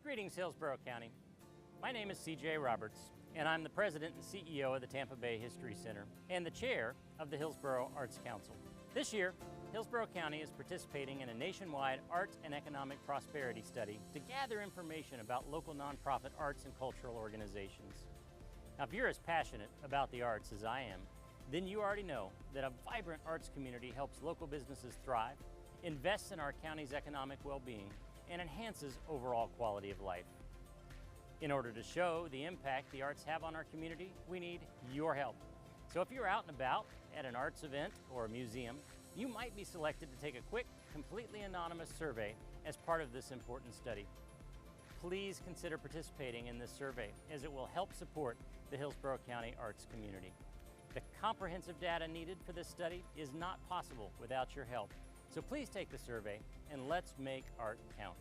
Greetings, Hillsborough County. My name is CJ Roberts, and I'm the President and CEO of the Tampa Bay History Center and the Chair of the Hillsborough Arts Council. This year, Hillsborough County is participating in a nationwide art and economic prosperity study to gather information about local nonprofit arts and cultural organizations. Now, if you're as passionate about the arts as I am, then you already know that a vibrant arts community helps local businesses thrive, invests in our county's economic well-being, and enhances overall quality of life. In order to show the impact the arts have on our community, we need your help. So if you're out and about at an arts event or a museum, you might be selected to take a quick, completely anonymous survey as part of this important study. Please consider participating in this survey, as it will help support the Hillsborough County arts community. The comprehensive data needed for this study is not possible without your help. So please take the survey and let's make art count.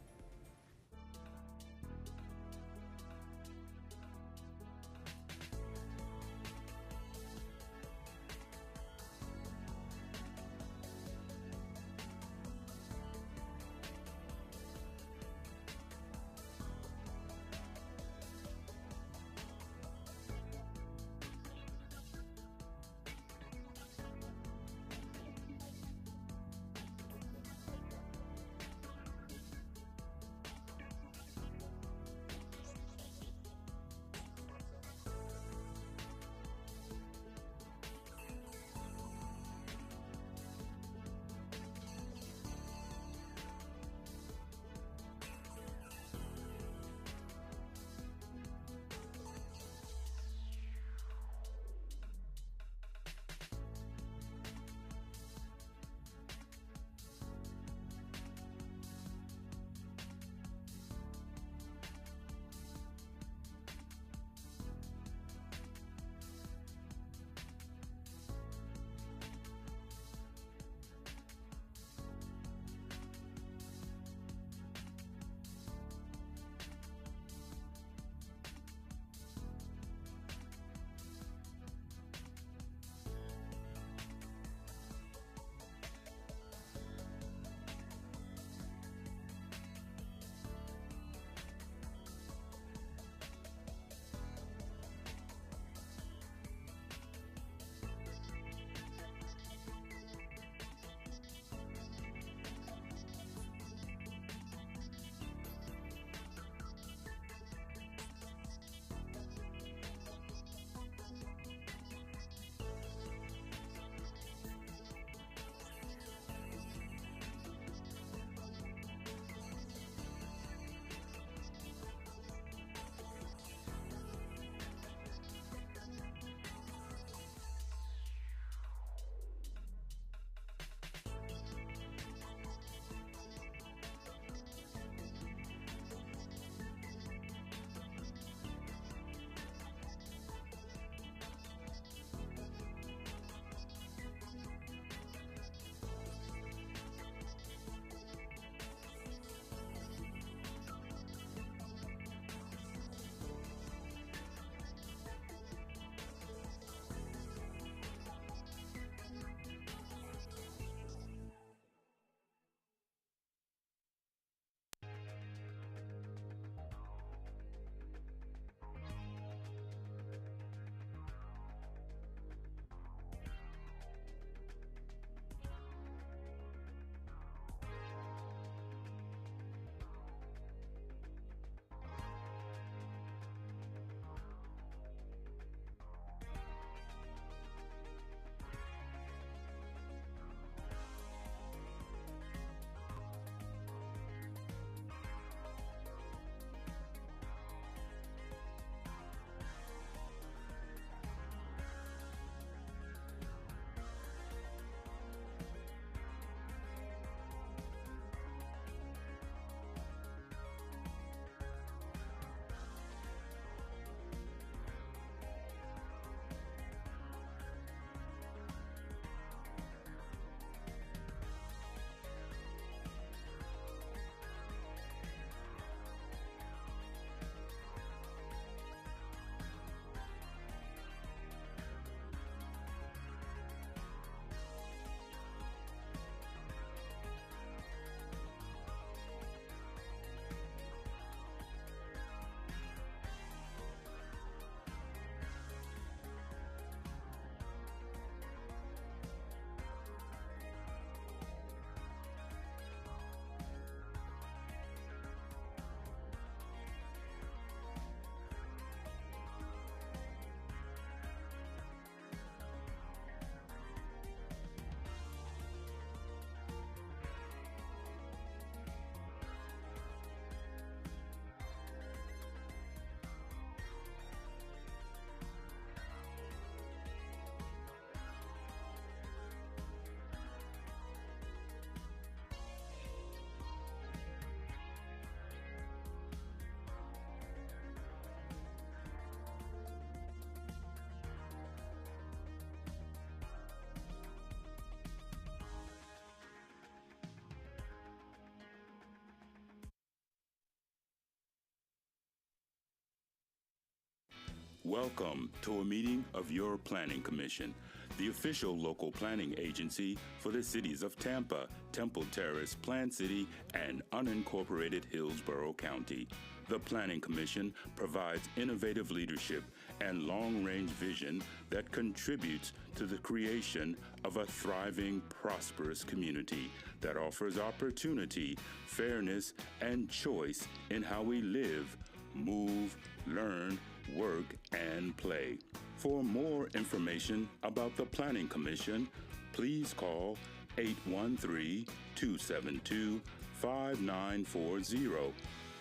Welcome to a meeting of your Planning Commission, the official local planning agency for the cities of Tampa, Temple Terrace, Plant City, and unincorporated Hillsborough County. The Planning Commission provides innovative leadership and long-range vision that contributes to the creation of a thriving, prosperous community that offers opportunity, fairness, and choice in how we live, move, learn, work, and play. For more information about the Planning Commission, please call 813-272-5940.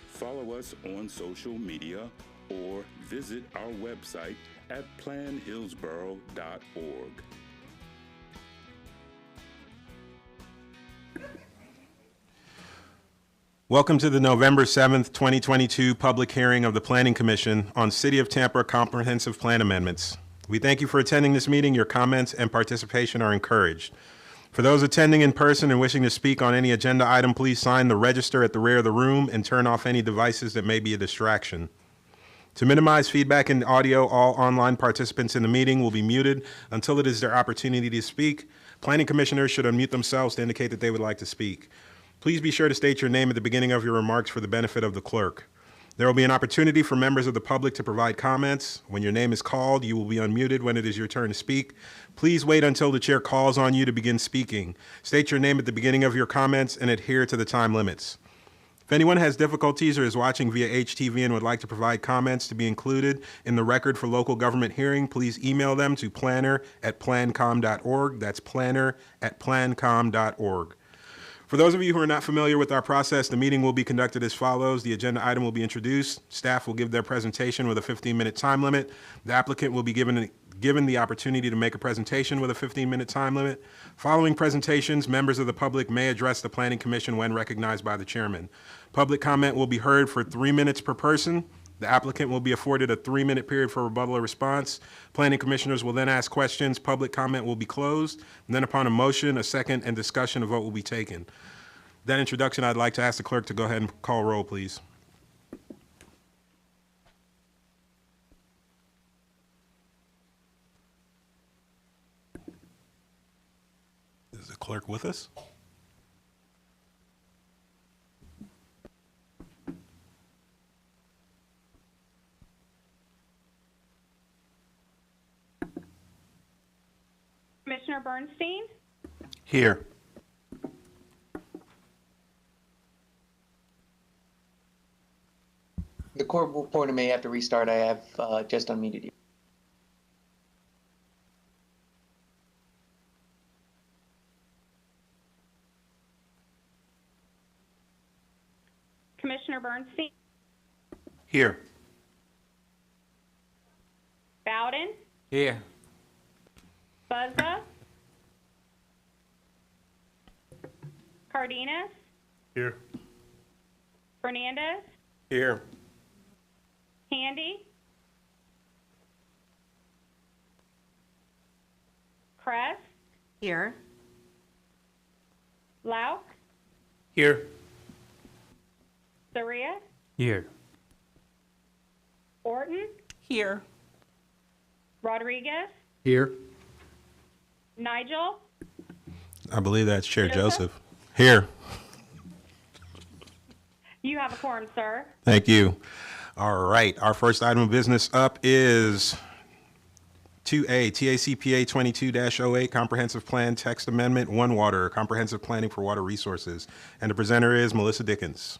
Follow us on social media or visit our website at planhillsborough.org. Welcome to the November 7th, 2022 public hearing of the Planning Commission on City of Tampa Comprehensive Plan Amendments. We thank you for attending this meeting. Your comments and participation are encouraged. For those attending in person and wishing to speak on any agenda item, please sign the register at the rear of the room and turn off any devices that may be a distraction. To minimize feedback in audio, all online participants in the meeting will be muted until it is their opportunity to speak. Planning commissioners should unmute themselves to indicate that they would like to speak. Please be sure to state your name at the beginning of your remarks for the benefit of the clerk. There will be an opportunity for members of the public to provide comments. When your name is called, you will be unmuted when it is your turn to speak. Please wait until the chair calls on you to begin speaking. State your name at the beginning of your comments and adhere to the time limits. If anyone has difficulties or is watching via HTV and would like to provide comments to be included in the record for local government hearing, please email them to planner@plancom.org. That's planner@plancom.org. For those of you who are not familiar with our process, the meeting will be conducted as follows. The agenda item will be introduced. Staff will give their presentation with a 15-minute time limit. The applicant will be given the opportunity to make a presentation with a 15-minute time limit. Following presentations, members of the public may address the Planning Commission when recognized by the chairman. Public comment will be heard for 3 minutes per person. The applicant will be afforded a 3-minute period for rebuttal or response. Planning commissioners will then ask questions. Public comment will be closed. And then upon a motion, a second, and discussion, a vote will be taken. That introduction, I'd like to ask the clerk to go ahead and call roll, please. Is the clerk with us? Commissioner Bernstein? Here. The court reporter may have to restart. I have just unmuted you. Commissioner Bernstein? Here. Bowden? Here. Buzza? Cardenas? Here. Fernandez? Here. Handy? Kress? Here. Lauk? Here. Soria? Here. Orton? Here. Rodriguez? Here. Nigel? I believe that's Chair Joseph? Joseph. Here. You have a quorum, sir. Thank you. All right. Our first item of business up is 2A, TACPA 22-08, Comprehensive Plan Text Amendment, One Water, Comprehensive Planning for Water Resources. And the presenter is Melissa Dickens.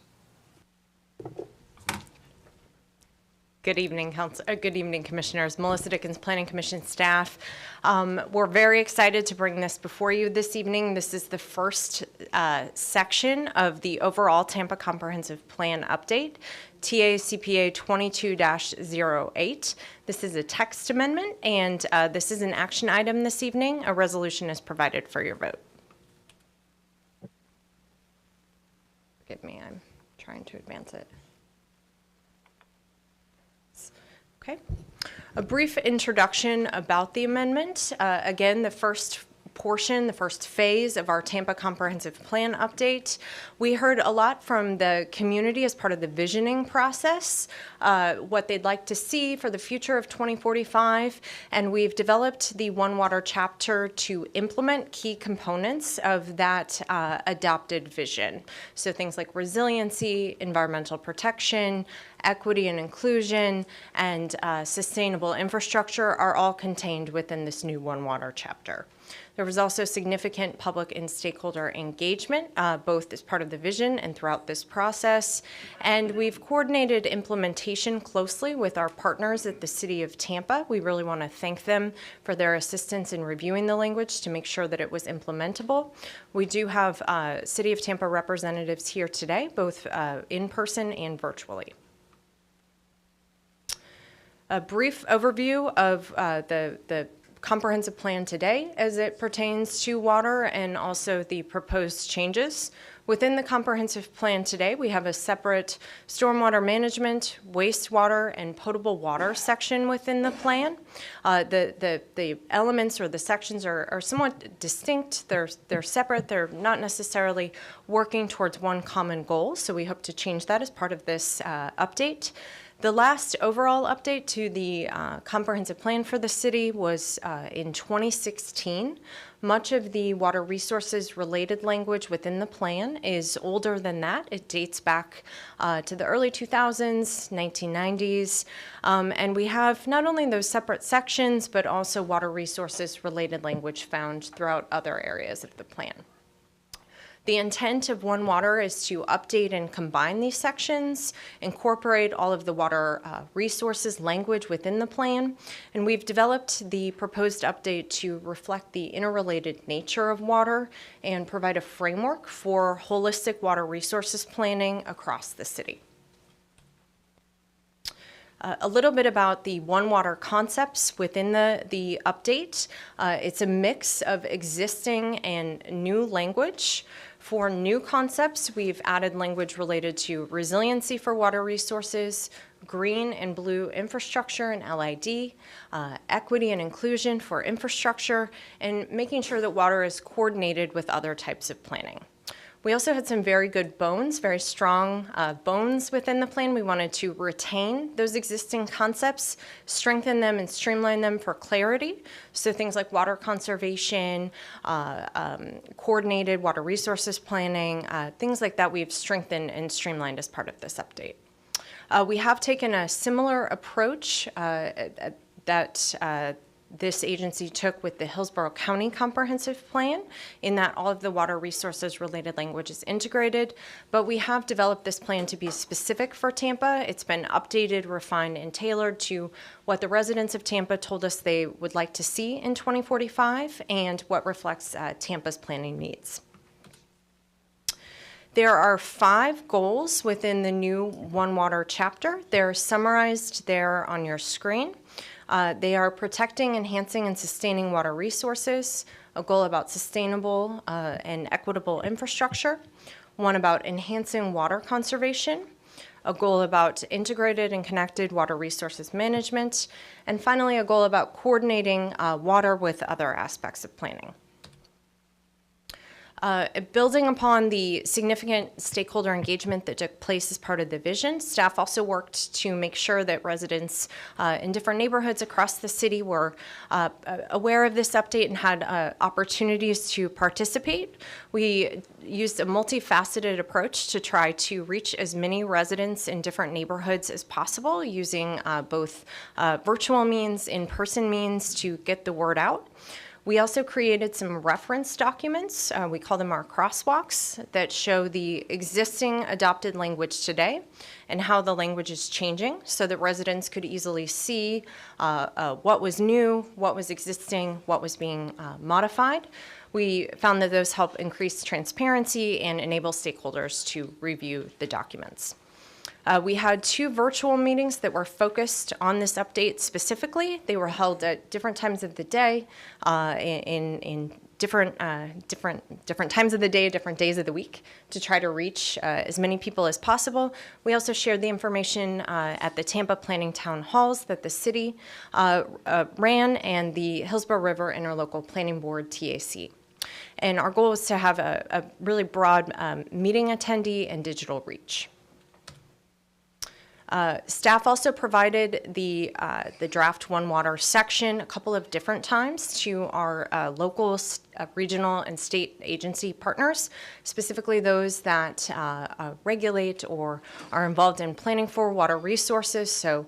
Good evening, good evening, commissioners. Melissa Dickens, Planning Commission staff. We're very excited to bring this before you this evening. This is the first section of the overall Tampa Comprehensive Plan update, TACPA 22-08. This is a text amendment, and this is an action item this evening. A resolution is provided for your vote. Forgive me, I'm trying to advance it. Okay. A brief introduction about the amendment. Again, the first portion, the first phase of our Tampa Comprehensive Plan update. We heard a lot from the community as part of the visioning process, what they'd like to see for the future of 2045, and we've developed the One Water chapter to implement key components of that adopted vision. So things like resiliency, environmental protection, equity and inclusion, and sustainable infrastructure are all contained within this new One Water chapter. There was also significant public and stakeholder engagement, both as part of the vision and throughout this process. And we've coordinated implementation closely with our partners at the City of Tampa. We really want to thank them for their assistance in reviewing the language to make sure that it was implementable. We do have City of Tampa representatives here today, both in person and virtually. A brief overview of the comprehensive plan today as it pertains to water and also the proposed changes. Within the comprehensive plan today, we have a separate stormwater management, wastewater, and potable water section within the plan. The elements or the sections are somewhat distinct. They're separate. They're not necessarily working towards one common goal, so we hope to change that as part of this update. The last overall update to the comprehensive plan for the city was in 2016. Much of the water resources related language within the plan is older than that. It dates back to the early 2000s, 1990s, and we have not only those separate sections, but also water resources related language found throughout other areas of the plan. The intent of One Water is to update and combine these sections, incorporate all of the water resources language within the plan, and we've developed the proposed update to reflect the interrelated nature of water and provide a framework for holistic water resources planning across the city. A little bit about the One Water concepts within the update. It's a mix of existing and new language. For new concepts, we've added language related to resiliency for water resources, green and blue infrastructure and LID, equity and inclusion for infrastructure, and making sure that water is coordinated with other types of planning. We also had some very good bones, very strong bones within the plan. We wanted to retain those existing concepts, strengthen them and streamline them for clarity. So things like water conservation, coordinated water resources planning, things like that we've strengthened and streamlined as part of this update. We have taken a similar approach that this agency took with the Hillsborough County Comprehensive Plan, in that all of the water resources related language is integrated, but we have developed this plan to be specific for Tampa. It's been updated, refined, and tailored to what the residents of Tampa told us they would like to see in 2045 and what reflects Tampa's planning needs. There are 5 goals within the new One Water chapter. They're summarized there on your screen. They are protecting, enhancing, and sustaining water resources, a goal about sustainable and equitable infrastructure, one about enhancing water conservation, a goal about integrated and connected water resources management, and finally a goal about coordinating water with other aspects of planning. Building upon the significant stakeholder engagement that took place as part of the vision, staff also worked to make sure that residents in different neighborhoods across the city were aware of this update and had opportunities to participate. We used a multifaceted approach to try to reach as many residents in different neighborhoods as possible, using both virtual means, in-person means to get the word out. We also created some reference documents, we call them our crosswalks, that show the existing adopted language today and how the language is changing, so that residents could easily see what was new, what was existing, what was being modified. We found that those help increase transparency and enable stakeholders to review the documents. We had 2 virtual meetings that were focused on this update specifically. They were held at different times of the day in different times of the day, different days of the week to try to reach as many people as possible. We also shared the information at the Tampa Planning Town Halls that the city ran and the Hillsborough River Interlocal Planning Board, TAC. And our goal was to have a really broad meeting attendee and digital reach. Staff also provided the draft One Water section a couple of different times to our local, regional, and state agency partners, specifically those that regulate or are involved in planning for water resources. So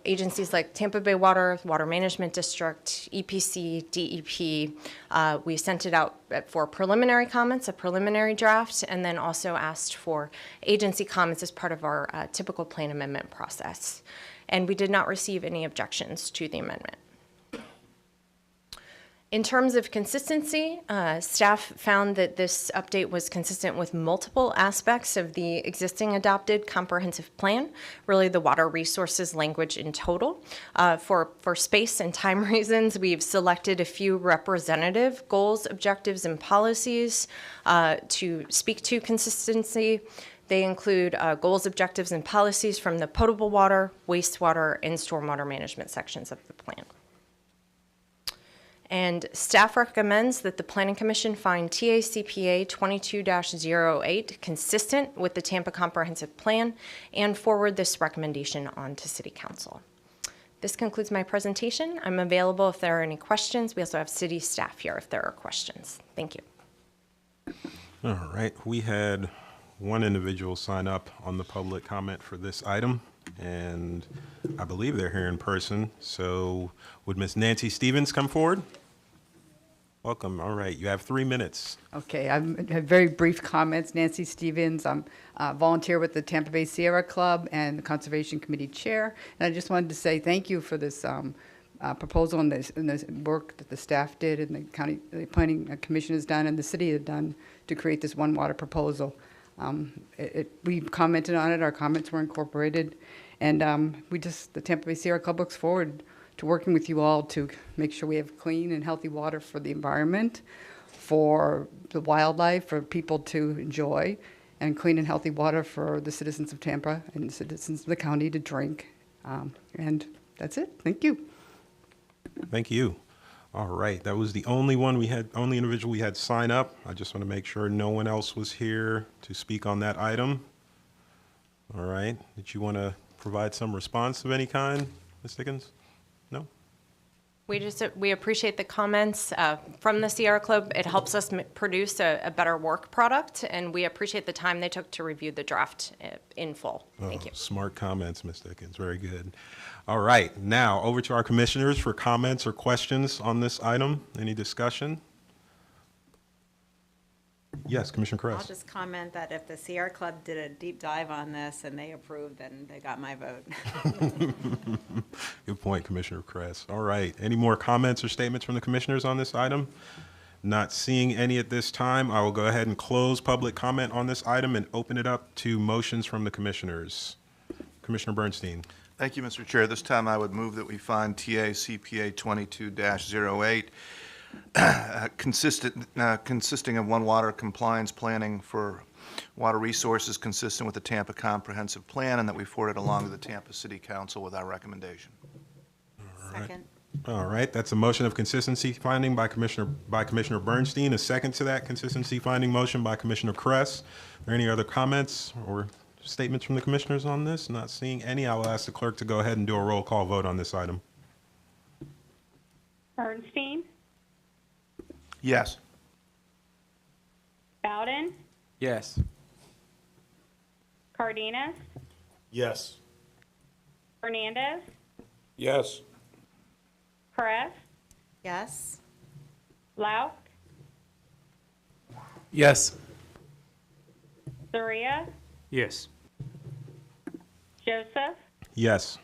agencies like Tampa Bay Water, Water Management District, EPC, DEP. We sent it out for preliminary comments, a preliminary draft, and then also asked for agency comments as part of our typical plan amendment process. And we did not receive any objections to the amendment. In terms of consistency, staff found that this update was consistent with multiple aspects of the existing adopted comprehensive plan, really the water resources language in total. For space and time reasons, we've selected a few representative goals, objectives, and policies to speak to consistency. They include goals, objectives, and policies from the potable water, wastewater, and stormwater management sections of the plan. And staff recommends that the Planning Commission find TACPA 22-08 consistent with the Tampa Comprehensive Plan and forward this recommendation on to City Council. This concludes my presentation. I'm available if there are any questions. We also have city staff here if there are questions. Thank you. All right, we had one individual sign up on the public comment for this item, and I believe they're here in person. So would Ms. Nancy Stevens come forward? Welcome. All right, you have 3 minutes. Okay, I have very brief comments. Nancy Stevens, I'm a volunteer with the Tampa Bay Sierra Club and the Conservation Committee Chair. And I just wanted to say thank you for this proposal and this work that the staff did and the Planning Commission has done and the city has done to create this One Water proposal. We commented on it, our comments were incorporated, and the Tampa Bay Sierra Club looks forward to working with you all to make sure we have clean and healthy water for the environment, for the wildlife, for people to enjoy, and clean and healthy water for the citizens of Tampa and the citizens of the county to drink. And that's it. Thank you. Thank you. All right, that was the only individual we had sign up. I just want to make sure no one else was here to speak on that item. All right, did you want to provide some response of any kind, Ms. Dickens? No? We appreciate the comments from the Sierra Club. It helps us produce a better work product, and we appreciate the time they took to review the draft in full. Thank you. Smart comments, Ms. Dickens. Very good. All right, now over to our commissioners for comments or questions on this item. Any discussion? Yes, Commissioner Kress. I'll just comment that if the Sierra Club did a deep dive on this and they approved, then they got my vote. Good point, Commissioner Kress. All right, any more comments or statements from the commissioners on this item? Not seeing any at this time, I will go ahead and close public comment on this item and open it up to motions from the commissioners. Commissioner Bernstein. Thank you, Mr. Chair. This time I would move that we find TA CPA 22-08 consisting of One Water compliance planning for water resources consistent with the Tampa Comprehensive Plan, and that we forward it along to the Tampa City Council with our recommendation. Second. All right, that's a motion of consistency finding by Commissioner Bernstein. A second to that consistency finding motion by Commissioner Kress. Are there any other comments or statements from the commissioners on this? Not seeing any, I will ask the clerk to go ahead and do a roll call vote on this item. Bernstein, Yes. Bowden, Yes. Cardenas, Yes. Hernandez, Yes. Kress, Yes. Lauk, Yes. Zaria, Yes. Joseph. Yes.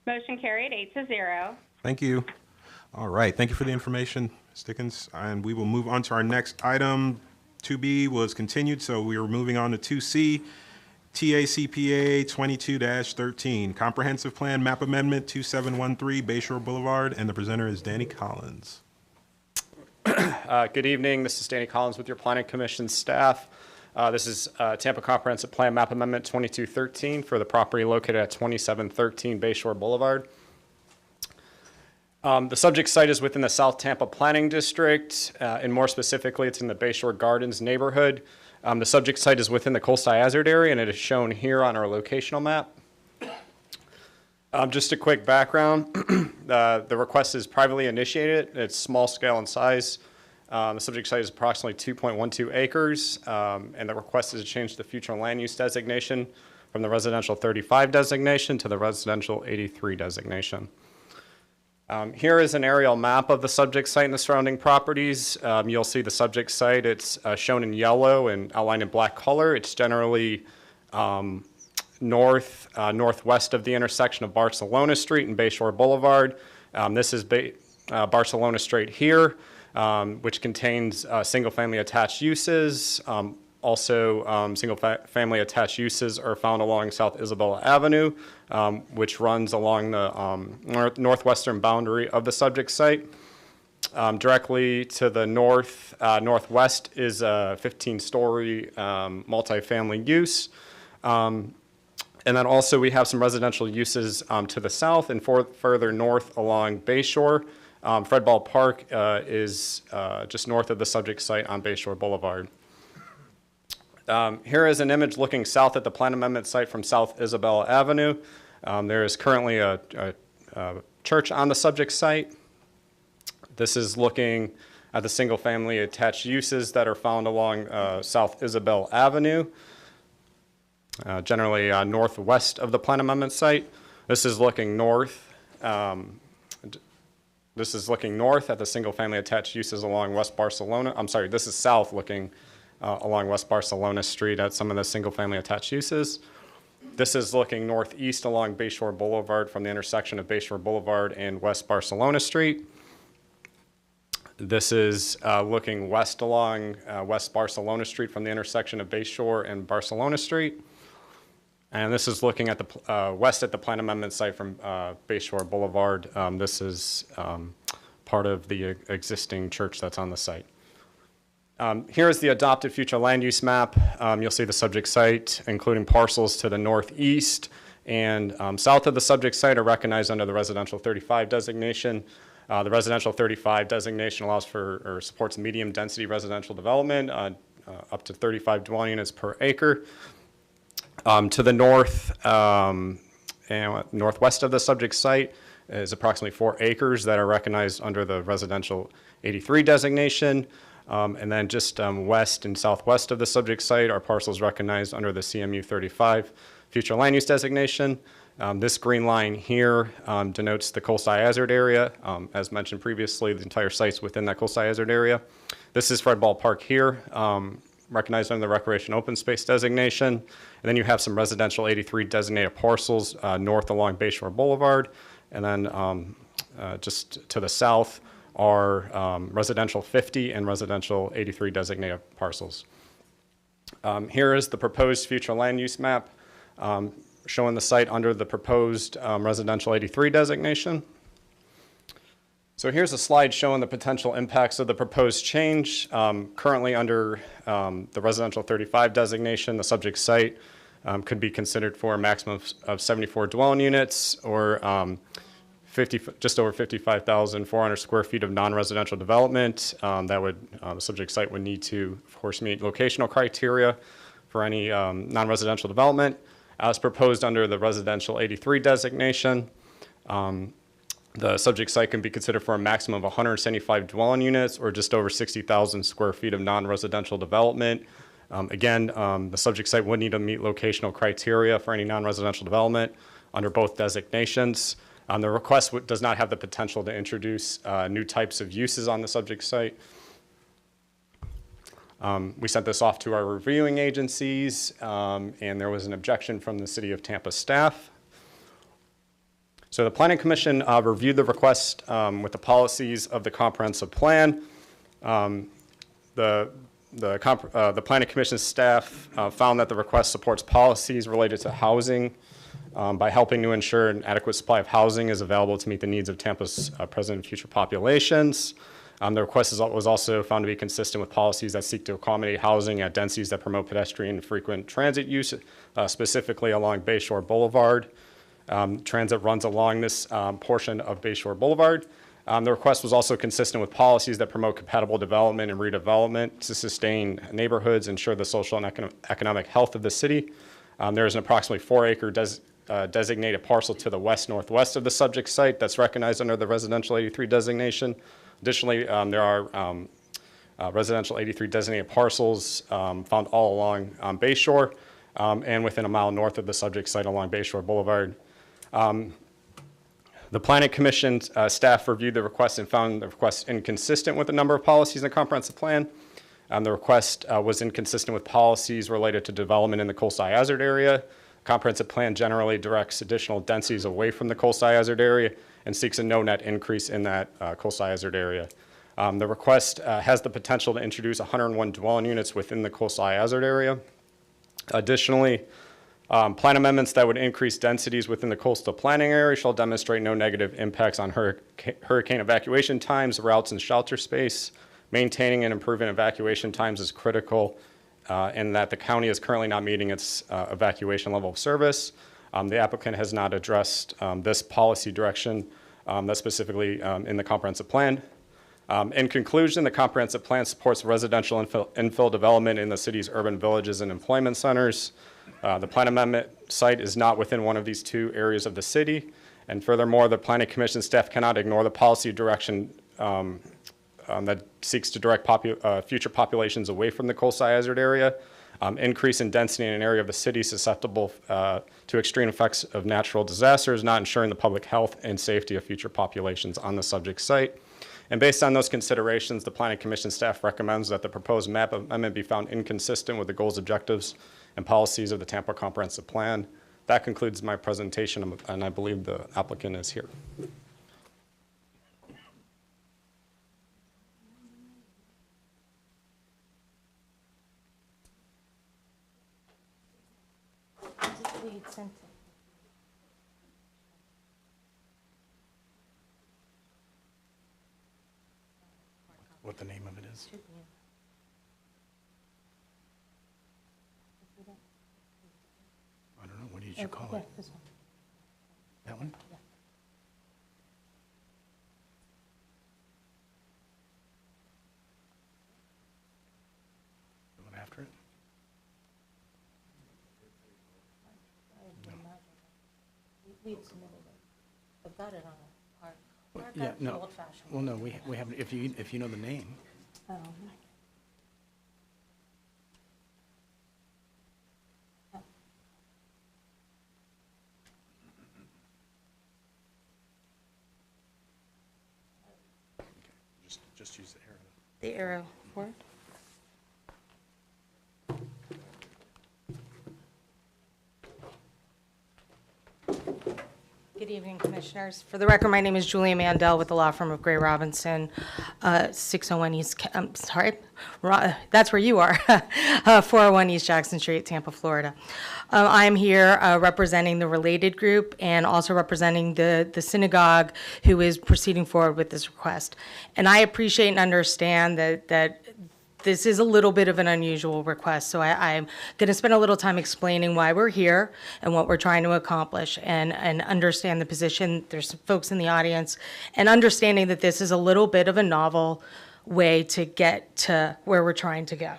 Motion carried 8-0. Thank you. All right, thank you for the information, Ms. Dickens. And we will move on to our next item. 2B was continued, so we are moving on to 2C, TACPA 22-13, Comprehensive Plan Map Amendment 2713 Bayshore Boulevard, and the presenter is Danny Collins. Good evening. This is Danny Collins with your Planning Commission staff. This is Tampa Comprehensive Plan Map Amendment 2213 for the property located at 2713 Bayshore Boulevard. The subject site is within the South Tampa Planning District, and more specifically, it's in the Bayshore Gardens neighborhood. The subject site is within the coastal hazard area, and it is shown here on our locational map. Just a quick background. The request is privately initiated. It's small scale in size. The subject site is approximately 2.12 acres, and the request is to change the future land use designation from the residential 35 designation to the residential 83 designation. Here is an aerial map of the subject site and the surrounding properties. You'll see the subject site. It's shown in yellow and outlined in black color. It's generally northwest of the intersection of Barcelona Street and Bayshore Boulevard. This is Barcelona Street here, which contains single-family attached uses. Single-family attached uses are found along South Isabella Avenue, which runs along the northwestern boundary of the subject site. Directly to the northwest is a 15-story multifamily use. And then also we have some residential uses to the south and further north along Bayshore. Fred Ball Park is just north of the subject site on Bayshore Boulevard. Here is an image looking south at the plan amendment site from South Isabella Avenue. There is currently a church on the subject site. This is looking at the single-family attached uses that are found along South Isabella Avenue, generally northwest of the plan amendment site. This is looking north. This is looking north at the single-family attached uses along West Barcelona. I'm sorry, this is south looking along West Barcelona Street at some of the single-family attached uses. This is looking northeast along Bayshore Boulevard from the intersection of Bayshore Boulevard and West Barcelona Street. This is looking west along West Barcelona Street from the intersection of Bayshore and Barcelona Street. And this is looking at the west at the plan amendment site from Bayshore Boulevard. This is part of the existing church that's on the site. Here is the adopted future land use map. You'll see the subject site, including parcels to the northeast and south of the subject site are recognized under the residential 35 designation. The residential 35 designation allows for or supports medium density residential development, up to 35 dwelling units per acre. To the north and northwest of the subject site is approximately 4 acres that are recognized under the residential 83 designation. And then just west and southwest of the subject site are parcels recognized under the CMU 35 future land use designation. This green line here denotes the coastal hazard area. As mentioned previously, the entire site's within that coastal hazard area. This is Fred Ball Park here, recognized under the recreation open space designation. And then you have some residential 83 designated parcels north along Bayshore Boulevard. And then just to the south are residential 50 and residential 83 designated parcels. Here is the proposed future land use map showing the site under the proposed residential 83 designation. So here's a slide showing the potential impacts of the proposed change. Currently under the residential 35 designation, the subject site could be considered for a maximum of 74 dwelling units or just over 55,400 square feet of non-residential development. The subject site would need to, of course, meet locational criteria for any non-residential development. As proposed under the residential 83 designation, the subject site can be considered for a maximum of 175 dwelling units or just over 60,000 square feet of non-residential development. Again, the subject site would need to meet locational criteria for any non-residential development under both designations. The request does not have the potential to introduce new types of uses on the subject site. We sent this off to our reviewing agencies, and there was an objection from the City of Tampa staff. So the Planning Commission reviewed the request with the policies of the comprehensive plan. The Planning Commission staff found that the request supports policies related to housing by helping to ensure an adequate supply of housing is available to meet the needs of Tampa's present and future populations. The request was also found to be consistent with policies that seek to accommodate housing at densities that promote pedestrian and frequent transit use, specifically along Bayshore Boulevard. Transit runs along this portion of Bayshore Boulevard. The request was also consistent with policies that promote compatible development and redevelopment to sustain neighborhoods, ensure the social and economic health of the city. There is an approximately 4-acre designated parcel to the west-northwest of the subject site that's recognized under the residential 83 designation. Additionally, there are residential 83 designated parcels found all along Bayshore and within a mile north of the subject site along Bayshore Boulevard. The Planning Commission staff reviewed the request and found the request inconsistent with a number of policies in the comprehensive plan. The request was inconsistent with policies related to development in the coastal hazard area. Comprehensive plan generally directs additional densities away from the coastal hazard area and seeks a no net increase in that coastal hazard area. The request has the potential to introduce 101 dwelling units within the coastal hazard area. Additionally, plan amendments that would increase densities within the coastal planning area shall demonstrate no negative impacts on hurricane evacuation times, routes, and shelter space. Maintaining and improving evacuation times is critical in that the county is currently not meeting its evacuation level of service. The applicant has not addressed this policy direction that's specifically in the comprehensive plan. In conclusion, the comprehensive plan supports residential infill development in the city's urban villages and employment centers. The plan amendment site is not within one of these two areas of the city. And furthermore, the Planning Commission staff cannot ignore the policy direction that seeks to direct future populations away from the coastal hazard area, increase in density in an area of the city susceptible to extreme effects of natural disasters, not ensuring the public health and safety of future populations on the subject site. And based on those considerations, the Planning Commission staff recommends that the proposed map amendment be found inconsistent with the goals, objectives, and policies of the Tampa Comprehensive Plan. That concludes my presentation, and I believe the applicant is here. What the name of it is? I don't know. What did you call it? This one. That one? Yeah. The one after it? We submitted it. I've got it on a hard. Yeah, no. Old-fashioned. Well, no, we haven't. If you know the name. Just use the arrow. The arrow for it. Good evening, Commissioners. For the record, my name is Julia Mandel with the law firm of Gray Robinson, 601 East, that's where you are, 401 East Jackson Street, Tampa, Florida. I am here representing the related group and also representing the synagogue who is proceeding forward with this request. And I appreciate and understand that this is a little bit of an unusual request, so I'm going to spend a little time explaining why we're here and what we're trying to accomplish and understand the position. There's some folks in the audience, and understanding that this is a little bit of a novel way to get to where we're trying to go.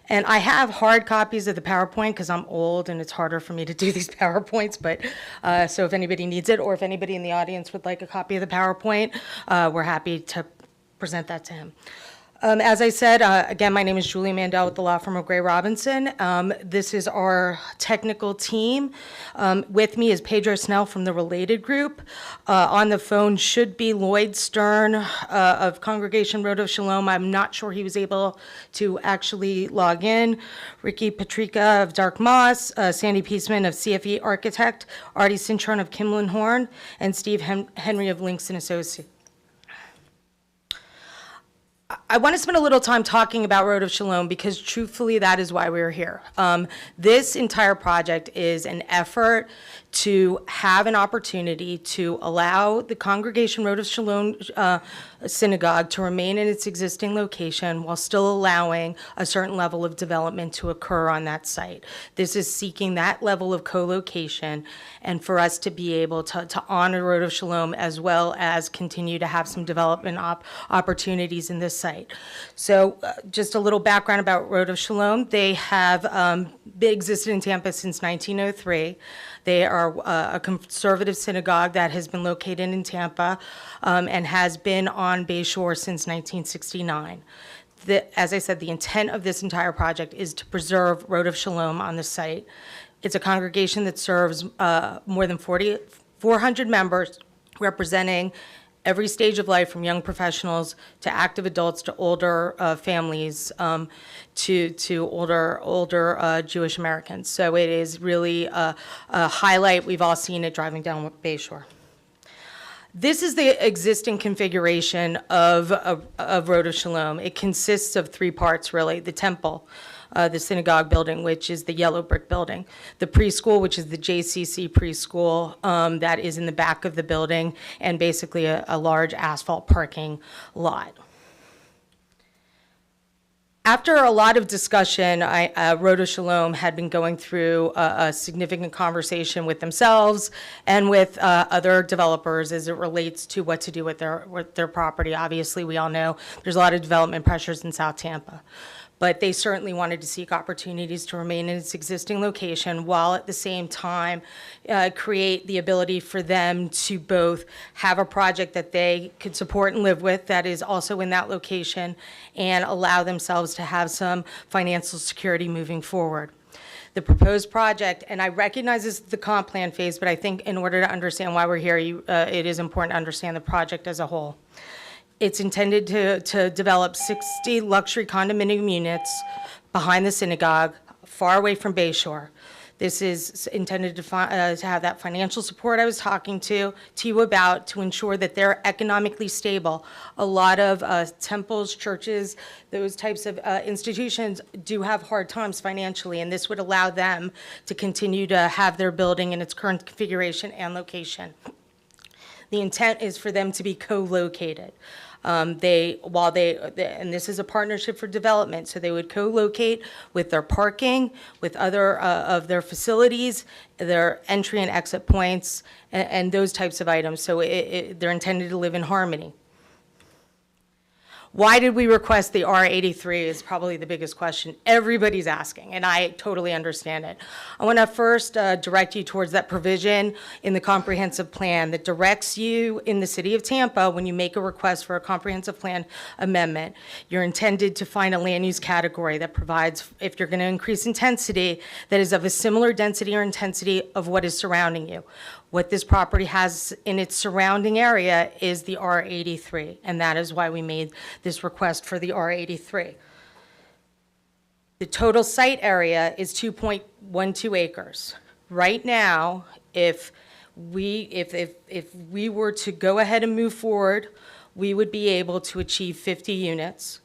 And I have hard copies of the PowerPoint because I'm old and it's harder for me to do these PowerPoints, but so if anybody needs it or if anybody in the audience would like a copy of the PowerPoint, we're happy to present that to him. As I said, again, my name is Julie Mandel with the law firm of Gray Robinson. This is our technical team. With me is Pedro Snell from the related group. On the phone should be Lloyd Stern of Congregation Road of Shalom. I'm not sure he was able to actually log in. Ricky Patrica of Dark Moss, Sandy Peaceman of CFE Architect, Artie Cintron of Kimlin Horn, and Steve Henry of Links and Associates. I want to spend a little time talking about Road of Shalom because truthfully that is why we're here. This entire project is an effort to have an opportunity to allow the Congregation Road of Shalom Synagogue to remain in its existing location while still allowing a certain level of development to occur on that site. This is seeking that level of co-location and for us to be able to honor Road of Shalom as well as continue to have some development opportunities in this site. So just a little background about Road of Shalom. They have existed in Tampa since 1903. They are a conservative synagogue that has been located in Tampa and has been on Bay Shore since 1969. As I said, the intent of this entire project is to preserve Road of Shalom on the site. It's a congregation that serves more than 400 members, representing every stage of life, from young professionals to active adults to older families to older Jewish Americans. So it is really a highlight. We've all seen it driving down Bay Shore. This is the existing configuration of Road of Shalom. It consists of three parts, really: the temple, the synagogue building, which is the yellow brick building, the preschool, which is the JCC preschool that is in the back of the building, and basically a large asphalt parking lot. After a lot of discussion, Road of Shalom had been going through a significant conversation with themselves and with other developers as it relates to what to do with their property. Obviously, we all know there's a lot of development pressures in South Tampa, but they certainly wanted to seek opportunities to remain in its existing location while at the same time create the ability for them to both have a project that they could support and live with that is also in that location and allow themselves to have some financial security moving forward. The proposed project, and I recognize this is the comp plan phase, but I think in order to understand why we're here, it is important to understand the project as a whole. It's intended to develop 60 luxury condominium units behind the synagogue, far away from Bay Shore. This is intended to have that financial support I was talking to you about, to ensure that they're economically stable. A lot of temples, churches, those types of institutions do have hard times financially, and this would allow them to continue to have their building in its current configuration and location. The intent is for them to be co-located. And this is a partnership for development, so they would co-locate with their parking, with other of their facilities, their entry and exit points, and those types of items. So they're intended to live in harmony. Why did we request the R83 is probably the biggest question everybody's asking, and I totally understand it. I want to first direct you towards that provision in the comprehensive plan that directs you in the city of Tampa when you make a request for a comprehensive plan amendment. You're intended to find a land use category that provides, if you're going to increase intensity, that is of a similar density or intensity of what is surrounding you. What this property has in its surrounding area is the R83, and that is why we made this request for the R83. The total site area is 2.12 acres. Right now, if we were to go ahead and move forward, we would be able to achieve 50 units.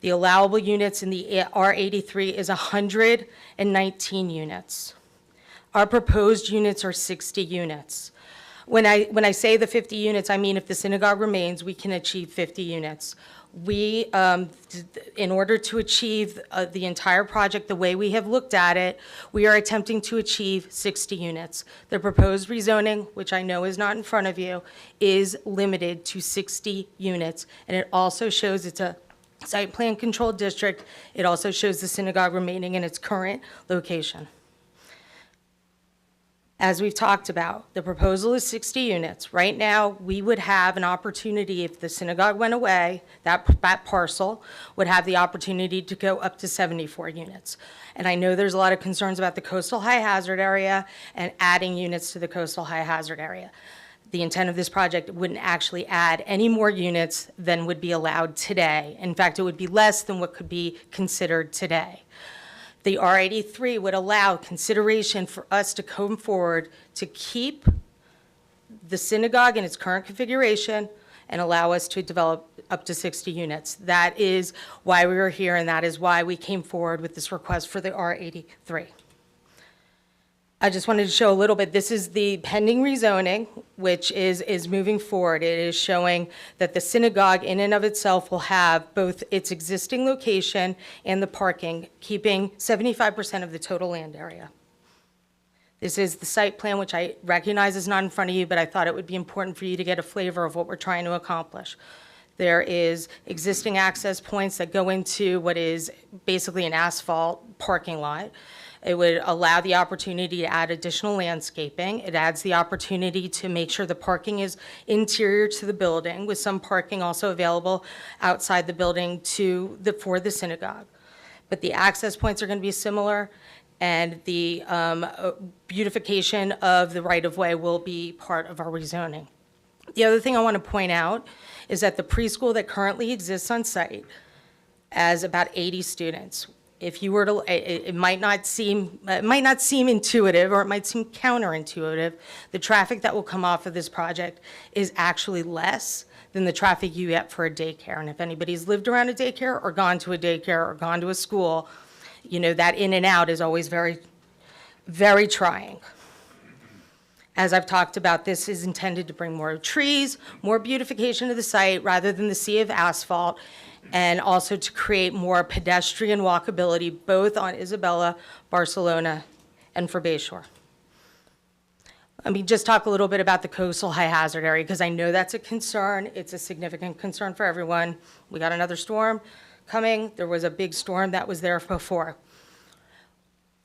The allowable units in the R83 is 119 units. Our proposed units are 60 units. When I say the 50 units, I mean if the synagogue remains, we can achieve 50 units. We, in order to achieve the entire project the way we have looked at it, we are attempting to achieve 60 units. The proposed rezoning, which I know is not in front of you, is limited to 60 units. And it also shows it's a site plan controlled district. It also shows the synagogue remaining in its current location. As we've talked about, the proposal is 60 units. Right now, we would have an opportunity, if the synagogue went away, that parcel would have the opportunity to go up to 74 units. And I know there's a lot of concerns about the coastal high hazard area and adding units to the coastal high hazard area. The intent of this project wouldn't actually add any more units than would be allowed today. In fact, it would be less than what could be considered today. The R83 would allow consideration for us to come forward to keep the synagogue in its current configuration and allow us to develop up to 60 units. That is why we were here, and that is why we came forward with this request for the R83. I just wanted to show a little bit. This is the pending rezoning, which is moving forward. It is showing that the synagogue in and of itself will have both its existing location and the parking, keeping 75% of the total land area. This is the site plan, which I recognize is not in front of you, but I thought it would be important for you to get a flavor of what we're trying to accomplish. There is existing access points that go into what is basically an asphalt parking lot. It would allow the opportunity to add additional landscaping. It adds the opportunity to make sure the parking is interior to the building, with some parking also available outside the building for the synagogue. But the access points are going to be similar, and the beautification of the right-of-way will be part of our rezoning. The other thing I want to point out is that the preschool that currently exists on site has about 80 students. If you were to, it might not seem intuitive, or it might seem counterintuitive. The traffic that will come off of this project is actually less than the traffic you get for a daycare. And if anybody's lived around a daycare or gone to a daycare or gone to a school, you know that in and out is always very, very trying. As I've talked about, this is intended to bring more trees, more beautification to the site rather than the sea of asphalt, and also to create more pedestrian walkability both on Isabella, Barcelona, and for Bayshore. Let me just talk a little bit about the coastal high hazard area, because I know that's a concern. It's a significant concern for everyone. We got another storm coming. There was a big storm that was there before.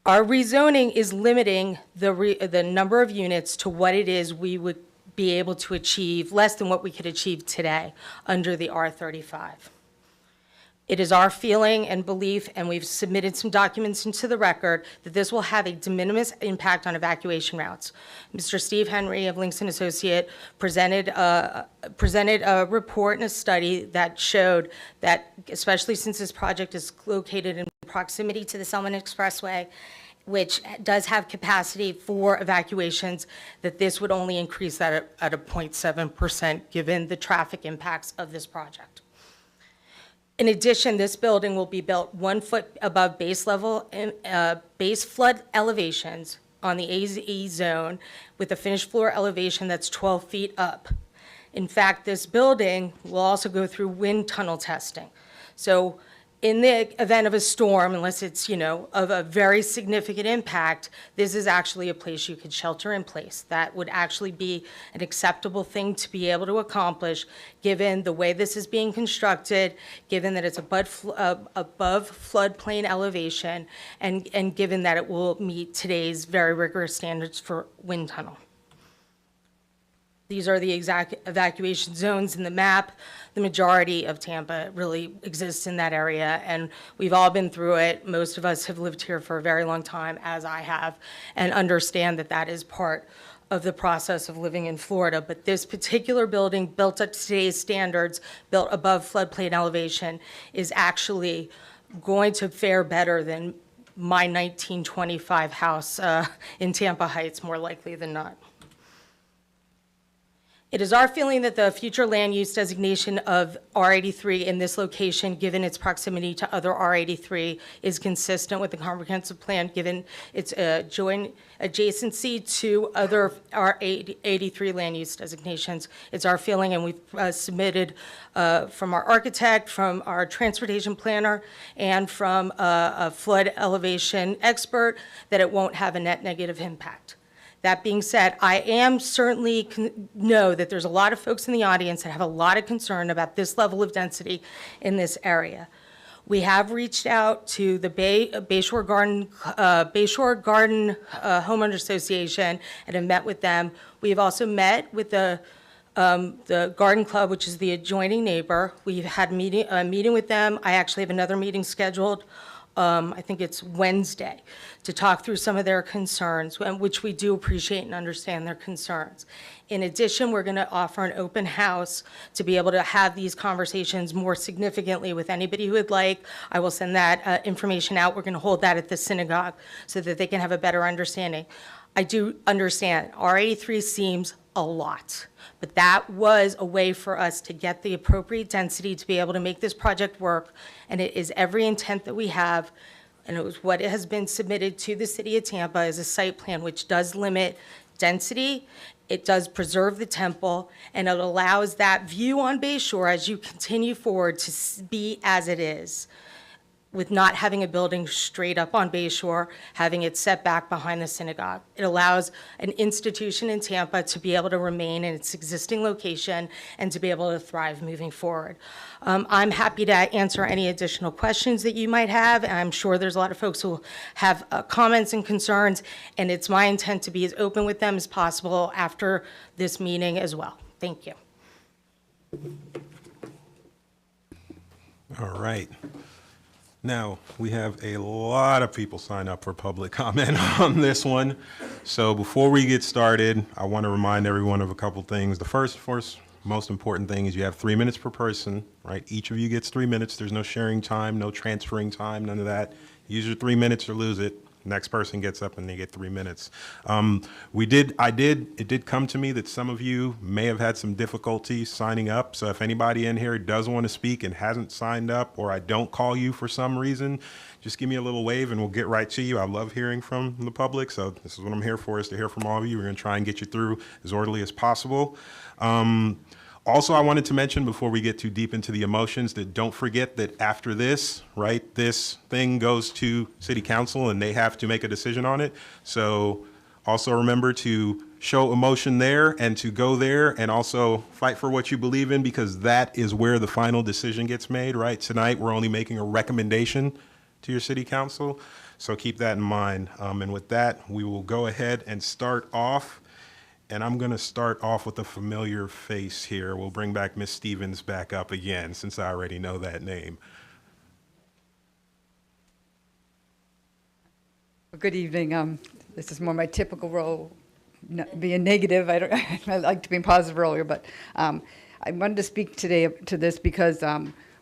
Our rezoning is limiting the number of units to what it is we would be able to achieve, less than what we could achieve today under the R35. It is our feeling and belief, and we've submitted some documents into the record, that this will have a de minimis impact on evacuation routes. Mr. Steve Henry of Links & Associate presented a report and a study that showed that, especially since this project is located in proximity to the Selman Expressway, which does have capacity for evacuations, that this would only increase that at a 0.7% given the traffic impacts of this project. In addition, this building will be built 1 foot above base level, base flood elevations on the AZ zone, with a finished floor elevation that's 12 feet up. In fact, this building will also go through wind tunnel testing. So in the event of a storm, unless it's, of a very significant impact, this is actually a place you could shelter in place. That would actually be an acceptable thing to be able to accomplish, given the way this is being constructed, given that it's above floodplain elevation, and given that it will meet today's very rigorous standards for wind tunnel. These are the exact evacuation zones in the map. The majority of Tampa really exists in that area, and we've all been through it. Most of us have lived here for a very long time, as I have, and understand that that is part of the process of living in Florida. But this particular building, built at today's standards, built above floodplain elevation, is actually going to fare better than my 1925 house in Tampa Heights, more likely than not. It is our feeling that the future land use designation of R83 in this location, given its proximity to other R83, is consistent with the comprehensive plan, given its adjacency to other R83 land use designations. It's our feeling, and we've submitted from our architect, from our transportation planner, and from a flood elevation expert, that it won't have a net negative impact. That being said, I am certainly know that there's a lot of folks in the audience that have a lot of concern about this level of density in this area. We have reached out to the Bayshore Garden Homeowners Association and have met with them. We've also met with the Garden Club, which is the adjoining neighbor. We've had a meeting with them. I actually have another meeting scheduled. I think it's Wednesday, to talk through some of their concerns, which we do appreciate and understand their concerns. In addition, we're going to offer an open house to be able to have these conversations more significantly with anybody who would like. I will send that information out. We're going to hold that at the synagogue so that they can have a better understanding. I do understand R83 seems a lot, but that was a way for us to get the appropriate density to be able to make this project work, and it is every intent that we have and it was what has been submitted to the city of Tampa as a site plan, which does limit density. It does preserve the temple, and it allows that view on Bay Shore as you continue forward to be as it is, with not having a building straight up on Bay Shore, having it set back behind the synagogue. It allows an institution in Tampa to be able to remain in its existing location and to be able to thrive moving forward. I'm happy to answer any additional questions that you might have, and I'm sure there's a lot of folks who have comments and concerns, and it's my intent to be as open with them as possible after this meeting as well. Thank you. All right. Now, we have a lot of people sign up for public comment on this one. So before we get started, I want to remind everyone of a couple things. The first most important thing is you have 3 minutes per person, right? Each of you gets 3 minutes. There's no sharing time, no transferring time, none of that. Use your 3 minutes or lose it. Next person gets up and they get 3 minutes. It did come to me that some of you may have had some difficulty signing up. So if anybody in here does want to speak and hasn't signed up, or I don't call you for some reason, just give me a little wave and we'll get right to you. I love hearing from the public. So this is what I'm here for, is to hear from all of you. We're going to try and get you through as orderly as possible. Also, I wanted to mention before we get too deep into the emotions that don't forget that after this, right, this thing goes to City Council and they have to make a decision on it. So also remember to show emotion there and to go there and also fight for what you believe in, because that is where the final decision gets made, right? Tonight, we're only making a recommendation to your City Council. So keep that in mind. And with that, we will go ahead and start off. And I'm going to start off with a familiar face here. We'll bring back Ms. Stevens back up again, since I already know that name. Good evening. This is more my typical role, being negative. I like to be positive earlier, but I wanted to speak today to this because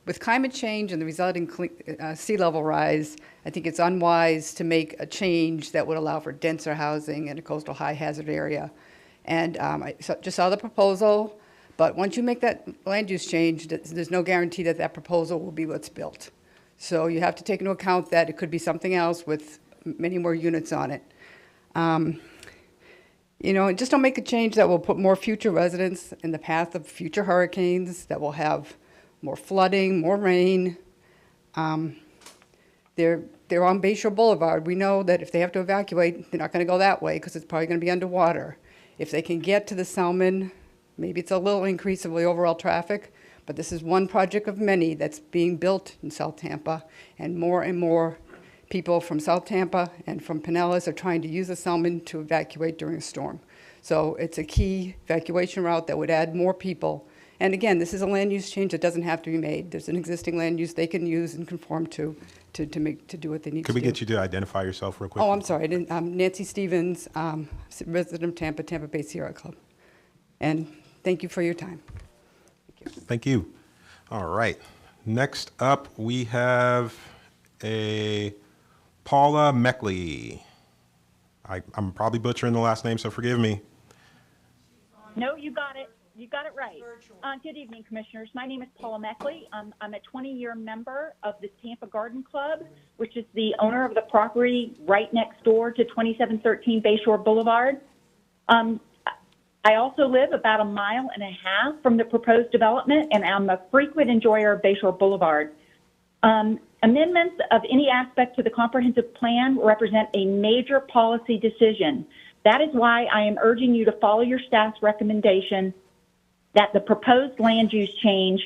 with climate change and the resulting sea level rise, I think it's unwise to make a change that would allow for denser housing in a coastal high hazard area. And I just saw the proposal, but once you make that land use change, there's no guarantee that that proposal will be what's built. So you have to take into account that it could be something else with many more units on it. You know, just don't make a change that will put more future residents in the path of future hurricanes, that will have more flooding, more rain. They're on Bay Shore Boulevard. We know that if they have to evacuate, they're not going to go that way because it's probably going to be underwater. If they can get to the Selman, maybe it's a little increase of the overall traffic, but this is one project of many that's being built in South Tampa, and more people from South Tampa and from Pinellas are trying to use the Selman to evacuate during a storm. So it's a key evacuation route that would add more people. And again, this is a land use change that doesn't have to be made. There's an existing land use they can use and conform to do what they need to do. Could we get you to identify yourself real quick? Oh, I'm sorry. I'm Nancy Stevens, resident of Tampa, Tampa Bay Sierra Club. And thank you for your time. Thank you. All right. Next up, we have a Paula Meckley. I'm probably butchering the last name, so forgive me. No, you got it. You got it right. Good evening, Commissioners. My name is Paula Meckley. I'm a 20-year member of the Tampa Garden Club, which is the owner of the property right next door to 2713 Bay Shore Boulevard. I also live about 1.5 miles from the proposed development, and I'm a frequent enjoyer of Bay Shore Boulevard. Amendments of any aspect to the comprehensive plan represent a major policy decision. That is why I am urging you to follow your staff's recommendation that the proposed land use change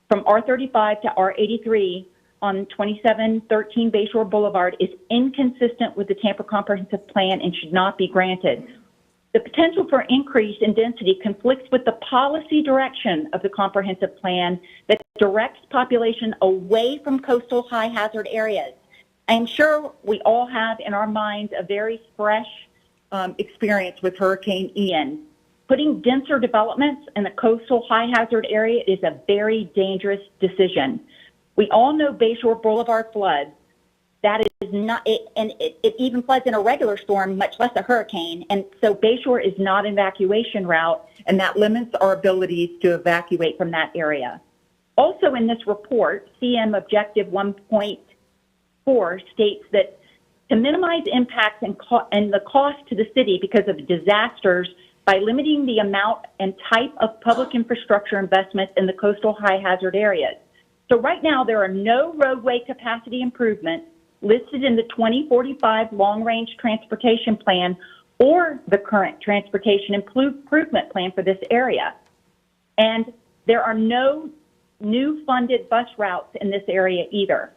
from R35 to R83 on 2713 Bay Shore Boulevard is inconsistent with the Tampa Comprehensive Plan and should not be granted. The potential for increase in density conflicts with the policy direction of the Comprehensive Plan that directs population away from coastal high hazard areas. I am sure we all have in our minds a very fresh experience with Hurricane Ian. Putting denser developments in a coastal high hazard area is a very dangerous decision. We all know Bay Shore Boulevard floods. That is not, it even floods in a regular storm, much less a hurricane. And so Bay Shore is not an evacuation route, and that limits our abilities to evacuate from that area. Also in this report, CM Objective 1.2 4 states that to minimize impacts and the cost to the city because of disasters by limiting the amount and type of public infrastructure investment in the coastal high hazard areas. So right now, there are no roadway capacity improvements listed in the 2045 long-range transportation plan or the current transportation improvement plan for this area. And there are no new funded bus routes in this area either.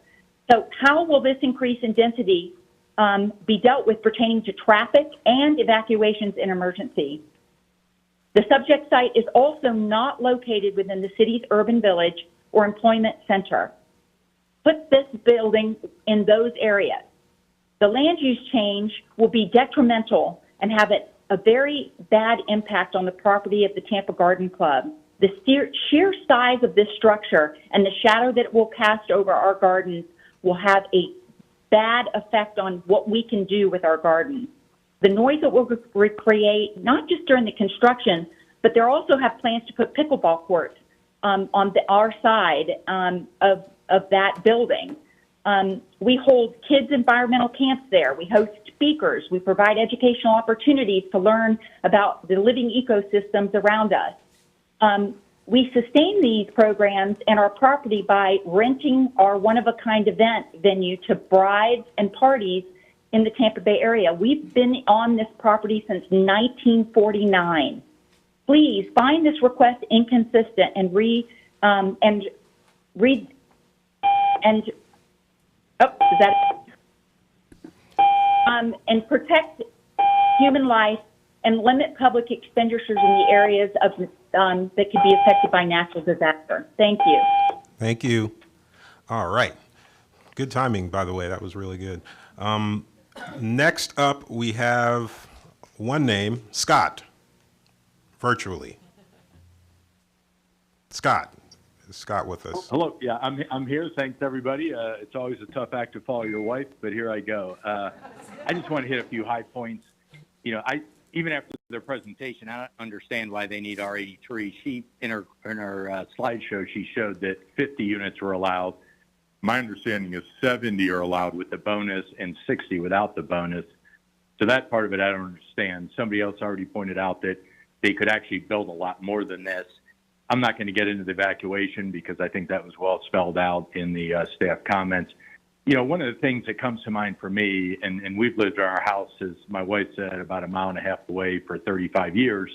So how will this increase in density be dealt with pertaining to traffic and evacuations in emergency? The subject site is also not located within the city's urban village or employment center. Put this building in those areas. The land use change will be detrimental and have a very bad impact on the property of the Tampa Garden Club. The sheer size of this structure and the shadow that it will cast over our gardens will have a bad effect on what we can do with our gardens. The noise it will create, not just during the construction, but they also have plans to put pickleball courts on our side of that building. We hold kids' environmental camps there. We host speakers. We provide educational opportunities to learn about the living ecosystems around us. We sustain these programs and our property by renting our one-of-a-kind event venue to brides and parties in the Tampa Bay area. We've been on this property since 1949. Please find this request inconsistent and and protect human life and limit public expenditures in the areas of that could be affected by natural disaster. Thank you. Thank you. All right. Good timing, by the way. That was really good. Next up, we have one name, Scott, virtually. Scott. Is Scott with us? Hello. Yeah, I'm here. Thanks, everybody. It's always a tough act to follow your wife, but here I go. I just want to hit a few high points. You know, even after their presentation, I don't understand why they need R83. She, in her slideshow, she showed that 50 units were allowed. My understanding is 70 are allowed with the bonus and 60 without the bonus. So that part of it I don't understand. Somebody else already pointed out that they could actually build a lot more than this. I'm not going to get into the evacuation because I think that was well spelled out in the staff comments. You know, one of the things that comes to mind for me, and we've lived in our house, as my wife said, about a mile and a half away for 35 years.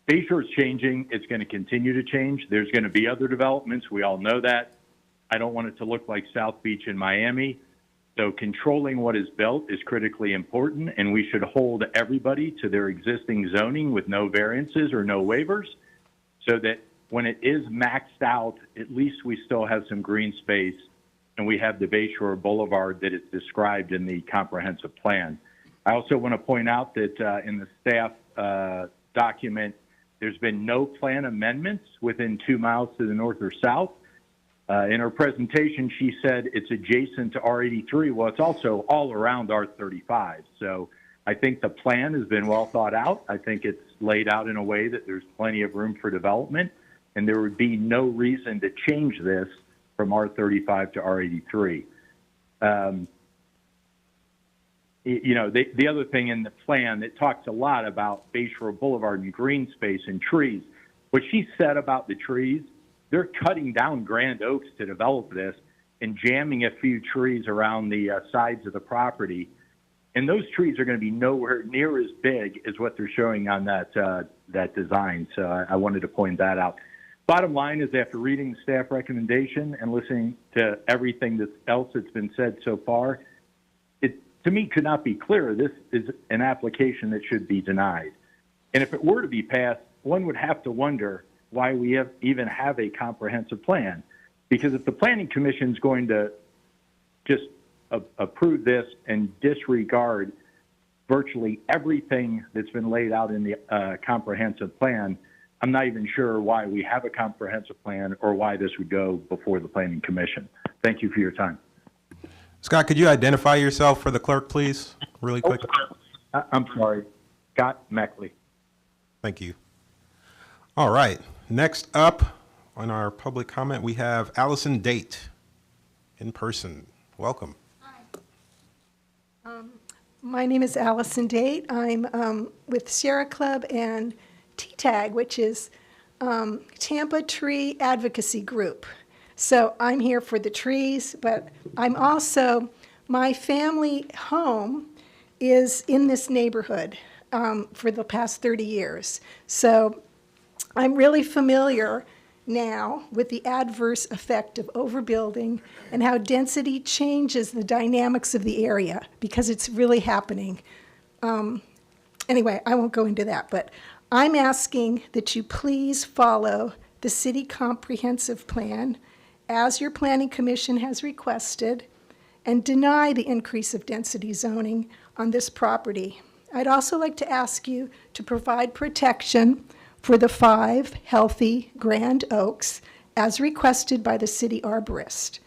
Bayshore is changing. It's going to continue to change. There's going to be other developments. We all know that. I don't want it to look like South Beach in Miami. So controlling what is built is critically important, and we should hold everybody to their existing zoning with no variances or no waivers so that when it is maxed out, at least we still have some green space and we have the Bayshore Boulevard that is described in the comprehensive plan. I also want to point out that in the staff document, there's been no plan amendments within 2 miles to the north or south. In her presentation, she said it's adjacent to R83. Well, it's also all around R35. So I think the plan has been well thought out. I think it's laid out in a way that there's plenty of room for development, and there would be no reason to change this from R35 to R83. You know, the other thing in the plan, it talks a lot about Bayshore Boulevard and green space and trees. What she said about the trees, they're cutting down grand oaks to develop this and jamming a few trees around the sides of the property. And those trees are going to be nowhere near as big as what they're showing on that design. So I wanted to point that out. Bottom line is, after reading the staff recommendation and listening to everything else that's been said so far, it to me could not be clearer. This is an application that should be denied. And if it were to be passed, one would have to wonder why we even have a comprehensive plan. Because if the Planning Commission is going to just approve this and disregard virtually everything that's been laid out in the comprehensive plan, I'm not even sure why we have a comprehensive plan or why this would go before the Planning Commission. Thank you for your time. Scott, could you identify yourself for the clerk, please, really quick? I'm sorry. Scott Meckley. Thank you. All right. Next up on our public comment, we have Allison Date in person. Welcome. Hi. My name is Allison Date. I'm with Sierra Club and TTAG, which is Tampa Tree Advocacy Group. So I'm here for the trees, but I'm also, my family home is in this neighborhood for the past 30 years. So I'm really familiar now with the adverse effect of overbuilding and how density changes the dynamics of the area, because it's really happening. Anyway, I won't go into that, but I'm asking that you please follow the city comprehensive plan as your planning commission has requested and deny the increase of density zoning on this property. I'd also like to ask you to provide protection for the 5 healthy grand oaks as requested by the city arborist.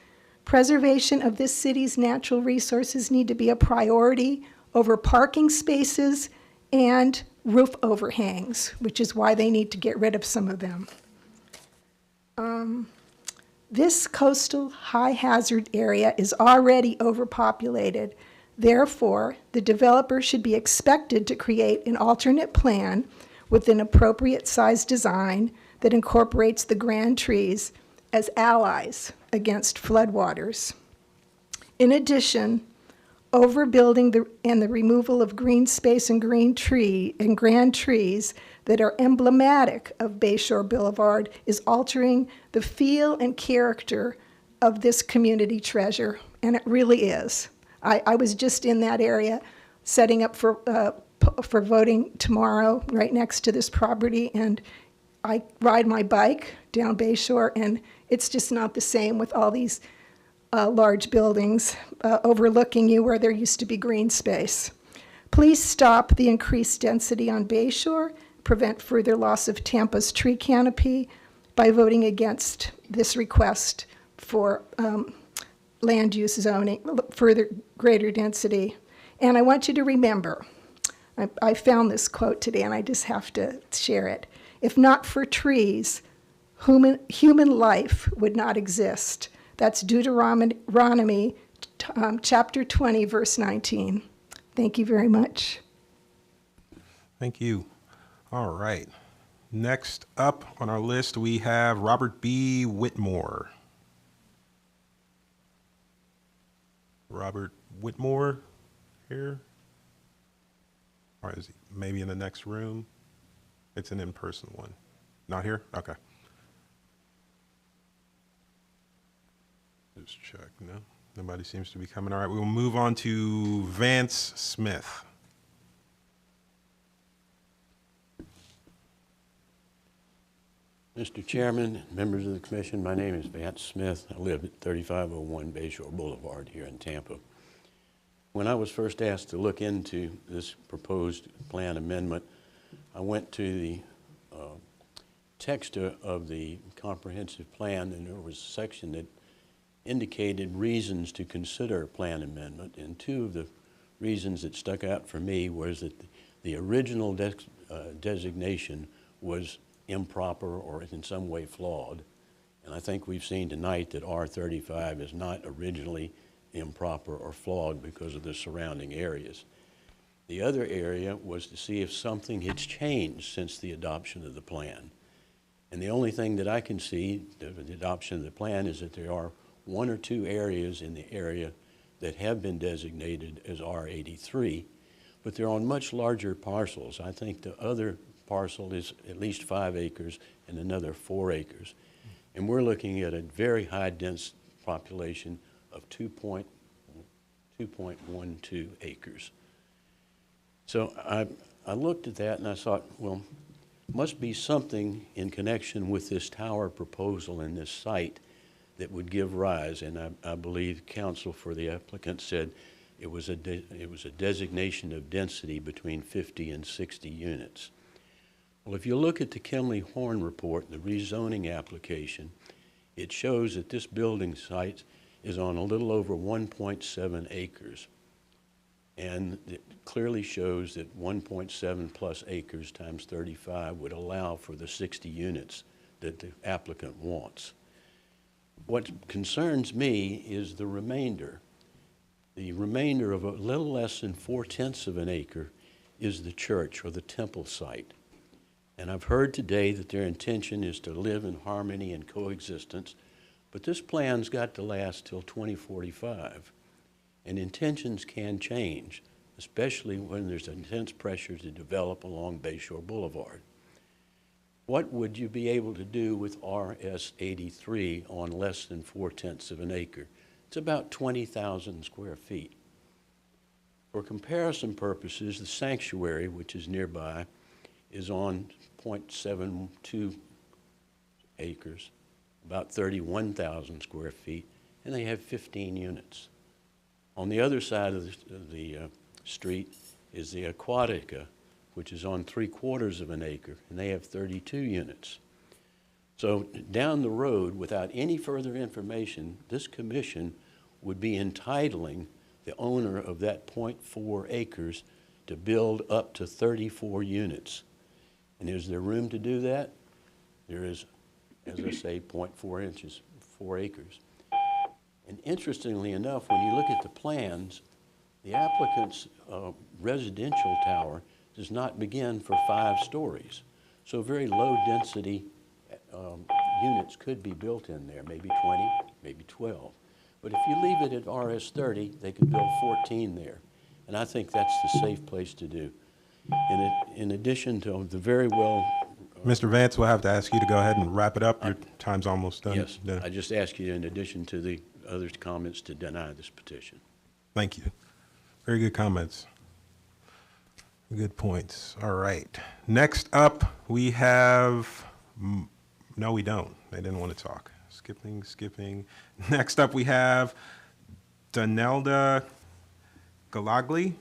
Preservation of this city's natural resources need to be a priority over parking spaces and roof overhangs, which is why they need to get rid of some of them. This coastal high hazard area is already overpopulated. Therefore, the developer should be expected to create an alternate plan with an appropriate size design that incorporates the grand trees as allies against floodwaters. In addition, overbuilding and the removal of green space and grand trees that are emblematic of Bayshore Boulevard is altering the feel and character of this community treasure, and it really is. I was just in that area setting up for voting tomorrow right next to this property, and I ride my bike down Bayshore, and it's just not the same with all these large buildings overlooking you where there used to be green space. Please stop the increased density on Bayshore, prevent further loss of Tampa's tree canopy by voting against this request for land use zoning, further greater density. And I want you to remember, I found this quote today and I just have to share it. If not for trees, human life would not exist. That's Deuteronomy chapter 20, verse 19. Thank you very much. Thank you. All right. Next up on our list, we have Robert B. Whitmore. Robert Whitmore here? Or is he maybe in the next room? It's an in-person one. Not here? Okay. Just check. No? Nobody seems to be coming. All right, we will move on to Vance Smith. Mr. Chairman, members of the commission, my name is Vance Smith. I live at 3501 Bayshore Boulevard here in Tampa. When I was first asked to look into this proposed plan amendment, I went to the text of the comprehensive plan, and there was a section that indicated reasons to consider a plan amendment, and 2 of the reasons that stuck out for me was that the original designation was improper or in some way flawed. And I think we've seen tonight that R35 is not originally improper or flawed because of the surrounding areas. The other area was to see if something had changed since the adoption of the plan. And the only thing that I can see of the adoption of the plan is that there are 1 or 2 areas in the area that have been designated as R83, but they're on much larger parcels. I think the other parcel is at least 5 acres and another 4 acres. And we're looking at a very high dense population of 2.12 acres. So I looked at that and I thought, well, must be something in connection with this tower proposal and this site that would give rise, and I believe counsel for the applicant said it was a designation of density between 50 and 60 units. Well, if you look at the Kimley-Horn report, the rezoning application, it shows that this building site is on a little over 1.7 acres. And it clearly shows that 1.7 plus acres times 35 would allow for the 60 units that the applicant wants. What concerns me is the remainder. The remainder of a little less than 4/10 of an acre is the church or the temple site. And I've heard today that their intention is to live in harmony and coexistence, but this plan's got to last till 2045. And intentions can change, especially when there's intense pressure to develop along Bayshore Boulevard. What would you be able to do with RS 83 on less than 4/10 of an acre? It's about 20,000 square feet. For comparison purposes, the sanctuary, which is nearby, is on 0.72 acres, about 31,000 square feet, and they have 15 units. On the other side of the street is the Aquatica, which is on 3/4 of an acre, and they have 32 units. So down the road, without any further information, this commission would be entitling the owner of that 0.4 acres to build up to 34 units. And is there room to do that? There is, as I say, 0.4 inches, 4 acres. And interestingly enough, when you look at the plans, the applicant's residential tower does not begin for 5 stories. So very low density units could be built in there, maybe 20, maybe 12. But if you leave it at RS 30, they could build 14 there. And I think that's the safe place to do. In addition to the very well... Mr. Vance, we'll have to ask you to go ahead and wrap it up. Your time's almost done. Yes, I just ask you, in addition to the other comments, to deny this petition. Thank you. Very good comments. Good points. All right. Next up, we have, no, we don't. They didn't want to talk. Skipping. Next up, we have Donelda Galagli.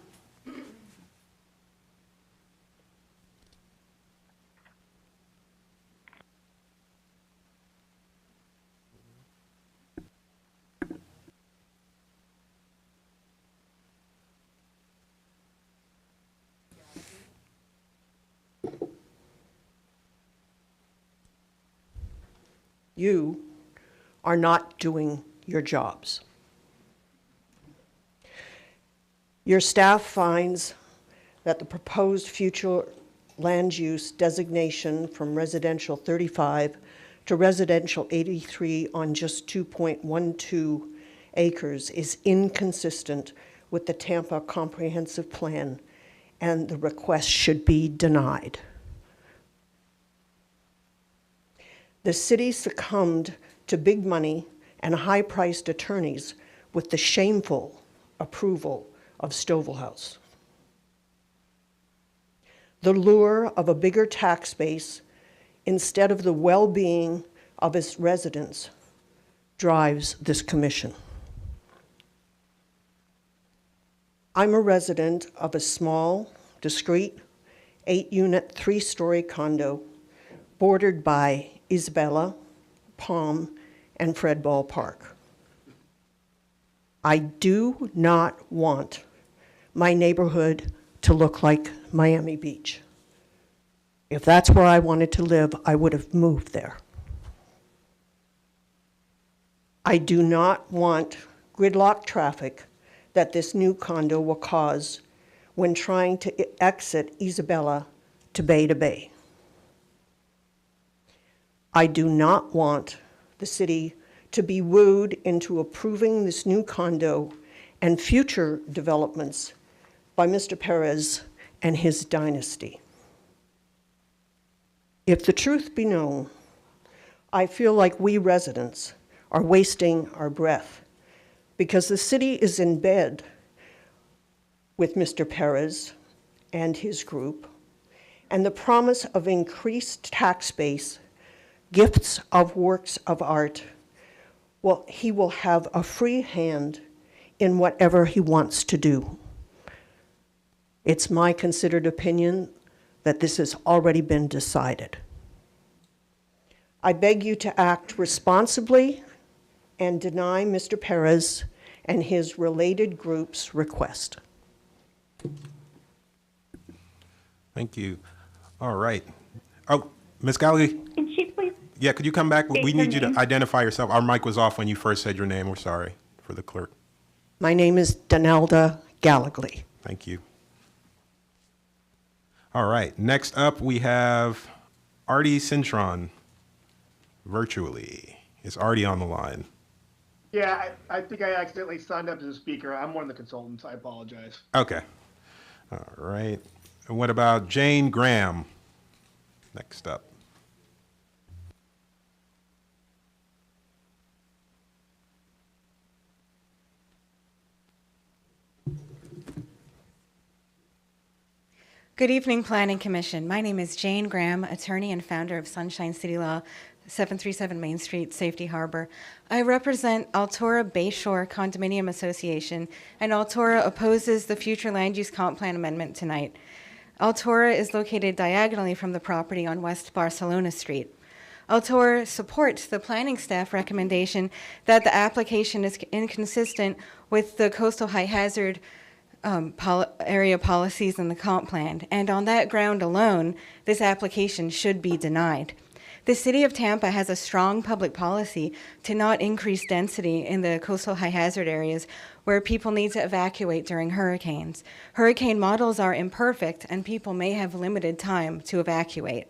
You are not doing your jobs. Your staff finds that the proposed future land use designation from residential 35 to residential 83 on just 2.12 acres is inconsistent with the Tampa Comprehensive Plan, and the request should be denied. The city succumbed to big money and high-priced attorneys with the shameful approval of Stovall House. The lure of a bigger tax base instead of the well-being of its residents drives this commission. I'm a resident of a small, discreet, 8-unit, 3-story condo bordered by Isabella, Palm, and Fred Ball Park. I do not want my neighborhood to look like Miami Beach. If that's where I wanted to live, I would have moved there. I do not want gridlock traffic that this new condo will cause when trying to exit Isabella to Bay. I do not want the city to be wooed into approving this new condo and future developments by Mr. Perez and his dynasty. If the truth be known, I feel like we residents are wasting our breath because the city is in bed with Mr. Perez and his group, and the promise of increased tax base, gifts of works of art, well, he will have a free hand in whatever he wants to do. It's my considered opinion that this has already been decided. I beg you to act responsibly and deny Mr. Perez and his related group's request. Thank you. All right. Oh, Ms. Gallagher. Can she please? Yeah, could you come back? State We your need you to name. identify yourself. Our mic was off when you first said your name. We're sorry for the clerk. My name is Donalda Gallagly. Thank you. All right, next up we have Artie Cintron, virtually. Is Artie on the line? Yeah, I think I accidentally signed up as a speaker. I'm one of the consultants. I apologize. Okay. All right. And what about Jane Graham? Next up. Good evening, Planning Commission. My name is Jane Graham, attorney and founder of Sunshine City Law, 737 Main Street, Safety Harbor. I represent Altora Bayshore Condominium Association, and Altora opposes the future land use comp plan amendment tonight. Altora is located diagonally from the property on West Barcelona Street. Altora supports the planning staff recommendation that the application is inconsistent with the coastal high hazard area policies in the comp plan, and on that ground alone, this application should be denied. The City of Tampa has a strong public policy to not increase density in the coastal high hazard areas where people need to evacuate during hurricanes. Hurricane models are imperfect, and people may have limited time to evacuate.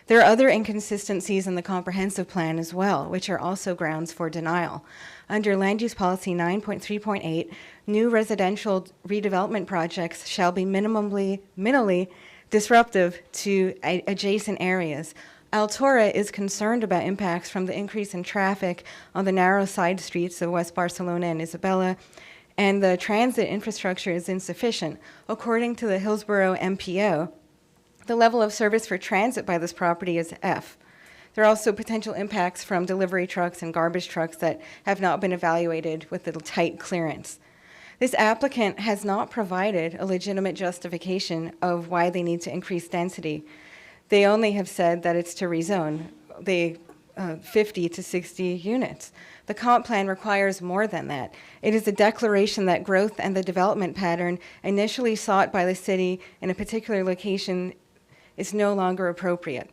There are other inconsistencies in the comprehensive plan as well, which are also grounds for denial. Under Land Use Policy 9.3.8, new residential redevelopment projects shall be minimally disruptive to adjacent areas. Altora is concerned about impacts from the increase in traffic on the narrow side streets of West Barcelona and Isabella, and the transit infrastructure is insufficient. According to the Hillsborough MPO, the level of service for transit by this property is F. There are also potential impacts from delivery trucks and garbage trucks that have not been evaluated with the tight clearance. This applicant has not provided a legitimate justification of why they need to increase density. They only have said that it's to rezone the 50 to 60 units. The comp plan requires more than that. It is a declaration that growth and the development pattern initially sought by the city in a particular location is no longer appropriate.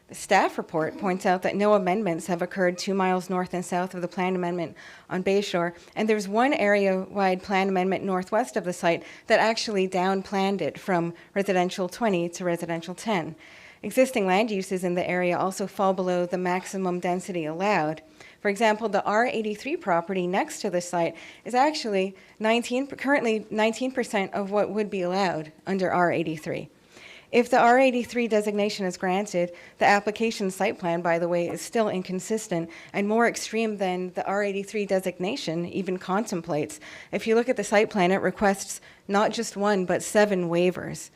The staff report points out that no amendments have occurred 2 miles north and south of the plan amendment on Bayshore, and there's one area-wide plan amendment northwest of the site that actually down-planned it from residential 20 to residential 10. Existing land uses in the area also fall below the maximum density allowed. For example, the R83 property next to the site is actually currently 19% of what would be allowed under R83. If the R83 designation is granted, the application site plan, by the way, is still inconsistent and more extreme than the R83 designation even contemplates. If you look at the site plan, it requests not just 1, but 7 waivers.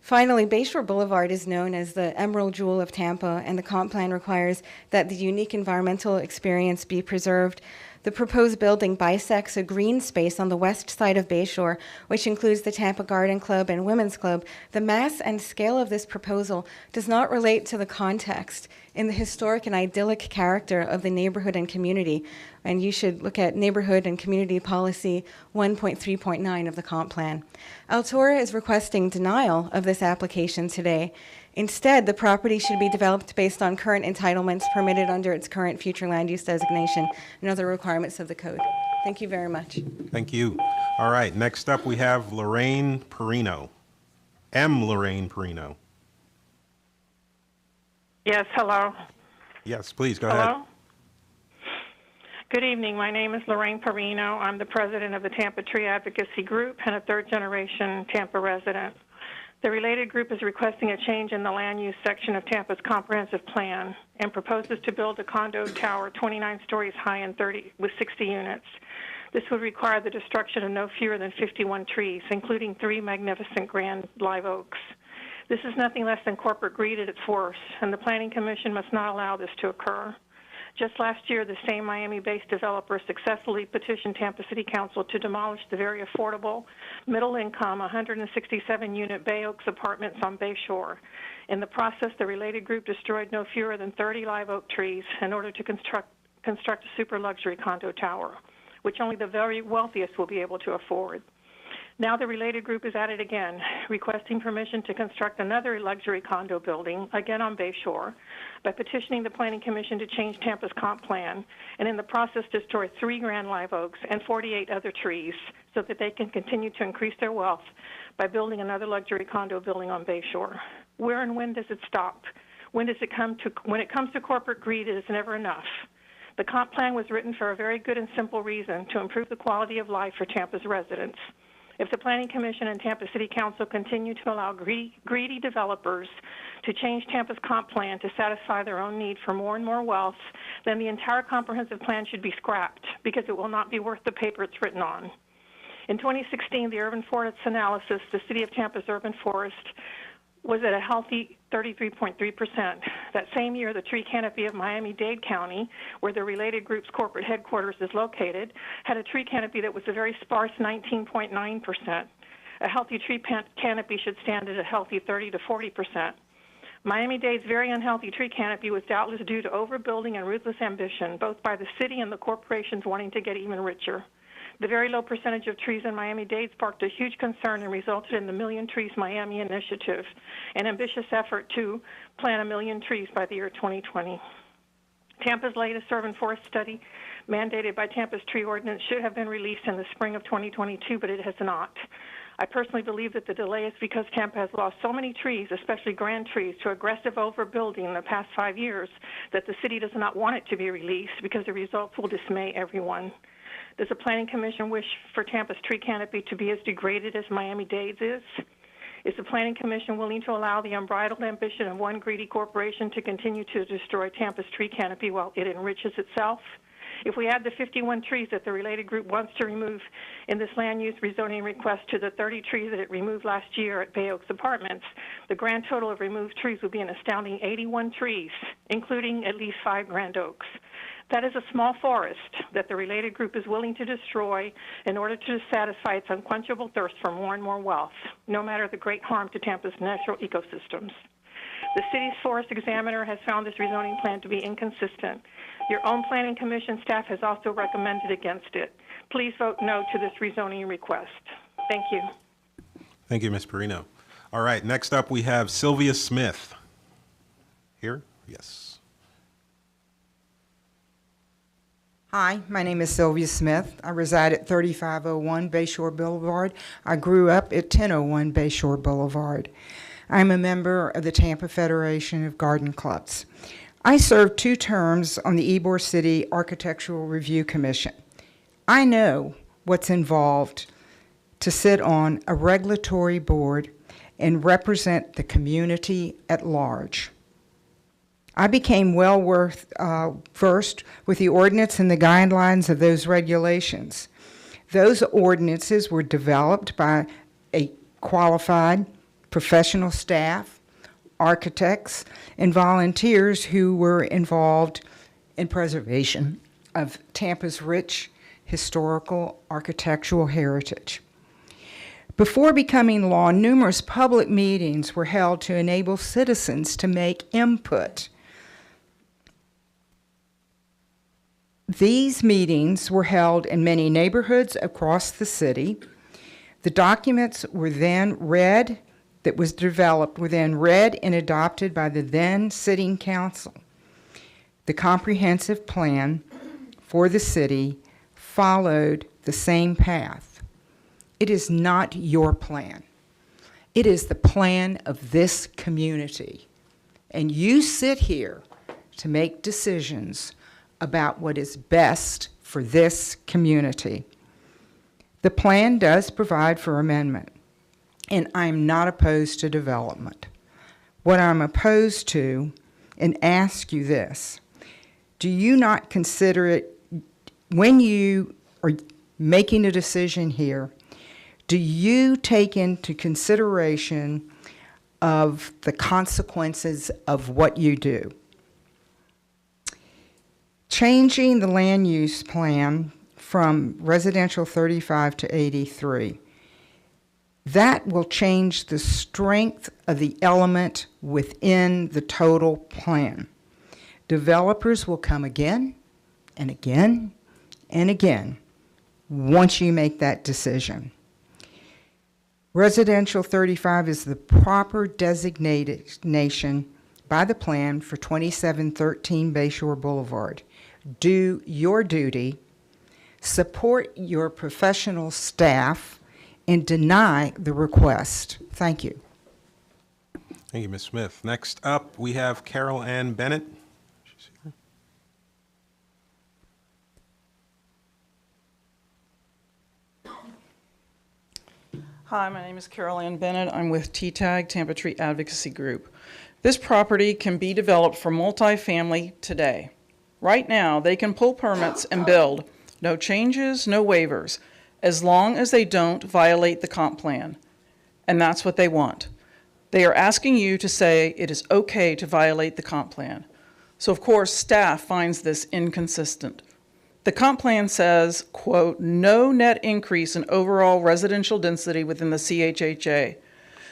Finally, Bayshore Boulevard is known as the Emerald Jewel of Tampa, and the comp plan requires that the unique environmental experience be preserved. The proposed building bisects a green space on the west side of Bayshore, which includes the Tampa Garden Club and Women's Club. The mass and scale of this proposal does not relate to the context in the historic and idyllic character of the neighborhood and community. And you should look at Neighborhood and Community Policy 1.3.9 of the comp plan. Altora is requesting denial of this application today. Instead, the property should be developed based on current entitlements permitted under its current future land use designation and other requirements of the code. Thank you very much. Thank you. All right, next up we have Lorraine Perino. Lorraine Perino. Yes, hello. Yes, please, go Hello? ahead. Good evening. My name is Lorraine Perino. I'm the president of the Tampa Tree Advocacy Group and a third-generation Tampa resident. The related group is requesting a change in the land use section of Tampa's comprehensive plan and proposes to build a condo tower 29 stories high and 60 units. This would require the destruction of no fewer than 51 trees, including 3 magnificent grand live oaks. This is nothing less than corporate greed at its worst, and the Planning Commission must not allow this to occur. Just last year, the same Miami-based developer successfully petitioned Tampa City Council to demolish the very affordable, middle-income, 167-unit Bay Oaks apartments on Bayshore. In the process, the related group destroyed no fewer than 30 live oak trees in order to construct a super luxury condo tower, which only the very wealthiest will be able to afford. Now the related group is at it again, requesting permission to construct another luxury condo building, again on Bay Shore, by petitioning the Planning Commission to change Tampa's comp plan, and in the process destroy 3 grand live oaks and 48 other trees so that they can continue to increase their wealth by building another luxury condo building on Bay Shore. Where and when does it stop? When it comes to corporate greed, it is never enough. The comp plan was written for a very good and simple reason, to improve the quality of life for Tampa's residents. If the Planning Commission and Tampa City Council continue to allow greedy developers to change Tampa's comp plan to satisfy their own need for more and more wealth, then the entire comprehensive plan should be scrapped because it will not be worth the paper it's written on. In 2016, the urban forest analysis, the City of Tampa's urban forest was at a healthy 33.3%. That same year, the tree canopy of Miami-Dade County, where the related group's corporate headquarters is located, had a tree canopy that was a very sparse 19.9%. A healthy tree canopy should stand at a healthy 30 to 40%. Miami-Dade's very unhealthy tree canopy was doubtless due to overbuilding and ruthless ambition, both by the city and the corporations wanting to get even richer. The very low percentage of trees in Miami-Dade sparked a huge concern and resulted in the Million Trees Miami initiative, an ambitious effort to plant 1 million trees by the year 2020. Tampa's latest urban forest study, mandated by Tampa's tree ordinance, should have been released in the spring of 2022, but it has not. I personally believe that the delay is because Tampa has lost so many trees, especially grand trees, to aggressive overbuilding in the past 5 years that the city does not want it to be released because the results will dismay everyone. Does the Planning Commission wish for Tampa's tree canopy to be as degraded as Miami-Dade's is? Is the Planning Commission willing to allow the unbridled ambition of one greedy corporation to continue to destroy Tampa's tree canopy while it enriches itself? If we add the 51 trees that the related group wants to remove in this land use rezoning request to the 30 trees that it removed last year at Bay Oaks Apartments, the grand total of removed trees would be an astounding 81 trees, including at least 5 grand oaks. That is a small forest that the related group is willing to destroy in order to satisfy its unquenchable thirst for more and more wealth, no matter the great harm to Tampa's natural ecosystems. The city's forest examiner has found this rezoning plan to be inconsistent. Your own Planning Commission staff has also recommended against it. Please vote no to this rezoning request. Thank you. Thank you, Ms. Perino. All right, next up we have Sylvia Smith. Here? Yes. Hi, my name is Sylvia Smith. I reside at 3501 Bayshore Boulevard. I grew up at 1001 Bayshore Boulevard. I'm a member of the Tampa Federation of Garden Clubs. I served 2 terms on the Ybor City Architectural Review Commission. I know what's involved to sit on a regulatory board and represent the community at large. I became well versed with the ordinance and the guidelines of those regulations. Those ordinances were developed by a qualified professional staff, architects, and volunteers who were involved in preservation of Tampa's rich historical architectural heritage. Before becoming law, numerous public meetings were held to enable citizens to make input. These meetings were held in many neighborhoods across the city. The documents were then read, that was developed, were then read and adopted by the then sitting council. The comprehensive plan for the city followed the same path. It is not your plan. It is the plan of this community. And you sit here to make decisions about what is best for this community. The plan does provide for amendment, and I'm not opposed to development. What I'm opposed to, and ask you this, do you not consider it, when you are making a decision here, do you take into consideration of the consequences of what you do? Changing the land use plan from residential 35 to 83, that will change the strength of the element within the total plan. Developers will come again and again and again once you make that decision. Residential 35 is the proper designation by the plan for 2713 Bayshore Boulevard. Do your duty, support your professional staff, and deny the request. Thank you. Thank you, Ms. Smith. Next up, we have Carol Ann Bennett. She's here. Hi, my name is Carol Ann Bennett. I'm with TTAG, Tampa Tree Advocacy Group. This property can be developed for multifamily today. Right now, they can pull permits and build. No changes, no waivers, as long as they don't violate the comp plan. And that's what they want. They are asking you to say it is okay to violate the comp plan. So of course, staff finds this inconsistent. The comp plan says, quote, no net increase in overall residential density within the CHHA.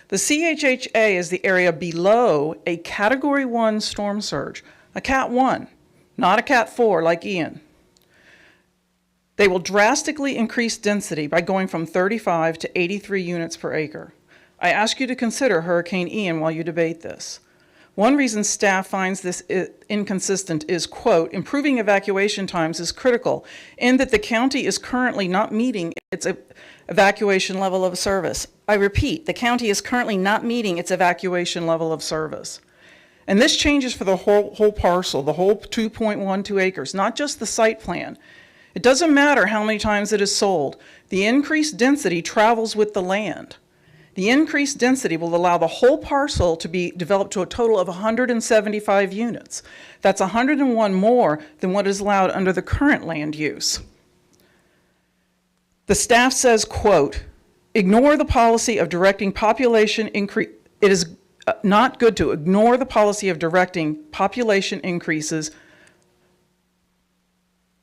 The CHHA is the area below a Category 1 storm surge, a Cat 1, not a Cat 4 like Ian. They will drastically increase density by going from 35 to 83 units per acre. I ask you to consider Hurricane Ian while you debate this. One reason staff finds this inconsistent is, quote, improving evacuation times is critical in that the county is currently not meeting its evacuation level of service. I repeat, the county is currently not meeting its evacuation level of service. And this changes for the whole parcel, the whole 2.12 acres, not just the site plan. It doesn't matter how many times it is sold. The increased density travels with the land. The increased density will allow the whole parcel to be developed to a total of 175 units. That's 101 more than what is allowed under the current land use. The staff says, quote, ignore the policy of directing population increase. It is not good to ignore the policy of directing population increases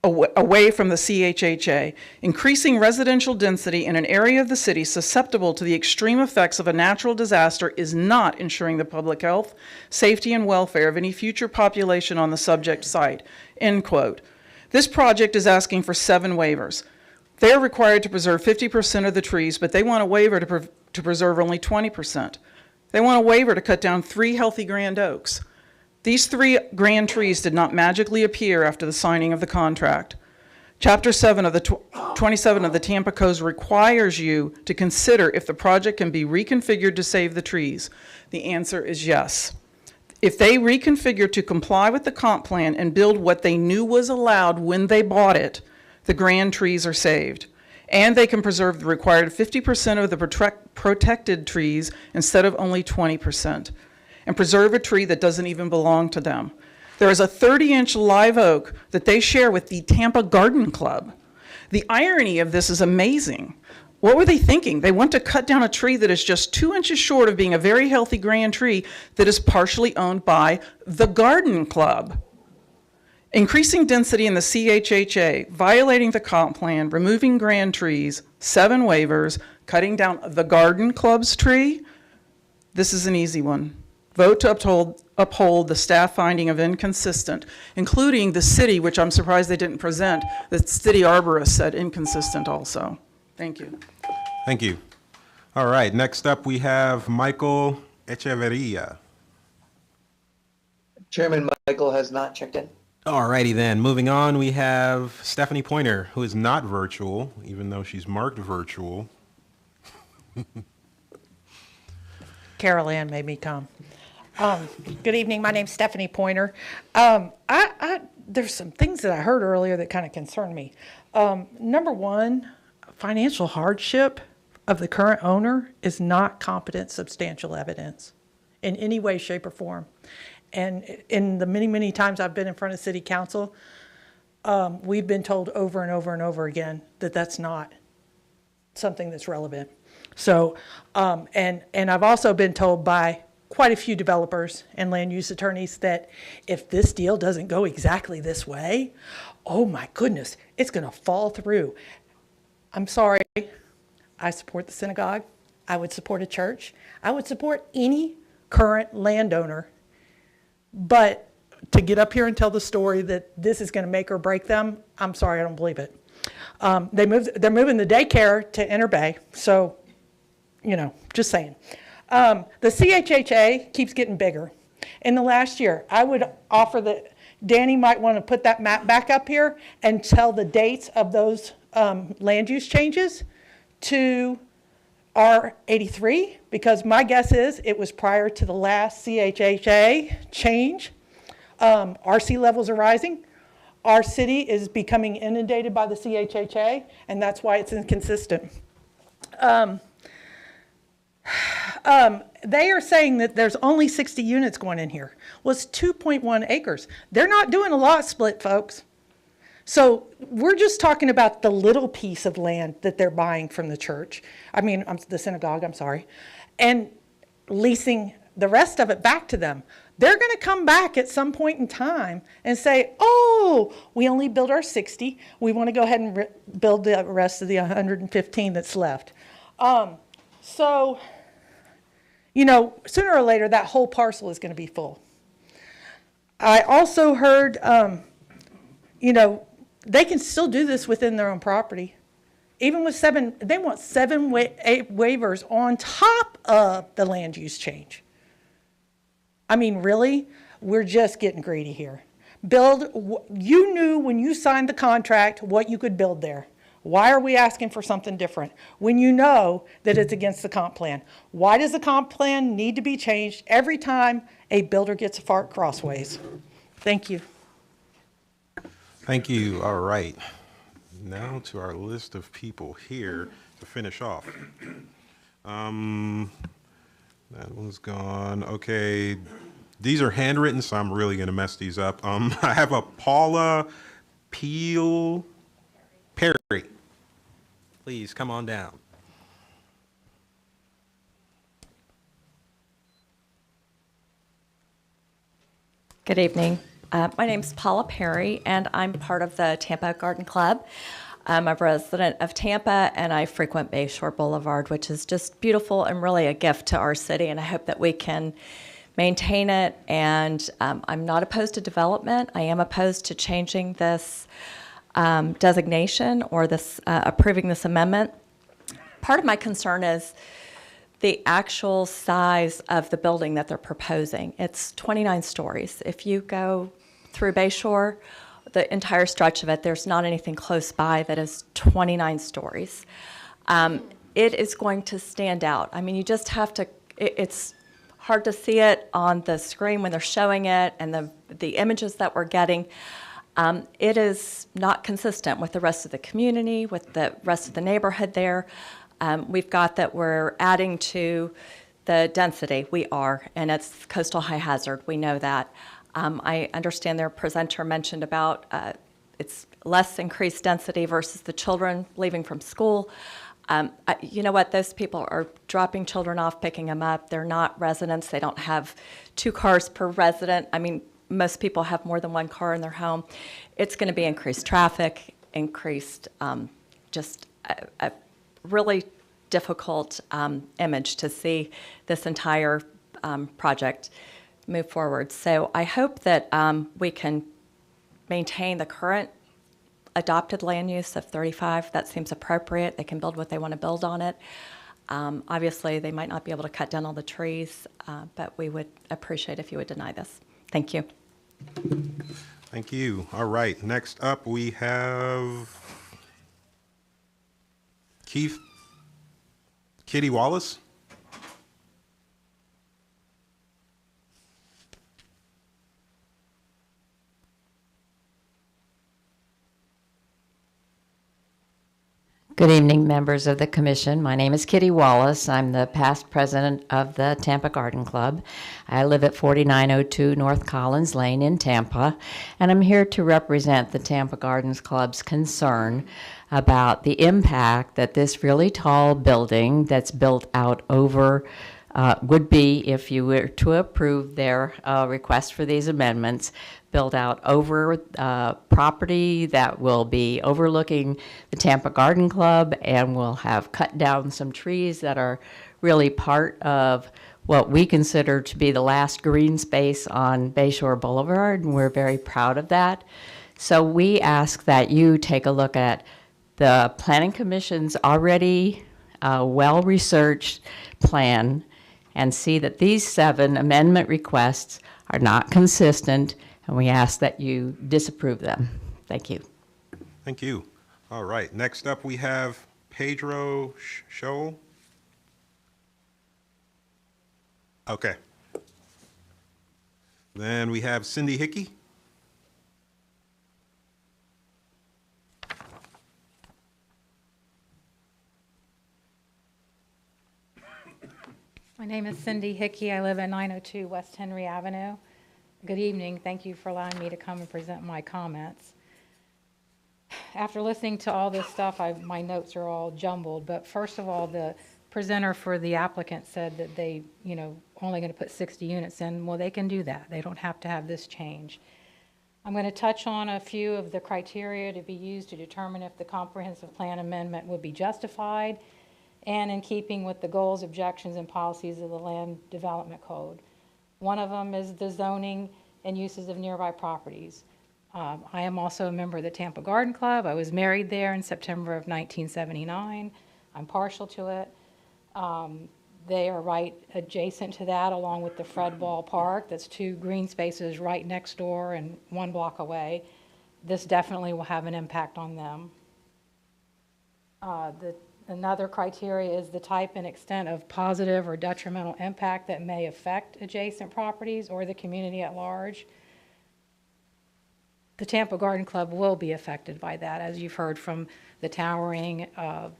away from the CHHA. Increasing residential density in an area of the city susceptible to the extreme effects of a natural disaster is not ensuring the public health, safety, and welfare of any future population on the subject site, end quote. This project is asking for 7 waivers. They're required to preserve 50% of the trees, but they want a waiver to preserve only 20%. They want a waiver to cut down 3 healthy grand oaks. These 3 grand trees did not magically appear after the signing of the contract. Chapter 7 of the 27 of the Tampa Code requires you to consider if the project can be reconfigured to save the trees. The answer is yes. If they reconfigure to comply with the comp plan and build what they knew was allowed when they bought it, the grand trees are saved. And they can preserve the required 50% of the protected trees instead of only 20%. And preserve a tree that doesn't even belong to them. There is a 30-inch live oak that they share with the Tampa Garden Club. The irony of this is amazing. What were they thinking? They want to cut down a tree that is just 2 inches short of being a very healthy grand tree that is partially owned by the Garden Club. Increasing density in the CHHA, violating the comp plan, removing grand trees, 7 waivers, cutting down the Garden Club's tree. This is an easy one. Vote to uphold the staff finding of inconsistent, including the city, which I'm surprised they didn't present. The city arborist said inconsistent also. Thank you. Thank you. All right, next up we have Michael Echeverria. Chairman Michael has not checked in. All righty then, moving on, we have Stephanie Pointer, who is not virtual, even though she's marked virtual. Carol Ann made me come. Good evening. My name's Stephanie Pointer. There's some things that I heard earlier that kind of concern me. Number one, financial hardship of the current owner is not competent, substantial evidence in any way, shape, or form. And in the many, many times I've been in front of city council, we've been told over and over and over again that that's not something that's relevant. So, and I've also been told by quite a few developers and land use attorneys that if this deal doesn't go exactly this way, oh my goodness, it's going to fall through. I'm sorry. I support the synagogue. I would support a church. I would support any current landowner. But to get up here and tell the story that this is going to make or break them, I'm sorry, I don't believe it. They're moving the daycare to Inner Bay, so just saying. The CHHA keeps getting bigger. In the last year, I would offer that Danny might want to put that map back up here and tell the dates of those land use changes to R83, because my guess is it was prior to the last CHHA change. Our sea levels are rising. Our city is becoming inundated by the CHHA, and that's why it's inconsistent. They are saying that there's only 60 units going in here. Well, it's 2.1 acres. They're not doing a lot split, folks. So we're just talking about the little piece of land that they're buying from the church. The synagogue, I'm sorry. And leasing the rest of it back to them. They're going to come back at some point in time and say, oh, we only built our 60. We want to go ahead and build the rest of the 115 that's left. So, sooner or later, that whole parcel is going to be full. I also heard, they can still do this within their own property. Even with they want 7 waivers on top of the land use change. Really? We're just getting greedy here. You knew when you signed the contract what you could build there. Why are we asking for something different when you know that it's against the comp plan? Why does the comp plan need to be changed every time a builder gets a fart crossways? Thank you. Thank you. All right. Now to our list of people here to finish off. That one's gone. Okay. These are handwritten, so I'm really going to mess these up. I have a Paula Perry. Please come on down. Good evening. My name's Paula Perry, and I'm part of the Tampa Garden Club. I'm a resident of Tampa, and I frequent Bayshore Boulevard, which is just beautiful and really a gift to our city, and I hope that we can maintain it. And I'm not opposed to development. I am opposed to changing this designation or this approving this amendment. Part of my concern is the actual size of the building that they're proposing. It's 29 stories. If you go through Bayshore, the entire stretch of it, there's not anything close by that is 29 stories. It is going to stand out. You just have to, it's hard to see it on the screen when they're showing it and the images that we're getting. It is not consistent with the rest of the community, with the rest of the neighborhood there. We've got that we're adding to the density. We are, and it's coastal high hazard. We know that. I understand their presenter mentioned about it's less increased density versus the children leaving from school. You know what? Those people are dropping children off, picking them up. They're not residents. They don't have 2 cars per resident. Most people have more than 1 car in their home. It's going to be increased traffic, increased just a really difficult image to see this entire project move forward. So I hope that we can maintain the current adopted land use of 35. That seems appropriate. They can build what they want to build on it. Obviously, they might not be able to cut down all the trees, but we would appreciate if you would deny this. Thank you. Thank you. All right. Next up, we have Kitty Wallace. Good evening, members of the commission. My name is Kitty Wallace. I'm the past president of the Tampa Garden Club. I live at 4902 North Collins Lane in Tampa, and I'm here to represent the Tampa Gardens Club's concern about the impact that this really tall building that's built out over would be if you were to approve their request for these amendments, built out over property that will be overlooking the Tampa Garden Club, and will have cut down some trees that are really part of what we consider to be the last green space on Bayshore Boulevard, and we're very proud of that. So we ask that you take a look at the Planning Commission's already a well-researched plan and see that these 7 amendment requests are not consistent, and we ask that you disapprove them. Thank you. Thank you. All right, next up we have Pedro Scholl. Okay. Then we have Cindy Hickey. My name is Cindy Hickey. I live at 902 West Henry Avenue. Good evening. Thank you for allowing me to come and present my comments. After listening to all this stuff, my notes are all jumbled, but first of all, the presenter for the applicant said that they, only going to put 60 units in. Well, they can do that. They don't have to have this change. I'm going to touch on a few of the criteria to be used to determine if the comprehensive plan amendment would be justified and in keeping with the goals, objections, and policies of the Land Development Code. One of them is the zoning and uses of nearby properties. I am also a member of the Tampa Garden Club. I was married there in September of 1979. I'm partial to it. They are right adjacent to that, along with the Fred Ball Park. That's 2 green spaces right next door and 1 block away. This definitely will have an impact on them. Another criteria is the type and extent of positive or detrimental impact that may affect adjacent properties or the community at large. The Tampa Garden Club will be affected by that, as you've heard from the towering, the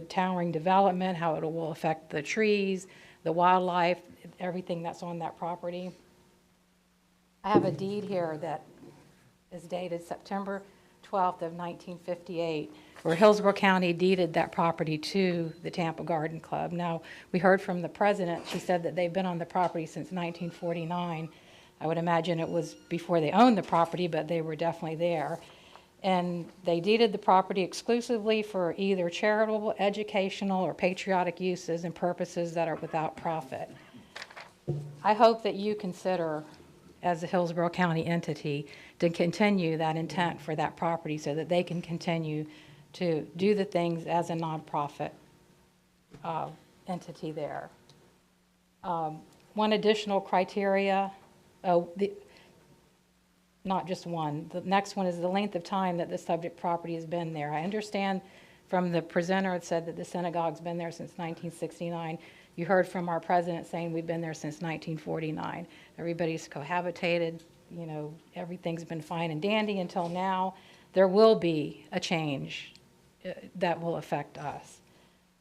towering development, how it will affect the trees, the wildlife, everything that's on that property. I have a deed here that is dated September 12th of 1958, where Hillsborough County deeded that property to the Tampa Garden Club. Now, we heard from the president. She said that they've been on the property since 1949. I would imagine it was before they owned the property, but they were definitely there. And they deeded the property exclusively for either charitable, educational, or patriotic uses and purposes that are without profit. I hope that you consider, as a Hillsborough County entity, to continue that intent for that property so that they can continue to do the things as a nonprofit entity there. One additional criteria, not just one. The next one is the length of time that the subject property has been there. I understand from the presenter, it said that the synagogue's been there since 1969. You heard from our president saying we've been there since 1949. Everybody's cohabitated, everything's been fine and dandy until now. There will be a change that will affect us.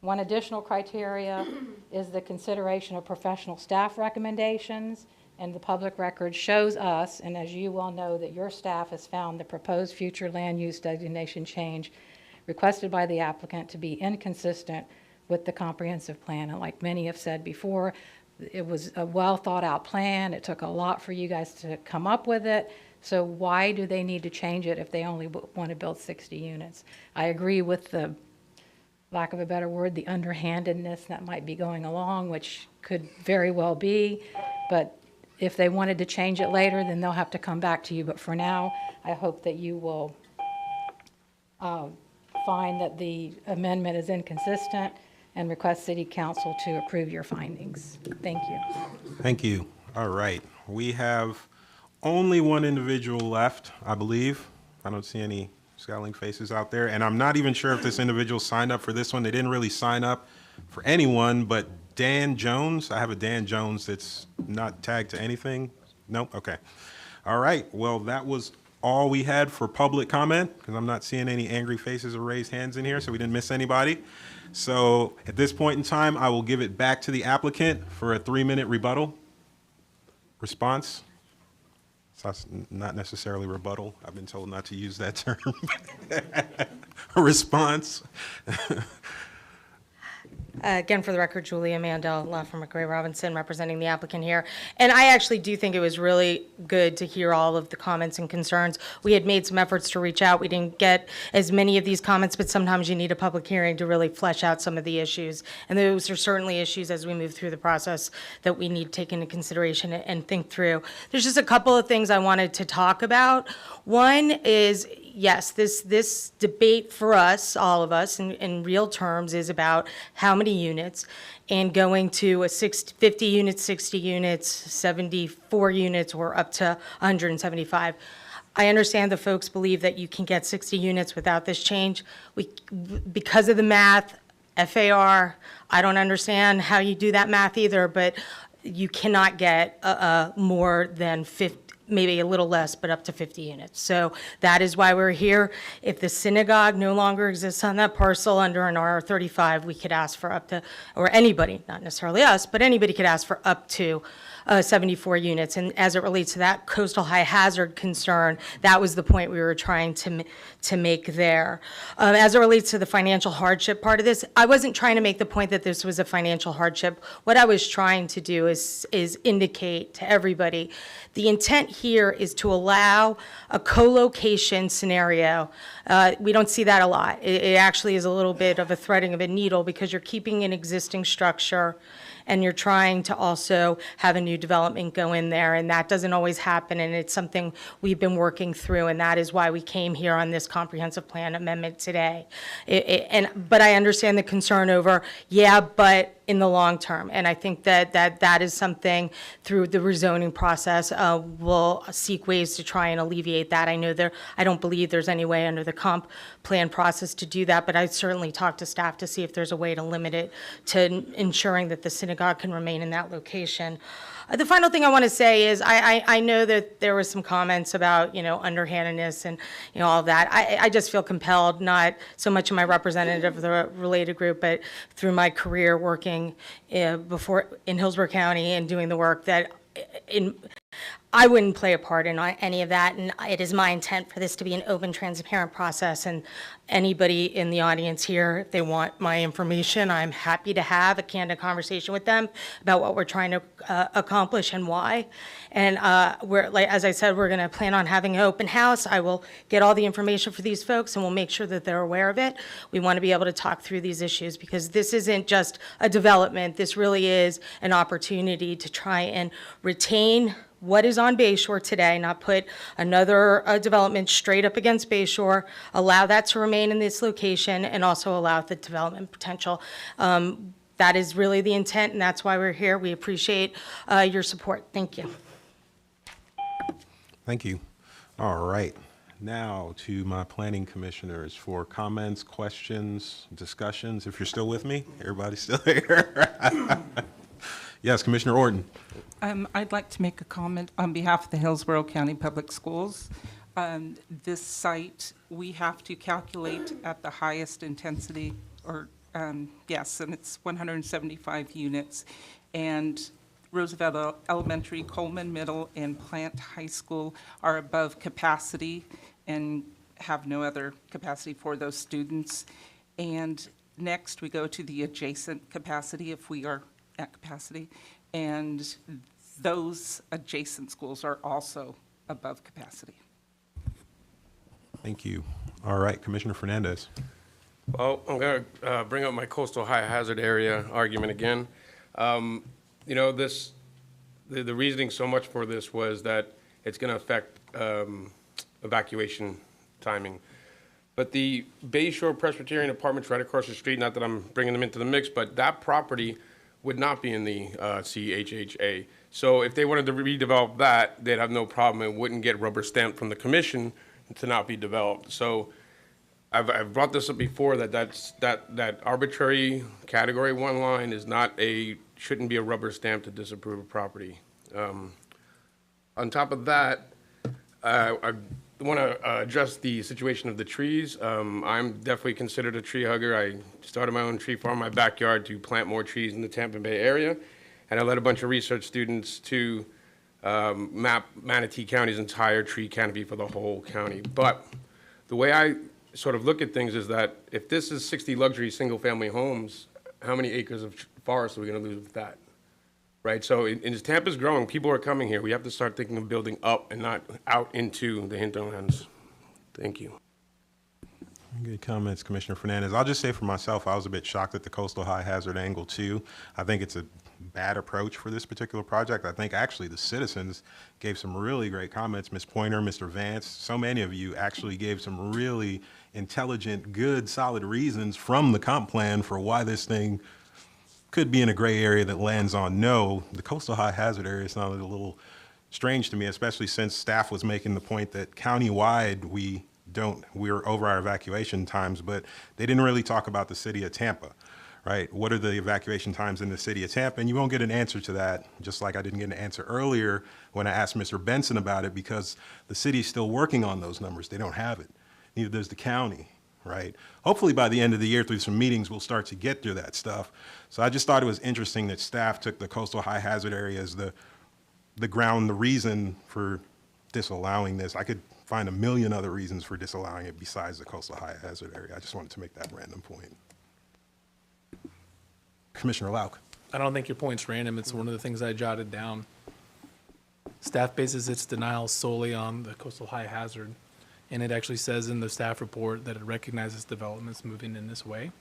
One additional criteria is the consideration of professional staff recommendations, and the public record shows us, and as you well know, that your staff has found the proposed future land use designation change requested by the applicant to be inconsistent with the comprehensive plan. And like many have said before, it was a well thought out plan. It took a lot for you guys to come up with it. So why do they need to change it if they only want to build 60 units? I agree with the, lack of a better word, the underhandedness that might be going along, which could very well be. But if they wanted to change it later, then they'll have to come back to you. But for now, I hope that you will find that the amendment is inconsistent and request City Council to approve your findings. Thank you. Thank you. All right. We have only one individual left, I believe. I don't see any scowling faces out there. And I'm not even sure if this individual signed up for this one. They didn't really sign up for anyone, but Dan Jones. I have a Dan Jones that's not tagged to anything. Nope. Okay. All right. Well, that was all we had for public comment, because I'm not seeing any angry faces or raised hands in here, so we didn't miss anybody. So at this point in time, I will give it back to the applicant for a 3-minute rebuttal response. So that's not necessarily rebuttal. I've been told not to use that term. A response. Again, for the record, Julia Mandel, law firm McRae Robinson, representing the applicant here. And I actually do think it was really good to hear all of the comments and concerns. We had made some efforts to reach out. We didn't get as many of these comments, but sometimes you need a public hearing to really flesh out some of the issues. And those are certainly issues as we move through the process that we need to take into consideration and think through. There's just a couple of things I wanted to talk about. One is, yes, this debate for us, all of us, in real terms, is about how many units, and going to a 50 units, 60 units, 74 units, or up to 175. I understand the folks believe that you can get 60 units without this change. Because of the math, FAR, I don't understand how you do that math either, but you cannot get more than 50, maybe a little less, but up to 50 units. So that is why we're here. If the synagogue no longer exists on that parcel under an R35, we could ask for up to, or anybody, not necessarily us, but anybody could ask for up to 74 units. And as it relates to that coastal high hazard concern, that was the point we were trying to make there. As it relates to the financial hardship part of this, I wasn't trying to make the point that this was a financial hardship. What I was trying to do is indicate to everybody the intent here is to allow a co-location scenario. We don't see that a lot. It actually is a little bit of a threading of a needle because you're keeping an existing structure and you're trying to also have a new development go in there, and that doesn't always happen, and it's something we've been working through, and that is why we came here on this comprehensive plan amendment today. But I understand the concern over, but in the long term, and I think that is something through the rezoning process, we'll seek ways to try and alleviate that. I don't believe there's any way under the comp plan process to do that, but I'd certainly talk to staff to see if there's a way to limit it to ensuring that the synagogue can remain in that location. The final thing I want to say is I know that there was some comments about, underhandedness and, all of that. I just feel compelled, not so much in my representative of the related group, but through my career working before in Hillsborough County and doing the work that I wouldn't play a part in any of that, and it is my intent for this to be an open, transparent process, and anybody in the audience here, if they want my information, I'm happy to have a candid conversation with them about what we're trying to accomplish and why. And as I said, we're gonna plan on having an open house. I will get all the information for these folks, and we'll make sure that they're aware of it. We wanna be able to talk through these issues, because this isn't just a development, this really is an opportunity to try and retain what is on Bayshore today, not put another development straight up against Bayshore, allow that to remain in this location, and also allow the development potential. That is really the intent, and that's why we're here. We appreciate your support. Thank you. Thank you. All right. Now to my planning commissioners for comments, questions, discussions. If you're still with me, everybody's still here. Yes, Commissioner Orton. I'd like to make a comment on behalf of the Hillsborough County Public Schools. This site, we have to calculate at the highest intensity, and it's 175 units. And Roosevelt Elementary, Coleman Middle, and Plant High School are above capacity and have no other capacity for those students. And next, we go to the adjacent capacity if we are at capacity, and those adjacent schools are also above capacity. Thank you. All right, Commissioner Fernandez. Well, I'm going to bring up my coastal high hazard area argument again. The reasoning so much for this was that it's going to affect evacuation timing. But the Bayshore Presbyterian Apartments right across the street, not that I'm bringing them into the mix, but that property would not be in the CHHA. So if they wanted to redevelop that, they'd have no problem. It wouldn't get rubber stamped from the commission to not be developed. So I've brought this up before, that arbitrary Category 1 line is shouldn't be a rubber stamp to disapprove a property. On top of that, I want to address the situation of the trees. I'm definitely considered a tree hugger. I started my own tree farm in my backyard to plant more trees in the Tampa Bay area. And I led a bunch of research students to map Manatee County's entire tree canopy for the whole county. But the way I sort of look at things is that if this is 60 luxury single-family homes, how many acres of forest are we going to lose with that? Right, so as Tampa's growing, people are coming here. We have to start thinking of building up and not out into the hinterlands. Thank you. Good comments, Commissioner Fernandez. I'll just say for myself, I was a bit shocked at the coastal high hazard angle too. I think it's a bad approach for this particular project. I think actually the citizens gave some really great comments. Ms. Pointer, Mr. Vance, so many of you actually gave some really intelligent, good, solid reasons from the comp plan for why this thing could be in a gray area that lands on no. The coastal high hazard area sounded a little strange to me, especially since staff was making the point that countywide we're over our evacuation times, but they didn't really talk about the city of Tampa, right? What are the evacuation times in the city of Tampa? And you won't get an answer to that, just like I didn't get an answer earlier when I asked Mr. Benson about it, because the city's still working on those numbers. They don't have it. Neither does the county, right? Hopefully by the end of the year through some meetings, we'll start to get through that stuff. So I just thought it was interesting that staff took the coastal high hazard area as the reason for disallowing this. I could find a million other reasons for disallowing it besides the coastal high hazard area. I just wanted to make that random point. Commissioner Lauk. I don't think your point's random. It's one of the things I jotted down. Staff bases its denial solely on the coastal high hazard, and it actually says in the staff report that it recognizes developments moving in this way.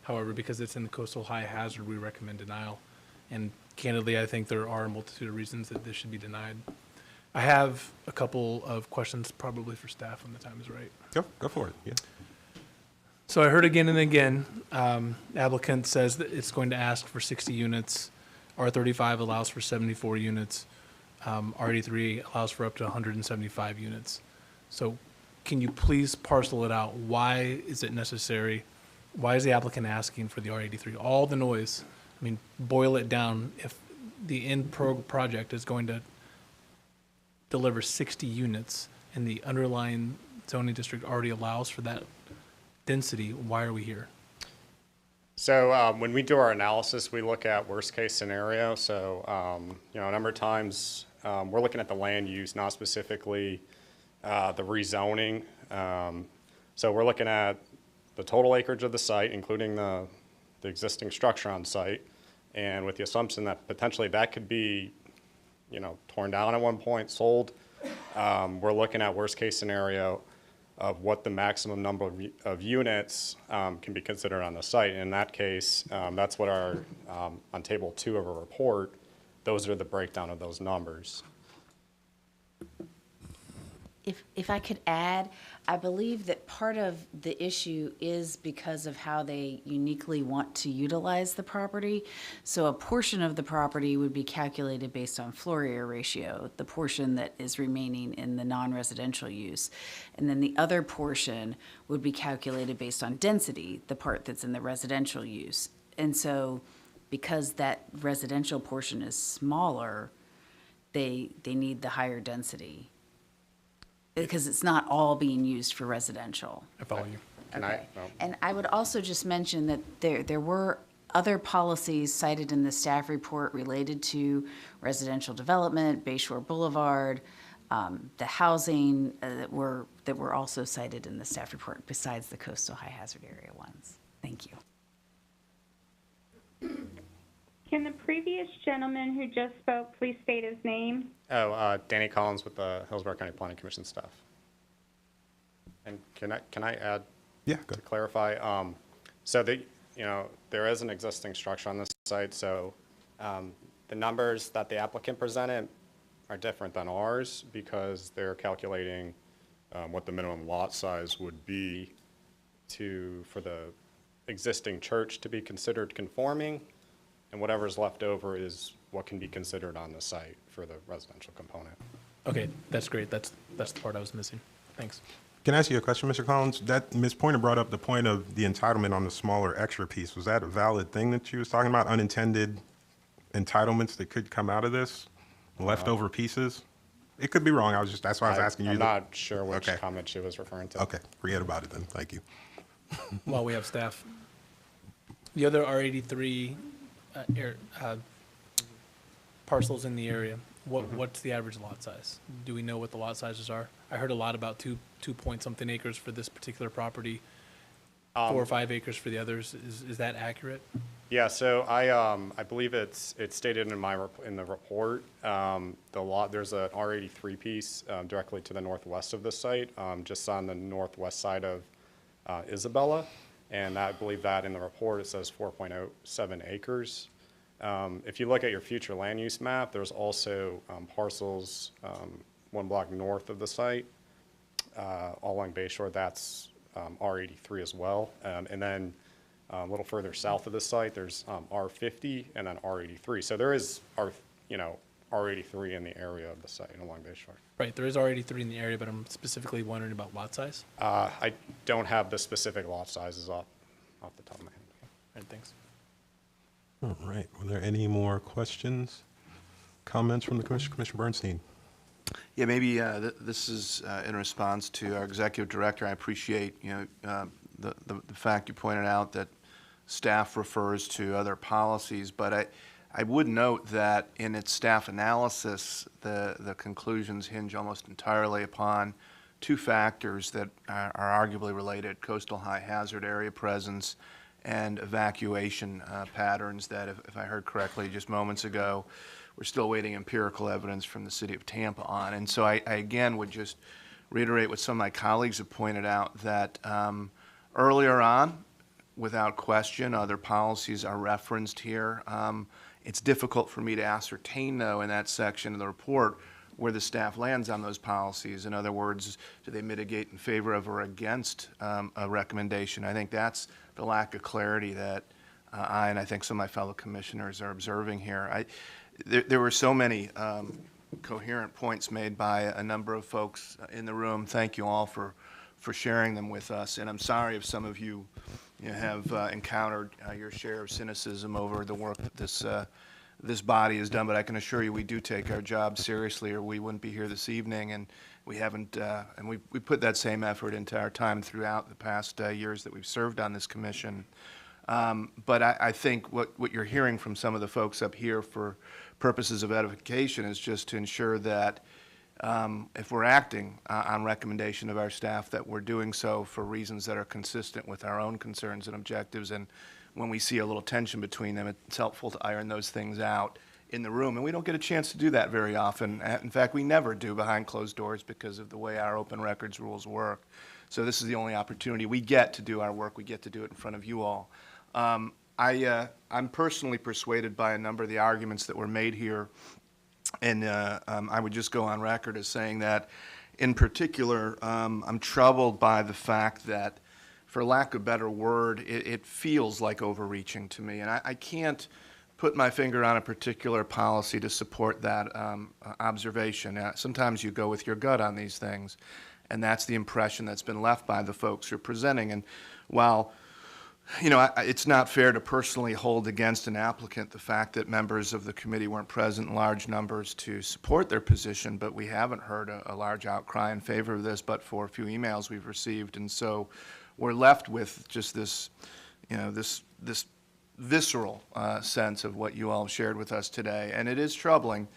However, because it's in the coastal high hazard, we recommend denial. And candidly, I think there are a multitude of reasons that this should be denied. I have a couple of questions probably for staff when the time is right. Go for it, yeah. So I heard again and again, applicant says that it's going to ask for 60 units. R35 allows for 74 units. R83 allows for up to 175 units. So can you please parcel it out? Why is it necessary? Why is the applicant asking for the R83? All the noise, I mean, boil it down. If the end project is going to deliver 60 units and the underlying zoning district already allows for that density, why are we here? So when we do our analysis, we look at worst case scenario. So, a number of times we're looking at the land use, not specifically the rezoning. So we're looking at the total acreage of the site, including the existing structure on site, and with the assumption that potentially that could be torn down at one point, sold. We're looking at worst case scenario of what the maximum number of units can be considered on the site. In that case, that's what our, on table 2 of our report, those are the breakdown of those numbers. If I could add, I believe that part of the issue is because of how they uniquely want to utilize the property. So a portion of the property would be calculated based on floor area ratio, the portion that is remaining in the non-residential use. And then the other portion would be calculated based on density, the part that's in the residential use. And so because that residential portion is smaller, they need the higher density, because it's not all being used for residential. I follow you. Okay. And I would also just mention that there were other policies cited in the staff report related to residential development, Bayshore Boulevard, the housing that were also cited in the staff report besides the coastal high hazard area ones. Thank you. Can the previous gentleman who just spoke please state his name? Danny Collins with the Hillsborough County Planning Commission staff. And can I add? Yeah, to clarify? So there is an existing structure on this site. So the numbers that the applicant presented are different than ours because they're calculating what the minimum lot size would be for the existing church to be considered conforming. And whatever's left over is what can be considered on the site for the residential component. Okay, that's great. That's the part I was missing. Thanks. Can I ask you a question, Mr. Collins? That Ms. Pointer brought up the point of the entitlement on the smaller extra piece. Was that a valid thing that she was talking about? Unintended entitlements that could come out of this? Leftover pieces? It could be wrong. That's why I was asking you. I'm not sure which comment she was referring to. Okay, forget about it then. Thank you. While we have staff, the other R83 parcels in the area, what's the average lot size? Do we know what the lot sizes are? I heard a lot about 2 point something acres for this particular property, 4 or 5 acres for the others. Is that accurate? Yeah, so I believe it's stated in the report. There's an R83 piece directly to the northwest of the site, just on the northwest side of Isabella, and I believe that in the report it says 4.07 acres. If you look at your future land use map, there's also parcels one block north of the site, all along Bayshore. That's R83 as well. And then a little further south of the site, there's R50 and then R83. So there is R83 in the area of the site along Bayshore. Right, there is R83 in the area, but I'm specifically wondering about lot size. I don't have the specific lot sizes off the top of my head. All right, thanks. All right. Were there any more questions, comments from the Commissioner? Commissioner Bernstein. Yeah, maybe this is in response to our executive director. I appreciate the fact you pointed out that staff refers to other policies, but I would note that in its staff analysis, the conclusions hinge almost entirely upon two factors that are arguably related: coastal high hazard area presence and evacuation patterns that, if I heard correctly just moments ago, we're still waiting empirical evidence from the city of Tampa on. And so I again would just reiterate what some of my colleagues have pointed out, that earlier on, without question, other policies are referenced here. It's difficult for me to ascertain, though, in that section of the report where the staff lands on those policies. In other words, do they mitigate in favor of or against a recommendation? I think that's the lack of clarity that I and I think some of my fellow commissioners are observing here. There were so many coherent points made by a number of folks in the room. Thank you all for sharing them with us. And I'm sorry if some of you have encountered your share of cynicism over the work that this body has done, but I can assure you we do take our job seriously, or we wouldn't be here this evening. And we haven't, and we put that same effort into our time throughout the past years that we've served on this commission. But I think what you're hearing from some of the folks up here for purposes of edification is just to ensure that if we're acting on recommendation of our staff, that we're doing so for reasons that are consistent with our own concerns and objectives. And when we see a little tension between them, it's helpful to iron those things out in the room. And we don't get a chance to do that very often. In fact, we never do behind closed doors because of the way our open records rules work. So this is the only opportunity we get to do our work. We get to do it in front of you all. I'm personally persuaded by a number of the arguments that were made here. And I would just go on record as saying that, in particular, I'm troubled by the fact that, for lack of a better word, it feels like overreaching to me. And I can't put my finger on a particular policy to support that observation. Sometimes you go with your gut on these things, and that's the impression that's been left by the folks who are presenting. And while it's not fair to personally hold against an applicant the fact that members of the committee weren't present in large numbers to support their position, but we haven't heard a large outcry in favor of this, but for a few emails we've received. And so we're left with just this, this visceral sense of what you all have shared with us today. And it is troubling,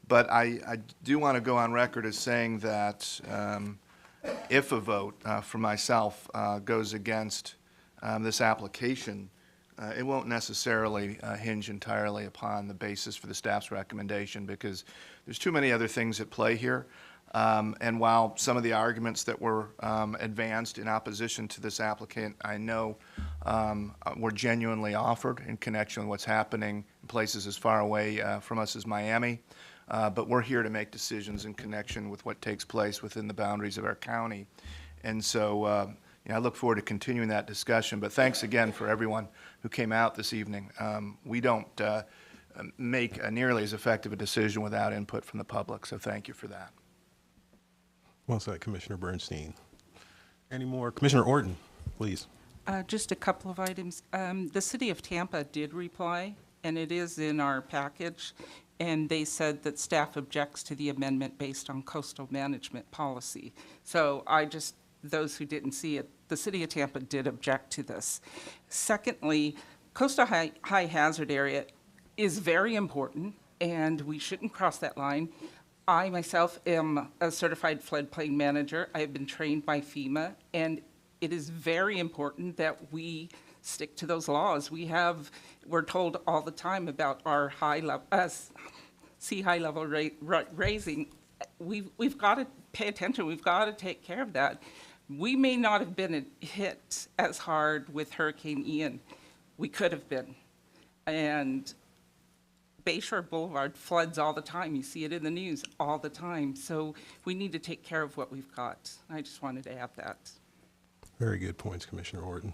but I do want to go on record as saying that if a vote for myself goes against this application, it won't necessarily hinge entirely upon the basis for the staff's recommendation, because there's too many other things at play here. And while some of the arguments that were advanced in opposition to this applicant, I know were genuinely offered in connection with what's happening in places as far away from us as Miami, but we're here to make decisions in connection with what takes place within the boundaries of our county. And so I look forward to continuing that discussion, but thanks again for everyone who came out this evening. We don't make nearly as effective a decision without input from the public, so thank you for that. Well said, Commissioner Bernstein. Any more? Commissioner Orton, please. Just a couple of items. The city of Tampa did reply, and it is in our package, and they said that staff objects to the amendment based on coastal management policy. So those who didn't see it, the city of Tampa did object to this. Secondly, coastal high hazard area is very important, and we shouldn't cross that line. I myself am a certified floodplain manager. I have been trained by FEMA, and it is very important that we stick to those laws. We're told all the time about our sea high level raising. We've got to pay attention. We've got to take care of that. We may not have been hit as hard with Hurricane Ian. We could have been. And Bayshore Boulevard floods all the time. You see it in the news all the time. So we need to take care of what we've got. I just wanted to add that. Very good points, Commissioner Horton.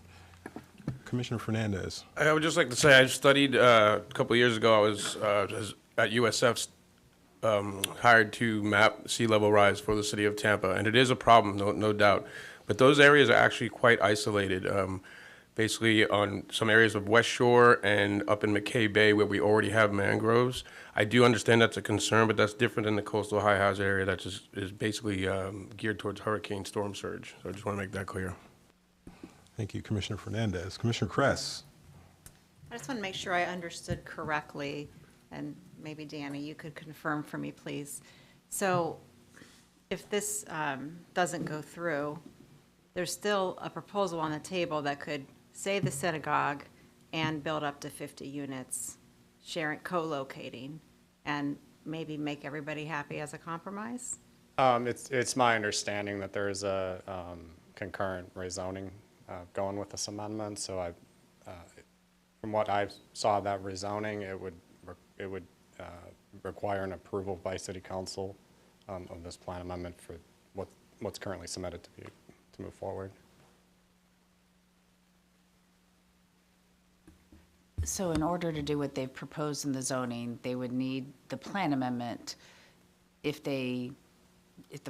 Commissioner Fernandez. I would just like to say I studied a couple of years ago. I was at USF hired to map sea level rise for the city of Tampa, and it is a problem, no doubt. But those areas are actually quite isolated. Basically, on some areas of West Shore and up in McKay Bay where we already have mangroves. I do understand that's a concern, but that's different than the coastal high hazard area that is basically geared towards hurricane storm surge. So I just want to make that clear. Thank you, Commissioner Fernandez. Commissioner Kress. I just want to make sure I understood correctly, and maybe Danny, you could confirm for me, please. So if this doesn't go through, there's still a proposal on the table that could save the synagogue and build up to 50 units, sharing, co-locating, and maybe make everybody happy as a compromise? It's my understanding that there is a concurrent rezoning going with this amendment. So from what I saw, that rezoning, it would require an approval by City Council of this plan amendment for what's currently submitted to move forward. So in order to do what they've proposed in the zoning, they would need the plan amendment. If the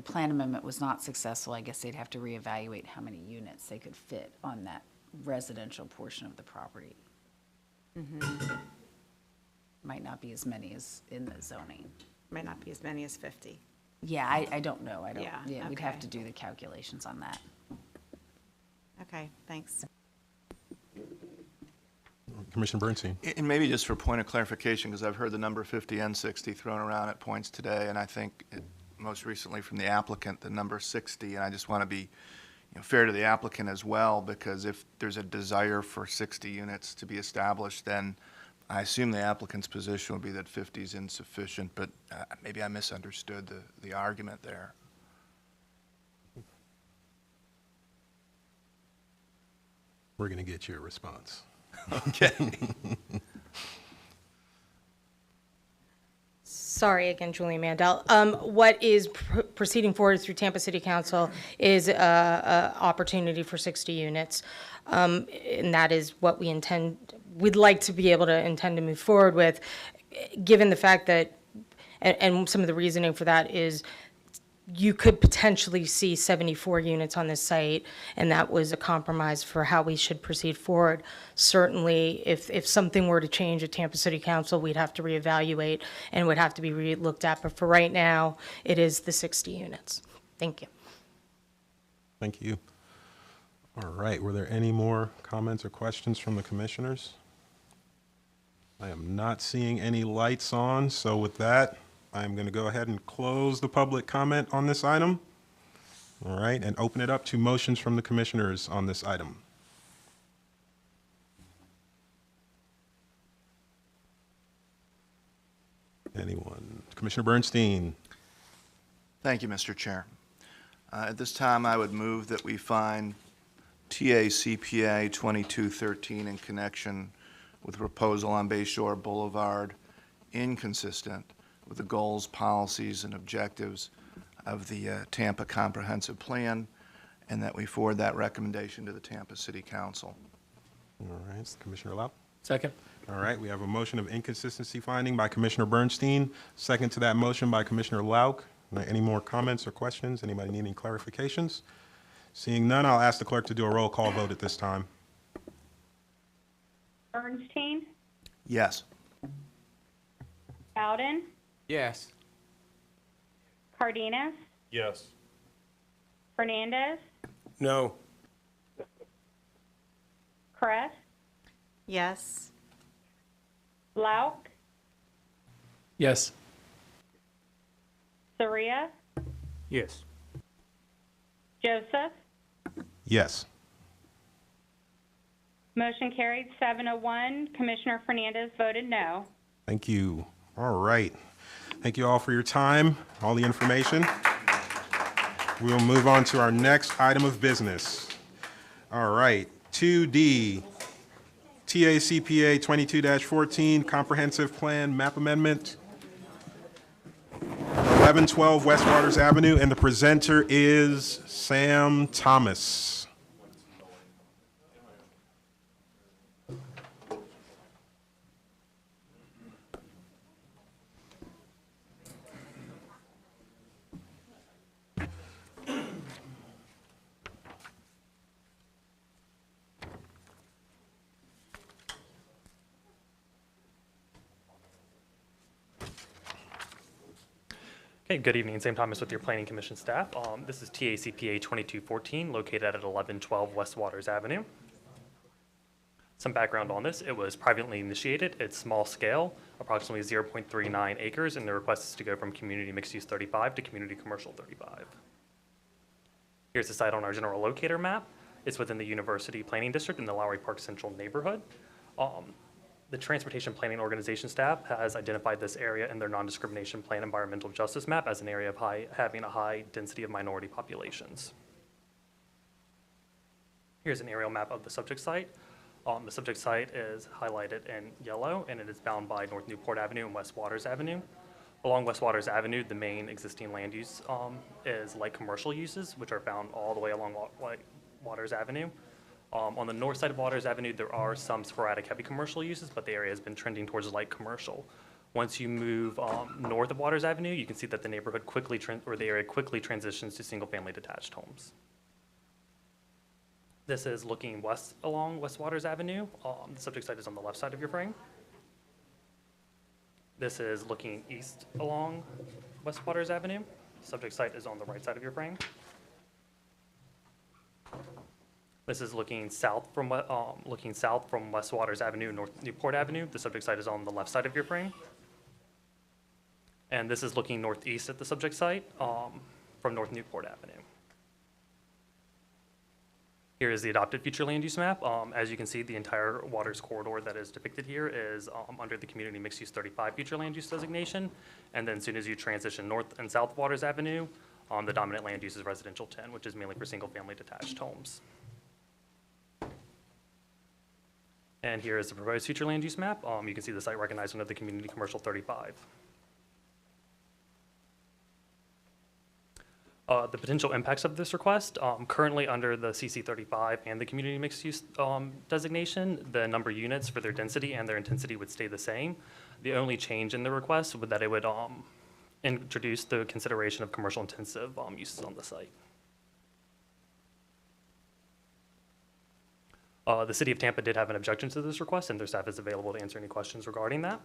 plan amendment was not successful, I guess they'd have to reevaluate how many units they could fit on that residential portion of the property. Might not be as many as in the zoning. Might not be as many as 50. Yeah, I don't know. Yeah, we'd have okay. to do the calculations on that. Okay, thanks. Commissioner Bernstein. And maybe just for point of clarification, because I've heard the number 50 and 60 thrown around at points today, and I think most recently from the applicant, the number 60, and I just want to be fair to the applicant as well, because if there's a desire for 60 units to be established, then I assume the applicant's position will be that 50 is insufficient, but maybe I misunderstood the argument there. We're going to get you a response. Okay. Sorry again, Julie Mandel. What is proceeding forward through Tampa City Council is a opportunity for 60 units. And that is what we'd like to be able to intend to move forward with, given the fact that, and some of the reasoning for that is you could potentially see 74 units on this site, and that was a compromise for how we should proceed forward. Certainly, if something were to change at Tampa City Council, we'd have to reevaluate and would have to be looked at. But for right now, it is the 60 units. Thank you. Thank you. All right, were there any more comments or questions from the commissioners? I am not seeing any lights on, so with that, I'm going to go ahead and close the public comment on this item. All right, and open it up to motions from the commissioners on this item. Anyone? Commissioner Bernstein. Thank you, Mr. Chair. At this time, I would move that we find TACPA 2213 in connection with the proposal on Bayshore Boulevard inconsistent with the goals, policies, and objectives of the Tampa Comprehensive Plan, and that we forward that recommendation to the Tampa City Council. All right, Commissioner Lau. Second. All right, we have a motion of inconsistency finding by Commissioner Bernstein. Second to that motion by Commissioner Lauk. Any more comments or questions? Anybody need any clarifications? Seeing none, I'll ask the clerk to do a roll call vote at this time. Bernstein, Yes. Bowden, Yes. Cardenas, Yes. Fernandez, No. Kress, Yes. Lauk, Yes. Soria, Yes. Joseph. Yes. Motion carried 701. Commissioner Fernandez voted no. Thank you. All right. Thank you all for your time, all the information. We'll move on to our next item of business. All right, 2D, TACPA 22-14 Comprehensive Plan Map Amendment, 1112 West Waters Avenue, and the presenter is Sam Thomas. Okay, good evening. Sam Thomas with your Planning Commission staff. This is TACPA 2214, located at 1112 West Waters Avenue. Some background on this: it was privately initiated. It's small scale, approximately 0.39 acres, and the request is to go from community mixed use 35 to community commercial 35. Here's the site on our general locator map. It's within the University Planning District in the Lowry Park Central neighborhood. The Transportation Planning Organization staff has identified this area in their non-discrimination plan environmental justice map as an area of having a high density of minority populations. Here's an aerial map of the subject site. The subject site is highlighted in yellow, and it is bound by North Newport Avenue and West Waters Avenue. Along West Waters Avenue, the main existing land use is light commercial uses, which are found all the way along Waters Avenue. On the north side of Waters Avenue, there are some sporadic heavy commercial uses, but the area has been trending towards light commercial. Once you move north of Waters Avenue, you can see that the neighborhood the area quickly transitions to single-family detached homes. This is looking west along West Waters Avenue. The subject site is on the left side of your frame. This is looking east along West Waters Avenue. The subject site is on the right side of your frame. This is looking south from West Waters Avenue, North Newport Avenue. The subject site is on the left side of your frame. And this is looking northeast at the subject site from North Newport Avenue. Here is the adopted future land use map. As you can see, the entire waters corridor that is depicted here is under the community mixed use 35 future land use designation. And then as soon as you transition north and south Waters Avenue, the dominant land use is residential 10, which is mainly for single family detached homes. And here is the proposed future land use map. You can see the site recognized under the community commercial 35. The potential impacts of this request, currently under the CC 35 and the community mixed use designation, the number of units for their density and their intensity would stay the same. The only change in the request would that it would introduce the consideration of commercial intensive uses on the site. The City of Tampa did have an objection to this request, and their staff is available to answer any questions regarding that.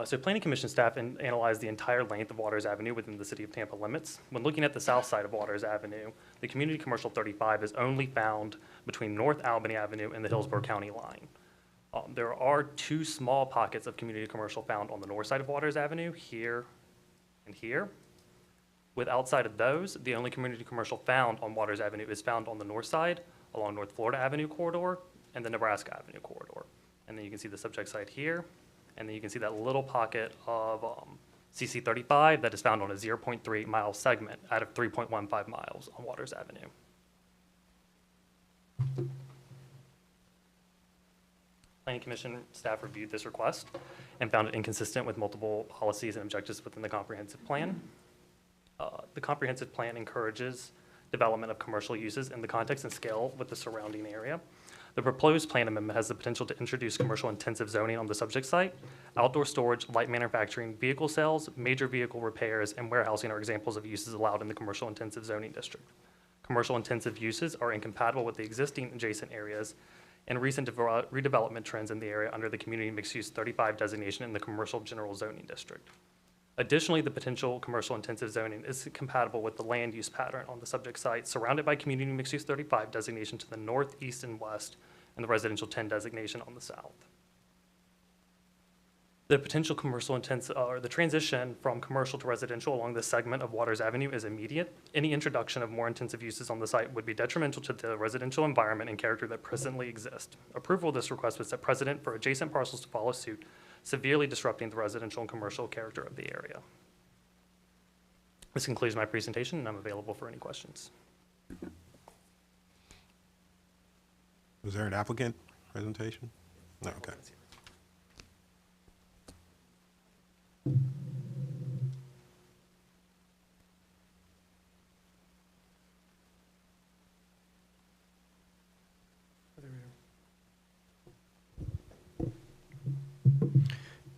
So Planning Commission staff analyzed the entire length of Waters Avenue within the City of Tampa limits. When looking at the south side of Waters Avenue, the community commercial 35 is only found between North Albany Avenue and the Hillsborough County line. There are two small pockets of community commercial found on the north side of Waters Avenue, here and here. With outside of those, the only community commercial found on Waters Avenue is found on the north side, along North Florida Avenue corridor, and the Nebraska Avenue corridor. And then you can see the subject site here, and then you can see that little pocket of CC 35 that is found on a 0.3 mile segment out of 3.15 miles on Waters Avenue. Planning Commission staff reviewed this request and found it inconsistent with multiple policies and objectives within the comprehensive plan. The comprehensive plan encourages development of commercial uses in the context and scale with the surrounding area. The proposed plan amendment has the potential to introduce commercial intensive zoning on the subject site. Outdoor storage, light manufacturing, vehicle sales, major vehicle repairs, and warehousing are examples of uses allowed in the commercial intensive zoning district. Commercial intensive uses are incompatible with the existing adjacent areas and recent redevelopment trends in the area under the community mixed use 35 designation in the commercial general zoning district. Additionally, the potential commercial intensive zoning is compatible with the land use pattern on the subject site, surrounded by community mixed use 35 designation to the north, east, and west, and the residential 10 designation on the south. The potential commercial the transition from commercial to residential along this segment of Waters Avenue is immediate. Any introduction of more intensive uses on the site would be detrimental to the residential environment and character that presently exist. Approval of this request would set precedent for adjacent parcels to follow suit, severely disrupting the residential and commercial character of the area. This concludes my presentation, and I'm available for any questions. Was there an applicant presentation? No, okay.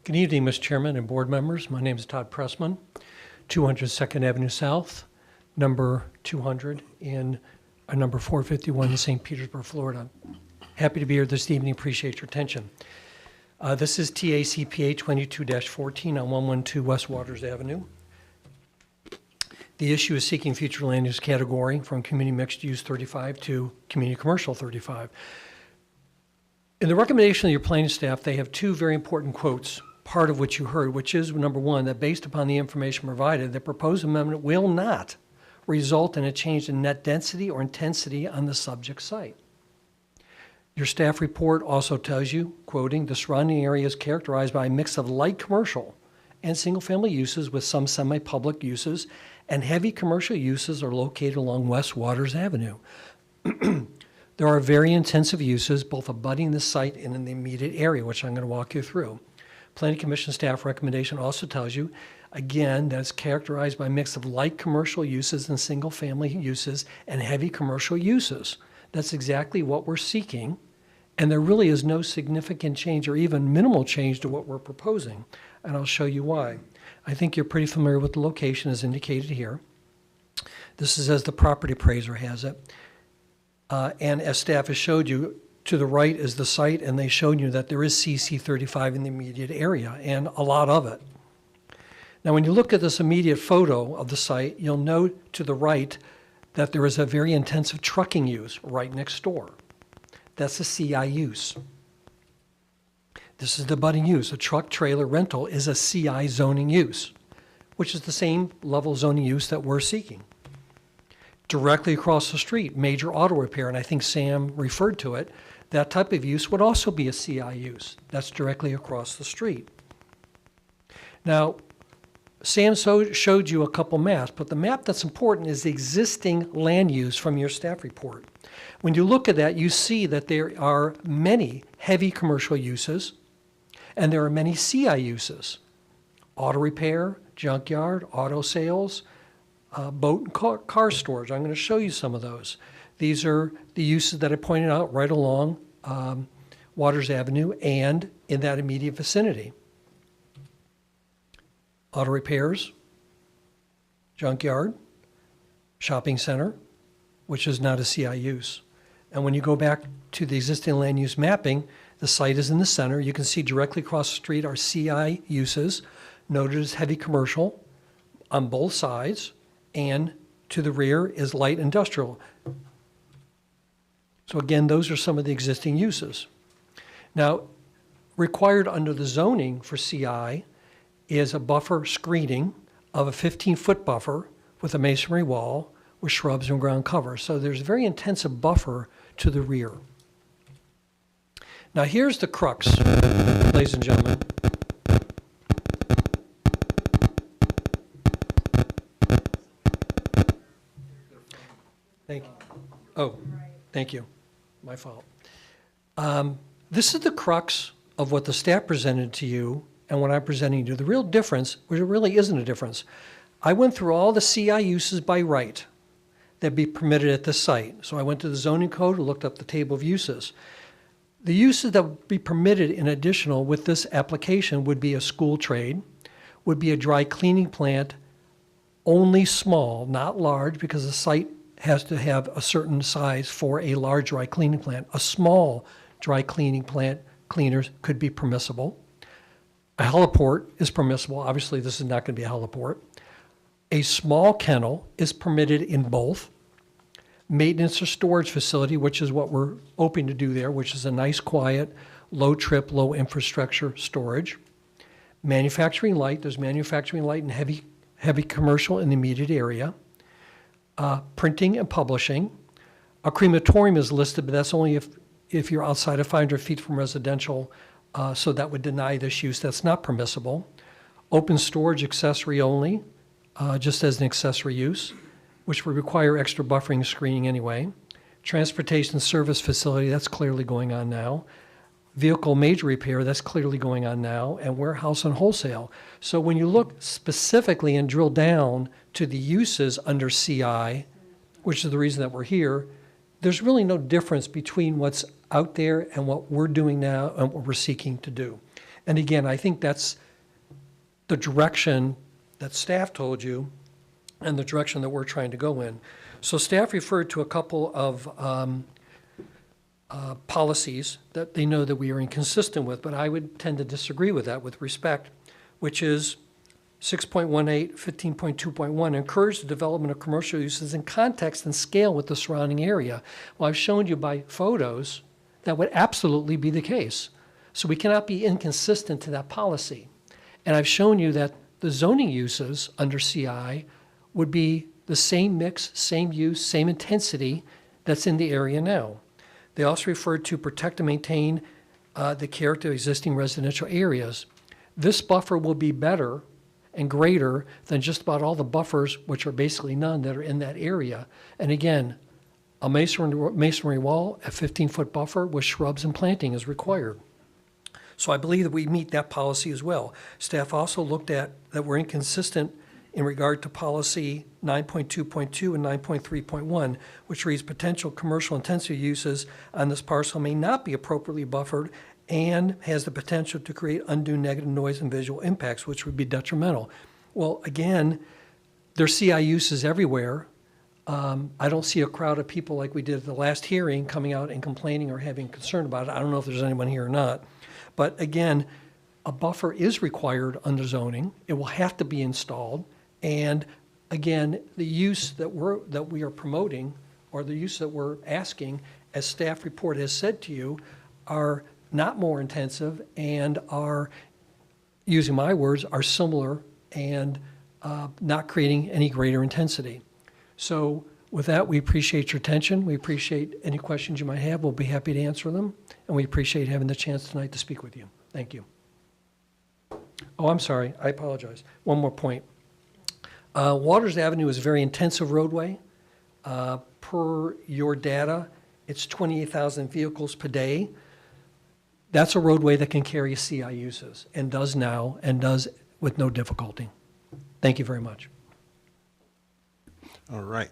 Good evening, Mr. Chairman and board members. My name is Todd Pressman, 200 2nd Avenue South, number 200 in number 451 in St. Petersburg, Florida. Happy to be here this evening. Appreciate your attention. This is TACPA 22-14 on 112 West Waters Avenue. The issue is seeking future land use category from community mixed use 35 to community commercial 35. In the recommendation of your planning staff, they have two very important quotes, part of which you heard, which is, number one, that based upon the information provided, the proposed amendment will not result in a change in net density or intensity on the subject site. Your staff report also tells you, quoting, the surrounding area is characterized by a mix of light commercial and single-family uses with some semi-public uses, and heavy commercial uses are located along West Waters Avenue. There are very intensive uses both abutting the site and in the immediate area, which I'm going to walk you through. Planning Commission staff recommendation also tells you, again, that it's characterized by a mix of light commercial uses and single-family uses and heavy commercial uses. That's exactly what we're seeking, and there really is no significant change or even minimal change to what we're proposing, and I'll show you why. I think you're pretty familiar with the location as indicated here. This is as the property appraiser has it. And as staff has showed you, to the right is the site, and they showed you that there is CC 35 in the immediate area, and a lot of it. Now, when you look at this immediate photo of the site, you'll note to the right that there is a very intensive trucking use right next door. That's a CI use. This is the budding use. A truck trailer rental is a CI zoning use, which is the same level zoning use that we're seeking. Directly across the street, major auto repair, and I think Sam referred to it, that type of use would also be a CI use. That's directly across the street. Now, Sam showed you a couple maps, but the map that's important is the existing land use from your staff report. When you look at that, you see that there are many heavy commercial uses, and there are many CI uses. Auto repair, junkyard, auto sales, boat and car storage. I'm going to show you some of those. These are the uses that I pointed out right along Waters Avenue and in that immediate vicinity. Auto repairs, junkyard, shopping center, which is not a CI use. And when you go back to the existing land use mapping, the site is in the center. You can see directly across the street are CI uses, noted as heavy commercial on both sides, and to the rear is light industrial. So again, those are some of the existing uses. Now, required under the zoning for CI is a buffer screening of a 15-foot buffer with a masonry wall with shrubs and ground cover. So there's a very intensive buffer to the rear. Now here's the crux, ladies and gentlemen. Thank you. Oh, thank you. My fault. This is the crux of what the staff presented to you and what I'm presenting to you. The real difference, which it really isn't a difference, I went through all the CI uses by right that be permitted at this site. So I went to the zoning code and looked up the table of uses. The uses that would be permitted in additional with this application would be a school trade, would be a dry cleaning plant, only small, not large, because the site has to have a certain size for a large dry cleaning plant. A small dry cleaning plant cleaners could be permissible. A heliport is permissible. Obviously, this is not going to be a heliport. A small kennel is permitted in both. Maintenance or storage facility, which is what we're hoping to do there, which is a nice, quiet, low trip, low infrastructure storage. Manufacturing light, there's manufacturing light and heavy commercial in the immediate area. Printing and publishing. A crematorium is listed, but that's only if you're outside of 500 feet from residential, so that would deny this use. That's not permissible. Open storage accessory only. just as an accessory use, which would require extra buffering and screening anyway. Transportation service facility, that's clearly going on now. Vehicle major repair, that's clearly going on now, and warehouse and wholesale. So when you look specifically and drill down to the uses under CI, which is the reason that we're here, there's really no difference between what's out there and what we're doing now and what we're seeking to do. And again, I think that's the direction that staff told you and the direction that we're trying to go in. So staff referred to a couple of policies that they know that we are inconsistent with, but I would tend to disagree with that with respect, which is 6.18, 15.2.1, encourage the development of commercial uses in context and scale with the surrounding area. Well, I've shown you by photos that would absolutely be the case. So we cannot be inconsistent to that policy. And I've shown you that the zoning uses under CI would be the same mix, same use, same intensity that's in the area now. They also referred to protect and maintain the character of existing residential areas. This buffer will be better and greater than just about all the buffers, which are basically none, that are in that area. And again, a masonry wall, a 15-foot buffer with shrubs and planting is required. So I believe that we meet that policy as well. Staff also looked at that we're inconsistent in regard to policy 9.2.2 and 9.3.1, which reads potential commercial intensity uses on this parcel may not be appropriately buffered and has the potential to create undue negative noise and visual impacts, which would be detrimental. Well, again, there's CI uses everywhere. I don't see a crowd of people like we did at the last hearing coming out and complaining or having concern about it. I don't know if there's anyone here or not. But again, a buffer is required under zoning. It will have to be installed. And again, the use that we are promoting, or the use that we're asking, as staff report has said to you, are not more intensive and are, using my words, are similar and not creating any greater intensity. So with that, we appreciate your attention. We appreciate any questions you might have. We'll be happy to answer them. And we appreciate having the chance tonight to speak with you. Thank you. Oh, I'm sorry. I apologize. One more point. Waters Avenue is a very intensive roadway. Per your data, it's 28,000 vehicles per day. That's a roadway that can carry CI uses and does now and does with no difficulty. Thank you very much. All right.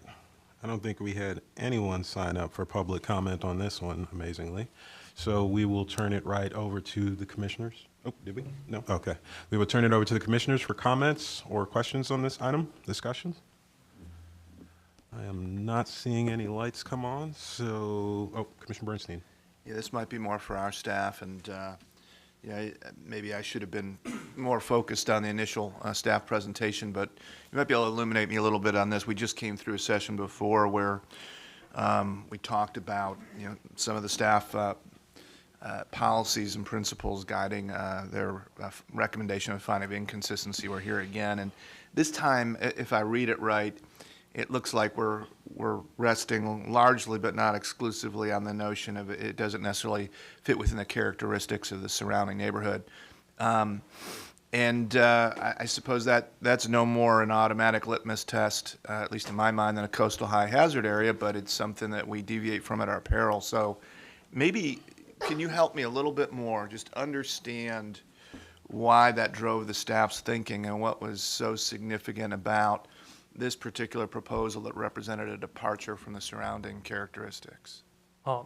I don't think we had anyone sign up for public comment on this one, amazingly. So we will turn it right over to the commissioners. Oh, did we? No? Okay. We will turn it over to the commissioners for comments or questions on this item, discussions. I am not seeing any lights come on, so, oh, Commissioner Bernstein. Yeah, this might be more for our staff, and maybe I should have been more focused on the initial staff presentation, but you might be able to illuminate me a little bit on this. We just came through a session before where we talked about some of the staff policies and principles guiding their recommendation of finding inconsistency. We're here again, and this time, if I read it right, it looks like we're resting largely but not exclusively on the notion of it doesn't necessarily fit within the characteristics of the surrounding neighborhood. I suppose that's no more an automatic litmus test, at least in my mind, than a coastal high hazard area, but it's something that we deviate from at our peril. So maybe can you help me a little bit more, just understand why that drove the staff's thinking and what was so significant about this particular proposal that represented a departure from the surrounding characteristics?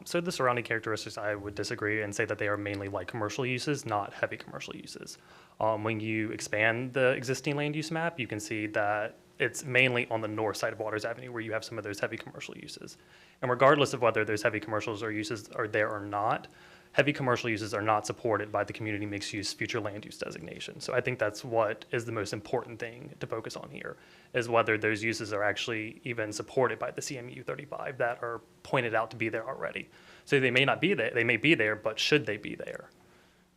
So the surrounding characteristics, I would disagree and say that they are mainly light commercial uses, not heavy commercial uses. When you expand the existing land use map, you can see that it's mainly on the north side of Waters Avenue where you have some of those heavy commercial uses. And regardless of whether those heavy commercials or uses are there or not, heavy commercial uses are not supported by the community mixed use future land use designation. So I think that's what is the most important thing to focus on here, is whether those uses are actually even supported by the CMU 35 that are pointed out to be there already. So they may not be there, they may be there, but should they be there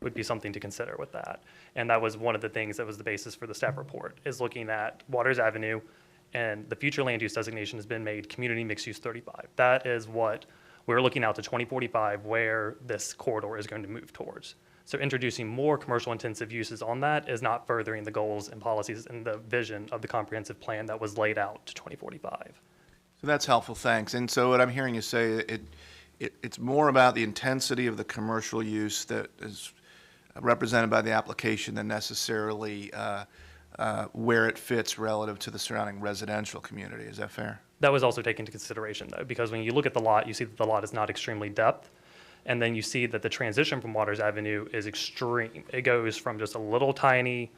would be something to consider with that. And that was one of the things that was the basis for the staff report, is looking at Waters Avenue, and the future land use designation has been made community mixed use 35. That is what we're looking out to 2045 where this corridor is going to move towards. So introducing more commercial intensive uses on that is not furthering the goals and policies and the vision of the comprehensive plan that was laid out to 2045. So that's helpful, thanks. And so what I'm hearing you say, it's more about the intensity of the commercial use that is represented by the application than necessarily where it fits relative to the surrounding residential community. Is that fair? That was also taken into consideration, though, because when you look at the lot, you see that the lot is not extremely depth, and then you see that the transition from Waters Avenue is extreme. It goes from just a little tiny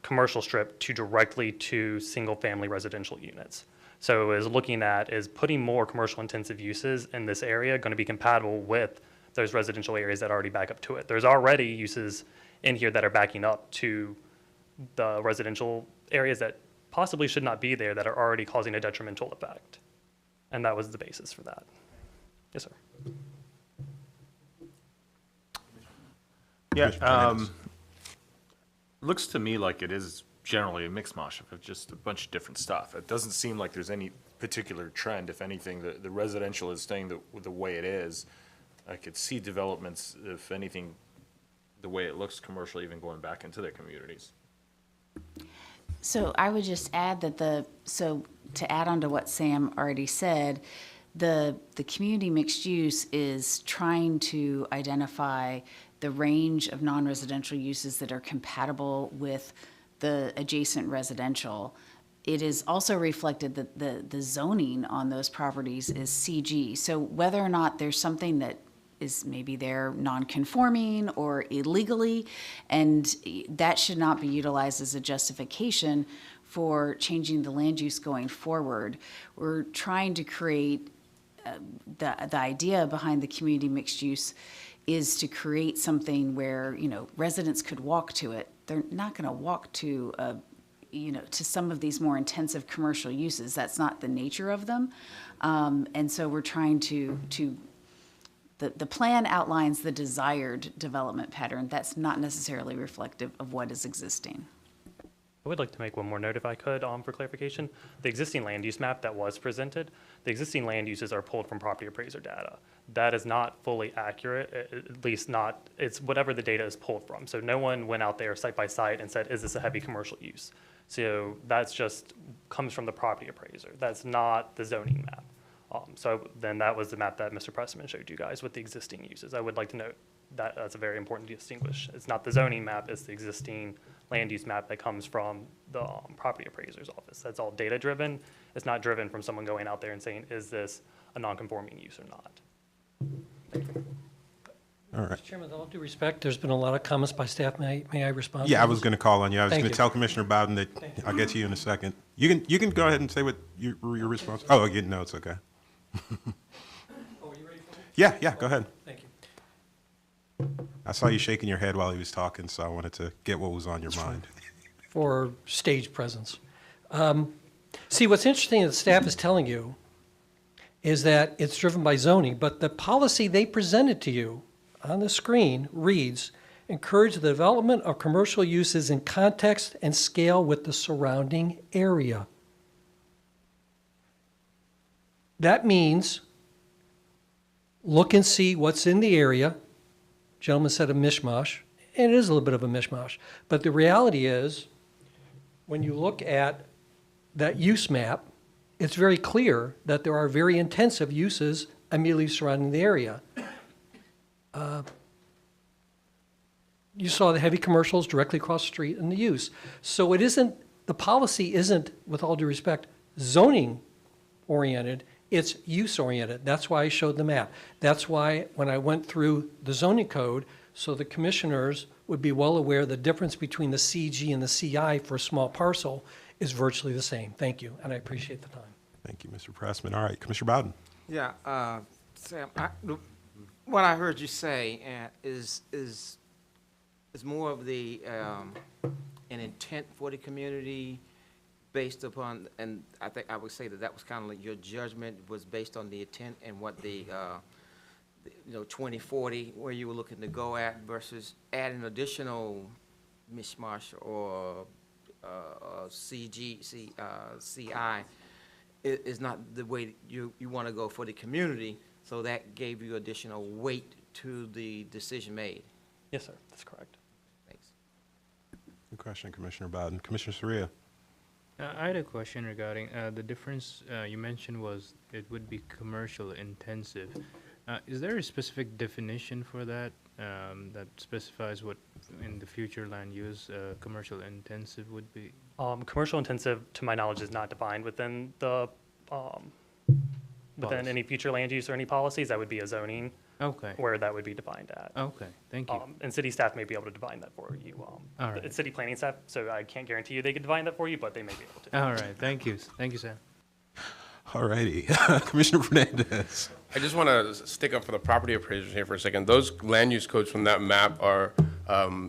commercial strip to directly to single-family residential units. So is looking at, is putting more commercial intensive uses in this area going to be compatible with those residential areas that already back up to it? There's already uses in here that are backing up to the residential areas that possibly should not be there, that are already causing a detrimental effect. And that was the basis for that. Yes, sir. Yeah, looks to me like it is generally a mixmash of just a bunch of different stuff. It doesn't seem like there's any particular trend. If anything, the residential is staying the way it is. I could see developments, if anything, the way it looks commercial, even going back into their communities. So I would just add that so to add on to what Sam already said, the community mixed use is trying to identify the range of non-residential uses that are compatible with the adjacent residential. It is also reflected that the zoning on those properties is CG. So whether or not there's something that is maybe they're non-conforming or illegally, and that should not be utilized as a justification for changing the land use going forward. We're trying to create, the idea behind the community mixed use is to create something where, residents could walk to it. They're not gonna walk to to some of these more intensive commercial uses. That's not the nature of them. And so we're trying to the plan outlines the desired development pattern. That's not necessarily reflective of what is existing. I would like to make one more note if I could, for clarification. The existing land use map that was presented, the existing land uses are pulled from property appraiser data. That is not fully accurate, at least not, it's whatever the data is pulled from. So no one went out there site by site and said, is this a heavy commercial use? So that's just, comes from the property appraiser. That's not the zoning map. So then that was the map that Mr. Pressman showed you guys with the existing uses. I would like to note that that's a very important to distinguish. It's not the zoning map, it's the existing land use map that comes from the property appraiser's office. That's all data driven. It's not driven from someone going out there and saying, is this a non-conforming use or not? All right. Mr. Chairman, with all due respect, there's been a lot of comments by staff. May I respond? Yeah, I was going to call on you. I was Thank going to you. tell Commissioner Bowden that I'll get to you in a second. You can go ahead and say what your response. Oh, again, no, it's okay. Yeah, go ahead. Thank you. I saw you shaking your head while he was talking, so I wanted to get what was on your mind. For stage presence. See, what's interesting that staff is telling you is that it's driven by zoning, but the policy they presented to you on the screen reads, encourage the development of commercial uses in context and scale with the surrounding area. That means look and see what's in the area. Gentleman said a mishmash, and it is a little bit of a mishmash. But the reality is, when you look at that use map, it's very clear that there are very intensive uses immediately surrounding the area. You saw the heavy commercials directly across the street and the use. So it isn't, the policy isn't, with all due respect, zoning oriented, it's use oriented. That's why I showed the map. That's why when I went through the zoning code, so the commissioners would be well aware the difference between the CG and the CI for a small parcel is virtually the same. Thank you, and I appreciate the time. Thank you, Mr. Pressman. All right, Commissioner Bowden. Yeah, Sam, what I heard you say is more of the an intent for the community based upon, and I think I would say that was kind of like your judgment was based on the intent and what the 2040 where you were looking to go at versus adding additional mishmash or CI is not the way you want to go for the community. So that gave you additional weight to the decision made. Yes, sir, that's correct. Good question, Commissioner Bowden. Commissioner Soria. I had a question regarding the difference you mentioned was it would be commercial intensive. Is there a specific definition for that that specifies what in the future land use commercial intensive would be? Commercial intensive, to my knowledge, is not defined within the, within any future land use or any policies. That would be a zoning. Okay. Where that would be defined at. Okay, thank you. And city staff may be able to define that for you. All right. It's city planning staff, so I can't guarantee you they could define that for you, but they may be able to. All right, thank you. Thank you, Sam. All righty. Commissioner Fernandez. I just want to stick up for the property appraisers here for a second. Those land use codes from that map are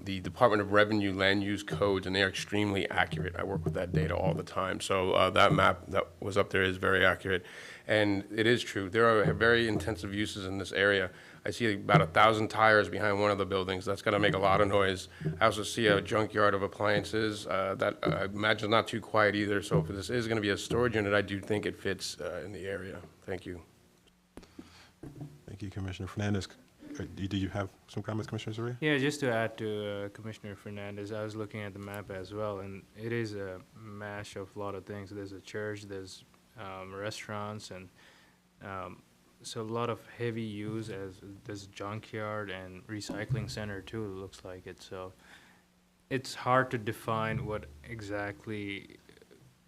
the Department of Revenue land use codes, and they are extremely accurate. I work with that data all the time. So that map that was up there is very accurate. And it is true. There are very intensive uses in this area. I see about 1,000 tires behind one of the buildings. That's going to make a lot of noise. I also see a junkyard of appliances that I imagine is not too quiet either. So if this is going to be a storage unit, I do think it fits in the area. Thank you. Thank you, Commissioner Fernandez. Do you have some comments, Commissioner Soria? Yeah, just to add to Commissioner Fernandez, I was looking at the map as well, and it is a mash of a lot of things. There's a church, there's restaurants, and so a lot of heavy use as there's junkyard and recycling center too, it looks like it. So it's hard to define what exactly,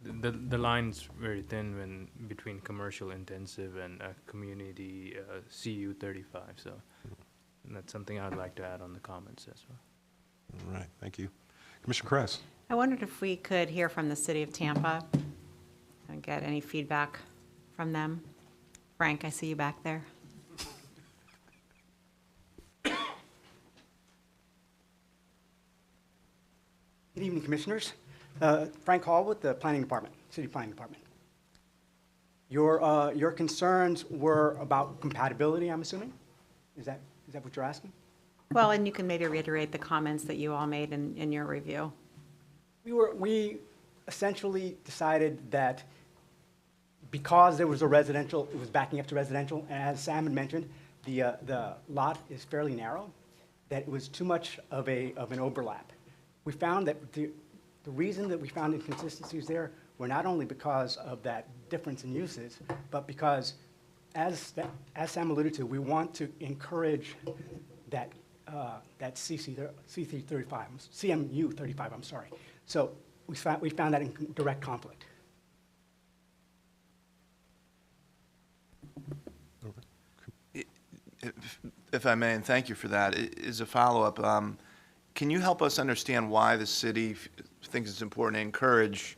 the line's very thin when between commercial intensive and community CU 35. So that's something I'd like to add on the comments as well. All right, thank you. Commissioner Kress. I wondered if we could hear from the city of Tampa and get any feedback from them. Frank, I see you back there. Good evening, Commissioners. Frank Hall with the Planning Department, City Planning Department. Your concerns were about compatibility, I'm assuming? Is that what you're asking? Well, and you can maybe reiterate the comments that you all made in your review. We essentially decided that because there was a residential, it was backing up to residential, and as Sam had mentioned, the lot is fairly narrow, that it was too much of an overlap. We found that the reason that we found inconsistencies there were not only because of that difference in uses, but because, as Sam alluded to, we want to encourage that CMU 35, I'm sorry. So we found that in direct conflict. If I may, and thank you for that, as a follow-up, can you help us understand why the city thinks it's important to encourage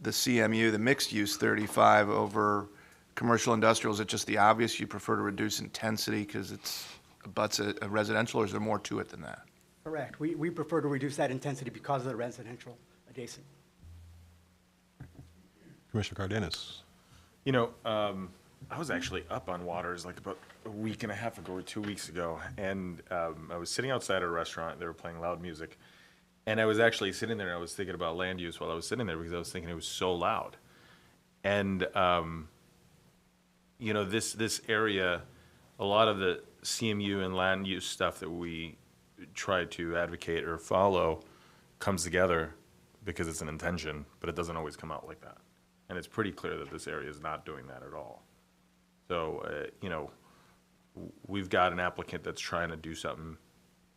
the CMU, the mixed-use 35, over commercial industrial? Is it just the obvious, you prefer to reduce intensity because it's abuts a residential, or is there more to it than that? Correct. We prefer to reduce that intensity because of the residential adjacent. Commissioner Cardenas. You know, I was actually up on Waters like about a week and a half ago or 2 weeks ago, and I was sitting outside at a restaurant. They were playing loud music, and I was actually sitting there and I was thinking about land use while I was sitting there because I was thinking it was so loud. And you know, this area, a lot of the CMU and land use stuff that we try to advocate or follow comes together because it's an intention, but it doesn't always come out like that. And it's pretty clear that this area is not doing that at all. So, you know, we've got an applicant that's trying to do something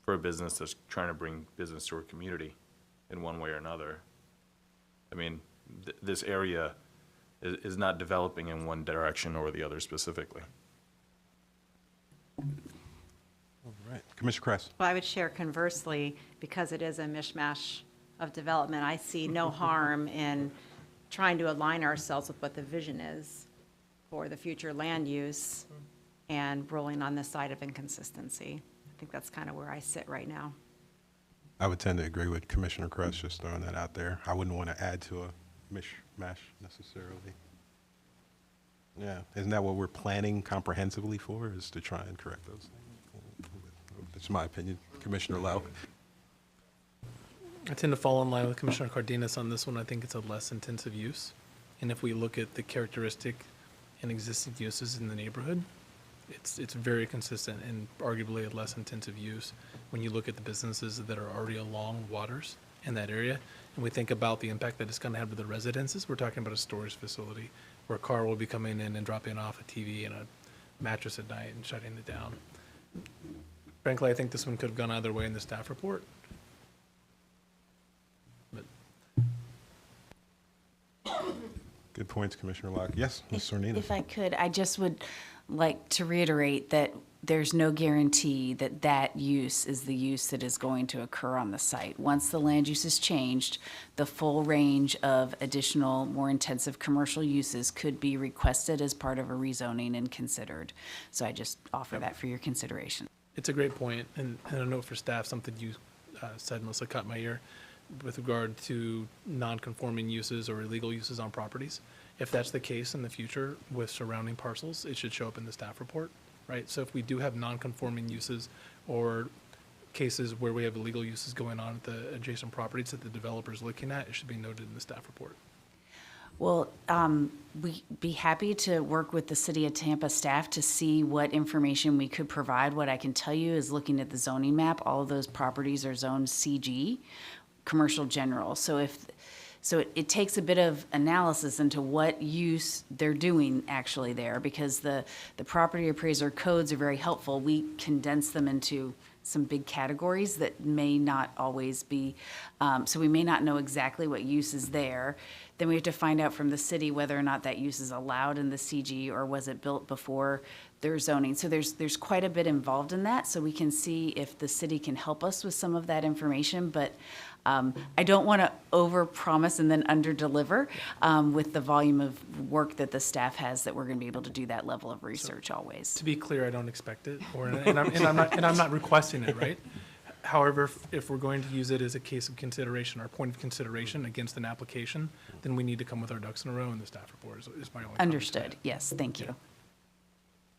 for a business that's trying to bring business to our community in one way or another. I mean, this area is not developing in one direction or the other specifically. All right. Commissioner Kress. Well, I would share conversely, because it is a mishmash of development, I see no harm in trying to align ourselves with what the vision is for the future land use and rolling on this side of inconsistency. I think that's kind of where I sit right now. I would tend to agree with Commissioner Kress, just throwing that out there. I wouldn't want to add to a mishmash necessarily. Yeah, isn't that what we're planning comprehensively for, is to try and correct those things? That's my opinion. Commissioner Lau. I tend to fall in line with Commissioner Cardenas on this one. I think it's a less intensive use. And if we look at the characteristic and existing uses in the neighborhood, It's very consistent and arguably a less intensive use when you look at the businesses that are already along waters in that area. And we think about the impact that it's going to have to the residences. We're talking about a storage facility where a car will be coming in and dropping off a TV and a mattress at night and shutting it down. Frankly, I think this one could have gone either way in the staff report. But Good points, Commissioner Locke. Yes, Ms. Sornina. If I could, I just would like to reiterate that there's no guarantee that that use is the use that is going to occur on the site. Once the land use is changed, the full range of additional, more intensive commercial uses could be requested as part of a rezoning and considered. So I just offer that for your consideration. it's a great point, and a note for staff, something you said, Melissa, caught my ear with regard to non-conforming uses or illegal uses on properties. If that's the case in the future with surrounding parcels, it should show up in the staff report, right? So if we do have non-conforming uses or cases where we have illegal uses going on at the adjacent properties that the developer's looking at, it should be noted in the staff report. Well, we'd be happy to work with the City of Tampa staff to see what information we could provide. What I can tell you is looking at the zoning map, all of those properties are zoned CG, commercial general. So it takes a bit of analysis into what use they're doing actually there, because the property appraiser codes are very helpful. We condense them into some big categories that may not always be, so we may not know exactly what use is there. Then we have to find out from the city whether or not that use is allowed in the CG or was it built before their zoning. So there's quite a bit involved in that, so we can see if the city can help us with some of that information. But I don't want to overpromise and then underdeliver with the volume of work that the staff has, that we're going to be able to do that level of research always. To be clear, I don't expect it, and I'm not requesting it, right? However, if we're going to use it as a case of consideration, or point of consideration against an application, then we need to come with our ducks in a row, and the staff report is my only comment. Understood. Yes, thank you.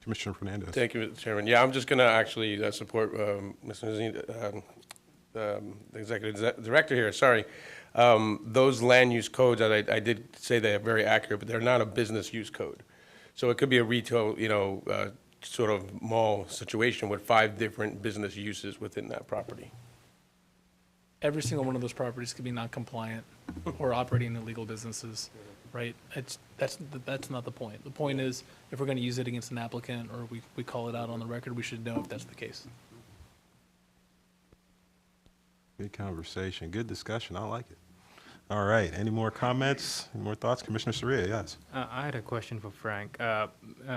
Commissioner Fernandez. Thank you, Mr. Chairman. Yeah, I'm just going to actually support Mr. Nazin, the executive director here, sorry. Those land use codes, that I did say they are very accurate, but they're not a business use code. So it could be a retail, sort of mall situation with 5 different business uses within that property. Every single one of those properties could be non-compliant or operating illegal businesses, right? That's not the point. The point is, if we're going to use it against an applicant, or we call it out on the record, we should know if that's the case. Good conversation, good discussion, I like it. All right, any more comments, any more thoughts? Commissioner Soria, yes. I had a question for Frank.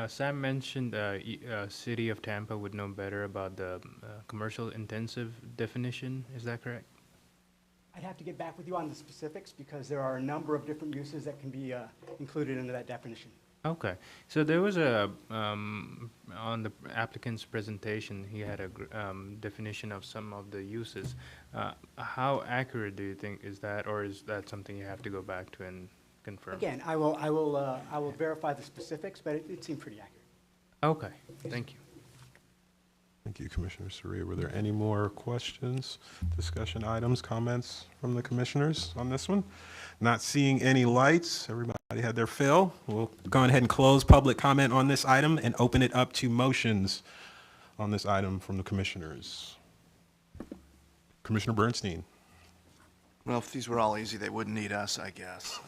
Sam mentioned City of Tampa would know better about the commercial intensive definition. Is that correct? I'd have to get back with you on the specifics, because there are a number of different uses that can be included into that definition. Okay, so there was on the applicant's presentation, he had a definition of some of the uses. How accurate do you think is that, or is that something you have to go back to and confirm? Again, I will verify the specifics, but it seemed pretty accurate. Okay, thank you. Thank you, Commissioner Soria. Were there any more questions, discussion items, comments from the commissioners on this one? Not seeing any lights. Everybody had their fill. We'll go ahead and close public comment on this item and open it up to motions on this item from the commissioners. Commissioner Bernstein. Well, if these were all easy, they wouldn't need us, I guess.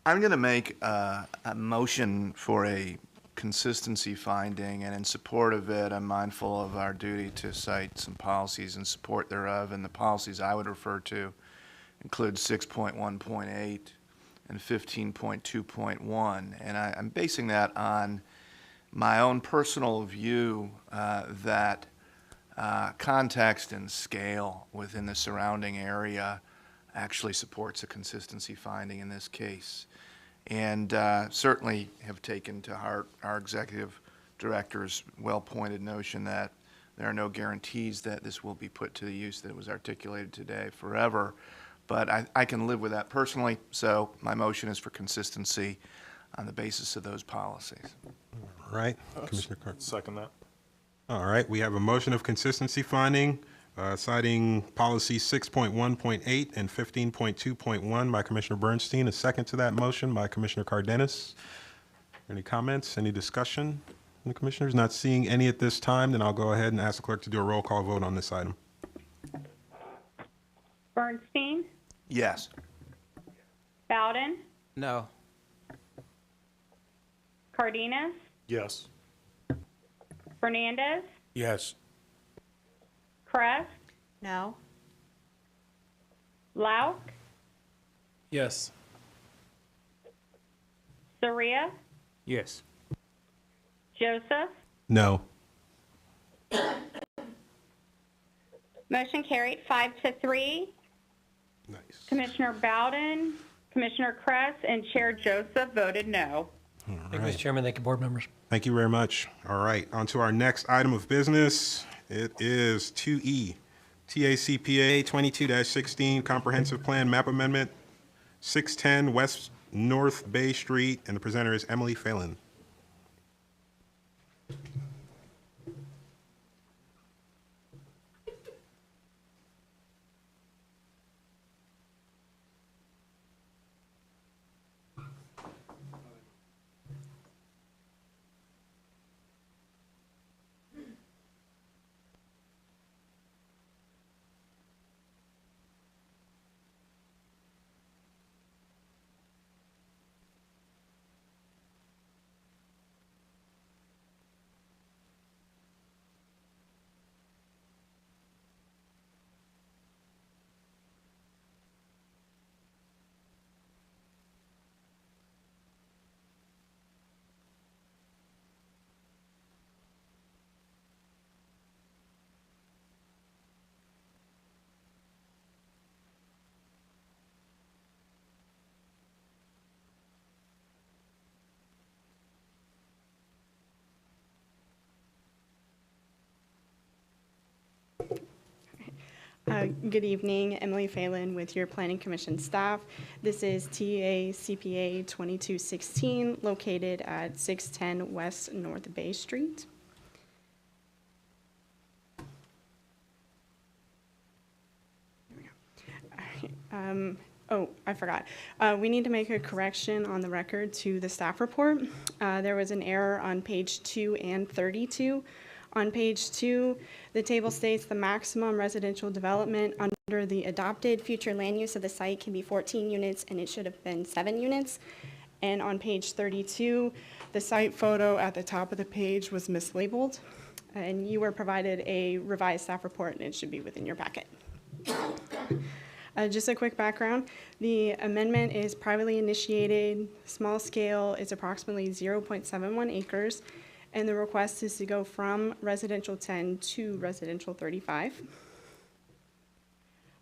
I'm going to make a motion for a consistency finding, and in support of it, I'm mindful of our duty to cite some policies in support thereof, and the policies I would refer to include 6.1.8 and 15.2.1, and I'm basing that on my own personal view that context and scale within the surrounding area actually supports a consistency finding in this case. And certainly have taken to heart our executive director's well-pointed notion that there are no guarantees that this will be put to the use that was articulated today forever. But I can live with that personally, so my motion is for consistency on the basis of those policies. All right, Commissioner Carter. Second that. All right, we have a motion of consistency finding, citing policy 6.1.8 and 15.2.1 by Commissioner Bernstein. A second to that motion by Commissioner Cardenas. Any comments, any discussion from the commissioners? Not seeing any at this time, then I'll go ahead and ask the clerk to do a roll call vote on this item. Bernstein, Yes. Bowden, No. Cardenas, Yes. Fernandez, Yes. Kress, No? Lauk, Yes. Soria, Yes. Joseph. No. Motion carried 5-3. Nice. Commissioner Bowden, Commissioner Kress, and Chair Joseph voted no. Thank you, Mr. Chairman. Thank you, board members. Thank you very much. All right, on to our next item of business. It is 2E, TACPA 22-16 Comprehensive Plan Map Amendment, 610 West North Bay Street, and the presenter is Emily Phelan. Good evening, Emily Phelan with your Planning Commission staff. This is TACPA 2216, located at 610 West North Bay Street. Oh, I forgot. We need to make a correction on the record to the staff report. There was an error on page 2 and 32. On page 2, the table states the maximum residential development under the adopted future land use of the site can be 14 units, and it should have been 7 units. And on page 32, the site photo at the top of the page was mislabeled, and you were provided a revised staff report, and it should be within your packet. Just a quick background, the amendment is privately initiated, small scale, it's approximately 0.71 acres, and the request is to go from residential 10 to residential 35.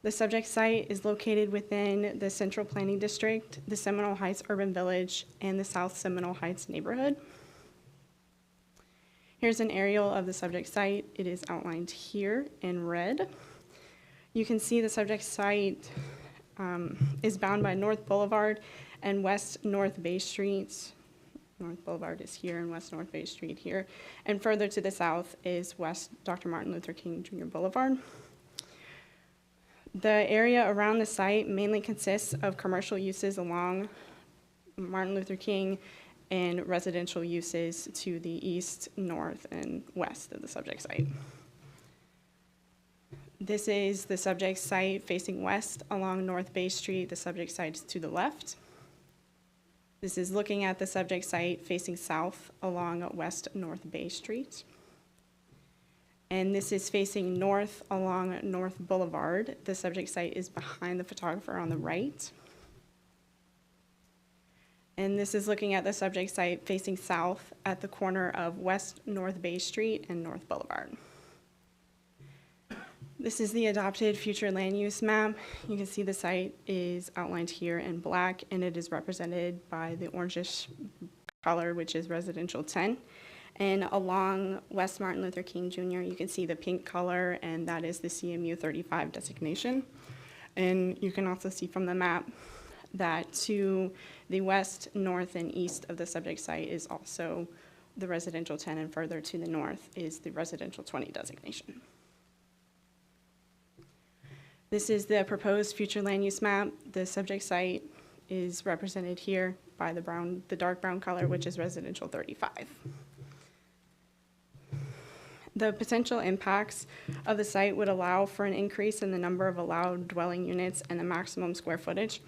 The subject site is located within the Central Planning District, the Seminole Heights Urban Village, and the South Seminole Heights neighborhood. Here's an aerial of the subject site. It is outlined here in red. You can see the subject site is bound by North Boulevard and West North Bay Streets. North Boulevard is here and West North Bay Street here. And further to the south is West Dr. Martin Luther King Jr. Boulevard. The area around the site mainly consists of commercial uses along Martin Luther King and residential uses to the east, north, and west of the subject site. This is the subject site facing west along North Bay Street. The subject site is to the left. This is looking at the subject site facing south along West North Bay Street. And this is facing north along North Boulevard. The subject site is behind the photographer on the right. And this is looking at the subject site facing south at the corner of West North Bay Street and North Boulevard. This is the adopted future land use map. You can see the site is outlined here in black, and it is represented by the orangish color, which is residential 10. And along West Martin Luther King Jr., you can see the pink color, and that is the CMU 35 designation. And you can also see from the map that to the west, north, and east of the subject site is also the residential 10, and further to the north is the residential 20 designation. This is the proposed future land use map. The subject site is represented here by the dark brown color, which is residential 35. The potential impacts of the site would allow for an increase in the number of allowed dwelling units and the maximum square footage.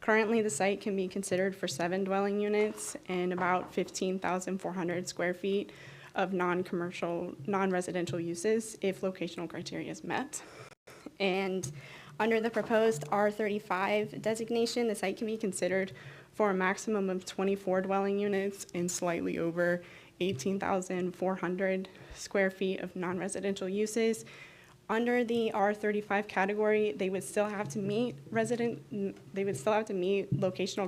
Currently, the site can be considered for 7 dwelling units and about 15,400 square feet of non-commercial, non-residential uses if locational criteria is met. And under the proposed R35 designation, the site can be considered for a maximum of 24 dwelling units and slightly over 18,400 square feet of non-residential uses. Under the R35 category, they would still have to meet locational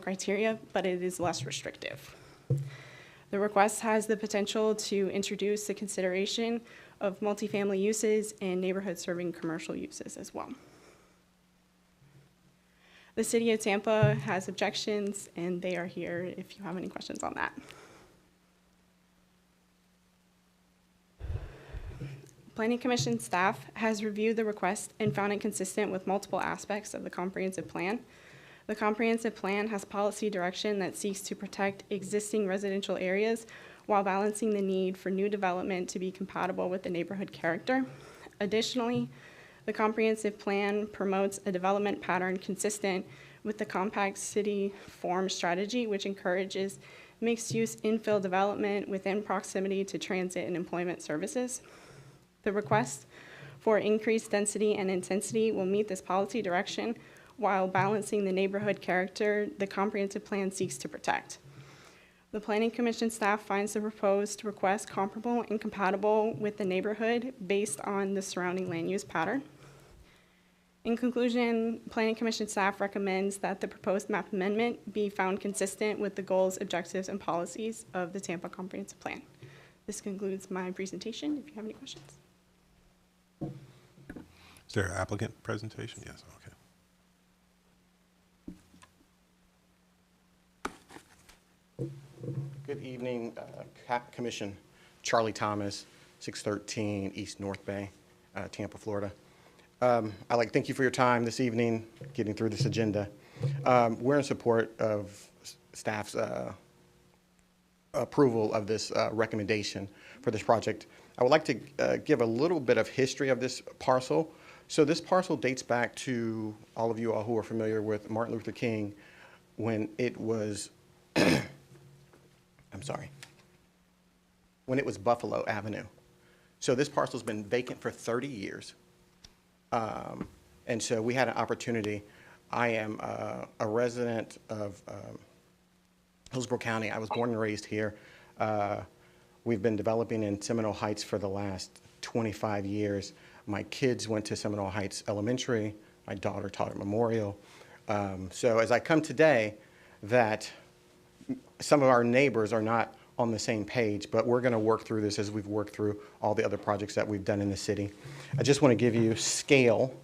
criteria, but it is less restrictive. The request has the potential to introduce the consideration of multifamily uses and neighborhood serving commercial uses as well. The City of Tampa has objections, and they are here if you have any questions on that. Planning Commission staff has reviewed the request and found it consistent with multiple aspects of the comprehensive plan. The comprehensive plan has policy direction that seeks to protect existing residential areas while balancing the need for new development to be compatible with the neighborhood character. Additionally, the comprehensive plan promotes a development pattern consistent with the compact city form strategy, which encourages mixed-use infill development within proximity to transit and employment services. The request for increased density and intensity will meet this policy direction while balancing the neighborhood character the comprehensive plan seeks to protect. The Planning Commission staff finds the proposed request comparable and compatible with the neighborhood based on the surrounding land use pattern. In conclusion, Planning Commission staff recommends that the proposed map amendment be found consistent with the goals, objectives, and policies of the Tampa Comprehensive Plan. This concludes my presentation. If you have any questions. Is there an applicant presentation? Yes, okay. Good evening, Commission. Charlie Thomas, 613 East North Bay, Tampa, Florida. I'd like to thank you for your time this evening, getting through this agenda. We're in support of staff's approval of this recommendation for this project. I would like to give a little bit of history of this parcel. So this parcel dates back to all of you all who are familiar with Martin Luther King when it was, when it was Buffalo Avenue. So this parcel's been vacant for 30 years. And so we had an opportunity. I am a resident of Hillsborough County. I was born and raised here. We've been developing in Seminole Heights for the last 25 years. My kids went to Seminole Heights Elementary. My daughter taught at Memorial. So as I come today, that some of our neighbors are not on the same page, but we're going to work through this as we've worked through all the other projects that we've done in the city. I just want to give you scale.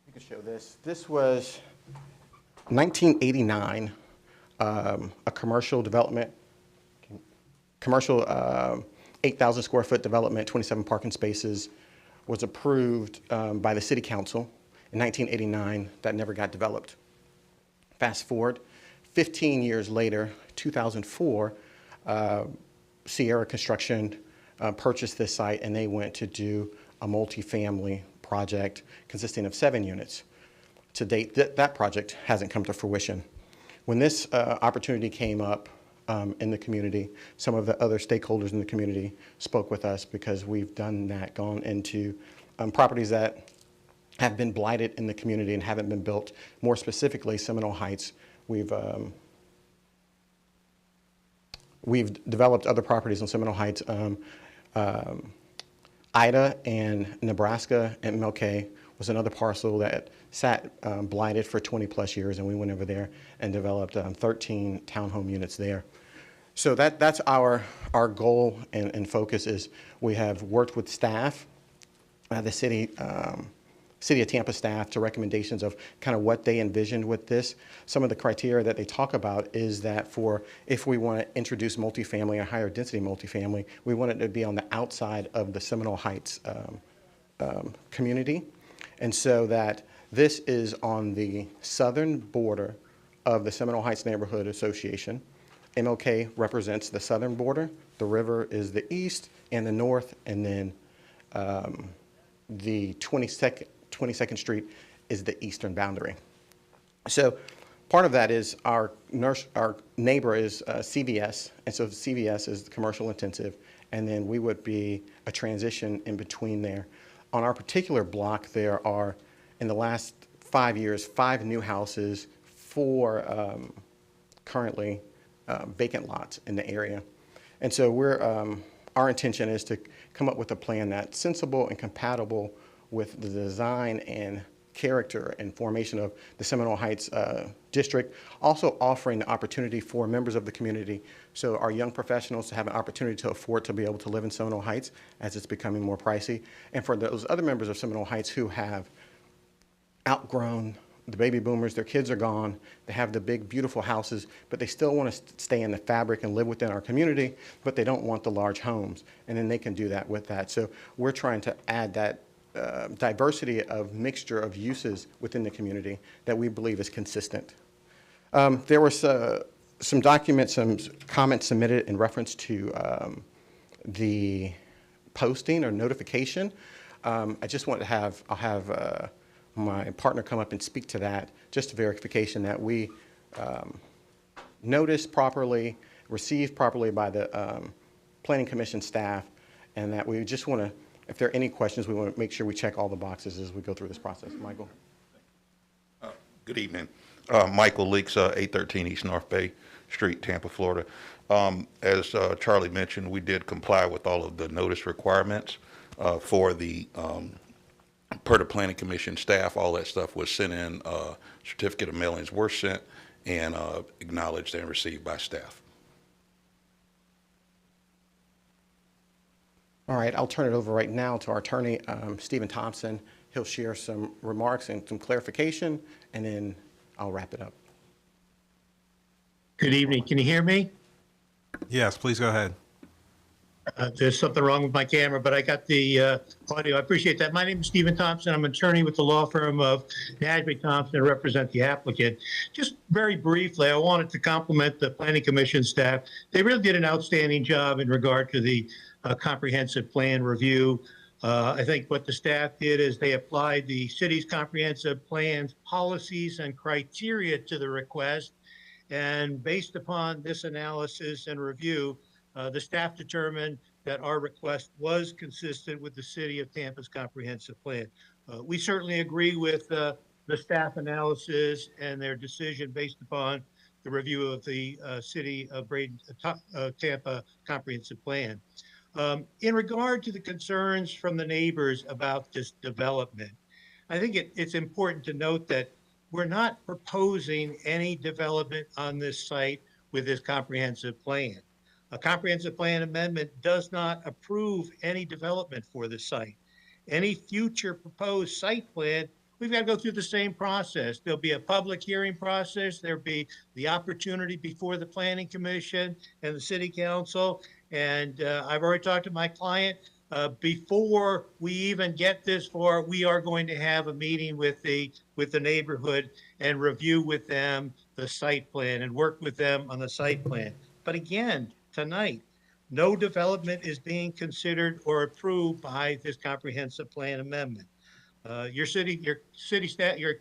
You can show this. This was 1989, a commercial development, 8,000 square foot development, 27 parking spaces, was approved by the city council in 1989. That never got developed. Fast forward, 15 years later, 2004, Sierra Construction purchased this site, and they went to do a multifamily project consisting of 7 units. To date, that project hasn't come to fruition. When this opportunity came up in the community, some of the other stakeholders in the community spoke with us because we've done that, gone into properties that have been blighted in the community and haven't been built. More specifically, Seminole Heights, we've developed other properties in Seminole Heights. Ida and Nebraska and MLK was another parcel that sat blighted for 20 plus years, and we went over there and developed 13 townhome units there. So that's our goal and focus is we have worked with staff, the City of Tampa staff, to recommendations of kind of what they envisioned with this. Some of the criteria that they talk about is that if we want to introduce multifamily or higher density multifamily, we want it to be on the outside of the Seminole Heights community. And so that this is on the southern border of the Seminole Heights Neighborhood Association. MLK represents the southern border, the river is the east and the north, and then the 22nd Street is the eastern boundary. So part of that is our neighbor is CVS, and so CVS is the commercial intensive, and then we would be a transition in between there. On our particular block, there are, in the last 5 years, 5 new houses, 4 currently vacant lots in the area. And so our intention is to come up with a plan that's sensible and compatible with the design and character and formation of the Seminole Heights district, also offering the opportunity for members of the community, so our young professionals to have an opportunity to afford to be able to live in Seminole Heights as it's becoming more pricey, and for those other members of Seminole Heights who have outgrown the baby boomers, their kids are gone, they have the big, beautiful houses, but they still want to stay in the fabric and live within our community, but they don't want the large homes, and then they can do that with that. So we're trying to add that diversity of mixture of uses within the community that we believe is consistent. There were some documents, some comments submitted in reference to the posting or notification. I just want to I'll have my partner come up and speak to that, just a verification that we noticed properly, received properly by the Planning Commission staff, and that we just want to, if there are any questions, we want to make sure we check all the boxes as we go through this process. Michael? Good evening. Michael Leaks, 813 East North Bay Street, Tampa, Florida. As Charlie mentioned, we did comply with all of the notice requirements for the per the Planning Commission staff. All that stuff was sent in, certificate of mailings were sent and acknowledged and received by staff. All right, I'll turn it over right now to our attorney, Stephen Thompson. He'll share some remarks and some clarification, and then I'll wrap it up. Good evening. Can you hear me? Yes, please go ahead. There's something wrong with my camera, but I got the audio. I appreciate that. My name is Stephen Thompson. I'm an attorney with the law firm of Nasby Thompson. I represent the applicant. Just very briefly, I wanted to compliment the Planning Commission staff. They really did an outstanding job in regard to the comprehensive plan review. I think what the staff did is they applied the city's comprehensive plans, policies, and criteria to the request. And based upon this analysis and review, the staff determined that our request was consistent with the City of Tampa's comprehensive plan. We certainly agree with the staff analysis and their decision based upon the review of the City of Tampa comprehensive plan. In regard to the concerns from the neighbors about this development, I think it's important to note that we're not proposing any development on this site with this comprehensive plan. A comprehensive plan amendment does not approve any development for the site. Any future proposed site plan, we've got to go through the same process. There'll be a public hearing process. There'll be the opportunity before the Planning Commission and the City Council. And I've already talked to my client. Before we even get this far, we are going to have a meeting with the neighborhood and review with them the site plan and work with them on the site plan. But again, tonight, no development is being considered or approved by this comprehensive plan amendment. Your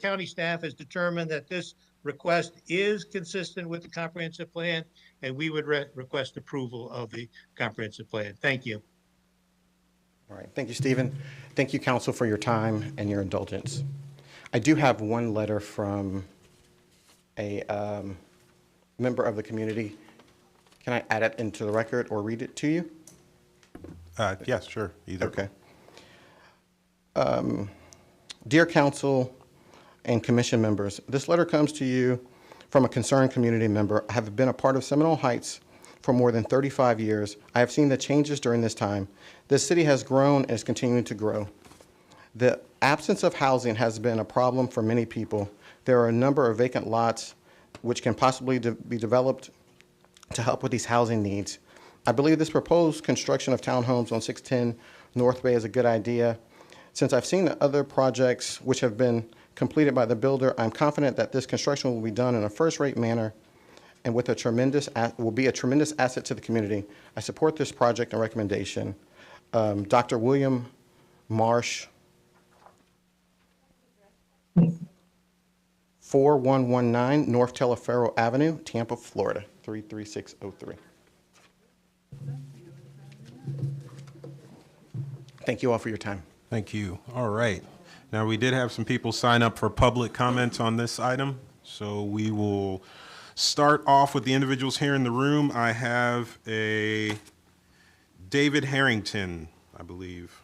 county staff has determined that this request is consistent with the comprehensive plan, and we would request approval of the comprehensive plan. Thank you. All right, thank you, Stephen. Thank you, council, for your time and your indulgence. I do have one letter from a member of the community. Can I add it into the record or read it to you? Yes, sure, either. Okay. Dear council and commission members, this letter comes to you from a concerned community member. I have been a part of Seminole Heights for more than 35 years. I have seen the changes during this time. This city has grown and is continuing to grow. The absence of housing has been a problem for many people. There are a number of vacant lots which can possibly be developed to help with these housing needs. I believe this proposed construction of townhomes on 610 North Bay is a good idea. Since I've seen the other projects which have been completed by the builder. I'm confident that this construction will be done in a first-rate manner and with will be a tremendous asset to the community. I support this project and recommendation. Dr. William Marsh, 4119 North Teleferro Avenue, Tampa, Florida, 33603. Thank you all for your time. Thank you. All right. Now, we did have some people sign up for public comments on this item, so we will start off with the individuals here in the room. I have a David Harrington, I believe.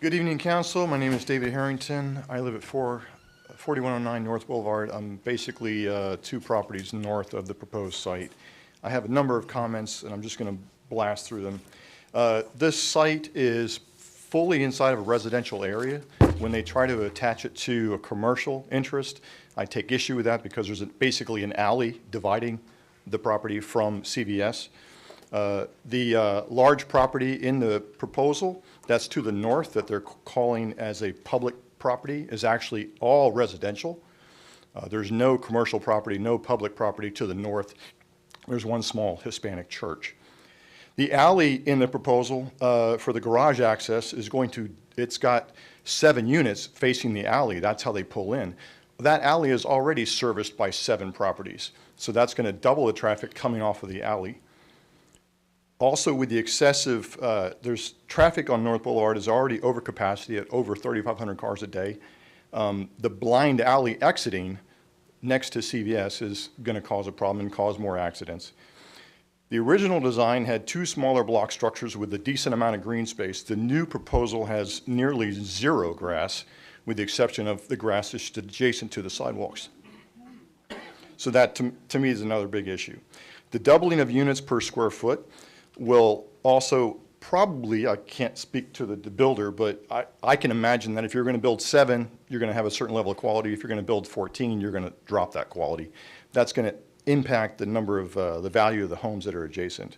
Good evening, Council. My name is David Harrington. I live at 4109 North Boulevard. I'm basically 2 properties north of the proposed site. I have a number of comments, and I'm just going to blast through them. This site is fully inside of a residential area. When they try to attach it to a commercial interest, I take issue with that because there's basically an alley dividing the property from CVS. The large property in the proposal that's to the north that they're calling as a public property is actually all residential. There's no commercial property, no public property to the north. There's one small Hispanic church. The alley in the proposal for the garage access is it's got 7 units facing the alley. That's how they pull in. That alley is already serviced by 7 properties. So that's going to double the traffic coming off of the alley. Also, with the excessive, there's traffic on North Boulevard is already over capacity at over 3,500 cars a day. The blind alley exiting next to CVS is going to cause a problem and cause more accidents. The original design had 2 smaller block structures with a decent amount of green space. The new proposal has nearly 0 grass, with the exception of the grass that's adjacent to the sidewalks. So that, to me, is another big issue. The doubling of units per square foot will also probably, I can't speak to the builder, but I can imagine that if you're going to build 7, you're going to have a certain level of quality. If you're going to build 14, you're going to drop that quality. That's going to impact the number of the value of the homes that are adjacent.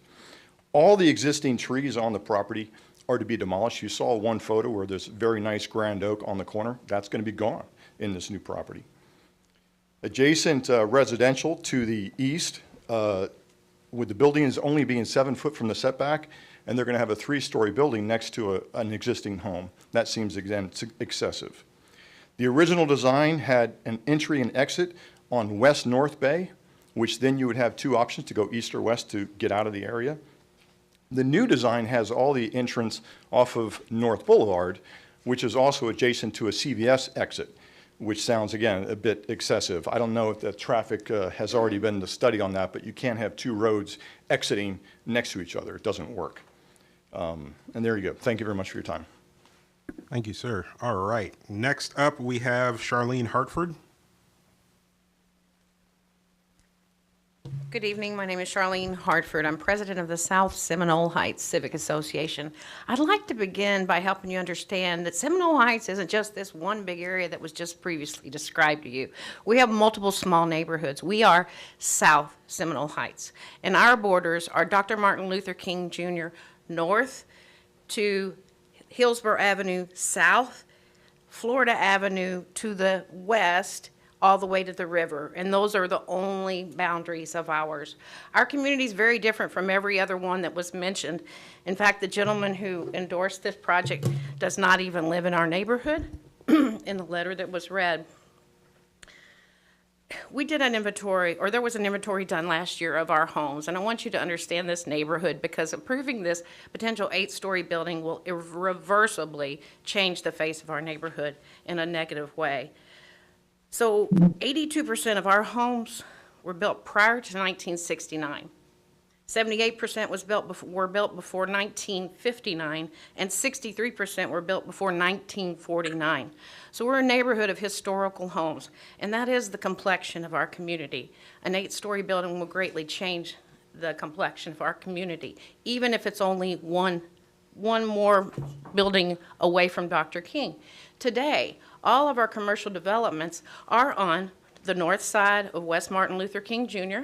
All the existing trees on the property are to be demolished. You saw one photo where there's very nice grand oak on the corner. That's going to be gone in this new property. Adjacent residential to the east, with the buildings only being 7 foot from the setback, and they're going to have a 3-story building next to an existing home. That seems, again, excessive. The original design had an entry and exit on West North Bay, which then you would have 2 options to go east or west to get out of the area. The new design has all the entrance off of North Boulevard, which is also adjacent to a CVS exit, which sounds, again, a bit excessive. I don't know if the traffic has already been the study on that, but you can't have 2 roads exiting next to each other. It doesn't work. And there you go. Thank you very much for your time. Thank you, sir. All right. Next up, we have Charlene Hartford. Good evening. My name is Charlene Hartford. I'm president of the South Seminole Heights Civic Association. I'd like to begin by helping you understand that Seminole Heights isn't just this one big area that was just previously described to you. We have multiple small neighborhoods. We are South Seminole Heights, and our borders are Dr. Martin Luther King Jr. north to Hillsborough Avenue south, Florida Avenue to the west, all the way to the river, and those are the only boundaries of ours. Our community is very different from every other one that was mentioned. In fact, the gentleman who endorsed this project does not even live in our neighborhood in the letter that was read. We did an inventory, or there was an inventory done last year of our homes, and I want you to understand this neighborhood because approving this potential 8-story building will irreversibly change the face of our neighborhood in a negative way. So 82% of our homes were built prior to 1969. 78% were built before 1959, and 63% were built before 1949. So we're a neighborhood of historical homes, and that is the complexion of our community. An 8-story building will greatly change the complexion of our community, even if it's only one more building away from Dr. King. Today, all of our commercial developments are on the north side of West Martin Luther King Jr.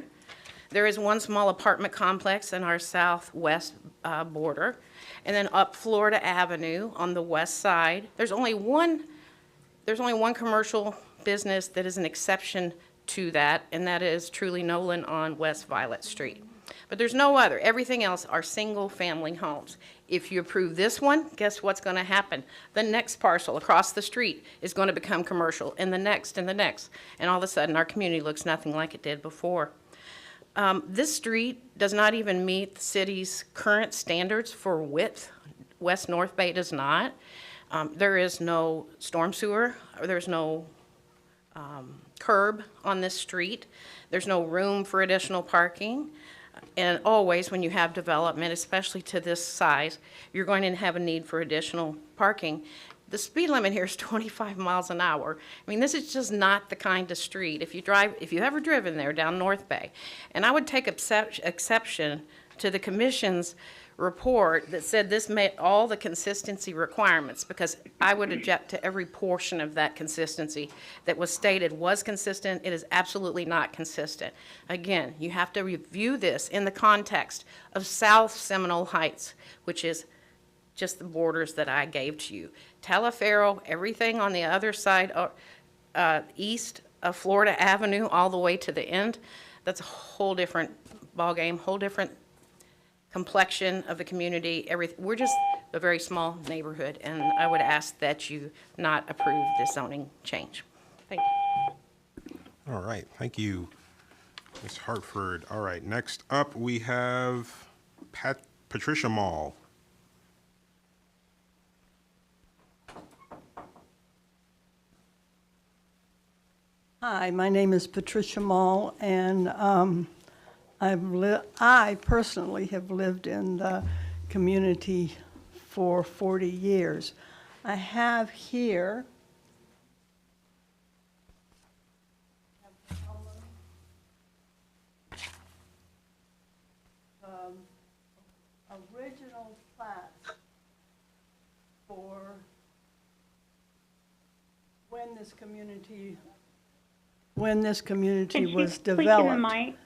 There is one small apartment complex in our southwest border, and then up Florida Avenue on the west side. There's only one There's only one commercial business that is an exception to that, and that is Truly Nolan on West Violet Street. But there's no other. Everything else are single-family homes. If you approve this one, guess what's going to happen? The next parcel across the street is going to become commercial, and the next, and the next. And all of a sudden, our community looks nothing like it did before. This street does not even meet the city's current standards for width. West North Bay does not. There is no storm sewer, or there's no curb on this street. There's no room for additional parking. And always, when you have development, especially to this size, you're going to have a need for additional parking. The speed limit here is 25 miles an hour. I mean, this is just not the kind of street. If you've ever driven there down North Bay, and I would take exception to the commission's report that said this met all the consistency requirements, because I would object to every portion of that consistency that was stated was consistent. It is absolutely not consistent. Again, you have to review this in the context of South Seminole Heights, which is just the borders that I gave to you. Talaferro, everything on the other side, east of Florida Avenue, all the way to the end, that's a whole different ballgame, whole different complexion of the community. We're just a very small neighborhood, and I would ask that you not approve this zoning change. Thank you. All right, thank you, Ms. Hartford. All right, next up, we have Patricia Mall. Hi, my name is Patricia Mall, and I personally have lived in the community for 40 years. I have here original plats for when this community was developed. Speak in the mic.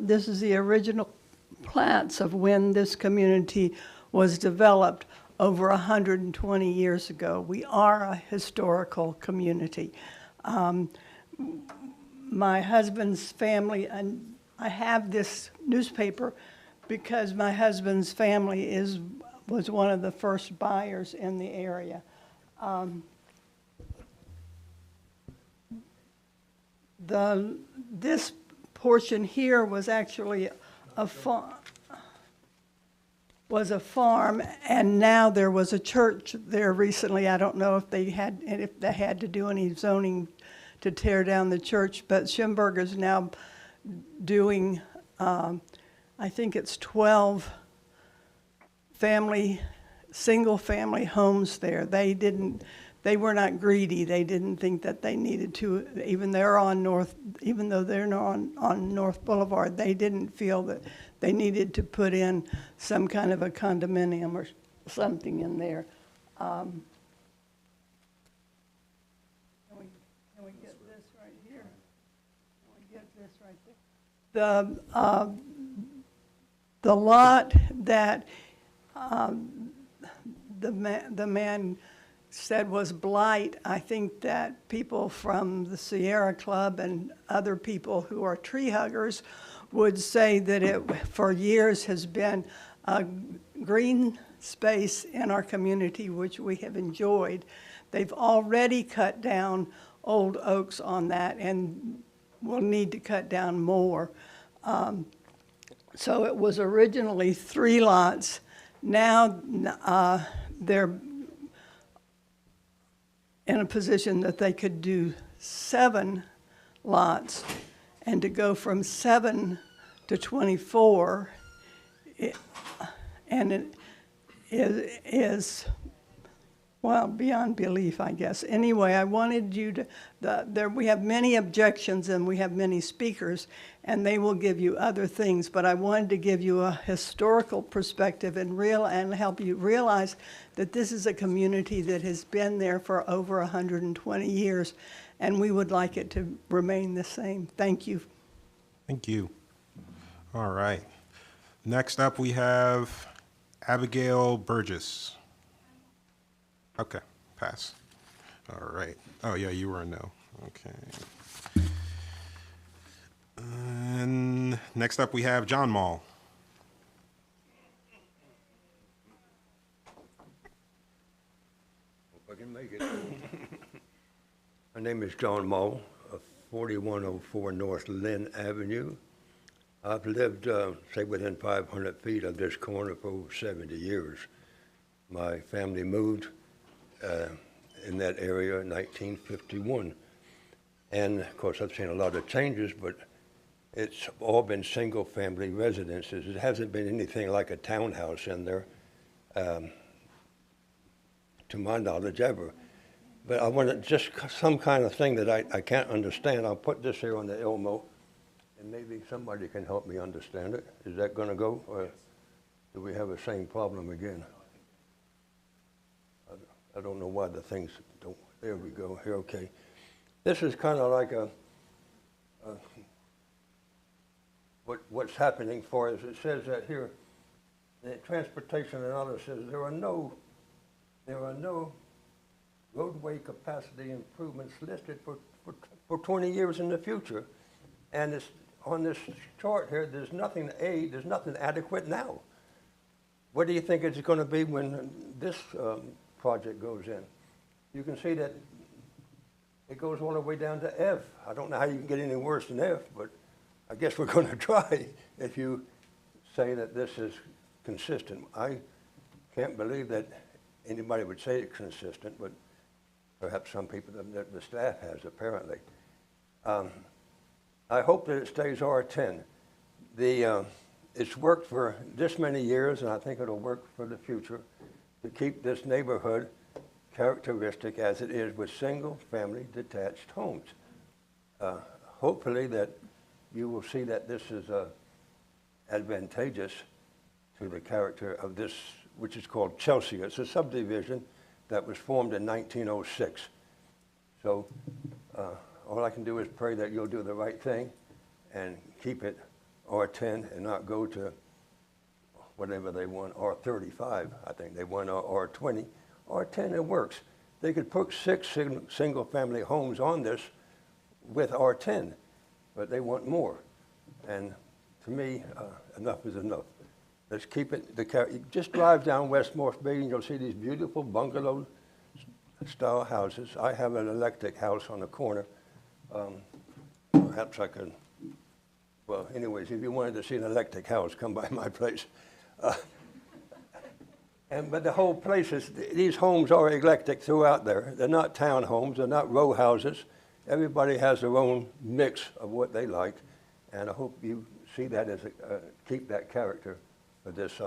This is the original plats of when this community was developed over 120 years ago. We are a historical community. My husband's family, and I have this newspaper because my husband's family was one of the first buyers in the area. This portion here was actually a farm, and now there was a church there recently. I don't know if they had to do any zoning to tear down the church, but Schimberg is now doing, I think it's 12 single-family homes there. They were not greedy. They didn't think that they needed to, even though they're on North Boulevard, they didn't feel that they needed to put in some kind of a condominium or something in there. Can we get this right here? Can we get this right there? The lot that the man said was blight, I think that people from the Sierra Club and other people who are tree huggers would say that it for years has been a green space in our community, which we have enjoyed. They've already cut down old oaks on that and will need to cut down more. So it was originally 3 lots. Now they're in a position that they could do 7 lots, and to go from 7 to 24, and it is, well, beyond belief, I guess. Anyway, I wanted you to, we have many objections and we have many speakers, and they will give you other things, but I wanted to give you a historical perspective and help you realize that this is a community that has been there for over 120 years, and we would like it to remain the same. Thank you. Thank you. All right. Next up, we have Abigail Burgess. Okay, Pass. All right. Oh, yeah, you were a no. Okay. And next up, we have John Mall. Hope I can make it. My name is John Moe, 4104 North Lynn Avenue. I've lived, say, within 500 feet of this corner for over 70 years. My family moved in that area in 1951. And, of course, I've seen a lot of changes, but it's all been single-family residences. It hasn't been anything like a townhouse in there, to my knowledge, ever. But I want just some kind of thing that I can't understand. I'll put this here on the Elmo, and maybe somebody can help me understand it. Is that going to go, or do we have the same problem again? I don't know why the things don't. There we go. Here, okay. This is kind of like what's happening for us. It says that here, the transportation and others says there are no roadway capacity improvements listed for 20 years in the future. And it's on this chart here, there's nothing adequate now. What do you think it's going to be when this project goes in? You can see that it goes all the way down to F. I don't know how you can get any worse than F, but I guess we're going to try if you say that this is consistent. I can't believe that anybody would say it's consistent, but perhaps some people, the staff has apparently. I hope that it stays R10. It's worked for this many years, and I think it'll work for the future to keep this neighborhood characteristic as it is with single-family detached homes. Hopefully that you will see that this is advantageous to the character of this, which is called Chelsea. It's a subdivision that was formed in 1906. So all I can do is pray that you'll do the right thing and keep it R10 and not go to whatever they want, R35. I think they want R20. R10, it works. They could put 6 single-family homes on this with R10, but they want more. And to me, enough is enough. Let's keep it. Just drive down West Morse Bay and you'll see these beautiful bungalow-style houses. I have an electric house on the corner. Perhaps I could. Well, anyways, if you wanted to see an electric house, come by my place. But the whole place is, these homes are eclectic throughout there. They're not townhomes, they're not row houses. Everybody has their own mix of what they like, and I hope you see that as keep that character for this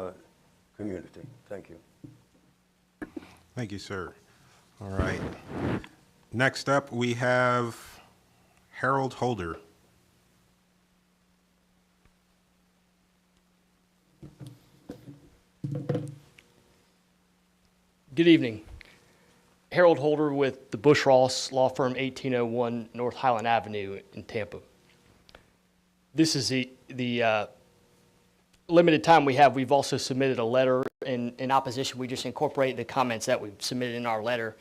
community. Thank you. Thank you, sir. All right. Next up, we have Harold Holder. Good evening. Harold Holder with the Bush Ross Law Firm, 1801 North Highland Avenue in Tampa. This is the limited time we have. We've also submitted a letter in opposition. We just incorporate the comments that we've submitted in our letter.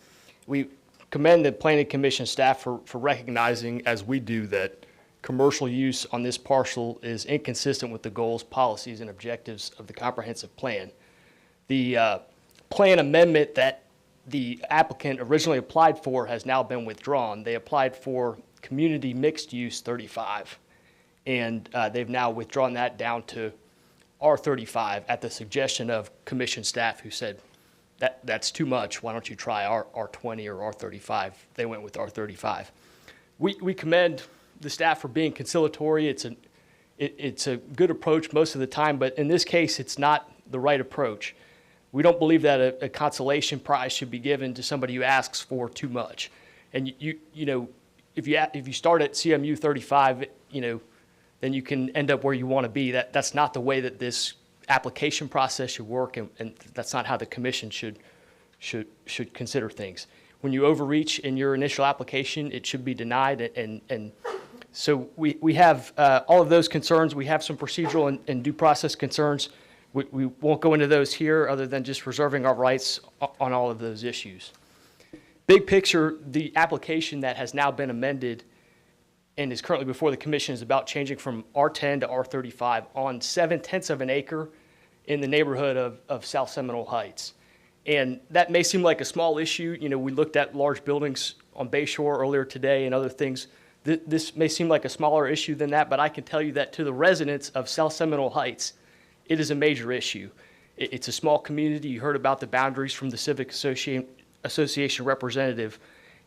We commend the Planning Commission staff for recognizing, as we do, that commercial use on this parcel is inconsistent with the goals, policies, and objectives of the comprehensive plan. The plan amendment that the applicant originally applied for has now been withdrawn. They applied for community mixed use 35, and they've now withdrawn that down to R35 at the suggestion of commission staff, who said that's too much. Why don't you try R20 or R35? They went with R35. We commend the staff for being conciliatory. It's a good approach most of the time, but in this case, it's not the right approach. We don't believe that a consolation prize should be given to somebody who asks for too much. And you know, if you start at CMU 35, then you can end up where you want to be. That's not the way that this application process should work, and that's not how the commission should consider things. When you overreach in your initial application, it should be denied. And so we have all of those concerns. We have some procedural and due process concerns. We won't go into those here, other than just reserving our rights on all of those issues. Big picture, the application that has now been amended and is currently before the commission is about changing from R10 to R35 on 7/10 of an acre in the neighborhood of South Seminole Heights. And that may seem like a small issue. You know, we looked at large buildings on Bay Shore earlier today and other things. This may seem like a smaller issue than that, but I can tell you that to the residents of South Seminole Heights, it is a major issue. It's a small community. You heard about the boundaries from the Civic Association representative.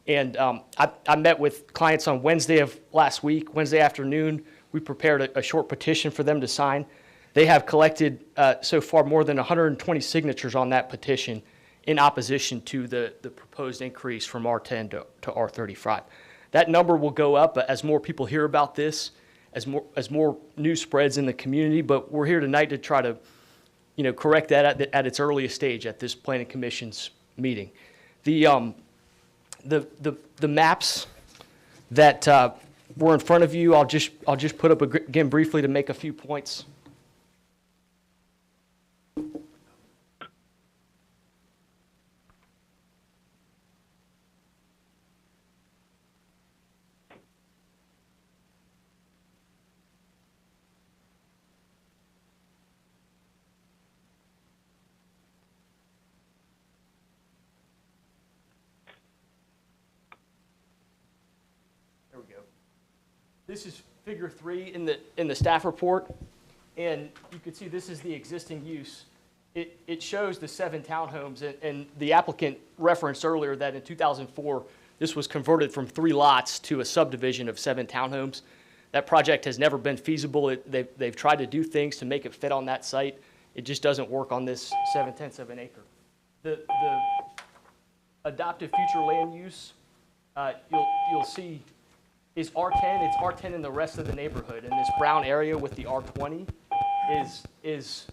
And I met with clients on Wednesday of last week, Wednesday afternoon. We prepared a short petition for them to sign. They have collected so far more than 120 signatures on that petition in opposition to the proposed increase from R10 to R35. That number will go up as more people hear about this, as more news spreads in the community. But we're here tonight to try to, correct that at its earliest stage at this Planning Commission's meeting. The maps that were in front of you, I'll just put up again briefly to make a few points. There we go. This is figure 3 in the staff report, and you can see this is the existing use. It shows the 7 townhomes, and the applicant referenced earlier that in 2004, this was converted from 3 lots to a subdivision of 7 townhomes. That project has never been feasible. They've tried to do things to make it fit on that site. It just doesn't work on this 7/10 of an acre. The adoptive future land use, you'll see is R10. It's R10 in the rest of the neighborhood. And this brown area with the R20 is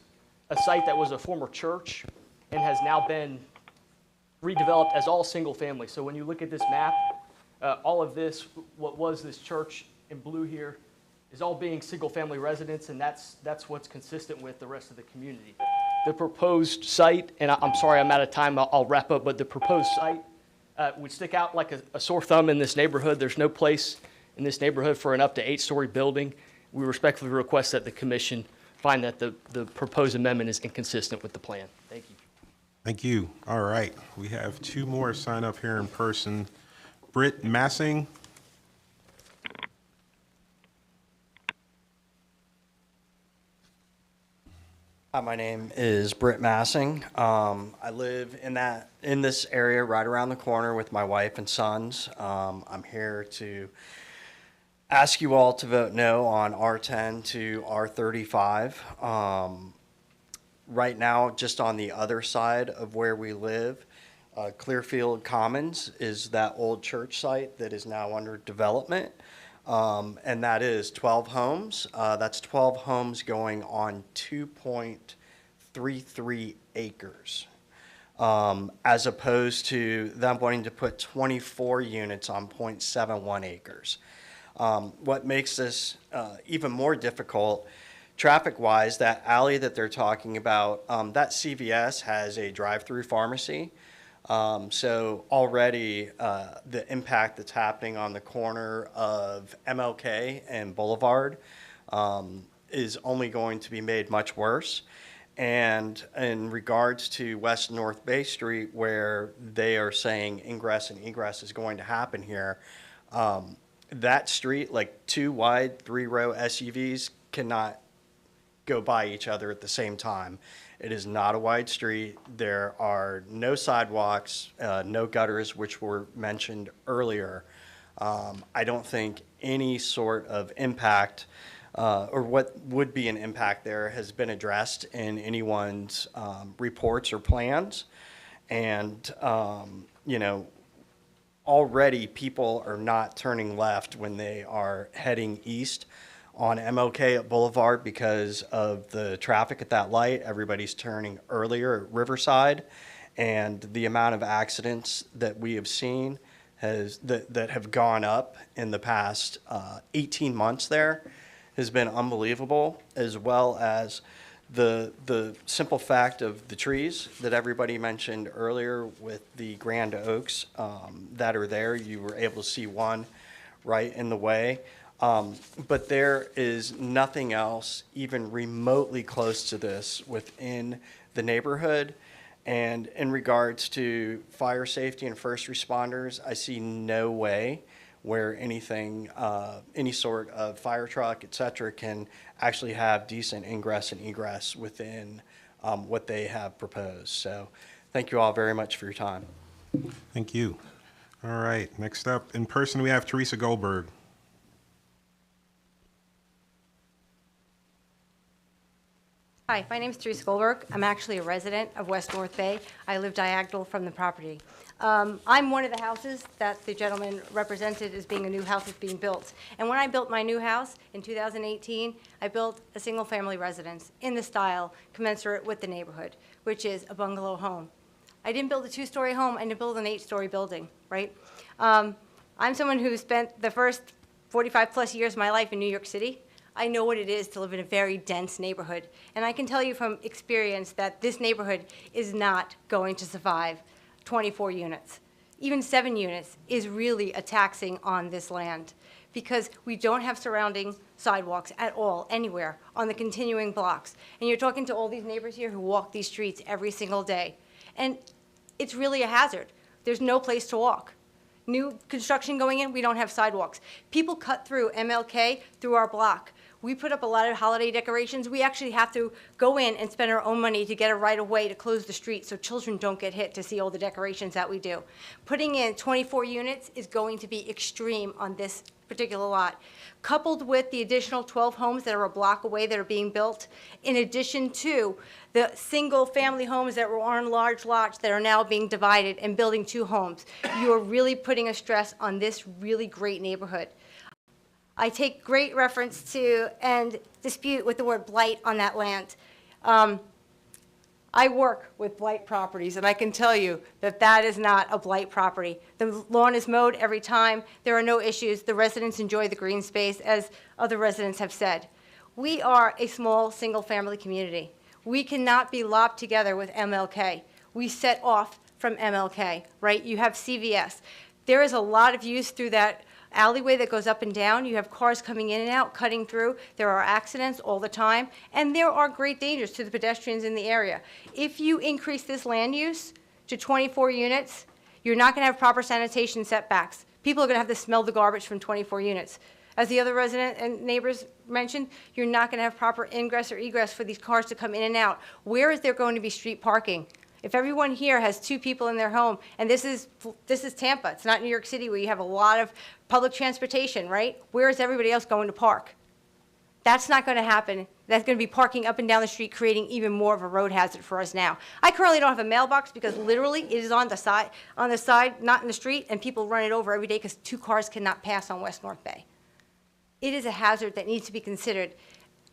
a site that was a former church and has now been redeveloped as all single family. So when you look at this map, all of this, what was this church in blue here, is all being single family residents, and that's what's consistent with the rest of the community. The proposed site, and I'm sorry I'm out of time, I'll wrap up, but the proposed site would stick out like a sore thumb in this neighborhood. There's no place in this neighborhood for an up to 8-story building. We respectfully request that the commission find that the proposed amendment is inconsistent with the plan. Thank you. Thank you. All right. We have 2 more sign up here in person. Britt Massing. Hi, my name is Britt Massing. I live in this area right around the corner with my wife and sons. I'm here to ask you all to vote no on R10 to R35. Right now, just on the other side of where we live, Clearfield Commons is that old church site that is now under development. And that is 12 homes. That's 12 homes going on 2.33 acres, as opposed to them wanting to put 24 units on 0.71 acres. What makes this even more difficult, traffic-wise, that alley that they're talking about, that CVS has a drive-through pharmacy. So already the impact that's happening on the corner of MLK and Boulevard is only going to be made much worse. And in regards to West North Bay Street, where they are saying ingress and egress is going to happen here, that street, like 2 wide, 3-row SUVs cannot go by each other at the same time. It is not a wide street. There are no sidewalks, no gutters, which were mentioned earlier. I don't think any sort of impact or what would be an impact there has been addressed in anyone's reports or plans. And, already people are not turning left when they are heading east on MLK at Boulevard because of the traffic at that light. Everybody's turning earlier at Riverside, and the amount of accidents that we have seen that have gone up in the past 18 months there has been unbelievable, as well as The simple fact of the trees that everybody mentioned earlier with the grand oaks that are there, you were able to see one right in the way. But there is nothing else even remotely close to this within the neighborhood. And in regards to fire safety and first responders, I see no way where anything, any sort of fire truck, et cetera, can actually have decent ingress and egress within what they have proposed. So thank you all very much for your time. Thank you. All right, next up, in person, we have Teresa Goldberg. Hi, my name is Teresa Goldberg. I'm actually a resident of West North Bay. I live diagonal from the property. I'm one of the houses that the gentleman represented as being a new house that's being built. And when I built my new house in 2018, I built a single-family residence in the style commensurate with the neighborhood, which is a bungalow home. I didn't build a two-story home, I didn't build an 8-story building, right? I'm someone who spent the first 45-plus years of my life in New York City. I know what it is to live in a very dense neighborhood. And I can tell you from experience that this neighborhood is not going to survive 24 units. Even 7 units is really a taxing on this land because we don't have surrounding sidewalks at all, anywhere, on the continuing blocks. And you're talking to all these neighbors here who walk these streets every single day. And it's really a hazard. There's no place to walk. New construction going in, we don't have sidewalks. People cut through MLK through our block. We put up a lot of holiday decorations. We actually have to go in and spend our own money to get a right of way to close the street so children don't get hit to see all the decorations that we do. Putting in 24 units is going to be extreme on this particular lot. Coupled with the additional 12 homes that are a block away that are being built, in addition to the single-family homes that were on large lots that are now being divided and building 2 homes, you are really putting a stress on this really great neighborhood. I take great reference to and dispute with the word blight on that land. I work with blight properties, and I can tell you that that is not a blight property. The lawn is mowed every time. There are no issues. The residents enjoy the green space, as other residents have said. We are a small, single-family community. We cannot be lopped together with MLK. We set off from MLK, right? You have CVS. There is a lot of use through that alleyway that goes up and down. You have cars coming in and out, cutting through. There are accidents all the time, and there are great dangers to the pedestrians in the area. If you increase this land use to 24 units, you're not going to have proper sanitation setbacks. People are going to have to smell the garbage from 24 units. As the other resident and neighbors mentioned, you're not going to have proper ingress or egress for these cars to come in and out. Where is there going to be street parking? If everyone here has 2 people in their home, and this is Tampa, it's not New York City where you have a lot of public transportation, right? Where is everybody else going to park? That's not going to happen. That's going to be parking up and down the street, creating even more of a road hazard for us now. I currently don't have a mailbox because literally it is on the side, not in the street, and people run it over every day because 2 cars cannot pass on West North Bay. It is a hazard that needs to be considered.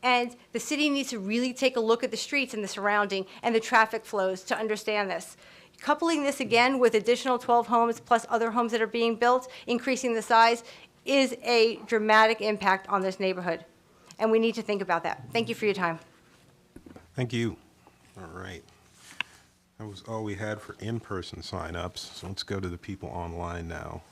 And the city needs to really take a look at the streets and the surrounding and the traffic flows to understand this. Coupling this again with additional 12 homes plus other homes that are being built, increasing the size, is a dramatic impact on this neighborhood. And we need to think about that. Thank you for your time. Thank you. All right. That was all we had for in-person sign-ups. So let's go to the people online now.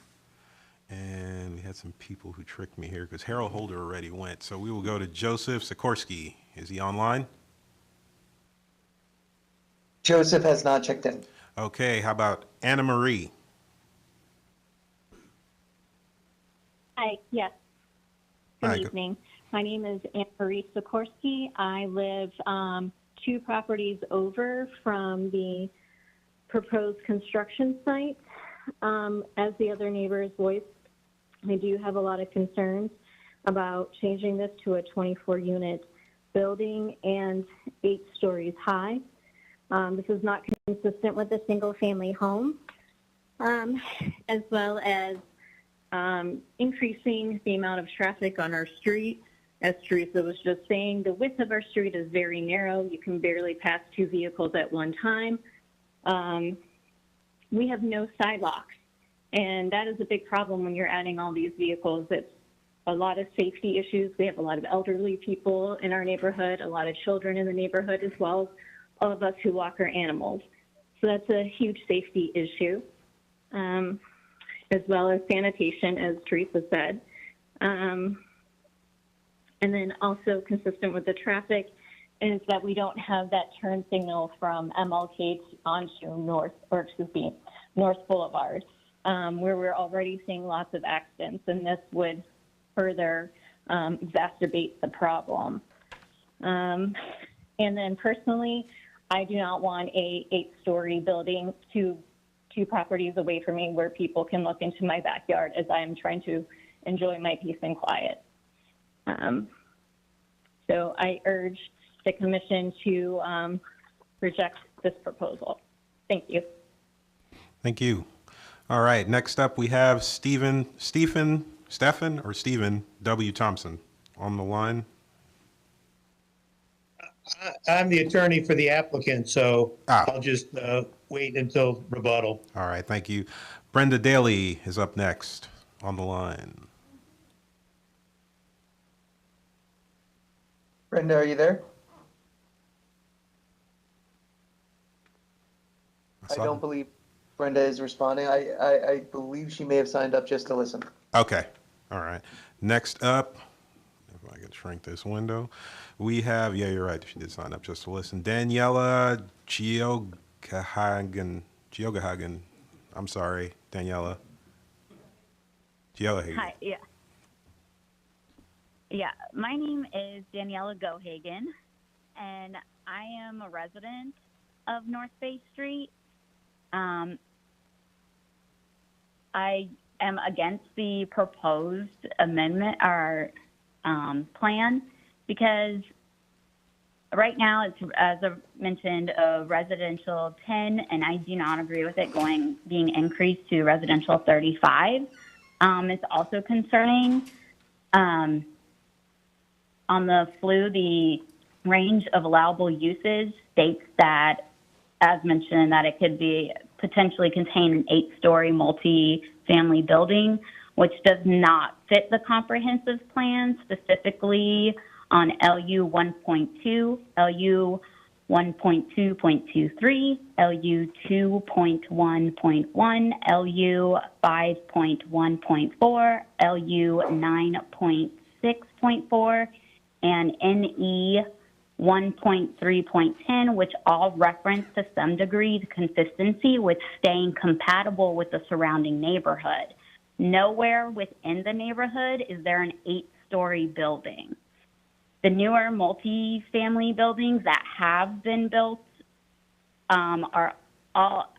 And we had some people who tricked me here because Harold Holder already went. So we will go to Joseph Sikorsky. Is he online? Joseph has not checked in. Okay, how about Anna Marie? Hi, yes. Hi, Good evening. My name is Anne Marie Sikorsky. I live 2 properties over from the proposed construction site. As the other neighbors voiced, I do have a lot of concerns about changing this to a 24-unit building and 8 stories high. This is not consistent with a single-family home, as well as increasing the amount of traffic on our street. As Teresa was just saying, the width of our street is very narrow. You can barely pass 2 vehicles at one time. We have no sidewalks, and that is a big problem when you're adding all these vehicles. It's a lot of safety issues. We have a lot of elderly people in our neighborhood, a lot of children in the neighborhood, as well as all of us who walk our animals. So that's a huge safety issue, as well as sanitation, as Teresa said. And then also consistent with the traffic is that we don't have that turn signal from MLK onto North Boulevard, where we're already seeing lots of accidents, and this would further exacerbate the problem. And then personally, I do not want a 8-story building two properties away from me where people can look into my backyard as I am trying to enjoy my peace and quiet. So I urge the commission to reject this proposal. Thank you. Thank you. All right, next up we have Stephen W. Thompson on the line. I'm the attorney for the applicant, so I'll just wait until rebuttal. All right, thank you. Brenda Daly is up next on the line. Brenda, are you there? I don't believe Brenda is responding. I believe she may have signed up just to listen. Okay, all right. Next up, if I can shrink this window, we have, yeah, you're right, she did sign up just to listen, Daniela Geoghagan. I'm sorry, Daniela. Geoghagan. Hi, yeah. Yeah, my name is Daniela Gohagan, and I am a resident of North Bay Street. I am against the proposed amendment or plan because right now it's, as I mentioned, a residential 10, and I do not agree with it being increased to residential 35. It's also concerning on the FLU, the range of allowable uses states that, as mentioned, that it could be potentially contain an 8-story multi-family building, which does not fit the comprehensive plan, specifically on LU 1.2, LU 1.2.23, LU 2.1.1, LU 5.1.4, LU 9.6.4, and NE 1.3.10, which all reference to some degree the consistency with staying compatible with the surrounding neighborhood. Nowhere within the neighborhood is there an 8-story building. The newer multi-family buildings that have been built are all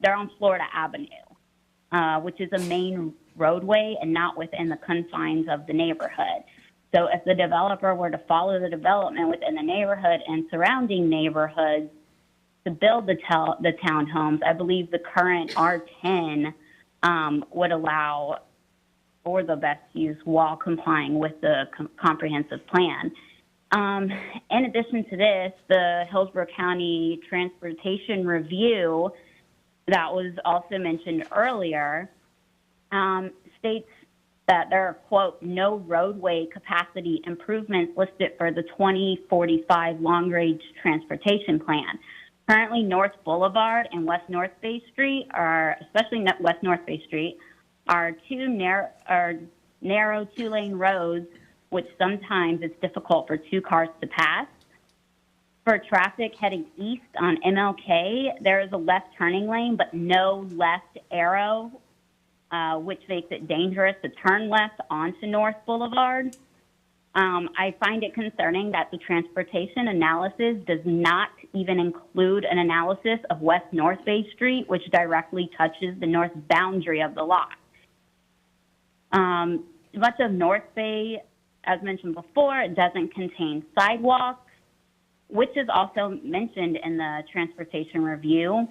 they're on Florida Avenue, which is a main roadway and not within the confines of the neighborhood. So if the developer were to follow the development within the neighborhood and surrounding neighborhoods to build the townhomes, I believe the current R10 would allow for the best use while complying with the comprehensive plan. In addition to this, the Hillsborough County Transportation Review that was also mentioned earlier states that there are, quote, no roadway capacity improvements listed for the 2045 long-range transportation plan. Currently, North Boulevard and West North Bay Street especially West North Bay Street, are narrow two-lane roads, which sometimes it's difficult for 2 cars to pass. For traffic heading east on MLK, there is a left turning lane, but no left arrow, which makes it dangerous to turn left onto North Boulevard. I find it concerning that the transportation analysis does not even include an analysis of West North Bay Street, which directly touches the north boundary of the lot. Much of North Bay, as mentioned before, it doesn't contain sidewalks, which is also mentioned in the transportation review.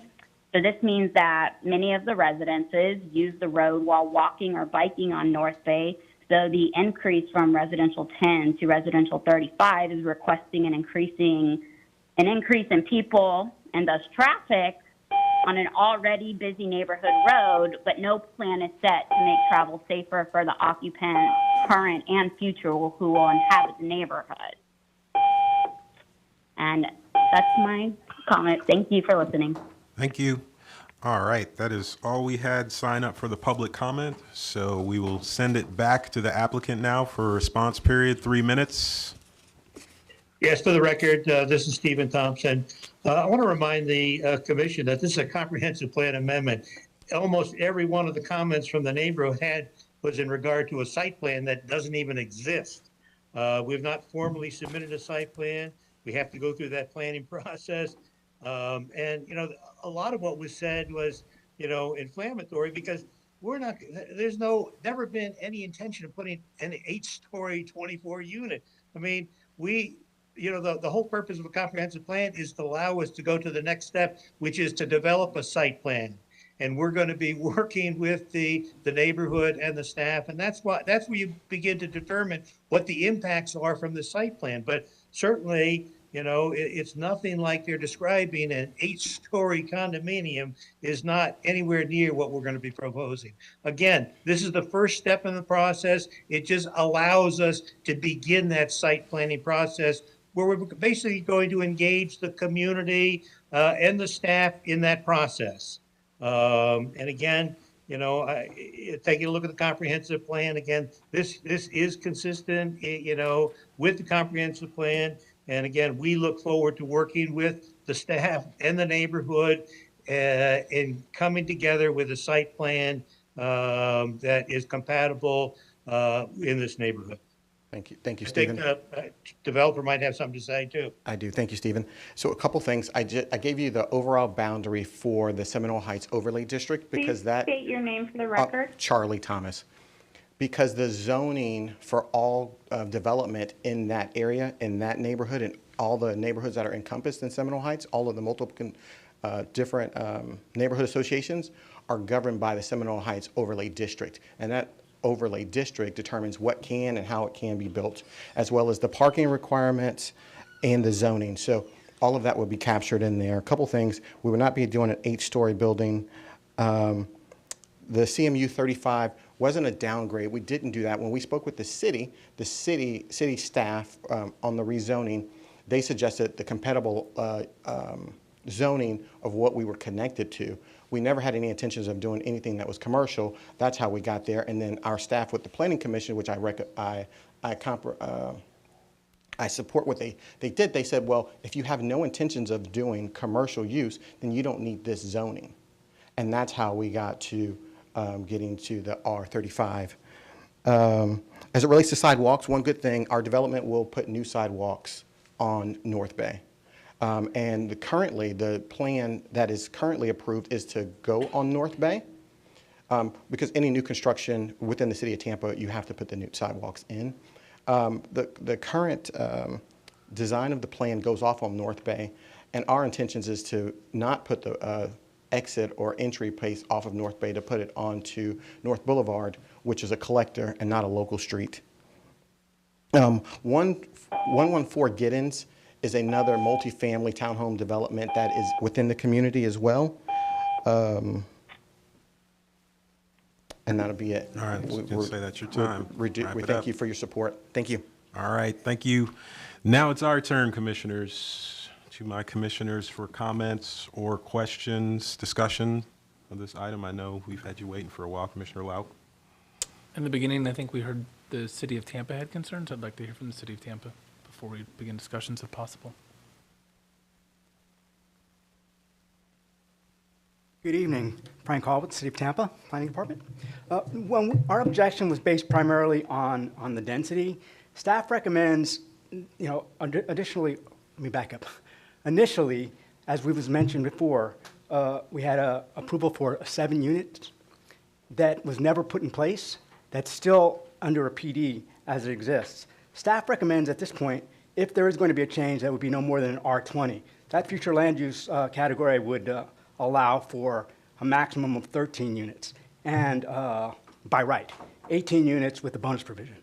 So this means that many of the residences use the road while walking or biking on North Bay. So the increase from residential 10 to residential 35 is requesting an increase in people and thus traffic on an already busy neighborhood road, but no plan is set to make travel safer for the occupants current and future who will inhabit the neighborhood. And that's my comment. Thank you for listening. Thank you. All right, that is all we had sign up for the public comment. So we will send it back to the applicant now for a response period, 3 minutes. Yes, for the record, this is Stephen Thompson. I want to remind the commission that this is a comprehensive plan amendment. Almost every one of the comments from the neighborhood was in regard to a site plan that doesn't even exist. We've not formally submitted a site plan. We have to go through that planning process. And, a lot of what was said was, inflammatory because there's never been any intention of putting an 8-story, 24 unit. I mean, the whole purpose of a comprehensive plan is to allow us to go to the next step, which is to develop a site plan. And we're going to be working with the neighborhood and the staff. And that's where you begin to determine what the impacts are from the site plan. But certainly, it's nothing like they're describing. An 8-story condominium is not anywhere near what we're going to be proposing. Again, this is the first step in the process. It just allows us to begin that site planning process where we're basically going to engage the community and the staff in that process. And again, taking a look at the comprehensive plan, again, this is consistent, with the comprehensive plan. And again, we look forward to working with the staff and the neighborhood and coming together with a site plan that is compatible in this neighborhood. Thank you. Thank you, I think Stephen. the developer might have something to say too. I do. Thank you, Stephen. So a couple things. I gave you the overall boundary for the Seminole Heights Overlay District because Please state your name for the record. Charlie Thomas. Because the zoning for all development in that area, in that neighborhood, and all the neighborhoods that are encompassed in Seminole Heights, all of the multiple different neighborhood associations are governed by the Seminole Heights Overlay District. And that overlay district determines what can and how it can be built, as well as the parking requirements and the zoning. So all of that will be captured in there. A couple things, we will not be doing an 8-story building. The CMU 35 wasn't a downgrade. We didn't do that. When we spoke with the city staff on the rezoning, they suggested the compatible zoning of what we were connected to. We never had any intentions of doing anything that was commercial. That's how we got there. And then our staff with the Planning Commission, which I support what they did. They said, well, if you have no intentions of doing commercial use, then you don't need this zoning. And that's how we got to getting to the R35. As it relates to sidewalks, one good thing, our development will put new sidewalks on North Bay. And currently, the plan that is currently approved is to go on North Bay, because any new construction within the city of Tampa, you have to put the new sidewalks in. The current design of the plan goes off on North Bay, and our intentions is to not put the exit or entry place off of North Bay, to put it onto North Boulevard, which is a collector and not a local street. 114 Giddens is another multifamily townhome development that is within the community as well. And that'll be it. All right, just say that's your time. We thank you for your support. Thank you. All right, thank you. Now it's our turn, commissioners. To my commissioners for comments or questions, discussion of this item. I know we've had you waiting for a while, Commissioner Lauk. In the beginning, I think we heard the city of Tampa had concerns. I'd like to hear from the city of Tampa before we begin discussions if possible. Good evening. Frank Hall with the City of Tampa Planning Department. Our objection was based primarily on the density. Staff recommends, additionally, let me back up. Initially, as we was mentioned before, we had approval for 7 units that was never put in place. That's still under a PD as it exists. Staff recommends at this point, if there is going to be a change, that would be no more than an R20. That future land use category would allow for a maximum of 13 units, and by right, 18 units with the bonus provision.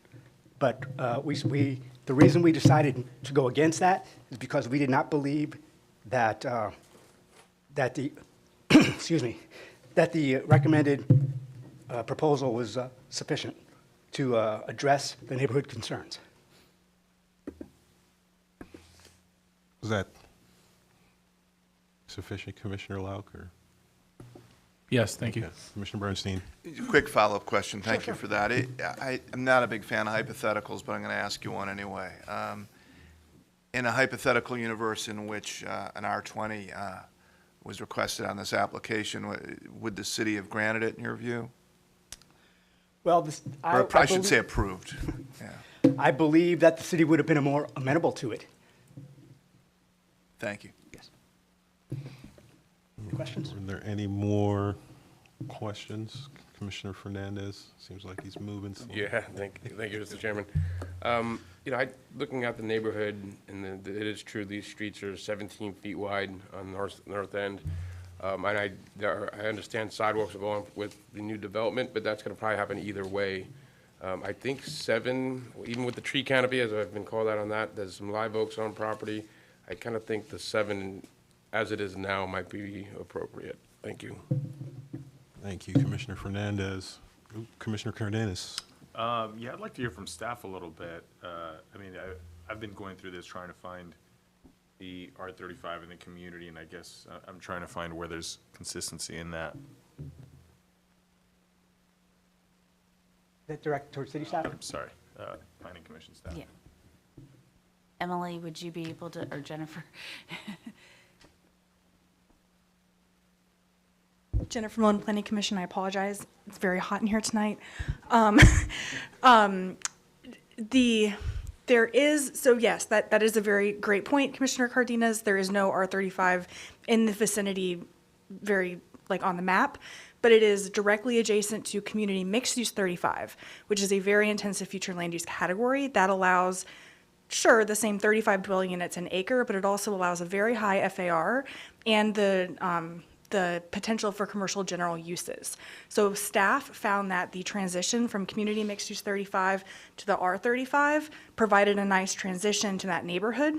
But the reason we decided to go against that is because we did not believe that the excuse me, that the recommended proposal was sufficient. to address the neighborhood concerns. Was that sufficient, Commissioner Lauk, or? Yes, thank you. Okay. Commissioner Bernstein? Quick follow-up question. Thank you for that. I'm not a big fan of hypotheticals, but I'm going to ask you one anyway. In a hypothetical universe in which an R20 was requested on this application, would the city have granted it in your view? Well, I should say approved. Yeah. I believe that the city would have been more amenable to it. Thank you. Yes. Questions? Are there any more questions? Commissioner Fernandez, seems like he's moving. Yeah, thank you, Mr. Chairman. Looking at the neighborhood, and it is true, these streets are 17 feet wide on the north end. And I understand sidewalks are going with the new development, but that's going to probably happen either way. I think 7, even with the tree canopy, as I've been called out on that, there's some live oaks on property. I kind of think the 7, as it is now, might be appropriate. Thank you. Thank you, Commissioner Fernandez. Commissioner Cardenas. Yeah, I'd like to hear from staff a little bit. I've been going through this trying to find the R35 in the community, and I guess I'm trying to find where there's consistency in that. Is that directed towards city staff? I'm sorry, Planning Commission staff. Yeah. Emily, would you be able to, or Jennifer? Jennifer Malone, Planning Commission. I apologize. It's very hot in here tonight. There is, so yes, that is a very great point, Commissioner Cardenas. There is no R35 in the vicinity on the map, but it is directly adjacent to community mixed use 35, which is a very intensive future land use category that allows, sure, the same 35 dwelling units an acre, but it also allows a very high FAR and the potential for commercial general uses. So staff found that the transition from community mixed use 35 to the R35 provided a nice transition to that neighborhood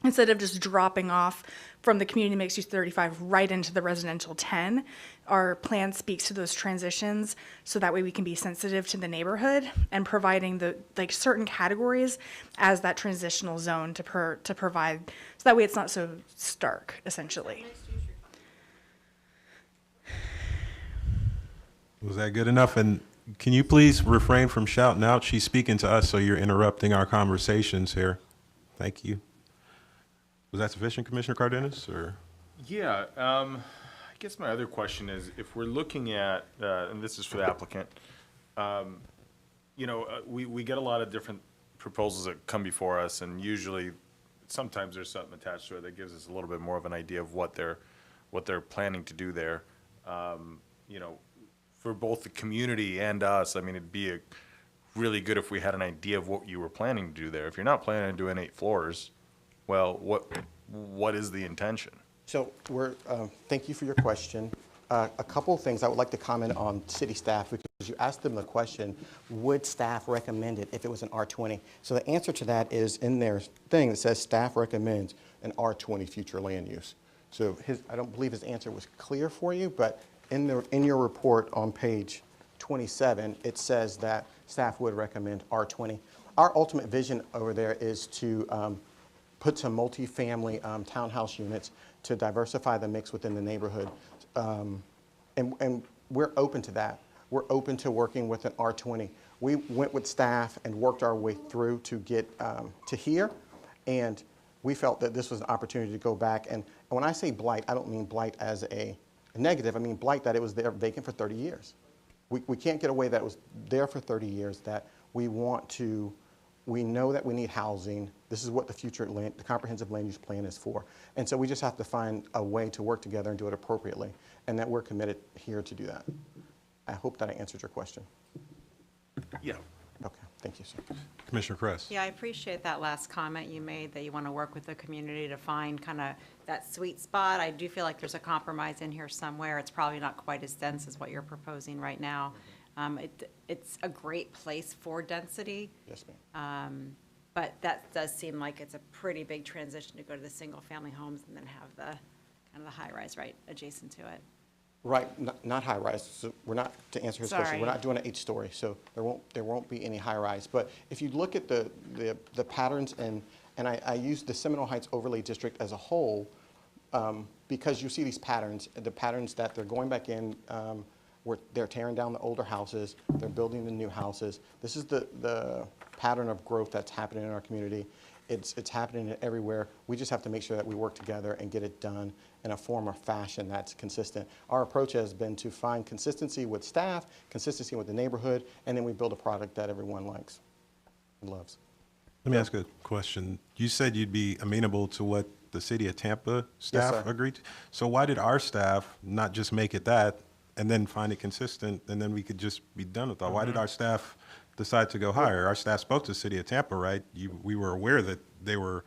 instead of just dropping off from the community mixed use 35 right into the residential 10. Our plan speaks to those transitions so that way we can be sensitive to the neighborhood and providing the certain categories as that transitional zone to provide, so that way it's not so stark essentially. Was that good enough? And can you please refrain from shouting out? She's speaking to us, so you're interrupting our conversations here. Thank you. Was that sufficient, Commissioner Cardenas, or? Yeah, I guess my other question is, if we're looking at, and this is for the applicant, we get a lot of different proposals that come before us, and usually, sometimes there's something attached to it that gives us a little bit more of an idea of what they're planning to do there. For both the community and us, it'd be really good if we had an idea of what you were planning to do there. If you're not planning on doing 8 floors, well, what is the intention? So thank you for your question. A couple of things I would like to comment on city staff, because you asked them the question, would staff recommend it if it was an R20? So the answer to that is in their thing that says staff recommends an R20 future land use. So I don't believe his answer was clear for you, but in your report on page 27, it says that staff would recommend R20. Our ultimate vision over there is to put some multifamily townhouse units to diversify the mix within the neighborhood. And we're open to that. We're open to working with an R20. We went with staff and worked our way through to get to here, and we felt that this was an opportunity to go back. And when I say blight, I don't mean blight as a negative. I mean blight that it was there vacant for 30 years. We can't get away that it was there for 30 years, that we know that we need housing. This is what the comprehensive land use plan is for. And so we just have to find a way to work together and do it appropriately, and that we're committed here to do that. I hope that I answered your question. Yeah. Okay, thank you, sir. Commissioner Kress. Yeah, I appreciate that last comment you made, that you want to work with the community to find kind of that sweet spot. I do feel like there's a compromise in here somewhere. It's probably not quite as dense as what you're proposing right now. It's a great place for density. Yes, ma'am. But that does seem like it's a pretty big transition to go to the single-family homes and then have the kind of the high-rise right adjacent to it. Right, not high rise. So we're not, to answer his question, we're Sorry. not doing an 8-story, so there won't be any high rise. But if you look at the patterns, and I use the Seminole Heights Overlay District as a whole, because you see these patterns, the patterns that they're going back in, where they're tearing down the older houses, they're building the new houses. This is the pattern of growth that's happening in our community. It's happening everywhere. We just have to make sure that we work together and get it done in a form or fashion that's consistent. Our approach has been to find consistency with staff, consistency with the neighborhood, and then we build a product that everyone likes and loves. Let me ask a question. You said you'd be amenable to what the city of Tampa staff sir. agreed to. So why did our staff not just make it that and then find it consistent and then we could just be done with that? Why did our staff decide to go higher? Our staff spoke to the city of Tampa, right? We were aware that they were.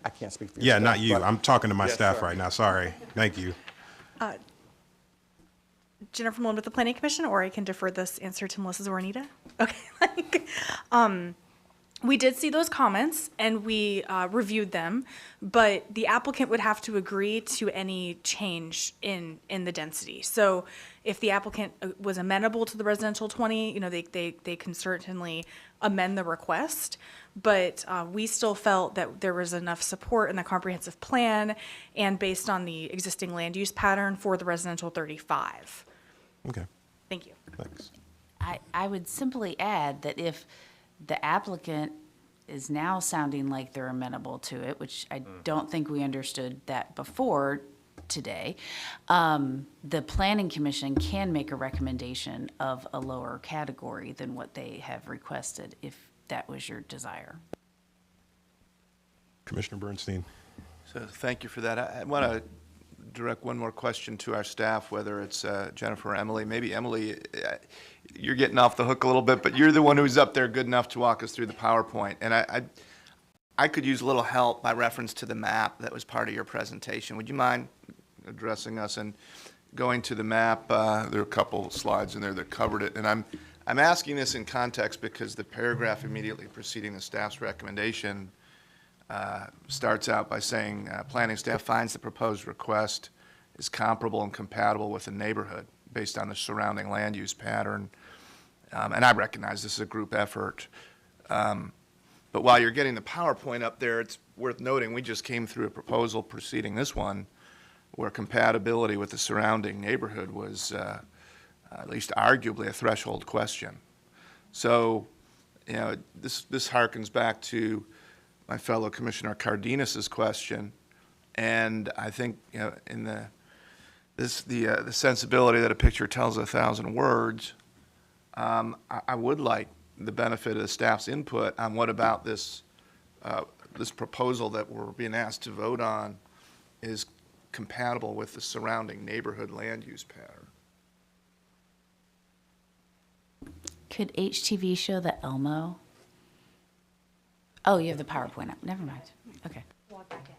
I can't speak for your Yeah, staff, not you. but- I'm talking to my Yes, staff sir. right now. Sorry. Thank you. Jennifer Malone with the Planning Commission, or I can defer this answer to Melissa Zornita. Okay. We did see those comments and we reviewed them, but the applicant would have to agree to any change in the density. So if the applicant was amenable to the residential 20, you know, they can certainly amend the request. But we still felt that there was enough support in the comprehensive plan and based on the existing land use pattern for the residential 35. Okay. Thank you. Thanks. I would simply add that if the applicant is now sounding like they're amenable to it, which I don't think we understood that before today, the Planning Commission can make a recommendation of a lower category than what they have requested, if that was your desire. Commissioner Bernstein. So thank you for that. I want to direct one more question to our staff, whether it's Jennifer or Emily. Maybe Emily, you're getting off the hook a little bit, but you're the one who's up there good enough to walk us through the PowerPoint. And I could use a little help by reference to the map that was part of your presentation. Would you mind addressing us and going to the map? There are a couple slides in there that covered it. And I'm asking this in context because the paragraph immediately preceding the staff's recommendation starts out by saying, planning staff finds the proposed request is comparable and compatible with the neighborhood based on the surrounding land use pattern. And I recognize this is a group effort. But while you're getting the PowerPoint up there, it's worth noting we just came through a proposal preceding this one where compatibility with the surrounding neighborhood was at least arguably a threshold question. So, you know, this harkens back to my fellow Commissioner Cardenas's question, and I think, you know, in the sensibility that a picture tells 1,000 words, I would like the benefit of the staff's input on what about this this proposal that we're being asked to vote on is compatible with the surrounding neighborhood land use pattern. Could HTV show the Elmo? Oh, you have the PowerPoint up. Never mind. Okay. Walk back in.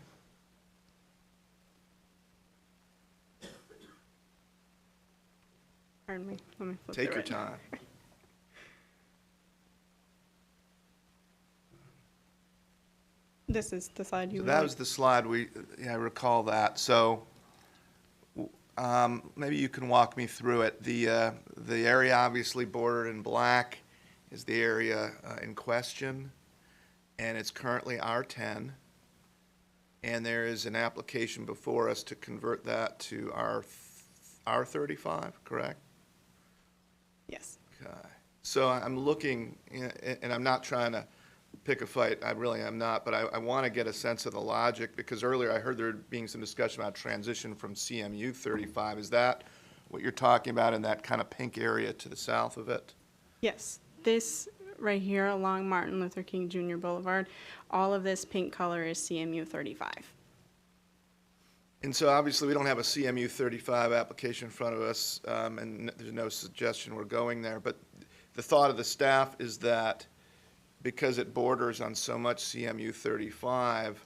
Pardon me. Let me flip Take it your right. time. This is the slide you So would that like. was the slide I recall that. So maybe you can walk me through it. The area obviously bordered in black is the area in question, and it's currently R10. And there is an application before us to convert that to R35, correct? Yes. Okay. So I'm looking, and I'm not trying to pick a fight, I really am not, but I want to get a sense of the logic, because earlier I heard there being some discussion about transition from CMU 35. Is that what you're talking about in that kind of pink area to the south of it? Yes. This right here along Martin Luther King Jr. Boulevard, all of this pink color is CMU 35. And so obviously we don't have a CMU 35 application in front of us, and there's no suggestion we're going there, but the thought of the staff is that because it borders on so much CMU 35,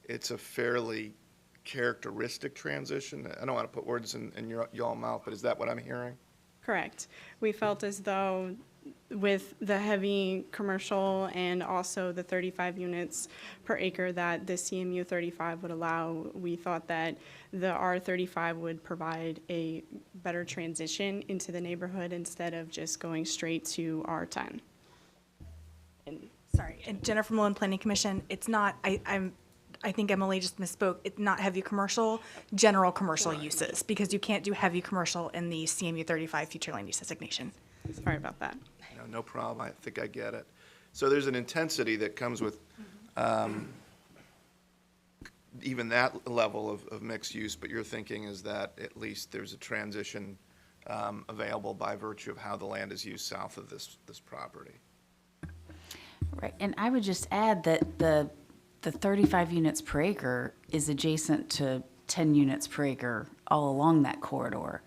it's a fairly characteristic transition. I don't want to put words in y'all mouth, but is that what I'm hearing? Correct. We felt as though with the heavy commercial and also the 35 units per acre that the CMU 35 would allow, we thought that the R35 would provide a better transition into the neighborhood instead of just going straight to R10. Sorry, and Jennifer Mullen, Planning Commission, it's not, I think Emily just misspoke, it's not heavy commercial, general commercial uses, because you can't do heavy commercial in the CMU 35 future land use designation. Sorry about that. No problem. I think I get it. So there's an intensity that comes with even that level of mixed use, but your thinking is that at least there's a transition available by virtue of how the land is used south of this property. Right, and I would just add that the 35 units per acre is adjacent to 10 units per acre all along that corridor.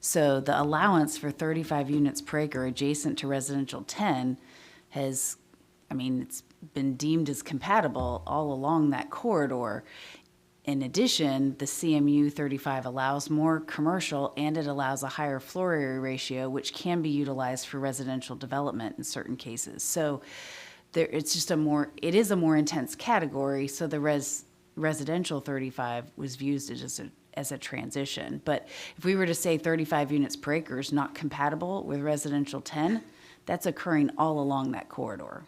So the allowance for 35 units per acre adjacent to residential 10 has, I mean, it's been deemed as compatible all along that corridor. In addition, the CMU 35 allows more commercial and it allows a higher floor area ratio, which can be utilized for residential development in certain cases. So it's just it is a more intense category. So the residential 35 was viewed as a transition. But if we were to say 35 units per acre is not compatible with residential 10, that's occurring all along that corridor.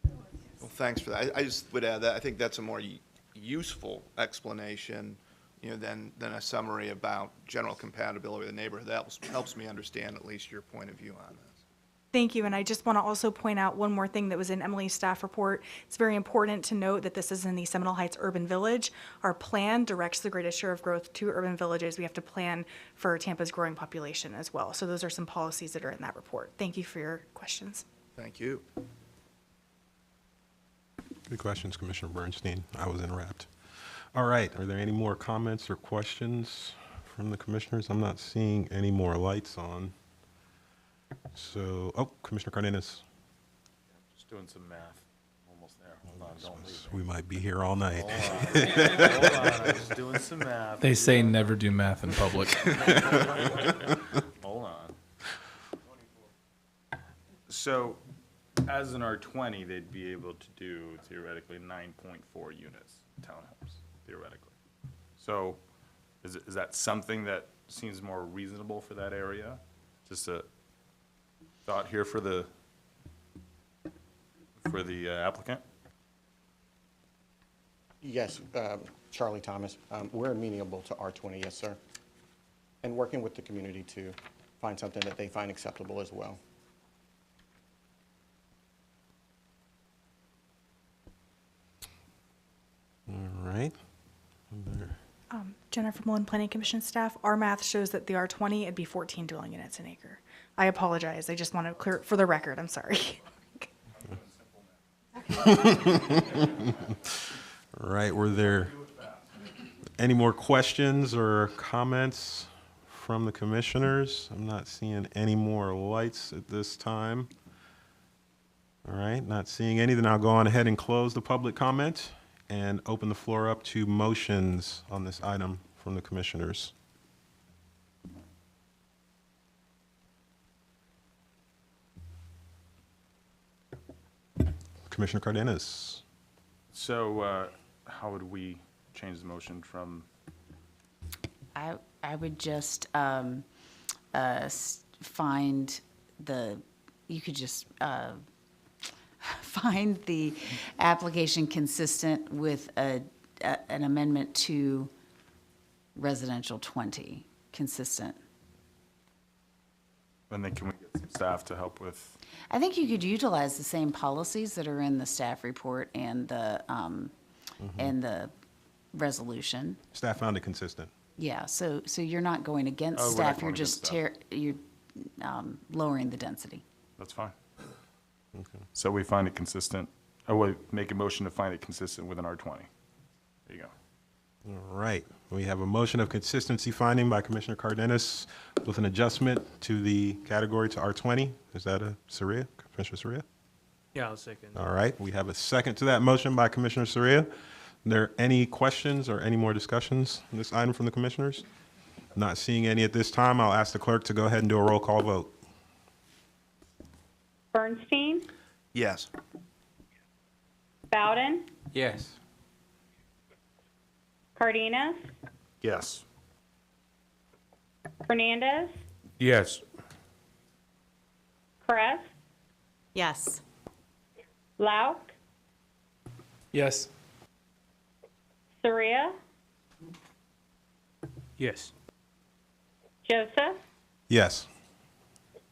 Well, thanks for that. I just would add that I think that's a more useful explanation, than a summary about general compatibility with the neighborhood. That helps me understand at least your point of view on this. Thank you, and I just want to also point out one more thing that was in Emily's staff report. It's very important to note that this is in the Seminole Heights Urban Village. Our plan directs the greatest share of growth to urban villages. We have to plan for Tampa's growing population as well. So those are some policies that are in that report. Thank you for your questions. Thank you. Good questions, Commissioner Bernstein. I was interrupted. All right, are there any more comments or questions from the commissioners? I'm not seeing any more lights on. So, Commissioner Cardenas. Just doing some math. Almost there. Hold on, don't leave. We might be here all night. Hold on, I'm just doing some math. They say never do math in public. Hold on. So, as an R20, they'd be able to do theoretically 9.4 units, townhomes, theoretically. So, is that something that seems more reasonable for that area? Just a thought here for the applicant? Yes, Charlie Thomas. We're amenable to R20, yes, sir. And working with the community to find something that they find acceptable as well. All right. Jennifer Mullen, Planning Commission staff, our math shows that the R20, it'd be 14 dwelling units an acre. I apologize. I just want to clear it for the record. I'm sorry. All right, were there any more questions or comments from the commissioners? I'm not seeing any more lights at this time. All right, not seeing any, then I'll go on ahead and close the public comment and open the floor up to motions on this item from the commissioners. Commissioner Cardenas. So, how would we change the motion from? I would just find you could just find the application consistent with an amendment to residential 20, consistent. And then can we get some staff to help with? I think you could utilize the same policies that are in the staff report and the resolution. Staff found it consistent. Yeah, so you're not going against we're not staff, going you're just against you're lowering the density. That's fine. Okay. So we find it consistent. We make a motion to find it consistent with an R20. There you go. All right, we have a motion of consistency finding by Commissioner Cardenas with an adjustment to the category to R20. Is that a Soria, Commissioner Soria? Yeah, I'll second. All right, we have a second to that motion by Commissioner Soria. Are there any questions or any more discussions on this item from the commissioners? Not seeing any at this time, I'll ask the clerk to go ahead and do a roll call vote. Bernstein, Yes. Bowden, Yes. Cardenas, Yes. Fernandez, Yes. Kress, Yes. Lauk, Yes. Soria, Yes. Joseph. Yes.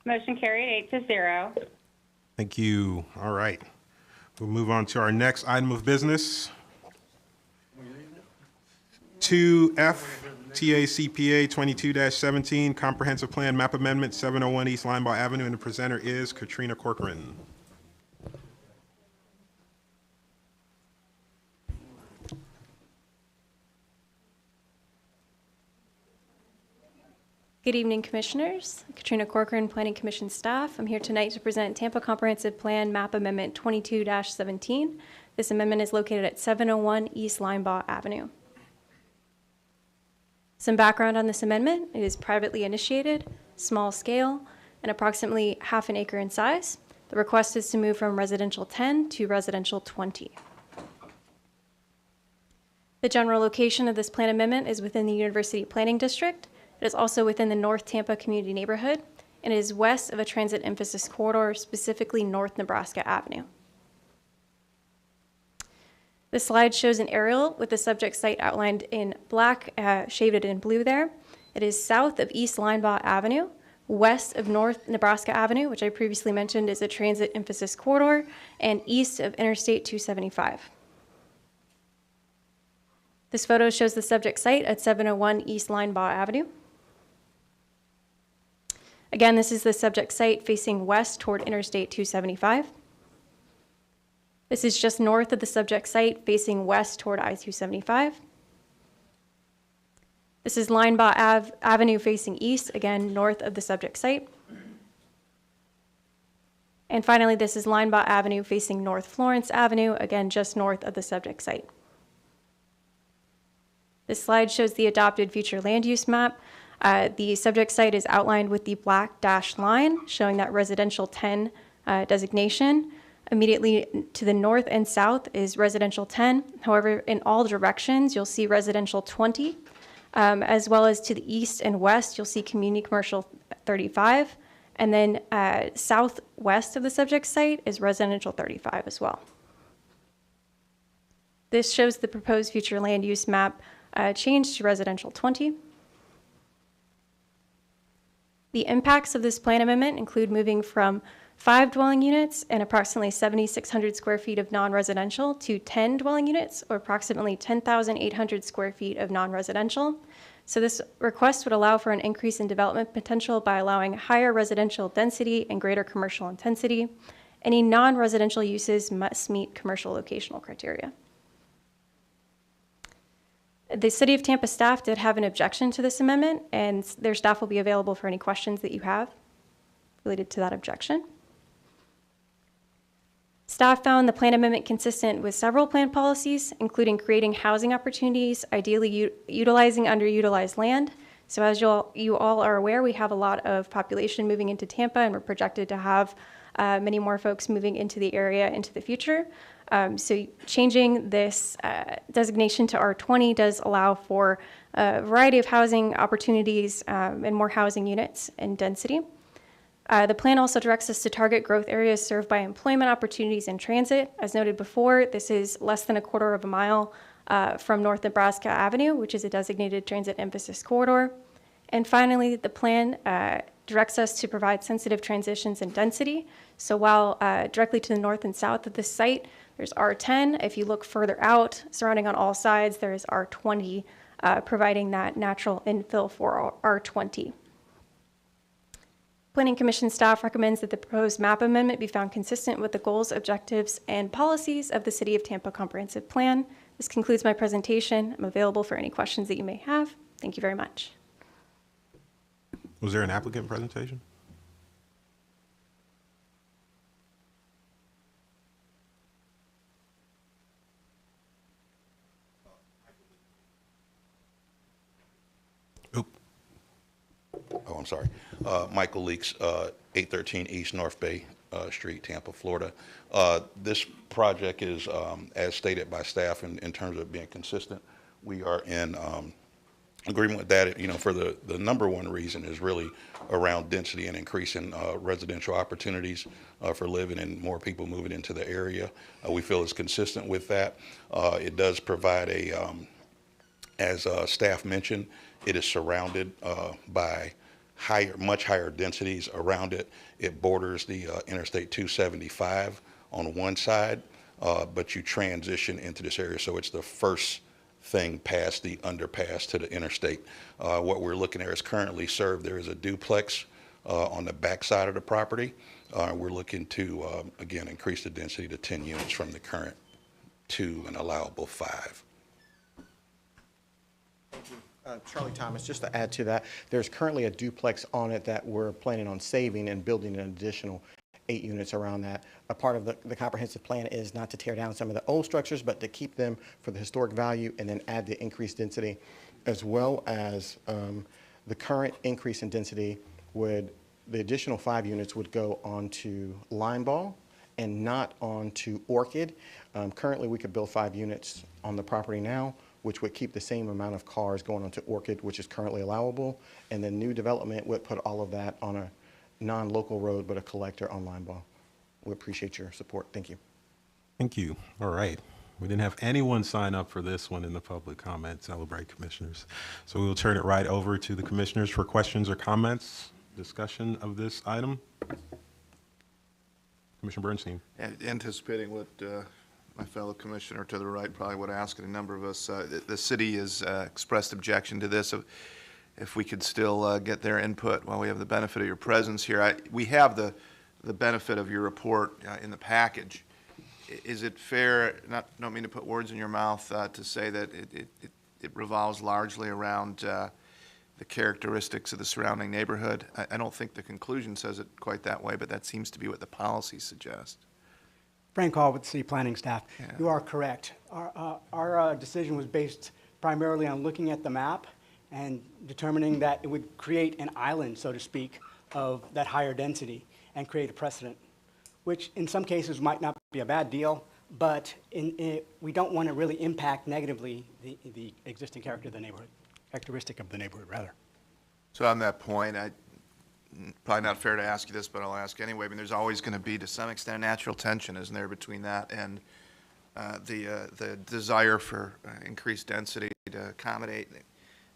Motion carried 8-0. Thank you. All right. We'll move on to our next item of business. 2F TACPA 22-17 Comprehensive Plan Map Amendment 701 East Linebaugh Avenue, and the presenter is Katrina Corcoran. Good evening, Commissioners. Katrina Corcoran, Planning Commission staff. I'm here tonight to present Tampa Comprehensive Plan Map Amendment 22-17. This amendment is located at 701 East Linebaugh Avenue. Some background on this amendment: it is privately initiated, small scale, and approximately half an acre in size. The request is to move from residential 10 to residential 20. The general location of this plan amendment is within the University Planning District. It is also within the North Tampa Community Neighborhood, and it is west of a transit emphasis corridor, specifically North Nebraska Avenue. The slide shows an aerial with the subject site outlined in black, shaded in blue there. It is south of East Linebaugh Avenue, west of North Nebraska Avenue, which I previously mentioned is a transit emphasis corridor, and east of Interstate 275. This photo shows the subject site at 701 East Linebaugh Avenue. Again, this is the subject site facing west toward Interstate 275. This is just north of the subject site facing west toward I-275. This is Linebaugh Avenue facing east, again north of the subject site. And finally, this is Linebaugh Avenue facing North Florence Avenue, again just north of the subject site. This slide shows the adopted future land use map. The subject site is outlined with the black dashed line, showing that residential 10 designation. Immediately to the north and south is residential 10. However, in all directions, you'll see residential 20, as well as to the east and west, you'll see community commercial 35. And then southwest of the subject site is residential 35 as well. This shows the proposed future land use map changed to residential 20. The impacts of this plan amendment include moving from 5 dwelling units and approximately 7,600 square feet of non-residential to 10 dwelling units, or approximately 10,800 square feet of non-residential. So this request would allow for an increase in development potential by allowing higher residential density and greater commercial intensity. Any non-residential uses must meet commercial locational criteria. The City of Tampa staff did have an objection to this amendment, and their staff will be available for any questions that you have related to that objection. Staff found the plan amendment consistent with several plan policies, including creating housing opportunities, ideally utilizing underutilized land. So as you all are aware, we have a lot of population moving into Tampa, and we're projected to have many more folks moving into the area into the future. So changing this designation to R20 does allow for a variety of housing opportunities and more housing units and density. The plan also directs us to target growth areas served by employment opportunities and transit. As noted before, this is less than a quarter of a mile from North Nebraska Avenue, which is a designated transit emphasis corridor. And finally, the plan directs us to provide sensitive transitions and density. So while directly to the north and south of this site, there's R10. If you look further out, surrounding on all sides, there is R20, providing that natural infill for R20. Planning Commission staff recommends that the proposed map amendment be found consistent with the goals, objectives, and policies of the City of Tampa Comprehensive Plan. This concludes my presentation. I'm available for any questions that you may have. Thank you very much. Was there an applicant presentation? Oh, I'm sorry. Michael Leaks, 813 East North Bay, Street, Tampa, Florida. This project is, as stated by staff in terms of being consistent, we are in agreement with that. You know, for the number one reason is really around density and increasing residential opportunities for living and more people moving into the area. We feel it's consistent with that. It does provide a, as staff mentioned, it is surrounded by much higher densities around it. It borders the Interstate 275 on one side, but you transition into this area, so it's the first thing past the underpass to the interstate. What we're looking at is currently served. There is a duplex on the back side of the property. We're looking to, again, increase the density to 10 units from the current 2 and allowable 5. Charlie Thomas, just to add to that, there's currently a duplex on it that we're planning on saving and building an additional 8 units around that. A part of the comprehensive plan is not to tear down some of the old structures, but to keep them for the historic value and then add the increased density, as well as the current increase in density the additional 5 units would go onto Limeball and not onto Orchid. Currently, we could build 5 units on the property now, which would keep the same amount of cars going onto Orchid, which is currently allowable. And the new development would put all of that on a non-local road, but a collector on Limeball. We appreciate your support. Thank you. Thank you. All right. We didn't have anyone sign up for this one in the public comment. Celebrate, commissioners. So we will turn it right over to the commissioners for questions or comments, discussion of this item. Commissioner Bernstein. Anticipating what my fellow commissioner to the right probably would ask, and a number of us, the city has expressed objection to this. If we could still get their input while we have the benefit of your presence here. We have the benefit of your report in the package. Is it fair, don't mean to put words in your mouth, to say that it revolves largely around the characteristics of the surrounding neighborhood? I don't think the conclusion says it quite that way, but that seems to be what the policy suggests. Frank Hall with City Planning staff. Yeah. You are correct. Our decision was based primarily on looking at the map and determining that it would create an island, so to speak, of that higher density and create a precedent, which in some cases might not be a bad deal, but we don't want to really impact negatively the existing characteristic of the neighborhood, rather. So on that point, probably not fair to ask you this, but I'll ask anyway. I mean, there's always going to be, to some extent, natural tension, isn't there, between that and the desire for increased density to accommodate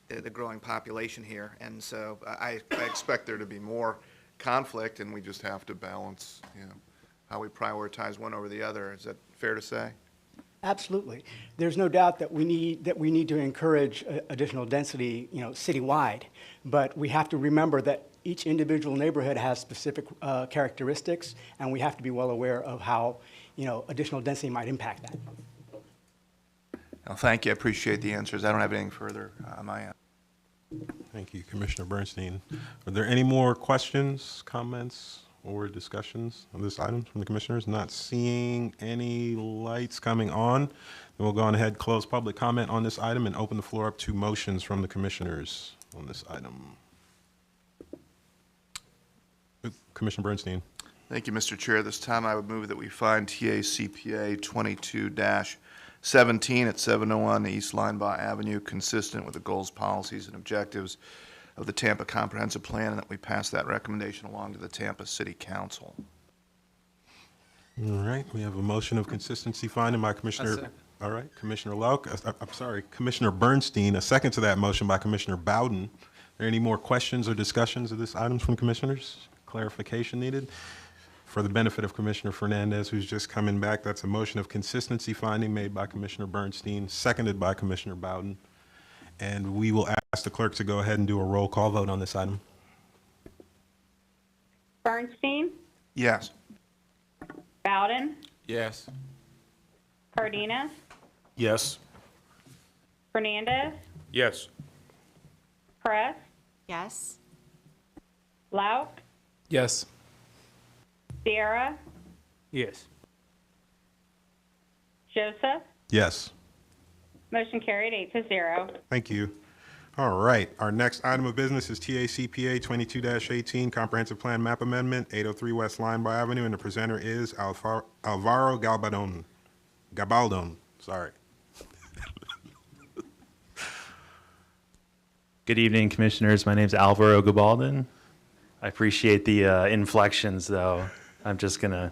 the growing population here. And so I expect there to be more conflict, and we just have to balance, how we prioritize one over the other. Is that fair to say? Absolutely. There's no doubt that we need to encourage additional density, citywide. But we have to remember that each individual neighborhood has specific characteristics, and we have to be well aware of how, additional density might impact that. Well, thank you. I appreciate the answers. I don't have anything further on my end. Thank you, Commissioner Bernstein. Are there any more questions, comments, or discussions on this item from the commissioners? Not seeing any lights coming on. Then we'll go on ahead, close public comment on this item, and open the floor up to motions from the commissioners on this item. Commissioner Bernstein. Thank you, Mr. Chair. This time I would move that we find TACPA 22-17 at 701 East Linebaugh Avenue consistent with the goals, policies, and objectives of the Tampa Comprehensive Plan, and that we pass that recommendation along to the Tampa City Council. All right, we have a motion of consistency finding by Commissioner, all right, Commissioner Lauk, Commissioner Bernstein, a second to that motion by Commissioner Bowden. Are there any more questions or discussions of this item from commissioners? Clarification needed? For the benefit of Commissioner Fernandez, who's just coming back, that's a motion of consistency finding made by Commissioner Bernstein, seconded by Commissioner Bowden. And we will ask the clerk to go ahead and do a roll call vote on this item. Bernstein? Yes. Bowden? Yes. Cardenas? Yes. Fernandez? Yes. Press? Yes. Lauk? Yes. Sierra? Yes. Joseph? Yes. Motion carried 8-0. Thank you. All right, our next item of business is TACPA 22-18, Comprehensive Plan Map Amendment, 803 West Linebaugh Avenue, and the presenter is Alvaro Gabaldon, sorry. Good evening, Commissioners. My name is Alvaro Gabaldon. I appreciate the inflections, though. I'm just going to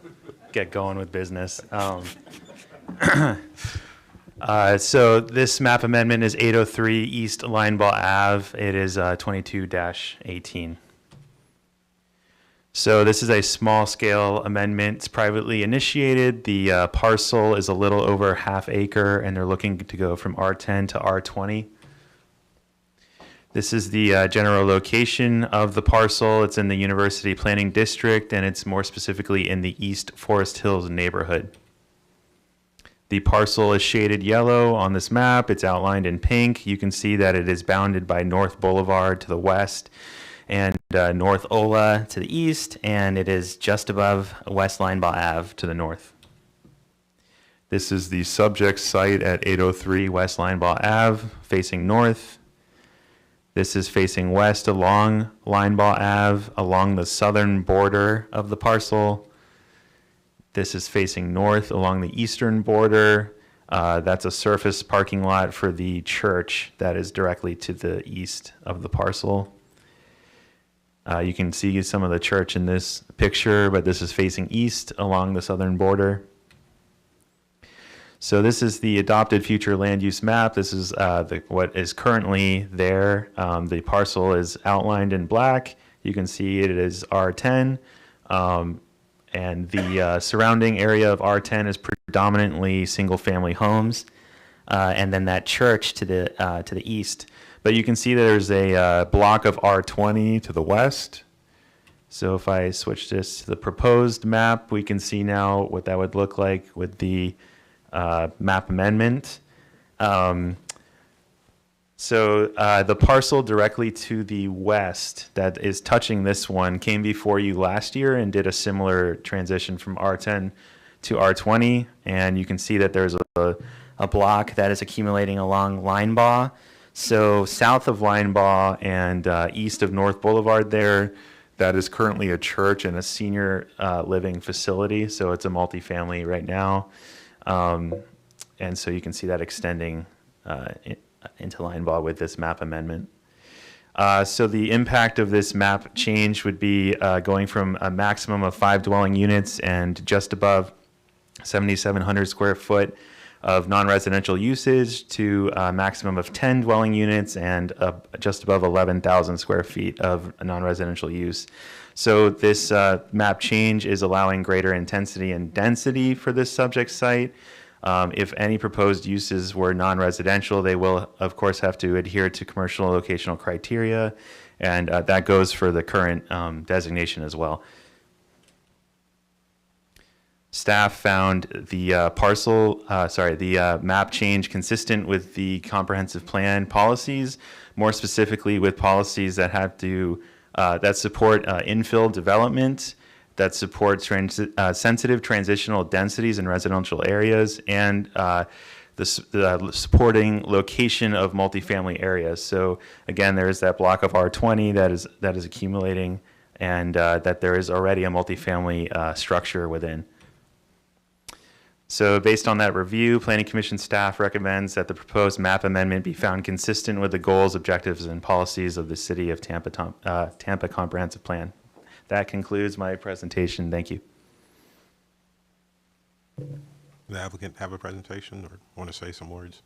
get going with business. So this map amendment is 803 East Linebaugh Ave. It is 22-18. So this is a small-scale amendment. It's privately initiated. The parcel is a little over ½ acre, and they're looking to go from R10 to R20. This is the general location of the parcel. It's in the University Planning District, and it's more specifically in the East Forest Hills neighborhood. The parcel is shaded yellow on this map. It's outlined in pink. You can see that it is bounded by North Boulevard to the west and North Ola to the east, and it is just above West Linebaugh Ave to the north. This is the subject site at 803 West Linebaugh Ave, facing north. This is facing west along Linebaugh Ave, along the southern border of the parcel. This is facing north along the eastern border. That's a surface parking lot for the church that is directly to the east of the parcel. You can see some of the church in this picture, but this is facing east along the southern border. So this is the adopted future land use map. This is what is currently there. The parcel is outlined in black. You can see it is R10. And the surrounding area of R10 is predominantly single-family homes, and then that church to the east. But you can see there's a block of R20 to the west. So if I switch this to the proposed map, we can see now what that would look like with the map amendment. So the parcel directly to the west that is touching this one came before you last year and did a similar transition from R10 to R20. And you can see that there's a block that is accumulating along Linebaugh. So south of Linebaugh and east of North Boulevard there, that is currently a church and a senior living facility. So it's a multifamily right now. And so you can see that extending into Linebaugh with this map amendment. So the impact of this map change would be going from a maximum of 5 dwelling units and just above 7,700 square foot of non-residential usage to a maximum of 10 dwelling units and just above 11,000 square feet of non-residential use. So this map change is allowing greater intensity and density for this subject site. If any proposed uses were non-residential, they will, of course, have to adhere to commercial locational criteria, and that goes for the current designation as well. Staff found the map change consistent with the comprehensive plan policies, more specifically with policies that have to that support infill development, that support sensitive transitional densities in residential areas, and the supporting location of multifamily areas. So again, there is that block of R20 that is accumulating, and that there is already a multifamily structure within. So based on that review, Planning Commission staff recommends that the proposed map amendment be found consistent with the goals, objectives, and policies of the City of Tampa Comprehensive Plan. That concludes my presentation. Thank you. The applicant have a presentation or want to say some words?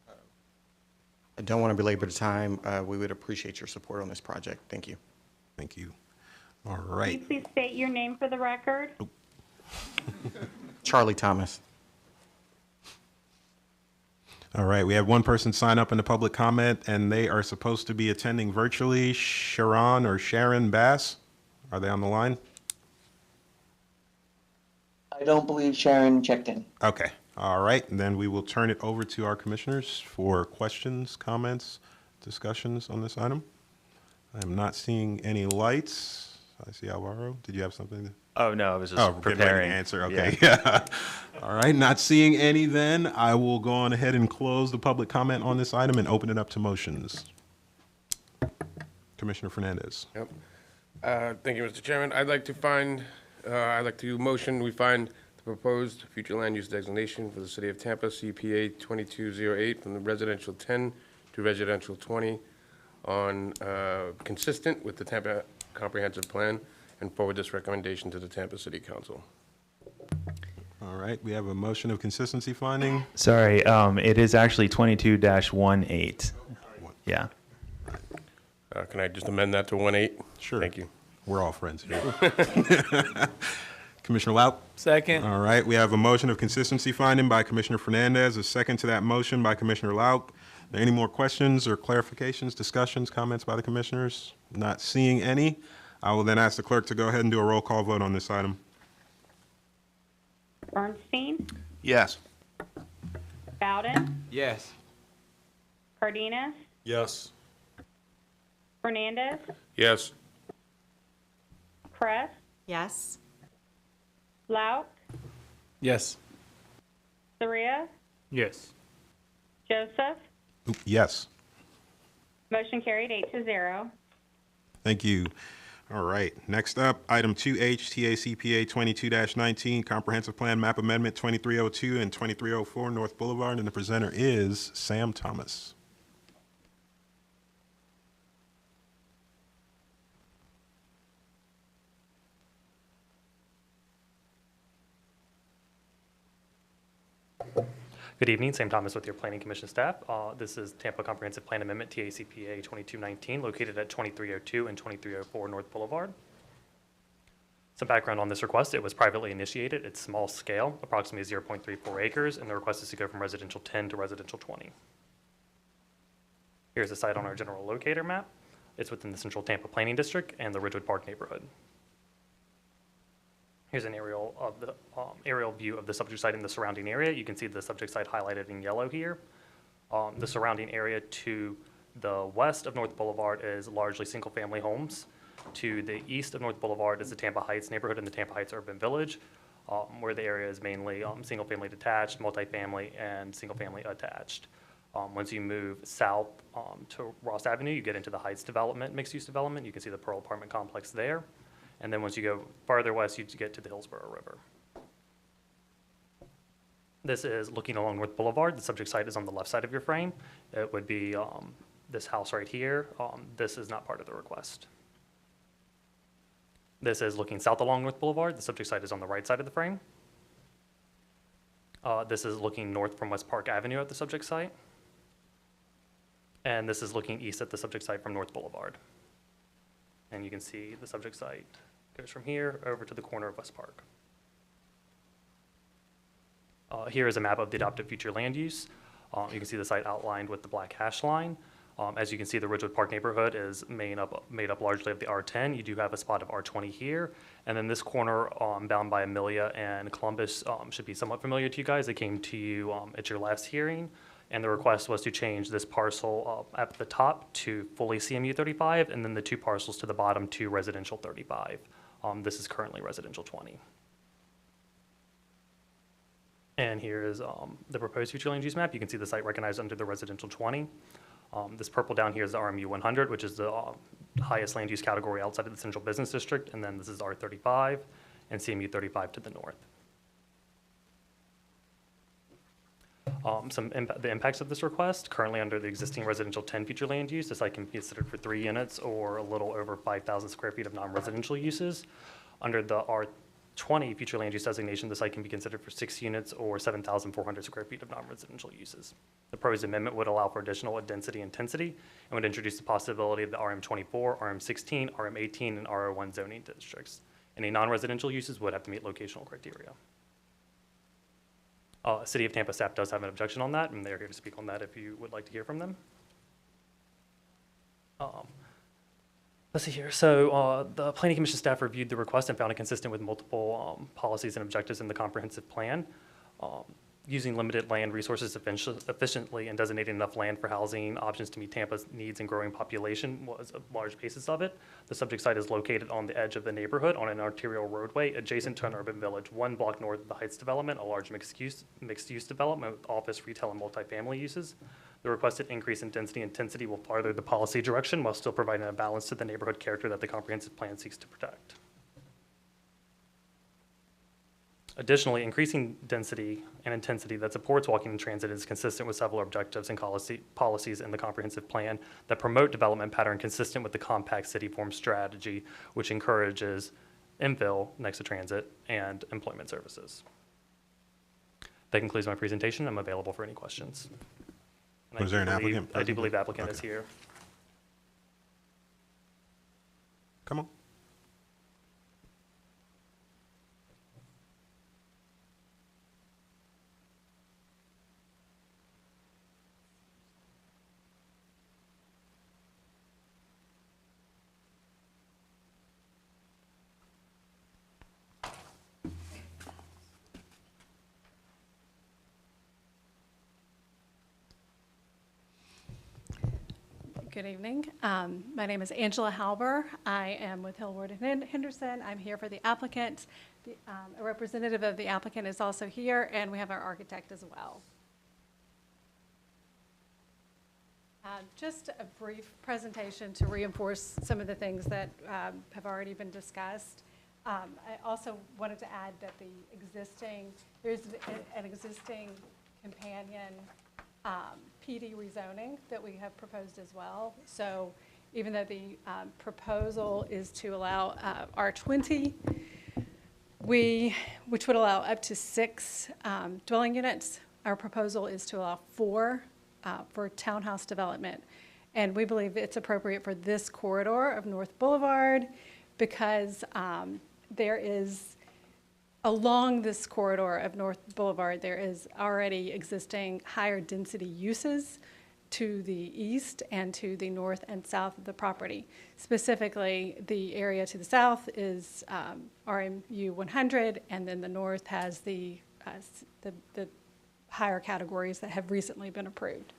I don't want to belabor the time. We would appreciate your support on this project. Thank you. Thank you. All right. Please state your name for the record. Charlie Thomas. All right, we have one person sign up in the public comment, and they are supposed to be attending virtually. Sharon Bass, are they on the line? I don't believe Sharon checked in. Okay, all right, then we will turn it over to our commissioners for questions, comments, discussions on this item. I'm not seeing any lights. I see Alvaro. Did you have something? Oh, no, I was just Oh, getting ready to preparing. answer. Okay. Yeah. All right. Not seeing any then, I will go on ahead and close the public comment on this item and open it up to motions. Commissioner Fernandez. Yep. Thank you, Mr. Chairman. I'd like to motion we find the proposed future land use designation for the city of Tampa, CPA 2208, from the residential 10 to residential 20 on, consistent with the Tampa Comprehensive Plan, and forward this recommendation to the Tampa City Council. All right. We have a motion of consistency finding. Sorry, it is actually 22-18. Yeah. Can I just amend that to 1-8? Sure. Thank you. We're all friends here. Commissioner Laut? Second. All right, we have a motion of consistency finding by Commissioner Fernandez, a second to that motion by Commissioner Laut. Are there any more questions or clarifications, discussions, comments by the commissioners? Not seeing any. I will then ask the clerk to go ahead and do a roll call vote on this item. Bernstein, Yes. Bowden, Yes. Cardenas, Yes. Fernandez, Yes. Kress, Yes. Laut, Yes. Soria, Yes. Joseph. Oop, yes. Motion carried 8-0. Thank you. All right, next up, item 2H, TACPA 22-19, Comprehensive Plan Map Amendment 2302 and 2304 North Boulevard, and the presenter is Sam Thomas. Good evening, Sam Thomas with your Planning Commission staff. This is Tampa Comprehensive Plan Amendment, TACPA 2219, located at 2302 and 2304 North Boulevard. Some background on this request: it was privately initiated. It's small scale, approximately 0.34 acres, and the request is to go from residential 10 to residential 20. Here's the site on our general locator map. It's within the Central Tampa Planning District and the Ridgewood Park neighborhood. Here's an aerial of the aerial view of the subject site in the surrounding area. You can see the subject site highlighted in yellow here. The surrounding area to the west of North Boulevard is largely single-family homes. To the east of North Boulevard is the Tampa Heights neighborhood and the Tampa Heights urban village, where the area is mainly single-family detached, multifamily, and single-family attached. Once you move south to Ross Avenue, you get into the Heights development, mixed-use development. You can see the Pearl apartment complex there. And then once you go farther west, you get to the Hillsborough River. This is looking along North Boulevard. The subject site is on the left side of your frame. It would be this house right here. This is not part of the request. This is looking south along North Boulevard. The subject site is on the right side of the frame. This is looking north from West Park Avenue at the subject site. And this is looking east at the subject site from North Boulevard. And you can see the subject site goes from here over to the corner of West Park. Here is a map of the adopted future land use. You can see the site outlined with the black hash line. As you can see, the Ridgewood Park neighborhood is made up largely of the R10. You do have a spot of R20 here. And then this corner bound by Amelia and Columbus should be somewhat familiar to you guys. It came to you at your last hearing. And the request was to change this parcel at the top to fully CMU 35, and then the two parcels to the bottom to residential 35. This is currently residential 20. And here is the proposed future land use map. You can see the site recognized under the residential 20. This purple down here is the RMU 100, which is the highest land use category outside of the central business district. And then this is R35 and CMU 35 to the north. The impacts of this request: currently under the existing residential 10 future land use, the site can be considered for 3 units or a little over 5,000 square feet of non-residential uses. Under the R20 future land use designation, the site can be considered for 6 units or 7,400 square feet of non-residential uses. The proposed amendment would allow for additional density intensity and would introduce the possibility of the RM24, RM16, RM18, and RO1 zoning districts. Any non-residential uses would have to meet locational criteria. City of Tampa staff does have an objection on that, and they're here to speak on that if you would like to hear from them. Let's see here. So the Planning Commission staff reviewed the request and found it consistent with multiple policies and objectives in the comprehensive plan. using limited land resources efficiently and designating enough land for housing options to meet Tampa's needs and growing population was a large basis of it. The subject site is located on the edge of the neighborhood on an arterial roadway adjacent to an urban village, 1 block north of the Heights development, a large mixed-use development with office, retail, and multifamily uses. The requested increase in density and intensity will further the policy direction while still providing a balance to the neighborhood character that the comprehensive plan seeks to protect. Additionally, increasing density and intensity that supports walking and transit is consistent with several objectives and policies in the comprehensive plan that promote development pattern consistent with the compact city form strategy, which encourages infill next to transit and employment services. That concludes my presentation. I'm available for any questions. And Was there an applicant I do present? believe applicant Okay. is here. Come on. Good evening. My name is Angela Halber. I am with Hillsborough and Henderson. I'm here for the applicant. A representative of the applicant is also here, and we have our architect as well. Just a brief presentation to reinforce some of the things that have already been discussed. I also wanted to add that there's an existing companion PD rezoning that we have proposed as well. So even though the proposal is to allow R20, which would allow up to 6 dwelling units, our proposal is to allow 4 for townhouse development. And we believe it's appropriate for this corridor of North Boulevard because there is, along this corridor of North Boulevard, there is already existing higher density uses to the east and to the north and south of the property. Specifically, the area to the south is RMU 100, and then the north has the higher categories that have recently been approved.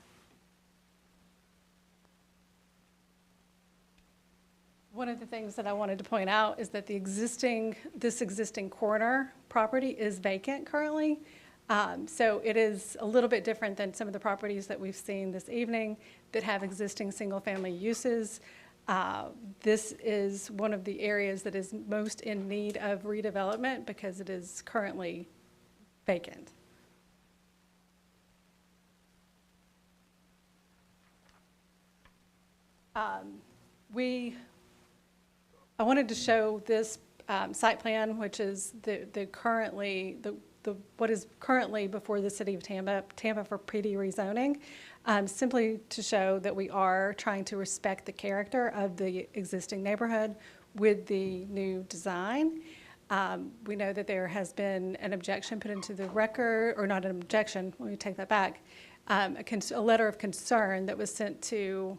One of the things that I wanted to point out is that this existing corner property is vacant currently. So it is a little bit different than some of the properties that we've seen this evening that have existing single-family uses. This is one of the areas that is most in need of redevelopment because it is currently vacant. I wanted to show this site plan, which is what is currently before the city of Tampa for PD rezoning, simply to show that we are trying to respect the character of the existing neighborhood with the new design. We know that there has been an objection put into the record, or not an objection, let me take that back, a letter of concern that was sent to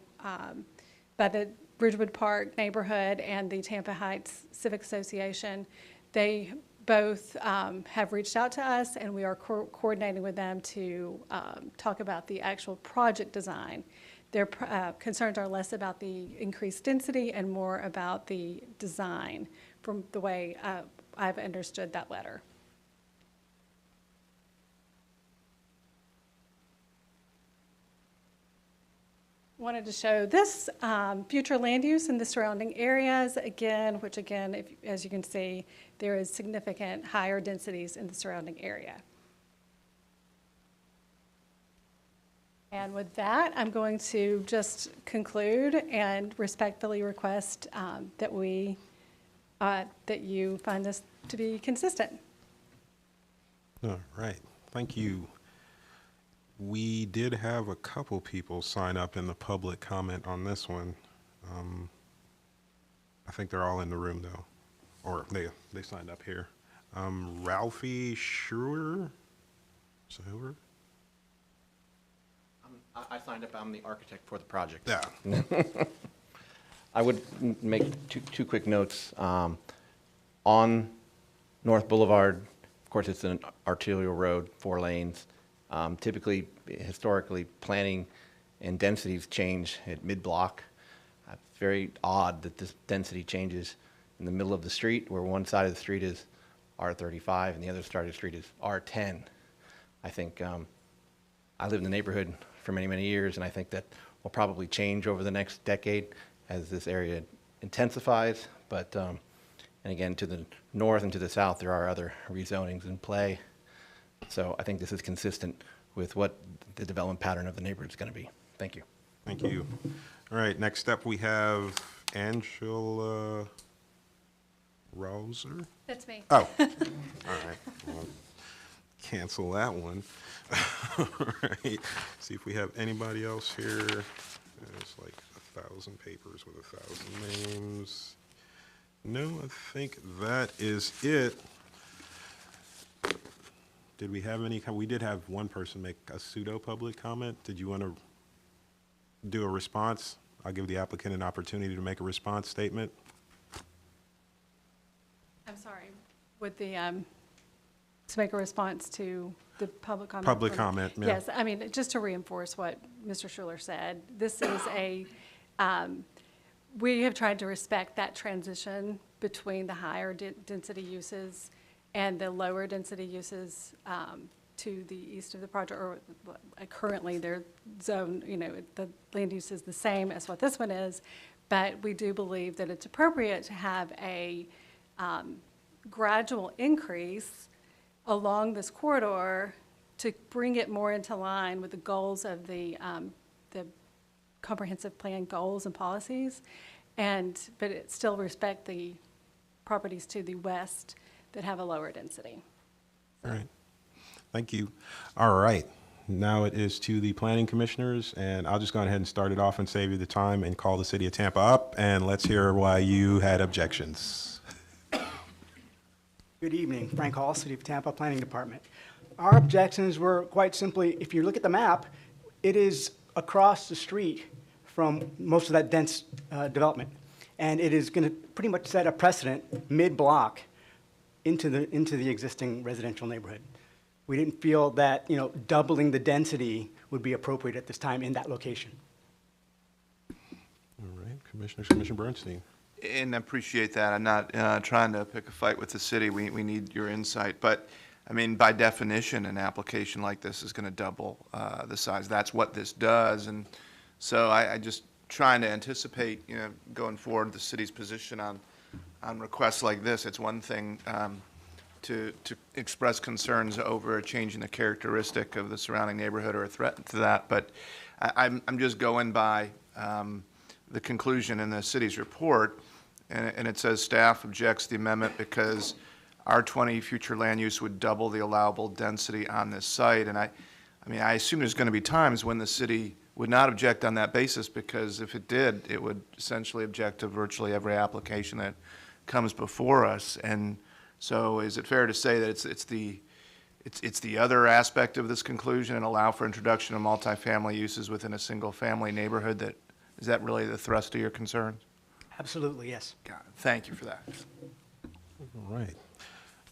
by the Ridgewood Park neighborhood and the Tampa Heights Civic Association. They both have reached out to us, and we are coordinating with them to talk about the actual project design. Their concerns are less about the increased density and more about the design from the way I've understood that letter. Wanted to show this future land use in the surrounding areas again, which again, as you can see, there is significant higher densities in the surrounding area. And with that, I'm going to just conclude and respectfully request that you find this to be consistent. All right, thank you. We did have a couple people sign up in the public comment on this one. I think they're all in the room though, or they signed up here. Ralphie Schroer? I signed up. I'm the architect for the project. Yeah. I would make two quick notes. On North Boulevard, of course, it's an arterial road, 4 lanes. Typically, historically, planning and densities change at mid-block. It's very odd that this density changes in the middle of the street, where one side of the street is R35 and the other side of the street is R10. I think I lived in the neighborhood for many, many years, and I think that will probably change over the next decade as this area intensifies. But, and again, to the north and to the south, there are other rezonings in play. So I think this is consistent with what the development pattern of the neighborhood is going to be. Thank you. Thank you. All right, next up we have Angela Rouser. That's me. Oh, all right. Well, cancel that one. All right. See if we have anybody else here. There's like 1,000 papers with 1,000 names. No, I think that is it. Did we have any? We did have one person make a pseudo-public comment. Did you want to do a response? I'll give the applicant an opportunity to make a response statement. I'm sorry, with the, to make a response to the public comment? Public comment, yeah. Yes, I mean, just to reinforce what Mr. Schuler said, this is a, we have tried to respect that transition between the higher density uses and the lower density uses to the east of the project, or currently their zone, you know, the land use is the same as what this one is, but we do believe that it's appropriate to have a gradual increase along this corridor to bring it more into line with the goals of the comprehensive plan goals and policies, but it still respect the properties to the west that have a lower density. All right. Thank you. All right. Now it is to the planning commissioners, and I'll just go ahead and start it off and save you the time and call the city of Tampa up, and let's hear why you had objections. Good evening, Frank Hall, City of Tampa Planning Department. Our objections were quite simply, if you look at the map, it is across the street from most of that dense development. And it is going to pretty much set a precedent mid-block into the existing residential neighborhood. We didn't feel that, you know, doubling the density would be appropriate at this time in that location. All right, Commissioner Bernstein. And I appreciate that. I'm not trying to pick a fight with the city. We need your insight. But, I mean, by definition, an application like this is going to double the size. That's what this does. And so I just trying to anticipate, you know, going forward, the city's position on requests like this. It's one thing to express concerns over a change in the characteristic of the surrounding neighborhood or a threat to that. But I'm just going by the conclusion in the city's report, and it says staff objects to the amendment because R20 future land use would double the allowable density on this site. And I mean, I assume there's going to be times when the city would not object on that basis, because if it did, it would essentially object to virtually every application that comes before us. And so is it fair to say that it's the other aspect of this conclusion and allow for introduction of multifamily uses within a single family neighborhood? That is that really the thrust of your concerns? Absolutely, yes. Got it. Thank you for that. All right.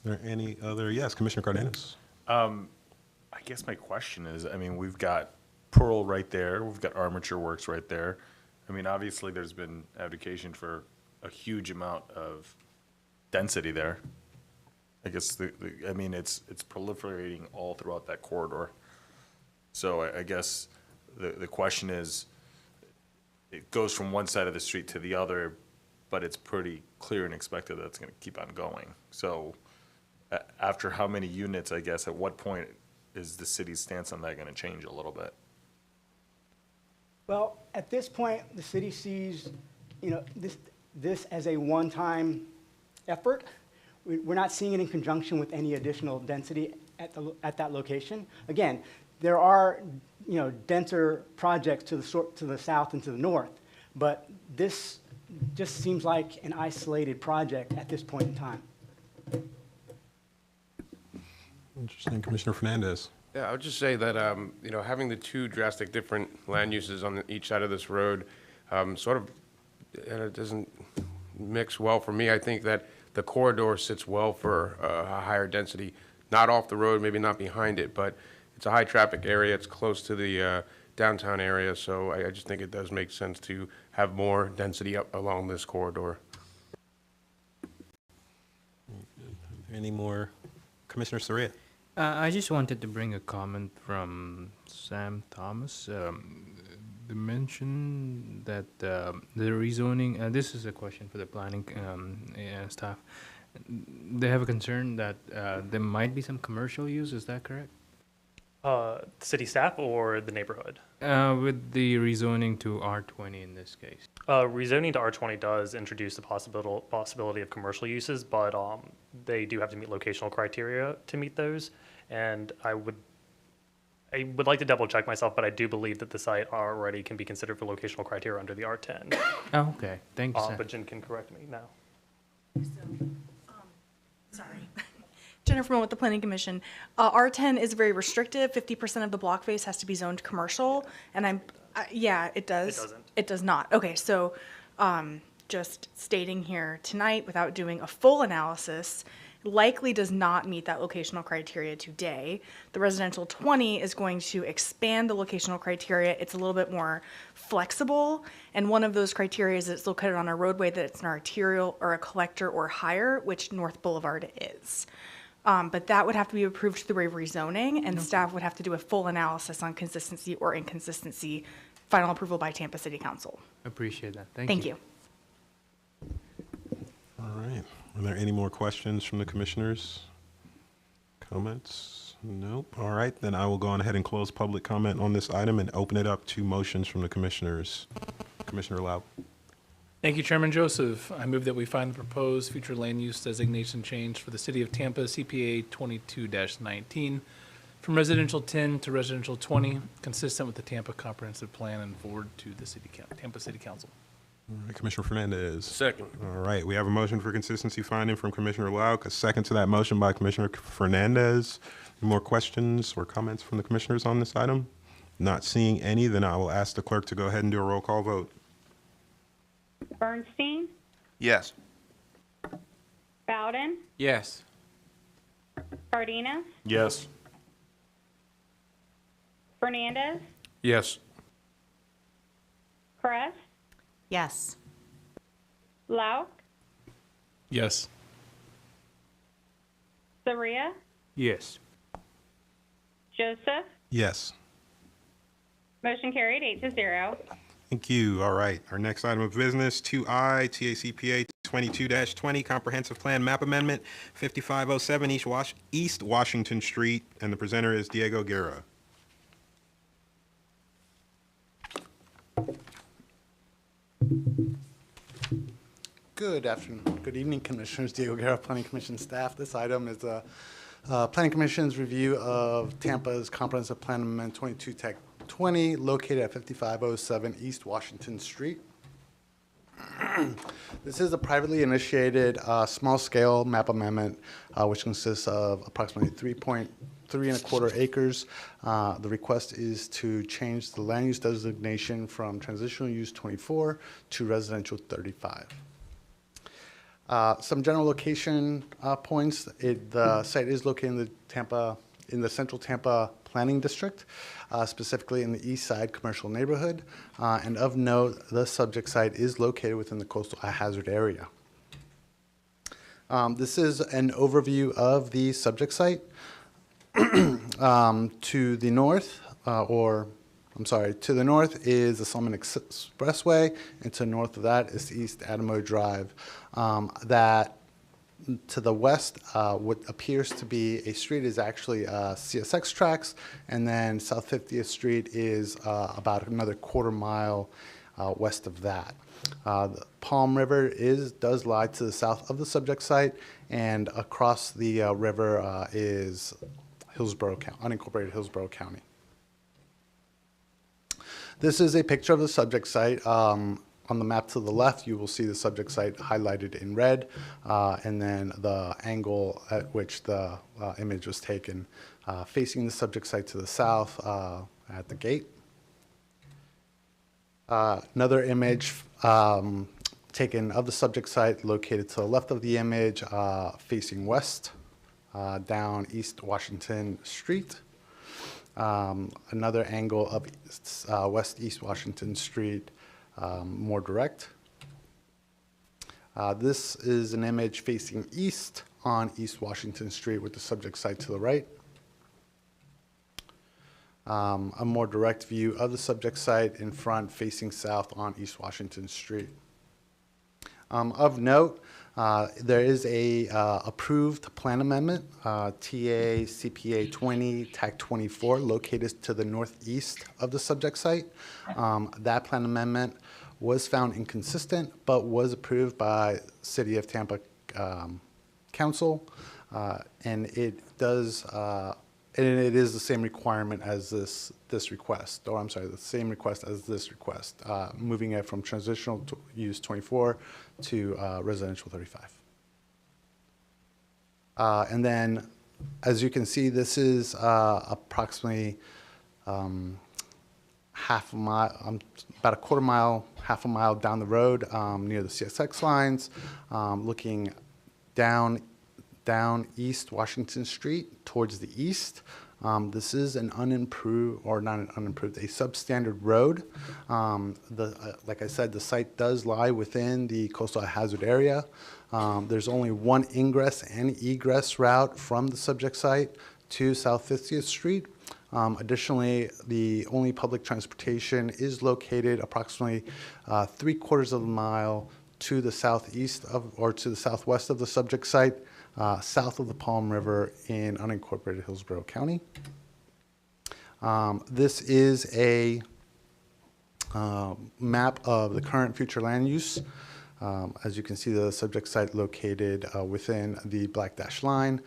Are there any other? Yes, Commissioner Cardenas. I guess my question is, I mean, we've got Pearl right there. We've got Armature Works right there. I mean, obviously, there's been advocation for a huge amount of density there. I guess I mean, it's proliferating all throughout that corridor. So I guess the question is, it goes from one side of the street to the other, but it's pretty clear and expected that it's going to keep on going. So after how many units, I guess, at what point is the city's stance on that going to change a little bit? Well, at this point, the city sees, you know, this as a one-time effort. We're not seeing it in conjunction with any additional density at that location. Again, there are, you know, denser projects to the south and to the north, but this just seems like an isolated project at this point in time. Interesting. Commissioner Fernandez. Yeah, I would just say that, you know, having the two drastic different land uses on each side of this road sort of, and it doesn't mix well for me. I think that the corridor sits well for a higher density, not off the road, maybe not behind it, but it's a high-traffic area, it's close to the downtown area, so I just think it does make sense to have more density up along this corridor. Any more? Commissioner Soria? I just wanted to bring a comment from Sam Thomas. They mentioned that the rezoning, this is a question for the planning staff. They have a concern that there might be some commercial use, is that correct? City staff or the neighborhood? With the rezoning to R20 in this case. Rezoning to R20 does introduce the possibility of commercial uses, but they do have to meet locational criteria to meet those. And I would like to double check myself, but I do believe that the site already can be considered for locational criteria under the R10. Oh, okay. Thank you, sir. But Jen can correct me now. Sorry. Jennifer Moore with the Planning Commission. R10 is very restrictive. 50% of the block face has to be zoned commercial, and yeah, it does. It doesn't. It does not. Okay, so just stating here tonight, without doing a full analysis, likely does not meet that locational criteria today. The residential 20 is going to expand the locational criteria. It's a little bit more flexible, and one of those criteria is it's located on a roadway that it's an arterial or a collector or higher, which North Boulevard is. But that would have to be approved through a rezoning, and staff would have to do a full analysis on consistency or inconsistency, final approval by Tampa City Council. Appreciate that. Thank you. All right. Are there any more questions from the commissioners? Comments? Nope. All right, then I will go on ahead and close public comment on this item and open it up to motions from the commissioners. Commissioner Lau. Thank you, Chairman Joseph. I move that we find the proposed future land use designation change for the City of Tampa, CPA 22-19, from residential 10 to residential 20, consistent with the Tampa Comprehensive Plan, and forward to the Tampa City Council. All right, Commissioner Fernandez. Second. All right, we have a motion for consistency finding from Commissioner Lau, a second to that motion by Commissioner Fernandez. Any more questions or comments from the commissioners on this item? Not seeing any, then I will ask the clerk to go ahead and do a roll call vote. Bernstein, Yes. Bowden, Yes. Cardenas, Yes. Fernandez, Yes. Kress, Yes. Lauk, Yes. Soria, Yes. Joseph. Yes. Motion carried 8-0. Thank you. All right. Our next item of business, 2I, TACPA 22-20, Comprehensive Plan Map Amendment, 5507 East Washington Street, and the presenter is Diego Guerra. Good afternoon. Good evening, Commissioners. Diego Guerra, Planning Commission staff. This item is a Planning Commission's review of Tampa's Comprehensive Plan Amendment 22-20, located at 5507 East Washington Street. This is a privately initiated small-scale map amendment, which consists of approximately 3.3¼ acres. The request is to change the land use designation from transitional use 24 to residential 35. Some general location points. The site is located in the central Tampa Planning District, specifically in the east side commercial neighborhood. And of note, the subject site is located within the coastal hazard area. This is an overview of the subject site. To the north, to the north is the Solomon Expressway, and to the north of that is East Adamo Drive. That to the west, what appears to be a street is actually CSX tracks, and then South 50th Street is about another quarter mile west of that. The Palm River does lie to the south of the subject site, and across the river is Hillsborough, unincorporated Hillsborough County. This is a picture of the subject site. On the map to the left, you will see the subject site highlighted in red, and then the angle at which the image was taken, facing the subject site to the south at the gate. Another image taken of the subject site located to the left of the image, facing west, down East Washington Street. Another angle of West East Washington Street, more direct. This is an image facing east on East Washington Street with the subject site to the right. A more direct view of the subject site in front facing south on East Washington Street. Of note, there is a approved plan amendment, TA CPA 20 TAC 24, located to the northeast of the subject site. That plan amendment was found inconsistent, but was approved by City of Tampa Council, and it does. And it is the same requirement as this request, or I'm sorry, the same request as this request, moving it from transitional use 24 to residential 35. And then, as you can see, this is approximately half a mile, about a quarter mile, half a mile down the road near the CSX lines, looking down East Washington Street towards the east. This is an unimproved, or not an unimproved, a substandard road. Like I said, the site does lie within the coastal hazard area. There's only one ingress and egress route from the subject site to South 50th Street. Additionally, the only public transportation is located approximately 3/4 of a mile to the southeast of, or to the southwest of the subject site, south of the Palm River in unincorporated Hillsborough County. This is a map of the current future land use. As you can see, the subject site located within the black dash line,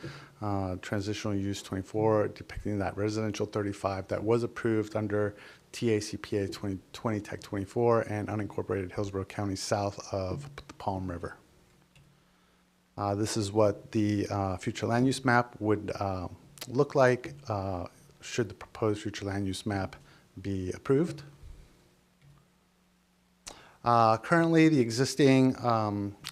transitional use 24, depicting that residential 35 that was approved under TACPA 2020 TAC 24 and unincorporated Hillsborough County south of the Palm River. This is what the future land use map would look like should the proposed future land use map be approved. Currently, the existing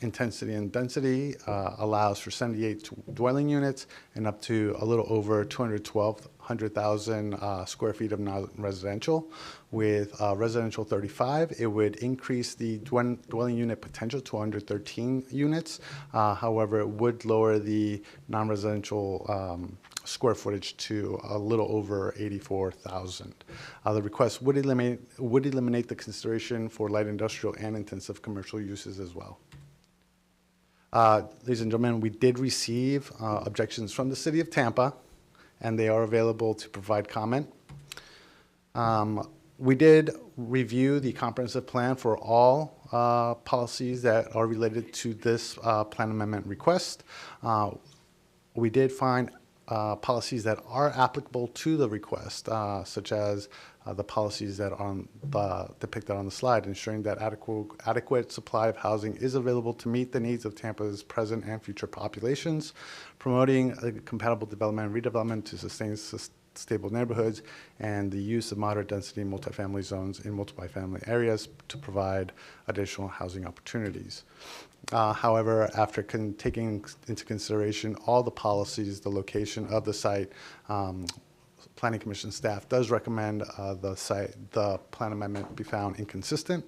intensity and density allows for 78 dwelling units and up to a little over 212,000 square feet of non-residential. With residential 35, it would increase the dwelling unit potential to 113 units. However, it would lower the non-residential square footage to a little over 84,000. The request would eliminate the consideration for light industrial and intensive commercial uses as well. Ladies and gentlemen, we did receive objections from the City of Tampa, and they are available to provide comment. We did review the comprehensive plan for all policies that are related to this plan amendment request. We did find policies that are applicable to the request, such as the policies that are depicted on the slide, ensuring that adequate supply of housing is available to meet the needs of Tampa's present and future populations, promoting compatible development and redevelopment to sustain stable neighborhoods, and the use of moderate density multifamily zones in multifamily areas to provide additional housing opportunities. However, after taking into consideration all the policies, the location of the site, Planning Commission staff does recommend the plan amendment be found inconsistent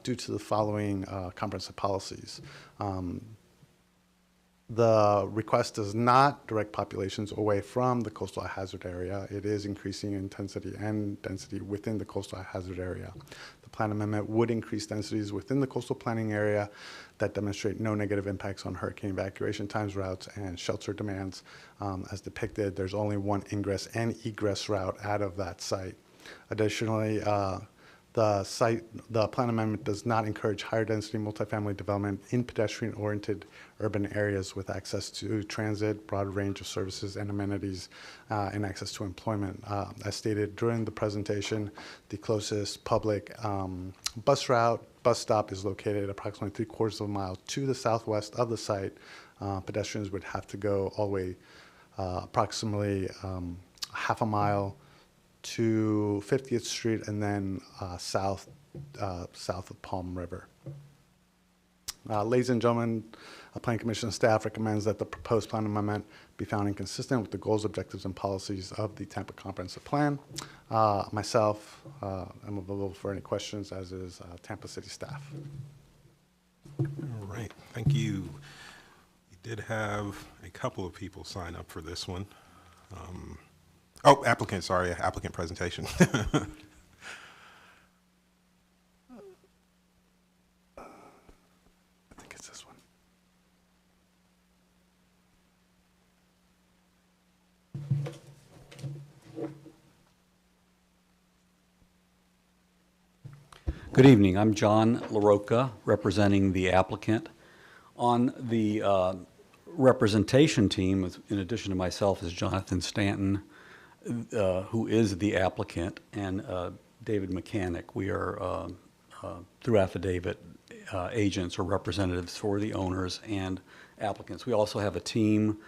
due to the following comprehensive policies. The request does not direct populations away from the coastal hazard area. It is increasing intensity and density within the coastal hazard area. The plan amendment would increase densities within the coastal planning area that demonstrate no negative impacts on hurricane evacuation times, routes, and shelter demands. As depicted, there's only one ingress and egress route out of that site. Additionally, the plan amendment does not encourage higher density multifamily development in pedestrian-oriented urban areas with access to transit, broad range of services and amenities, and access to employment. As stated during the presentation, the closest public bus stop is located approximately 3/4 of a mile to the southwest of the site. Pedestrians would have to go all the way approximately half a mile to 50th Street and then south of Palm River. Ladies and gentlemen, Planning Commission staff recommends that the proposed plan amendment be found inconsistent with the goals, objectives, and policies of the Tampa Comprehensive Plan. Myself, I'm available for any questions, as is Tampa City staff. All right, thank you. We did have a couple of people sign up for this one. Applicant presentation. I think it's this one. Good evening. I'm John LaRocca, representing the applicant. On the representation team, in addition to myself, is Jonathan Stanton, who is the applicant, and David Mechanic. We are, through affidavit, agents or representatives for the owners and applicants. We also have a team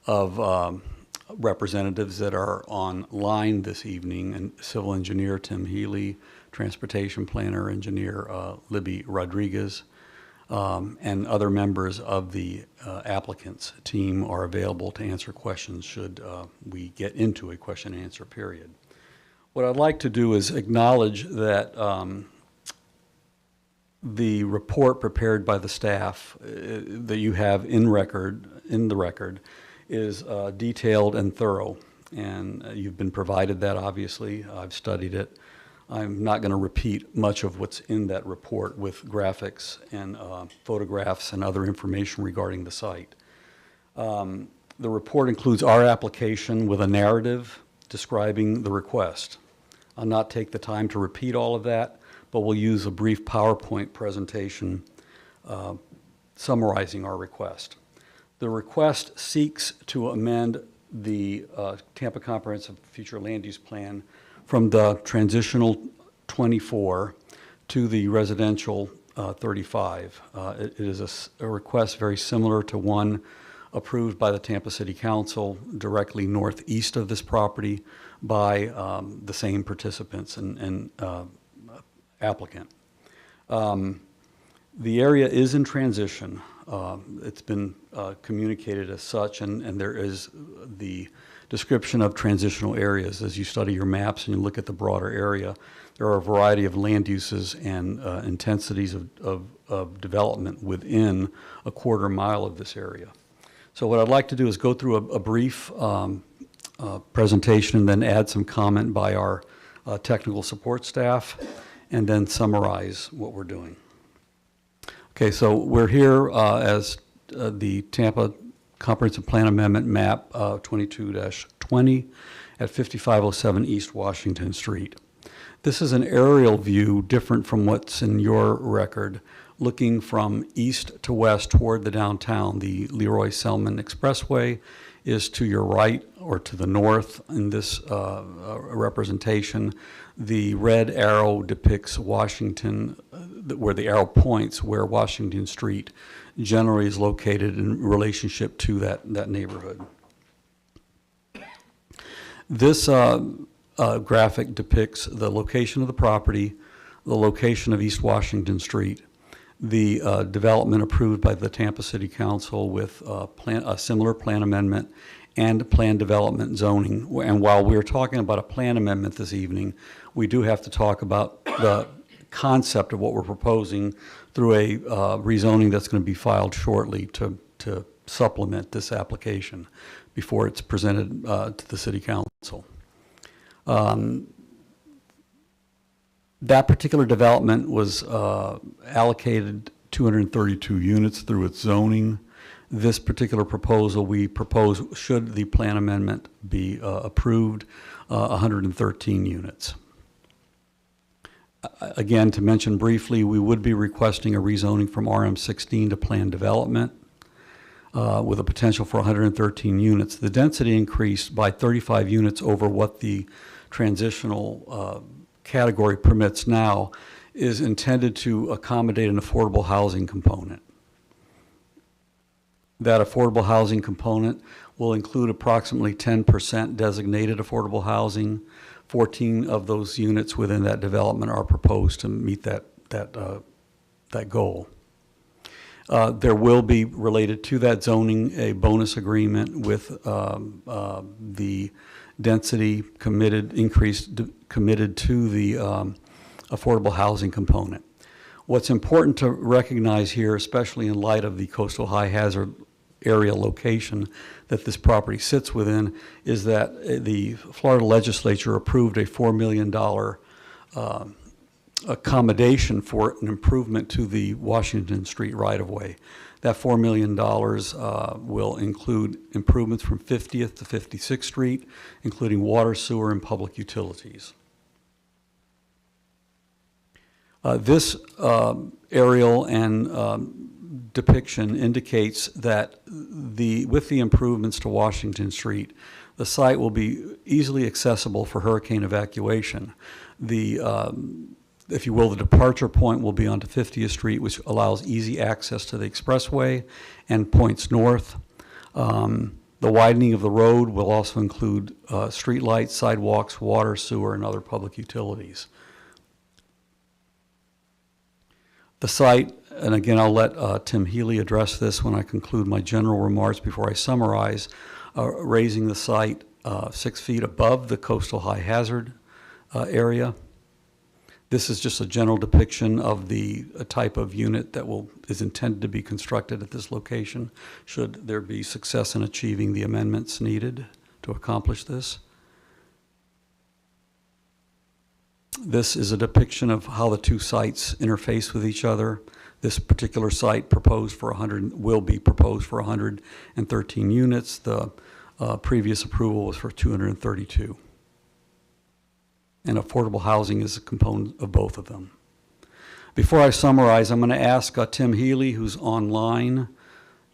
of representatives that are online this evening, and civil engineer Tim Healy, transportation planner engineer Libby Rodriguez, and other members of the applicants team are available to answer questions should we get into a question and answer period. What I'd like to do is acknowledge that the report prepared by the staff that you have in the record is detailed and thorough, and you've been provided that, obviously. I've studied it. I'm not going to repeat much of what's in that report with graphics and photographs and other information regarding the site. The report includes our application with a narrative describing the request. I'll not take the time to repeat all of that, but we'll use a brief PowerPoint presentation summarizing our request. The request seeks to amend the Tampa Comprehensive Future Land Use Plan from the transitional 24 to the residential 35. It is a request very similar to one approved by the Tampa City Council directly northeast of this property by the same participants and applicant. The area is in transition. It's been communicated as such, and there is the description of transitional areas. As you study your maps and you look at the broader area, there are a variety of land uses and intensities of development within a quarter mile of this area. So what I'd like to do is go through a brief presentation and then add some comment by our technical support staff, and then summarize what we're doing. Okay, so we're here as the Tampa Comprehensive Plan Amendment map 22-20 at 5507 East Washington Street. This is an aerial view different from what's in your record, looking from east to west toward the downtown. The Leroy Selman Expressway is to your right or to the north in this representation. The red arrow depicts Washington, where the arrow points where Washington Street generally is located in relationship to that neighborhood. This graphic depicts the location of the property, the location of East Washington Street, the development approved by the Tampa City Council with a similar plan amendment and plan development zoning. And while we're talking about a plan amendment this evening, we do have to talk about the concept of what we're proposing through a rezoning that's going to be filed shortly to supplement this application before it's presented to the City Council. That particular development was allocated 232 units through its zoning. This particular proposal, we propose, should the plan amendment be approved, 113 units. Again, to mention briefly, we would be requesting a rezoning from RM16 to planned development with a potential for 113 units. The density increased by 35 units over what the transitional category permits now is intended to accommodate an affordable housing component. That affordable housing component will include approximately 10% designated affordable housing. 14 of those units within that development are proposed to meet that goal. There will be, related to that zoning, a bonus agreement with the density committed to the affordable housing component. What's important to recognize here, especially in light of the coastal high hazard area location that this property sits within, is that the Florida legislature approved a $4 million accommodation for an improvement to the Washington Street right-of-way. That $4 million will include improvements from 50th to 56th Street, including water, sewer, and public utilities. This aerial and depiction indicates that with the improvements to Washington Street, the site will be easily accessible for hurricane evacuation. If you will, the departure point will be onto 50th Street, which allows easy access to the expressway and points north. The widening of the road will also include street lights, sidewalks, water, sewer, and other public utilities. The site, and again, I'll let Tim Healy address this when I conclude my general remarks before I summarize, raising the site 6 feet above the coastal high hazard area. This is just a general depiction of the type of unit that is intended to be constructed at this location, should there be success in achieving the amendments needed to accomplish this. This is a depiction of how the two sites interface with each other. This particular site will be proposed for 113 units. The previous approval was for 232. And affordable housing is a component of both of them. Before I summarize, I'm going to ask Tim Healy, who's online,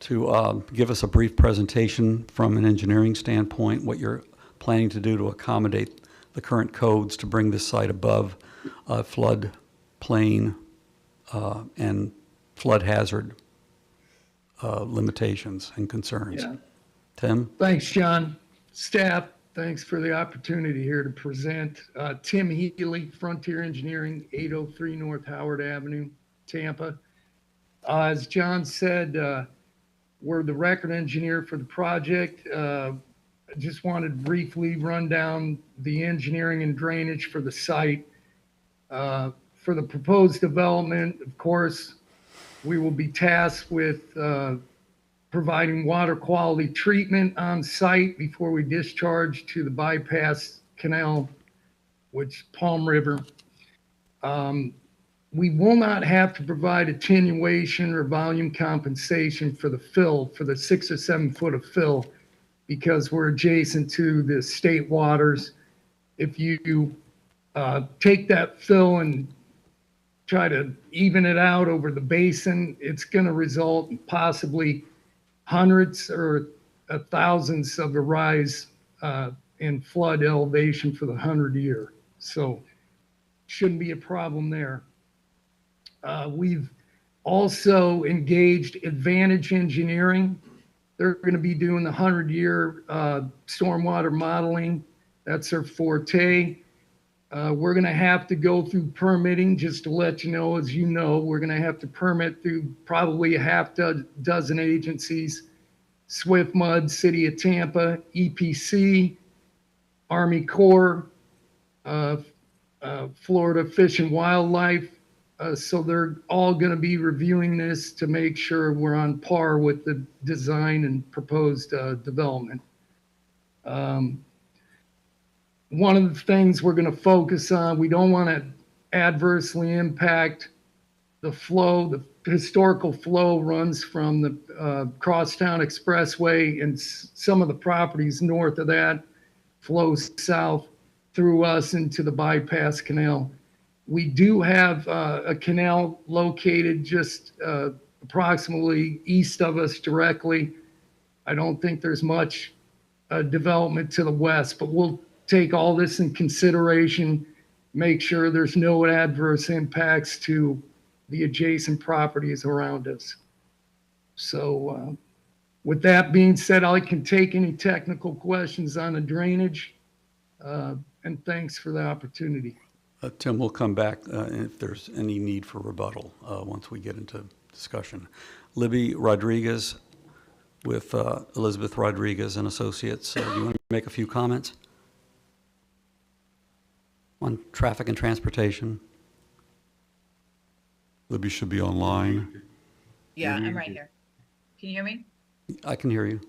to give us a brief presentation from an engineering standpoint, what you're planning to do to accommodate the current codes to bring this site above flood plain and flood hazard limitations and concerns. Yeah. Tim? Thanks, John. Staff, thanks for the opportunity here to present. Tim Healy, Frontier Engineering, 803 North Howard Avenue, Tampa. As John said, we're the record engineer for the project. I just wanted to briefly run down the engineering and drainage for the site. For the proposed development, of course, we will be tasked with providing water quality treatment on site before we discharge to the bypass canal, which Palm River. We will not have to provide attenuation or volume compensation for the fill, for the 6 or 7 foot of fill, because we're adjacent to the state waters. If you take that fill and try to even it out over the basin, it's going to result in possibly hundreds or thousands of a rise in flood elevation for the 100-year. So shouldn't be a problem there. We've also engaged Advantage Engineering. They're going to be doing the 100-year stormwater modeling. That's their forte. We're going to have to go through permitting, just to let you know, as you know, we're going to have to permit through probably a half dozen agencies: Swift Mud, City of Tampa, EPC, Army Corps, Florida Fish and Wildlife. So they're all going to be reviewing this to make sure we're on par with the design and proposed development. One of the things we're going to focus on, we don't want to adversely impact the flow. The historical flow runs from the Crosstown Expressway, and some of the properties north of that flows south through us into the bypass canal. We do have a canal located just approximately east of us directly. I don't think there's much development to the west, but we'll take all this in consideration, make sure there's no adverse impacts to the adjacent properties around us. So with that being said, I can take any technical questions on the drainage, and thanks for the opportunity. Tim, we'll come back if there's any need for rebuttal once we get into discussion. Libby Rodriguez with Elizabeth Rodriguez and Associates. Do you want to make a few comments on traffic and transportation? Libby should be online. Yeah, I'm right here. Can you hear me? I can hear you.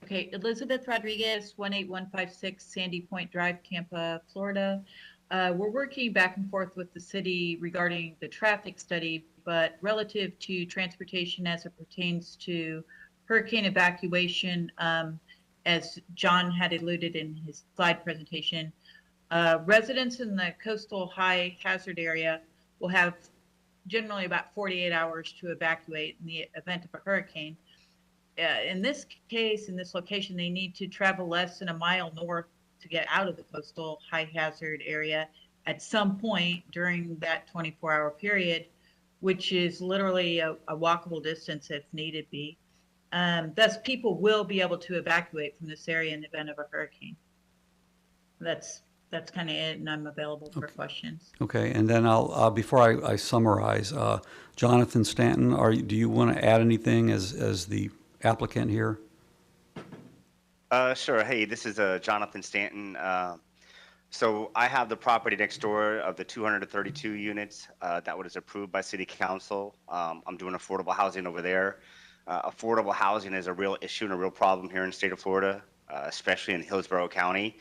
Okay, Elizabeth Rodriguez, 18156 Sandy Point Drive, Tampa, Florida. We're working back and forth with the city regarding the traffic study, but relative to transportation as it pertains to hurricane evacuation, as John had alluded in his slide presentation, residents in the coastal high hazard area will have generally about 48 hours to evacuate in the event of a hurricane. In this case, in this location, they need to travel less than a mile north to get out of the coastal high hazard area at some point during that 24-hour period, which is literally a walkable distance if needed be. Thus, people will be able to evacuate from this area in the event of a hurricane. That's kind of it, and I'm available for questions. Okay, and then I'll before I summarize, Jonathan Stanton, do you want to add anything as the applicant here? Sure. Hey, this is Jonathan Stanton. So I have the property next door of the 232 units that was approved by City Council. I'm doing affordable housing over there. Affordable housing is a real issue and a real problem here in the state of Florida, especially in Hillsborough County.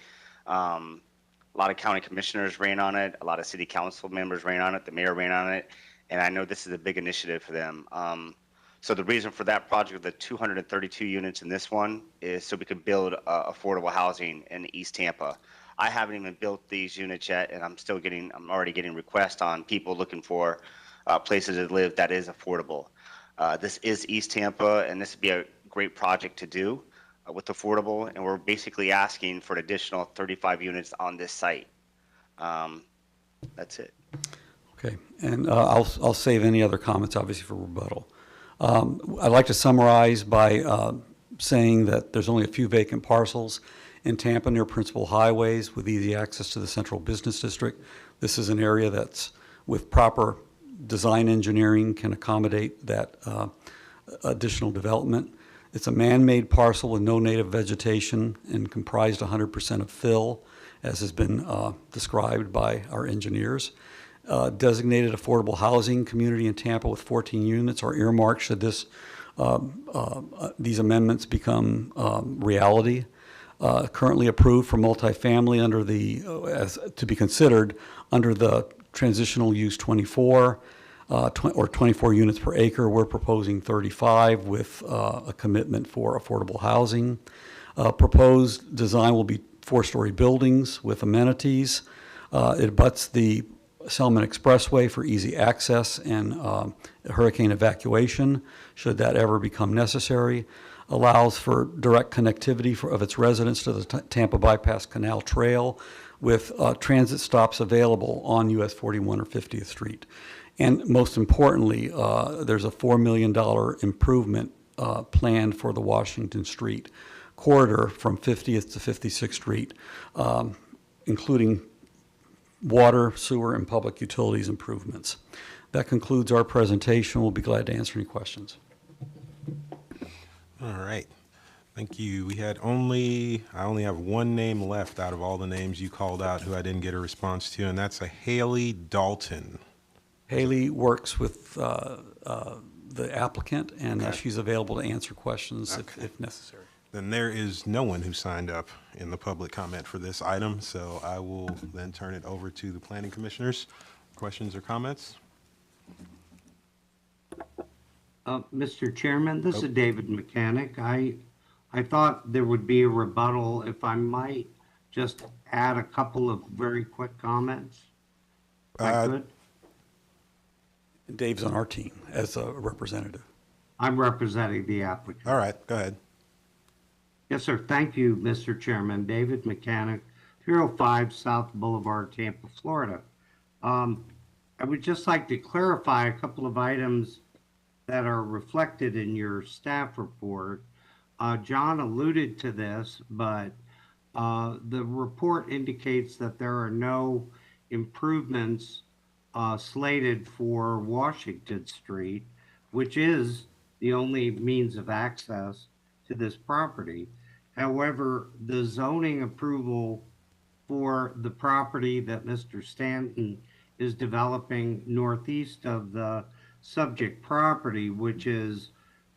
A lot of county commissioners ran on it. A lot of city council members ran on it. The mayor ran on it. And I know this is a big initiative for them. So the reason for that project, the 232 units in this one, is so we could build affordable housing in East Tampa. I haven't even built these units yet, and I'm already getting requests on people looking for places to live that is affordable. This is East Tampa, and this would be a great project to do with affordable, and we're basically asking for an additional 35 units on this site. That's it. Okay, and I'll save any other comments, obviously, for rebuttal. I'd like to summarize by saying that there's only a few vacant parcels in Tampa near principal highways with easy access to the central business district. This is an area that's, with proper design engineering, can accommodate that additional development. It's a man-made parcel with no native vegetation and comprised 100% of fill, as has been described by our engineers. Designated affordable housing community in Tampa with 14 units are earmarked should these amendments become reality. Currently approved for multifamily under to be considered under the transitional use 24 or 24 units per acre. We're proposing 35 with a commitment for affordable housing. Proposed design will be 4-story buildings with amenities. It abuts the Selman Expressway for easy access and hurricane evacuation, should that ever become necessary. Allows for direct connectivity of its residents to the Tampa Bypass Canal Trail with transit stops available on US 41 or 50th Street. And most importantly, there's a $4 million improvement planned for the Washington Street corridor from 50th to 56th Street, including water, sewer, and public utilities improvements. That concludes our presentation. We'll be glad to answer any questions. All right. Thank you. I only have one name left out of all the names you called out who I didn't get a response to, and that's a Haley Dalton. Haley works with the applicant, and she's available to answer questions if necessary. Then there is no one who signed up in the public comment for this item, so I will then turn it over to the planning commissioners. Questions or comments? Mr. Chairman, this is David Mechanic. I thought there would be a rebuttal if I might just add a couple of very quick comments. If I could. Dave's on our team as a representative. I'm representing the applicant. All right, go ahead. Yes, sir. Thank you, Mr. Chairman. David Mechanic, 305 South Boulevard, Tampa, Florida. I would just like to clarify a couple of items that are reflected in your staff report. John alluded to this, but the report indicates that there are no improvements slated for Washington Street, which is the only means of access to this property. However, the zoning approval for the property that Mr. Stanton is developing northeast of the subject property, which is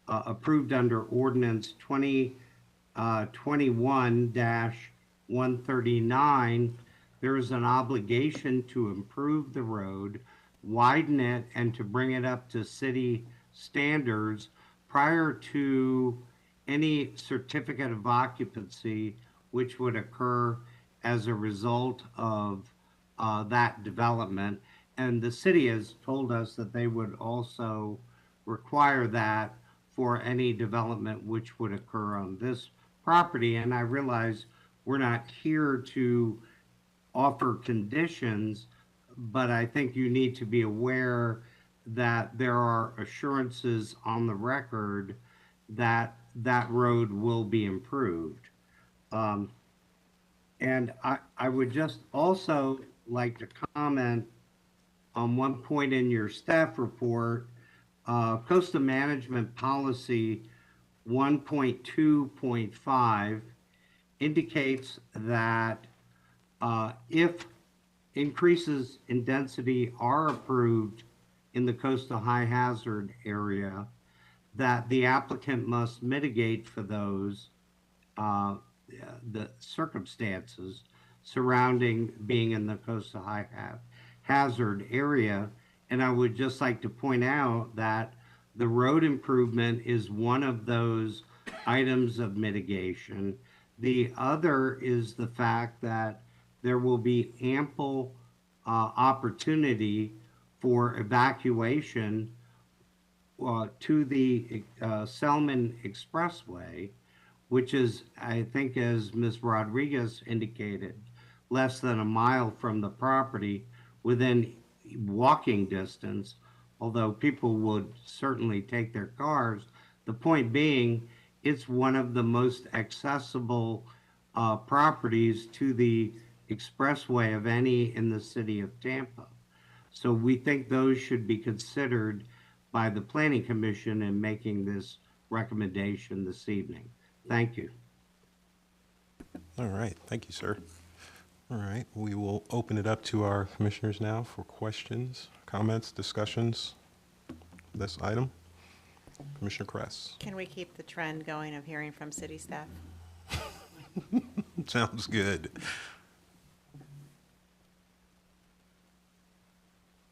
approved under ordinance 2021-139, there is an obligation to improve the road, widen it, and to bring it up to city standards prior to any certificate of occupancy which would occur as a result of that development. And the city has told us that they would also require that for any development which would occur on this property. And I realize we're not here to offer conditions, but I think you need to be aware that there are assurances on the record that that road will be improved. And I would just also like to comment on one point in your staff report. Coastal Management Policy 1.2.5 indicates that if increases in density are approved in the coastal high hazard area, that the applicant must mitigate for those the circumstances surrounding being in the coastal high hazard area. And I would just like to point out that the road improvement is one of those items of mitigation. The other is the fact that there will be ample opportunity for evacuation to the Selman Expressway, which is, I think, as Ms. Rodriguez indicated, less than a mile from the property, within walking distance, although people would certainly take their cars. The point being, it's one of the most accessible properties to the expressway of any in the city of Tampa. So we think those should be considered by the Planning Commission in making this recommendation this evening. Thank you. All right, thank you, sir. All right, we will open it up to our commissioners now for questions, comments, discussions on this item. Commissioner Kress. Can we keep the trend going of hearing from city staff? Sounds good.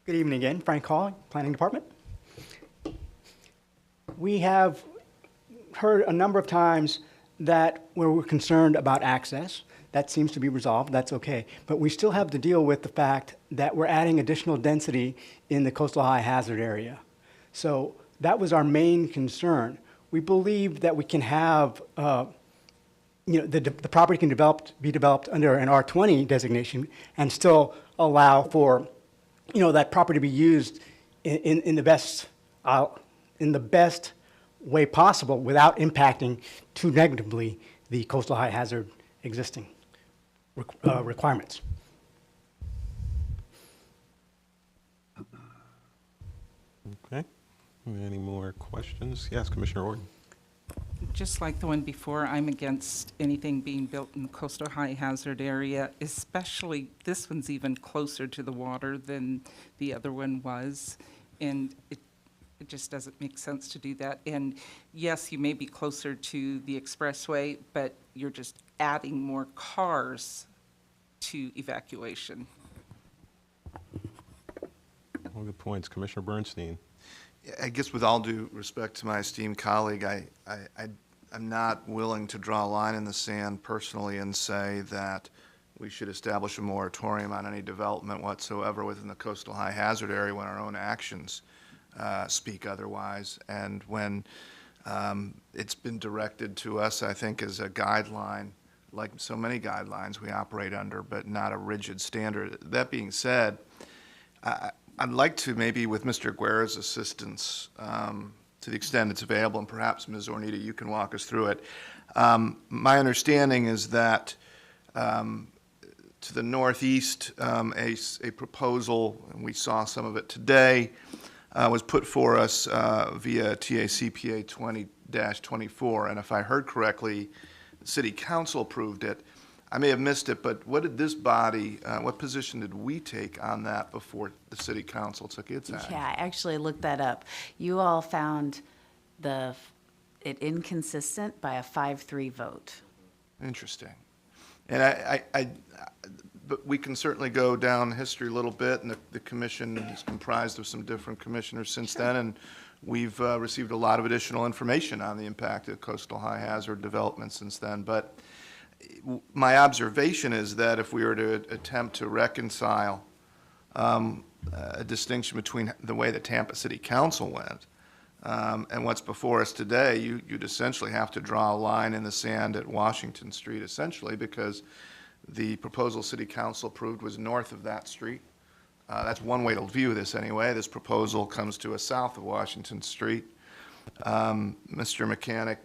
Good evening again, Frank Hall, Planning Department. We have heard a number of times that where we're concerned about access, that seems to be resolved, that's okay. But we still have to deal with the fact that we're adding additional density in the coastal high hazard area. So that was our main concern. We believe that we can have, the property can be developed under an R20 designation and still allow for, that property to be used in the best way possible without impacting too negatively the coastal high hazard existing requirements. Okay. Any more questions? Yes, Commissioner Orton. Just like the one before, I'm against anything being built in the coastal high hazard area, especially this one's even closer to the water than the other one was. And it just doesn't make sense to do that. And yes, you may be closer to the expressway, but you're just adding more cars to evacuation. All good points. Commissioner Bernstein. I guess with all due respect to my esteemed colleague, I'm not willing to draw a line in the sand personally and say that we should establish a moratorium on any development whatsoever within the coastal high hazard area when our own actions speak otherwise. And when it's been directed to us, I think, as a guideline, like so many guidelines we operate under, but not a rigid standard. That being said, I'd like to maybe, with Mr. Guerra's assistance, to the extent it's available, and perhaps Ms. Ornita, you can walk us through it. My understanding is that to the northeast, a proposal, and we saw some of it today, was put for us via TACPA 20-24, and if I heard correctly, the City Council approved it. I may have missed it, but what did this body, what position did we take on that before the City Council took its action? Yeah, I actually looked that up. You all found it inconsistent by a 5-3 vote. Interesting. And but we can certainly go down history a little bit, and the commission is comprised of some different commissioners since then, and we've received a lot of additional information on the impact of coastal high hazard development since then. But my observation is that if we were to attempt to reconcile a distinction between the way the Tampa City Council went and what's before us today, you'd essentially have to draw a line in the sand at Washington Street, essentially, because the proposal City Council approved was north of that street. That's one way to view this anyway. This proposal comes to us south of Washington Street. Mr. Mechanic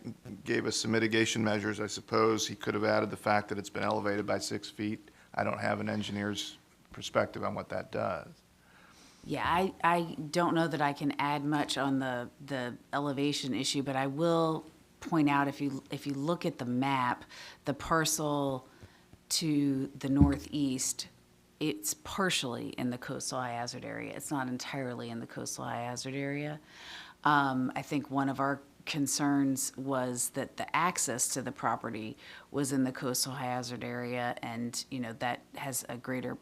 gave us some mitigation measures. I suppose he could have added the fact that it's been elevated by 6 feet. I don't have an engineer's perspective on what that does. Yeah, I don't know that I can add much on the elevation issue, but I will point out, if you look at the map, the parcel to the northeast, it's partially in the coastal high hazard area. It's not entirely in the coastal high hazard area. I think one of our concerns was that the access to the property was in the coastal high hazard area, and that has a greater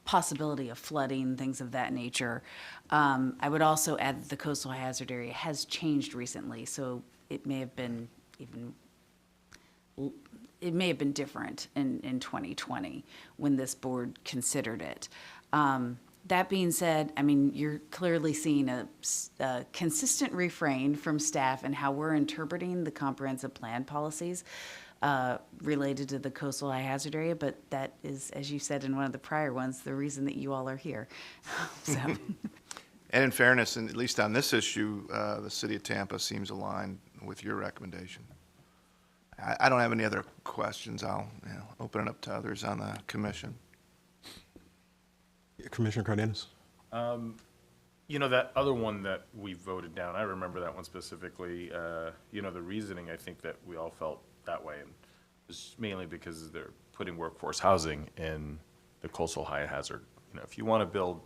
possibility of flooding, things of that nature. I would also add that the coastal high hazard area has changed recently, so it may have been different in 2020 when this board considered it. That being said, I mean, you're clearly seeing a consistent refrain from staff and how we're interpreting the comprehensive plan policies related to the coastal high hazard area, but that is, as you said in one of the prior ones, the reason that you all are here. So. And in fairness, and at least on this issue, the City of Tampa seems aligned with your recommendation. I don't have any other questions. I'll open it up to others on the commission. Commissioner Cardenas? That other one that we voted down, I remember that one specifically. The reasoning, I think that we all felt that way, and was mainly because they're putting workforce housing in the coastal high hazard. If you want to build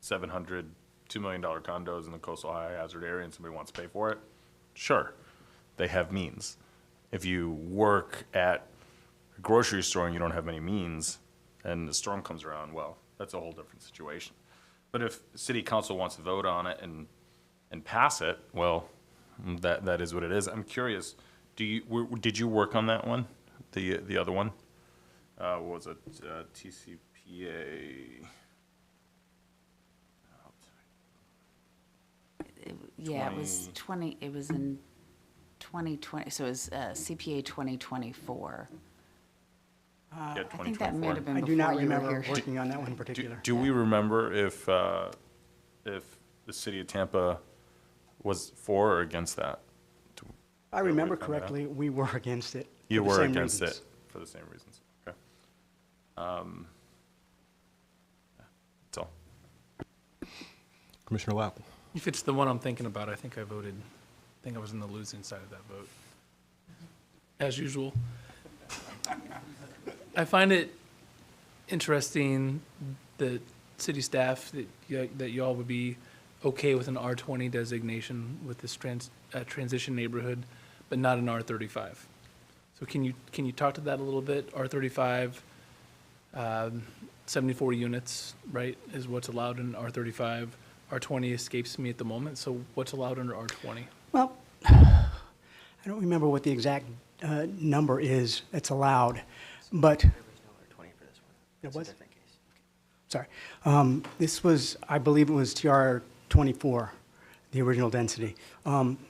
$700, $2 million condos in the coastal high hazard area and somebody wants to pay for it, sure, they have means. If you work at a grocery store and you don't have many means, and the storm comes around, well, that's a whole different situation. But if City Council wants to vote on it and pass it, well, that is what it is. I'm curious, did you work on that one, the other one? What was it, TCPA? Yeah, it was 20. It was in 2020. So it was CPA 2024. Yeah, I think that might have been I before do not you were remember here. working on that one in particular. Do we remember if the City of Tampa was for or against that? I remember correctly, we were against it. You for the were same against reasons. it for the same reasons. Okay. That's all. Commissioner Lapp? If it's the one I'm thinking about, I think I was in the losing side of that vote. As usual. I find it interesting that city staff, that you all would be okay with an R20 designation with this transition neighborhood, but not an R35. So can you talk to that a little bit? R35, 74 units, right, is what's allowed in R35. R20 escapes me at the moment, so what's allowed under R20? Well, I don't remember what the exact number is that's allowed, but. There was? Sorry. This was, I believe it was TR 24, the original density.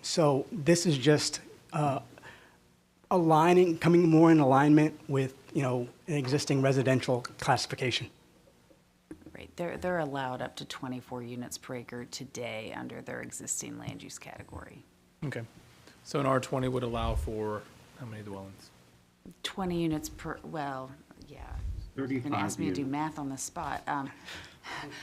So this is just aligning, coming more in alignment with, an existing residential classification. Right, they're allowed up to 24 units per acre today under their existing land use category. Okay. So an R20 would allow for how many dwellings? 20 units per, well, yeah. You're going to 35 ask me to do units. math on the spot.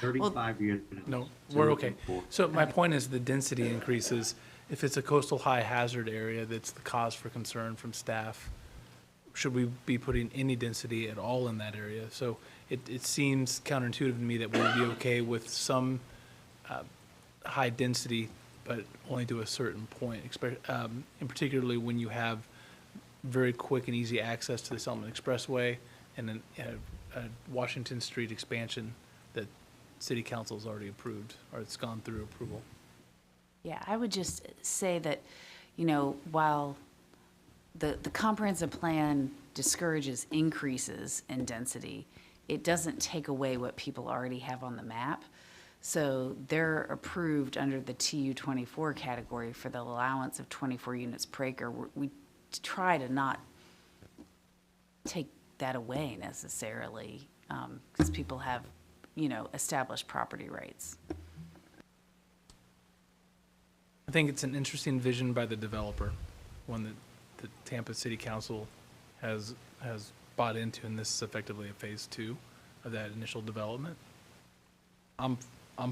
35 units. No, we're okay. So my point is the density increases. If it's a coastal high hazard area, that's the cause for concern from staff. Should we be putting any density at all in that area? So it seems counterintuitive to me that we would be okay with some high density, but only to a certain point, and particularly when you have very quick and easy access to the Selman Expressway and then a Washington Street expansion that City Council's already approved, or it's gone through approval. Yeah, I would just say that, while the comprehensive plan discourages increases in density, it doesn't take away what people already have on the map. So they're approved under the TU 24 category for the allowance of 24 units per acre. We try to not take that away necessarily, because people have, established property rights. I think it's an interesting vision by the developer, one that the Tampa City Council has bought into, and this is effectively a phase 2 of that initial development. I'm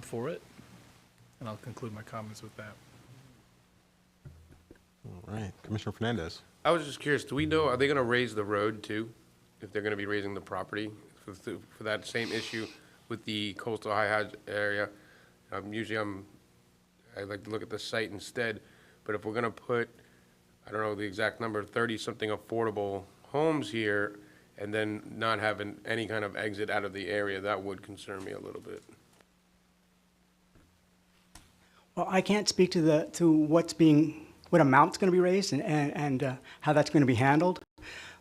for it, and I'll conclude my comments with that. All right, Commissioner Fernandez. I was just curious, do we know, are they going to raise the road too? If they're going to be raising the property for that same issue with the coastal high hazard area? Usually I like to look at the site instead, but if we're going to put, I don't know the exact number, 30-something affordable homes here and then not having any kind of exit out of the area, that would concern me a little bit. Well, I can't speak to what amount's going to be raised and how that's going to be handled.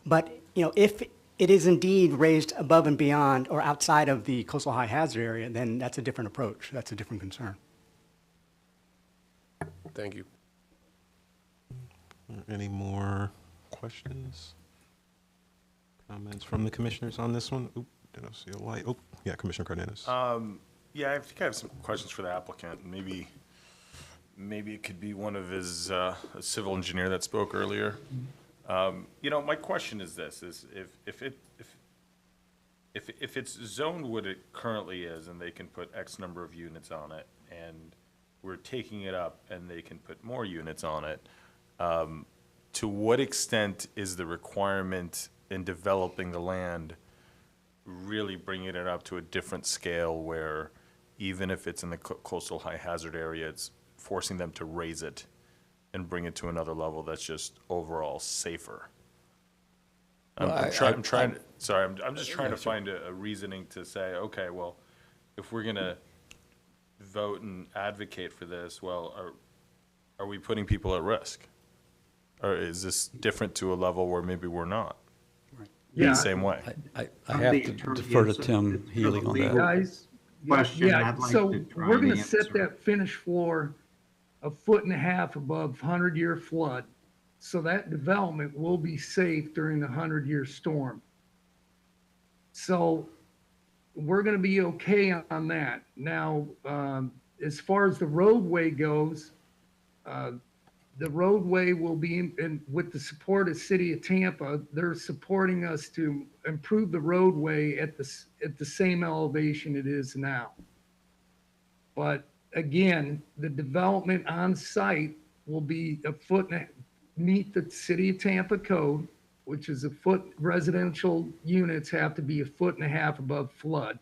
But, if it is indeed raised above and beyond or outside of the coastal high hazard area, then that's a different approach. That's a different concern. Thank you. Any more questions? Comments from the commissioners on this one? Oop, did I see a light? Oh, yeah, Commissioner Cardenas. Yeah, I think I have some questions for the applicant. Maybe it could be one of his, a civil engineer that spoke earlier. My question is this, is if it's zoned what it currently is and they can put X number of units on it and we're taking it up and they can put more units on it, to what extent is the requirement in developing the land really bringing it up to a different scale where even if it's in the coastal high hazard area, it's forcing them to raise it and bring it to another level that's just overall safer? I'm just trying to find a reasoning to say, okay, well, if we're gonna vote and advocate for this, well, are we putting people at risk? Or is this different to a level where maybe we're not? In the same way. I have to defer to Tim Healy on that. Guys, Question, yeah, I'd like so to try we're and gonna set answer. that finished floor a 1.5 foot above 100-year flood. So that development will be safe during the 100-year storm. So we're gonna be okay on that. Now, as far as the roadway goes, the roadway will be with the support of City of Tampa. They're supporting us to improve the roadway at the same elevation it is now. But again, the development on site will be meet the City of Tampa code, which is residential units have to be 1.5 feet above flood.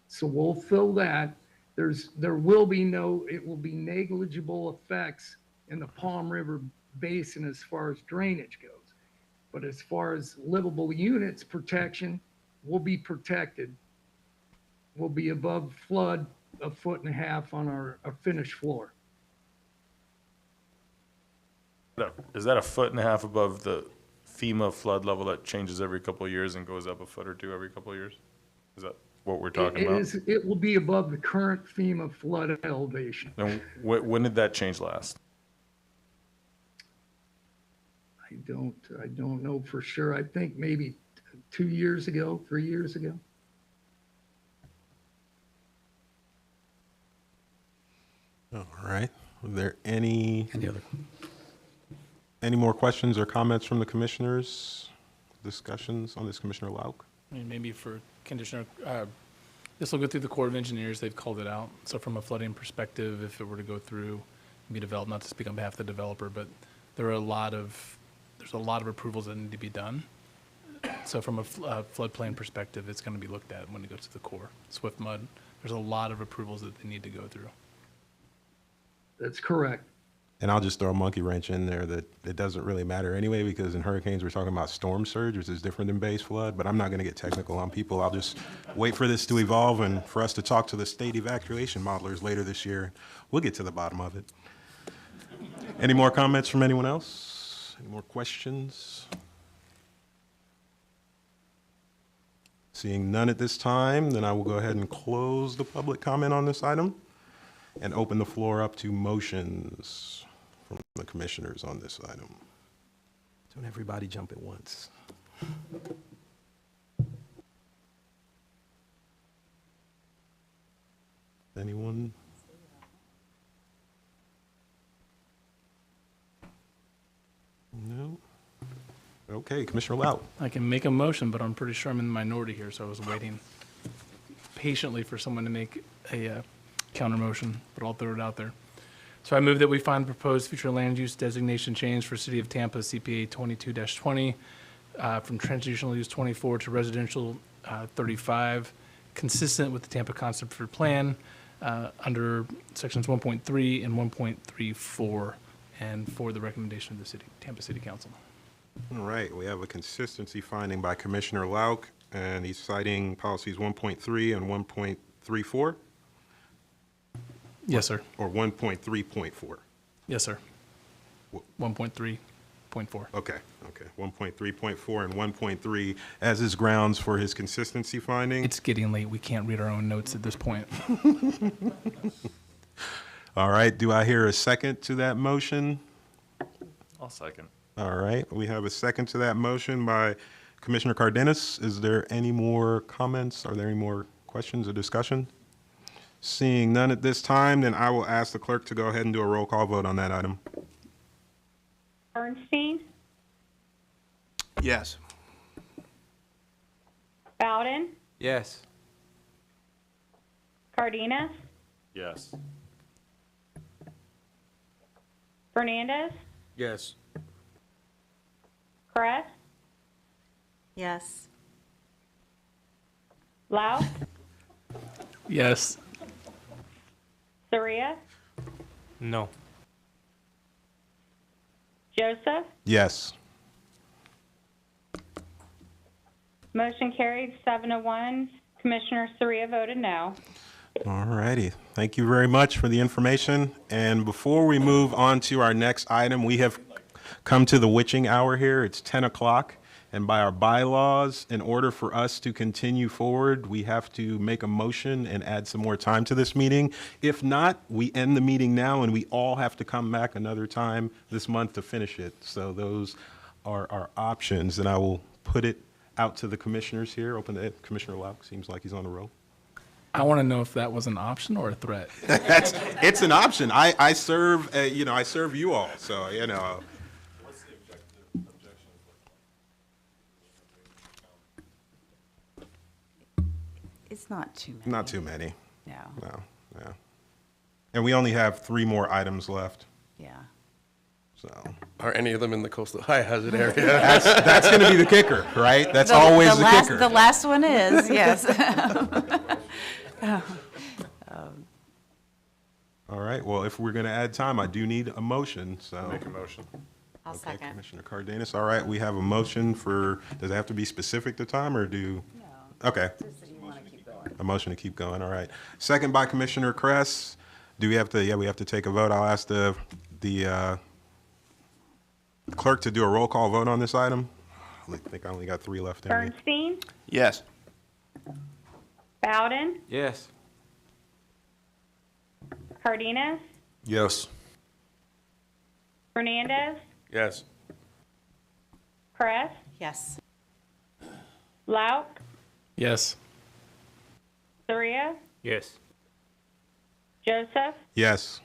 So we'll fill that. There will be negligible effects in the Palm River Basin as far as drainage goes. But as far as livable units protection, we'll be protected. We'll be above flood 1.5 feet on our finished floor. Is that 1.5 feet above the FEMA flood level that changes every couple of years and goes up 1 foot or 2 every couple of years? Is that what we're talking about? It will be above the current FEMA flood elevation. And when did that change last? I don't know for sure. I think maybe 2 years ago, 3 years ago. All right. Are there any more questions or comments from the commissioners? Discussions on this, Commissioner Lauk? I mean, maybe for conditioner, this will go through the Corps of Engineers, they've called it out. So from a flooding perspective, if it were to go through and be developed, not to speak on behalf of the developer, but there's a lot of approvals that need to be done. So from a floodplain perspective, it's going to be looked at when it goes to the Corps. Swift mud, there's a lot of approvals that they need to go through. That's correct. And I'll just throw a monkey wrench in there that it doesn't really matter anyway, because in hurricanes, we're talking about storm surge, which is different than base flood, but I'm not going to get technical on people. I'll just wait for this to evolve and for us to talk to the state evacuation modelers later this year. We'll get to the bottom of it. Any more comments from anyone else? Any more questions? Seeing none at this time, then I will go ahead and close the public comment on this item and open the floor up to motions from the commissioners on this item. Don't everybody jump at once. Anyone? No? Okay, Commissioner Lau. I can make a motion, but I'm pretty sure I'm in the minority here, so I was waiting patiently for someone to make a counter motion, but I'll throw it out there. So I move that we find proposed future land use designation change for City of Tampa CPA 22-20 from transitional use 24 to residential 35, consistent with the Tampa Concept for Plan under sections 1.3 and 1.34, and for the recommendation of the Tampa City Council. All right, we have a consistency finding by Commissioner Lauk, and he's citing policies 1.3 and 1.34? Yes, sir. Or 1.3.4? Yes, sir. 1.3.4. Okay, 1.3.4 and 1.3 as his grounds for his consistency finding. It's getting late. We can't read our own notes at this point. All right, do I hear a second to that motion? I'll second. All right, we have a second to that motion by Commissioner Cardenas. Is there any more comments? Are there any more questions or discussion? Seeing none at this time, then I will ask the clerk to go ahead and do a roll call vote on that item. Bernstein, Yes. Bowden, Yes. Cardenas, Yes. Fernandez, Yes. Kress, Yes. Lau, Yes. Soria, No. Joseph. Yes. Motion carried 7-1. Commissioner Soria voted no. All righty. Thank you very much for the information. And before we move on to our next item, we have come to the witching hour here. It's 10 o'clock. And by our bylaws, in order for us to continue forward, we have to make a motion and add some more time to this meeting. If not, we end the meeting now and we all have to come back another time this month to finish it. So those are our options. And I will put it out to the commissioners here. Open it. Commissioner Lauk seems like he's on the roll. I want to know if that was an option or a threat. It's an option. I serve, I serve you all. So, What's the objection? It's not too many. Not too many. No. No. And we only have 3 more items left. Yeah. So Are any of them in the coastal high hazard area? that's going to be the kicker, right? That's The- always the the last- kicker. The last one is, yes. All right. Well, if we're going to add time, I do need a motion. So Make a motion. I'll Okay, second. Commissioner Cardenas. All right. We have a motion for. Does it have to be specific to time or do? No. Okay. A motion to keep going. All right. Second by Commissioner Kress. Do we have to? Yeah, we have to take a vote. I'll ask the clerk to do a roll call vote on this item. I think I only got 3 left in me. Bernstein, Yes. Bowden, Yes. Cardenas, Yes. Fernandez, Yes. Kress, Yes. Lauk, Yes. Soria, Yes. Joseph, Yes.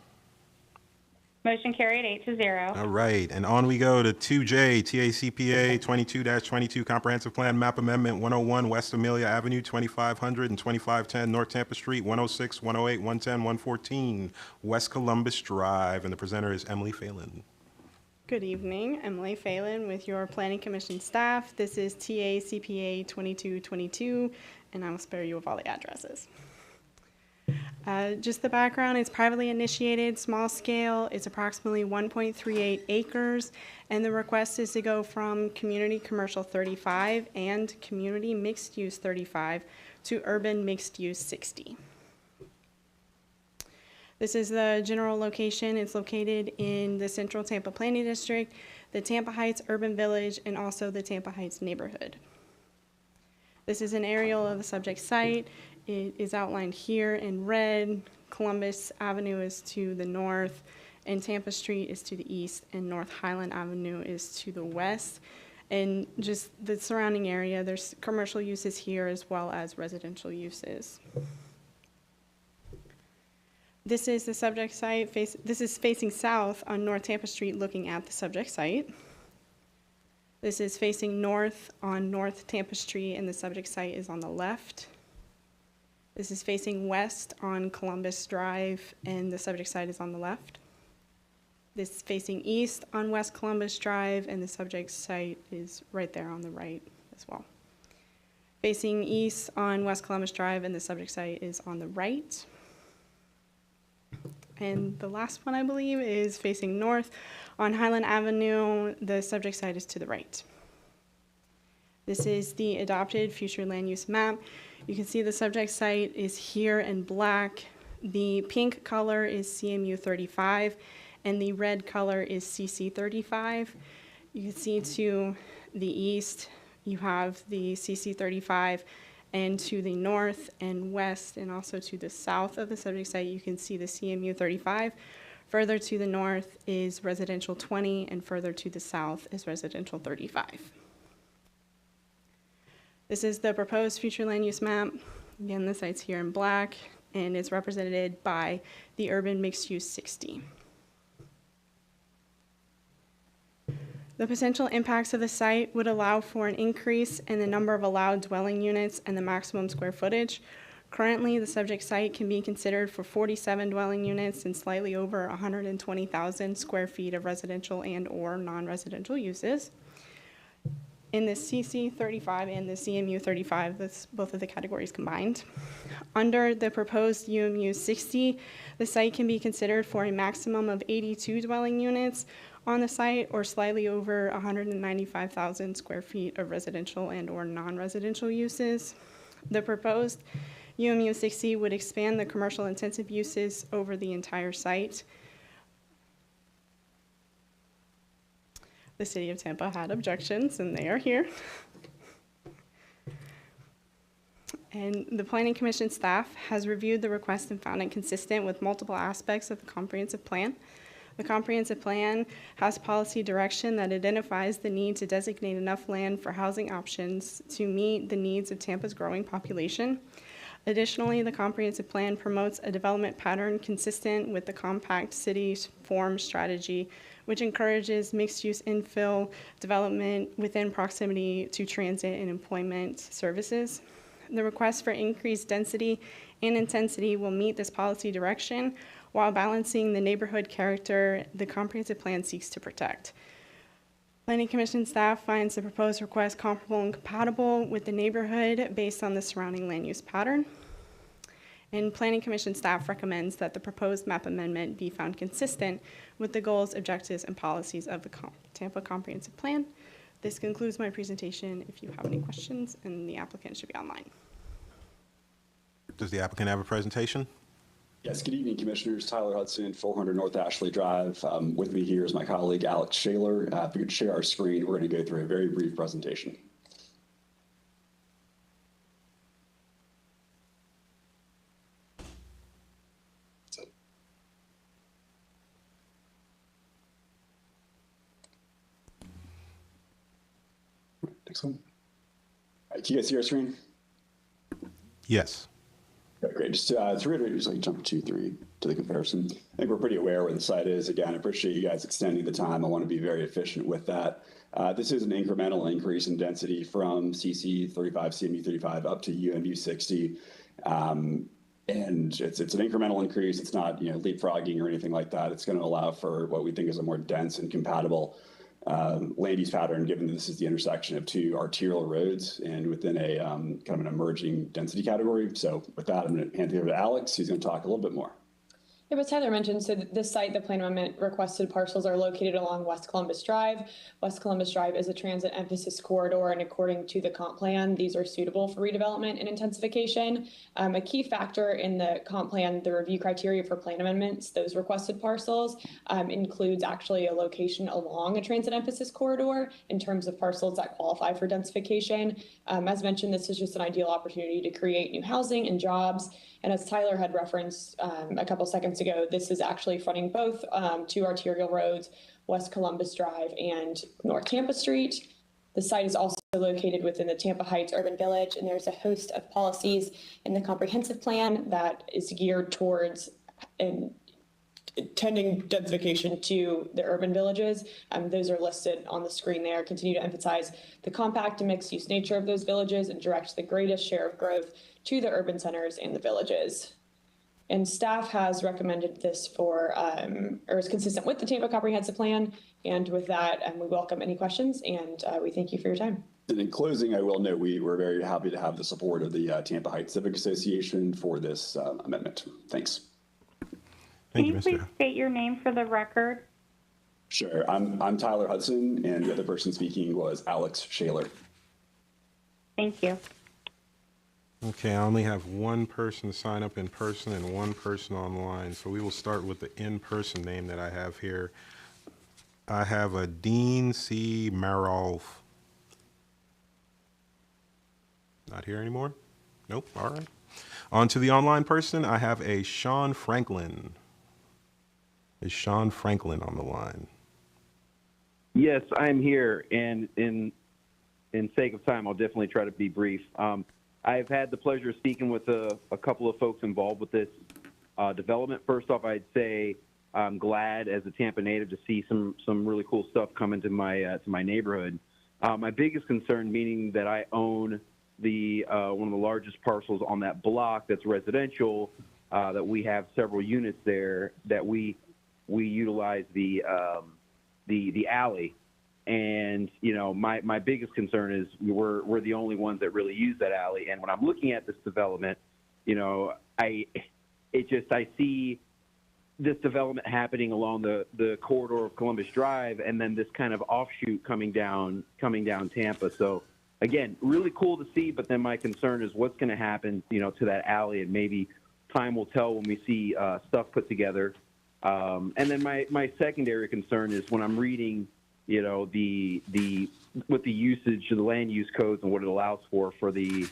Motion carried 8-0. All right, and on we go to 2J, TACPA 22-22 Comprehensive Plan Map Amendment 101 West Amelia Avenue, 2500 and 2510 North Tampa Street, 106, 108, 110, 114 West Columbus Drive, and the presenter is Emily Phelan. Good evening, Emily Phelan with your Planning Commission staff. This is TACPA 2222, and I will spare you of all the addresses. Just the background, it's privately initiated, small scale, it's approximately 1.38 acres, and the request is to go from community commercial 35 and community mixed use 35 to urban mixed use 60. This is the general location. It's located in the Central Tampa Planning District, the Tampa Heights Urban Village, and also the Tampa Heights neighborhood. This is an aerial of the subject site. It is outlined here in red. Columbus Avenue is to the north, and Tampa Street is to the east, and North Highland Avenue is to the west. And just the surrounding area, there's commercial uses here as well as residential uses. This is the subject site. This is facing south on North Tampa Street looking at the subject site. This is facing north on North Tampa Street, and the subject site is on the left. This is facing west on Columbus Drive, and the subject site is on the left. This is facing east on West Columbus Drive, and the subject site is right there on the right as well. Facing east on West Columbus Drive, and the subject site is on the right. And the last one, I believe, is facing north on Highland Avenue. The subject site is to the right. This is the adopted future land use map. You can see the subject site is here in black. The pink color is CMU 35, and the red color is CC 35. You can see to the east, you have the CC 35, and to the north and west, and also to the south of the subject site, you can see the CMU 35. Further to the north is residential 20, and further to the south is residential 35. This is the proposed future land use map. Again, the site's here in black, and it's represented by the urban mixed use 60. The potential impacts of the site would allow for an increase in the number of allowed dwelling units and the maximum square footage. Currently, the subject site can be considered for 47 dwelling units and slightly over 120,000 square feet of residential and/or non-residential uses. In the CC 35 and the CMU 35, that's both of the categories combined. Under the proposed UMU 60, the site can be considered for a maximum of 82 dwelling units on the site, or slightly over 195,000 square feet of residential and/or non-residential uses. The proposed UMU 60 would expand the commercial intensive uses over the entire site. The City of Tampa had objections, and they are here. And the Planning Commission staff has reviewed the request and found it consistent with multiple aspects of the comprehensive plan. The comprehensive plan has policy direction that identifies the need to designate enough land for housing options to meet the needs of Tampa's growing population. Additionally, the comprehensive plan promotes a development pattern consistent with the compact city form strategy, which encourages mixed-use infill development within proximity to transit and employment services. The request for increased density and intensity will meet this policy direction while balancing the neighborhood character the comprehensive plan seeks to protect. Planning Commission staff finds the proposed request comparable and compatible with the neighborhood based on the surrounding land use pattern. And Planning Commission staff recommends that the proposed map amendment be found consistent with the goals, objectives, and policies of the Tampa Comprehensive Plan. This concludes my presentation. If you have any questions, and the applicant should be online. Does the applicant have a presentation? Yes, good evening, Commissioners. Tyler Hudson, 400 North Ashley Drive. With me here is my colleague, Alex Shaler. If we could share our screen, we're going to go through a very brief presentation. Next one. All right, can you guys see our screen? Yes. Okay, great. Just to reiterate, just like jump 2-3 to the comparison. I think we're pretty aware where the site is. Again, I appreciate you guys extending the time. I want to be very efficient with that. This is an incremental increase in density from CC 35, CMU 35 up to UMU 60. And it's an incremental increase. It's not leapfrogging or anything like that. It's going to allow for what we think is a more dense and compatible land use pattern, given that this is the intersection of two arterial roads and within a kind of an emerging density category. So with that, I'm going to hand it over to Alex, who's going to talk a little bit more. Yeah, but Tyler mentioned, so this site, the plan amendment requested parcels are located along West Columbus Drive. West Columbus Drive is a transit emphasis corridor, and according to the comp plan, these are suitable for redevelopment and intensification. A key factor in the comp plan, the review criteria for plan amendments, those requested parcels, includes actually a location along a transit emphasis corridor in terms of parcels that qualify for densification. As mentioned, this is just an ideal opportunity to create new housing and jobs. And as Tyler had referenced a couple seconds ago, this is actually fronting both two arterial roads, West Columbus Drive and North Tampa Street. The site is also located within the Tampa Heights Urban Village, and there's a host of policies in the comprehensive plan that is geared towards tending densification to the urban villages. Those are listed on the screen there. Continue to emphasize the compact and mixed-use nature of those villages and direct the greatest share of growth to the urban centers and the villages. And staff has recommended this for, or is consistent with the Tampa Comprehensive Plan. And with that, we welcome any questions, and we thank you for your time. And in closing, I will note we're very happy to have the support of the Tampa Heights Civic Association for this amendment. Thanks. Can you please state your name for the record? Sure. I'm Tyler Hudson, and the other person speaking was Alex Shaler. Thank you. Okay, I only have one person sign up in person and one person online. So we will start with the in-person name that I have here. I have a Dean C. Marolf. Not here anymore? Nope, all right. On to the online person, I have a Sean Franklin. Is Sean Franklin on the line? Yes, I'm here, and in sake of time, I'll definitely try to be brief. I've had the pleasure of speaking with a couple of folks involved with this development. First off, I'd say I'm glad as a Tampa native to see some really cool stuff come into my neighborhood. My biggest concern, meaning that I own the one of the largest parcels on that block that's residential, that we have several units there, that we utilize the alley. And, my biggest concern is we're the only ones that really use that alley. And when I'm looking at this development, I see this development happening along the corridor of Columbus Drive, and then this kind of offshoot coming down Tampa. So again, really cool to see, but then my concern is what's going to happen, to that alley, and maybe time will tell when we see stuff put together. And then my secondary concern is when I'm reading, what the usage of the land use codes and what it allows for the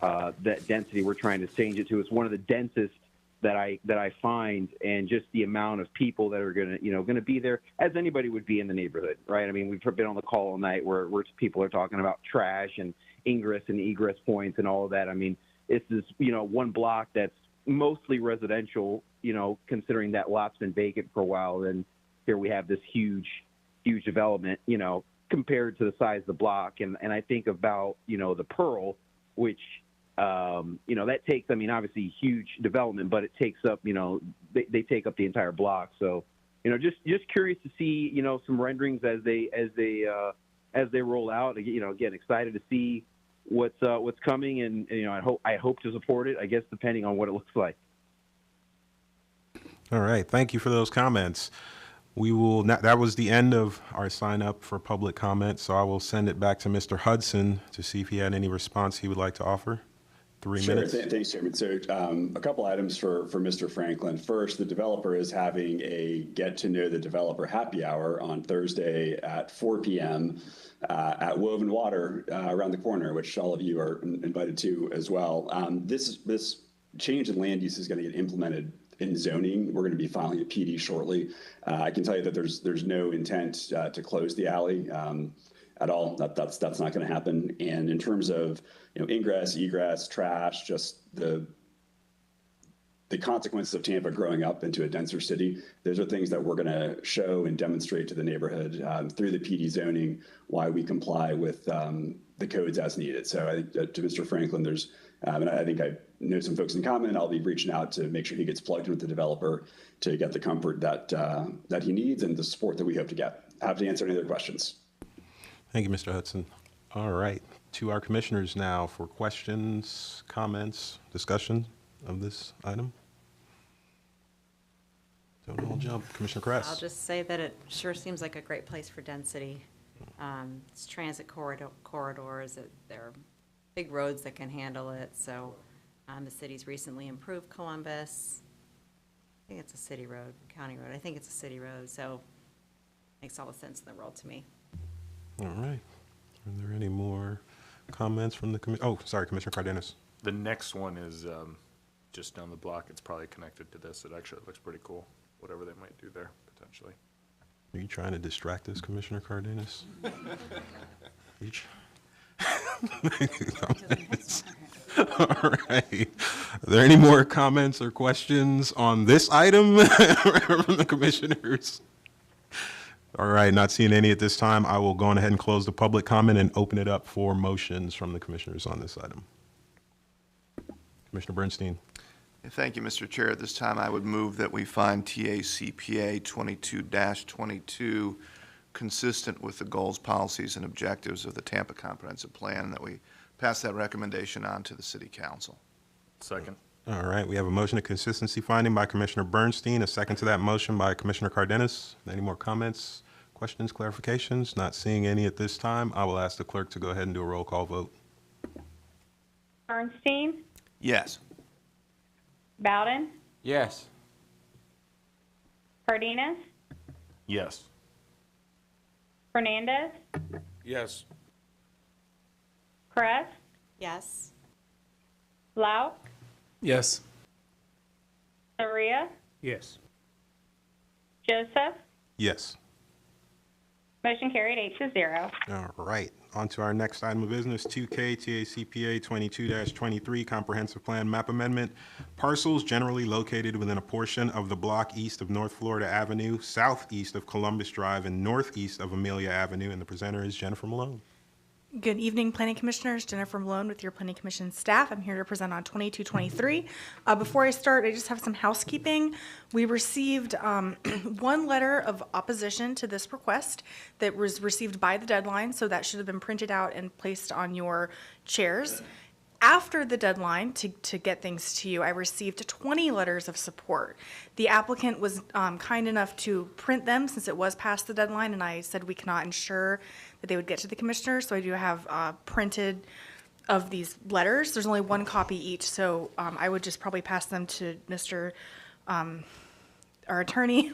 that density we're trying to change it to. It's one of the densest that I find, and just the amount of people that are gonna be there, as anybody would be in the neighborhood, right? I mean, we've been on the call all night where people are talking about trash and ingress and egress points and all of that. I mean, this is one block that's mostly residential, considering that lot's been vacant for a while. And here we have this huge development, compared to the size of the block. And I think about, the Pearl, which, that takes, obviously huge development, but it takes up, they take up the entire block. So, just curious to see, some renderings as they roll out. Again, excited to see what's coming, and I hope to support it, I guess, depending on what it looks like. All right, thank you for those comments. That was the end of our sign up for public comment, so I will send it back to Mr. Hudson to see if he had any response he would like to offer. 3 minutes. Sure, thanks, Chairman. So a couple items for Mr. Franklin. First, the developer is having a get to know the developer happy hour on Thursday at 4 p.m. At Woven Water around the corner, which all of you are invited to as well. This change in land use is going to get implemented in zoning. We're going to be filing a PD shortly. I can tell you that there's no intent to close the alley at all. That's not going to happen. And in terms of ingress, egress, trash, just the the consequences of Tampa growing up into a denser city. Those are things that we're going to show and demonstrate to the neighborhood through the PD zoning, why we comply with the codes as needed. So I think to Mr. Franklin, there's, and I think I know some folks in common, I'll be reaching out to make sure he gets plugged in with the developer to get the comfort that, that he needs and the support that we hope to get. Happy to answer any other questions. Thank you, Mr. Hudson. All right, to our commissioners now for questions, comments, discussion of this item. Don't all jump. Commissioner Kress. I'll just say that it sure seems like a great place for density. It's transit corridors, there are big roads that can handle it, so the city's recently improved Columbus. I think it's a city road, county road, I think it's a city road, so makes all the sense in the world to me. All right. Are there any more comments from the oh, sorry, Commissioner Cardenas. The next one is just down the block. It's probably connected to this. It actually looks pretty cool, whatever they might do there, potentially. Are you trying to distract us, Commissioner Cardenas? All right. Are there any more comments or questions on this item from the commissioners? All right, not seeing any at this time. I will go on ahead and close the public comment and open it up for motions from the commissioners on this item. Commissioner Bernstein. Thank you, Mr. Chair. At this time, I would move that we find TACPA 22-22 consistent with the goals, policies, and objectives of the Tampa Comprehensive Plan, that we pass that recommendation on to the City Council. Second. All right, we have a motion of consistency finding by Commissioner Bernstein, a second to that motion by Commissioner Cardenas. Any more comments, questions, clarifications? Not seeing any at this time. I will ask the clerk to go ahead and do a roll call vote. Bernstein, Yes. Bowden, Yes. Cardenas, Yes. Fernandez, Yes. Kress, Yes. Lau, Yes. Saria, Yes. Joseph. Yes. Motion carried 8-0. All right, on to our next item of business, 2K TACPA 22-23 Comprehensive Plan Map Amendment. Parcels generally located within a portion of the block east of North Florida Avenue, southeast of Columbus Drive, and northeast of Amelia Avenue. And the presenter is Jennifer Malone. Good evening, Planning Commissioners. Jennifer Malone with your Planning Commission staff. I'm here to present on 2223. Before I start, I just have some housekeeping. We received one letter of opposition to this request that was received by the deadline, so that should have been printed out and placed on your chairs. After the deadline to get things to you, I received 20 letters of support. The applicant was kind enough to print them since it was past the deadline, and I said we cannot ensure that they would get to the commissioners, so I do have printed of these letters. There's only one copy each, so I would just probably pass them to Mr. Our attorney.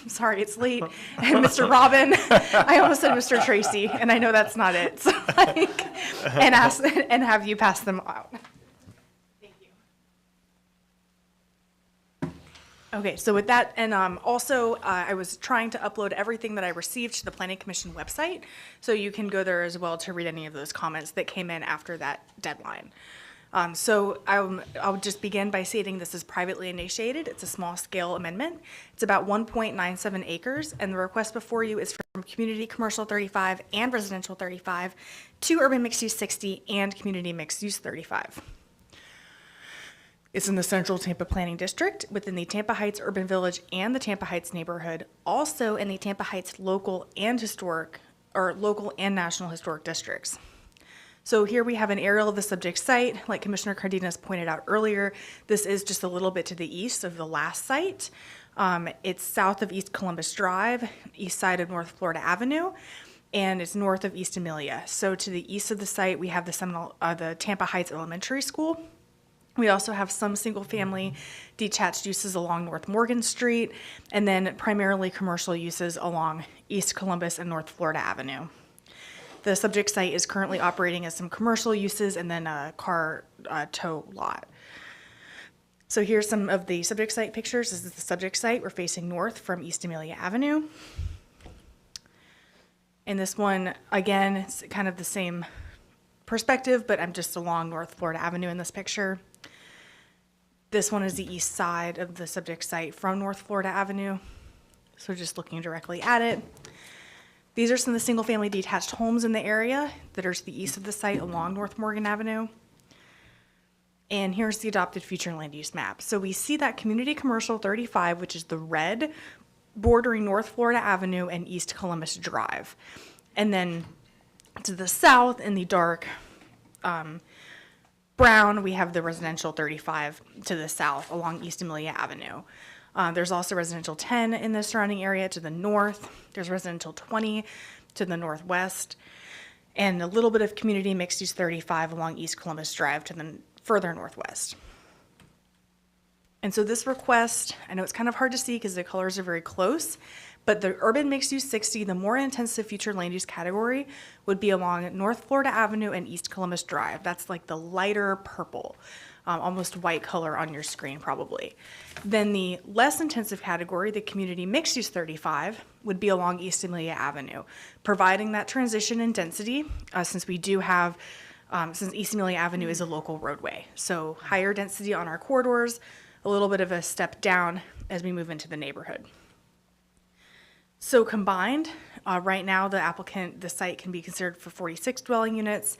Sorry, it's late. And Mr. Robin. I almost said Mr. Tracy, and I know that's not it. So and ask and have you pass them out. Thank you. Okay, so with that, and also I was trying to upload everything that I received to the Planning Commission website, so you can go there as well to read any of those comments that came in after that deadline. So I'll just begin by stating this is privately initiated. It's a small-scale amendment. It's about 1.97 acres, and the request before you is from Community Commercial 35 and Residential 35 to Urban Mixed Use 60 and Community Mixed Use 35. It's in the Central Tampa Planning District, within the Tampa Heights Urban Village and the Tampa Heights neighborhood, also in the Tampa Heights local and national historic districts. So here we have an aerial of the subject site. Like Commissioner Cardenas pointed out earlier, this is just a little bit to the east of the last site. It's south of East Columbus Drive, east side of North Florida Avenue, and it's north of East Amelia. So to the east of the site, we have the Tampa Heights Elementary School. We also have some single-family detached uses along North Morgan Street, and then primarily commercial uses along East Columbus and North Florida Avenue. The subject site is currently operating as some commercial uses and then a car tow lot. So here's some of the subject site pictures. This is the subject site. We're facing north from East Amelia Avenue. And this one, again, it's kind of the same perspective, but I'm just along North Florida Avenue in this picture. This one is the east side of the subject site from North Florida Avenue. So just looking directly at it. These are some of the single-family detached homes in the area that are to the east of the site along North Morgan Avenue. And here's the adopted future land use map. So we see that community commercial 35, which is the red, bordering North Florida Avenue and East Columbus Drive. And then to the south in the dark brown, we have the residential 35 to the south along East Amelia Avenue. There's also residential 10 in the surrounding area to the north. There's residential 20 to the northwest, and a little bit of community mixed use 35 along East Columbus Drive to the further northwest. And so this request, I know it's kind of hard to see because the colors are very close, but the urban mixed use 60, the more intensive future land use category, would be along North Florida Avenue and East Columbus Drive. That's like the lighter purple, almost white color on your screen probably. Then the less intensive category, the community mixed use 35, would be along East Amelia Avenue, providing that transition in density since we do have, since East Amelia Avenue is a local roadway. So higher density on our corridors, a little bit of a step down as we move into the neighborhood. So combined, right now the site can be considered for 46 dwelling units,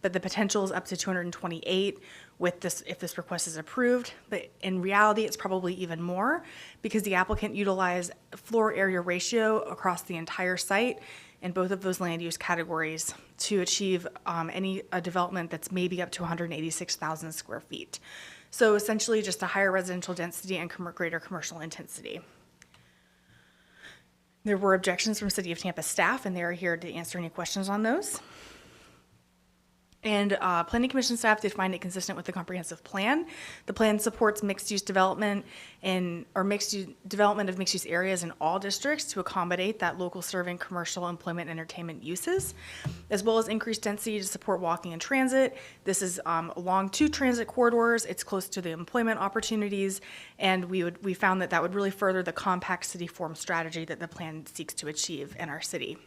but the potential is up to 228 with this, if this request is approved. But in reality, it's probably even more because the applicant utilized floor area ratio across the entire site in both of those land use categories to achieve a development that's maybe up to 186,000 square feet. So essentially just a higher residential density and greater commercial intensity. There were objections from City of Tampa staff, and they are here to answer any questions on those. And Planning Commission staff did find it consistent with the comprehensive plan. The plan supports mixed-use development development of mixed-use areas in all districts to accommodate that local serving commercial, employment, entertainment uses, as well as increased density to support walking and transit. This is along 2 transit corridors. It's close to the employment opportunities, and we found that would really further the compact city form strategy that the plan seeks to achieve in our city.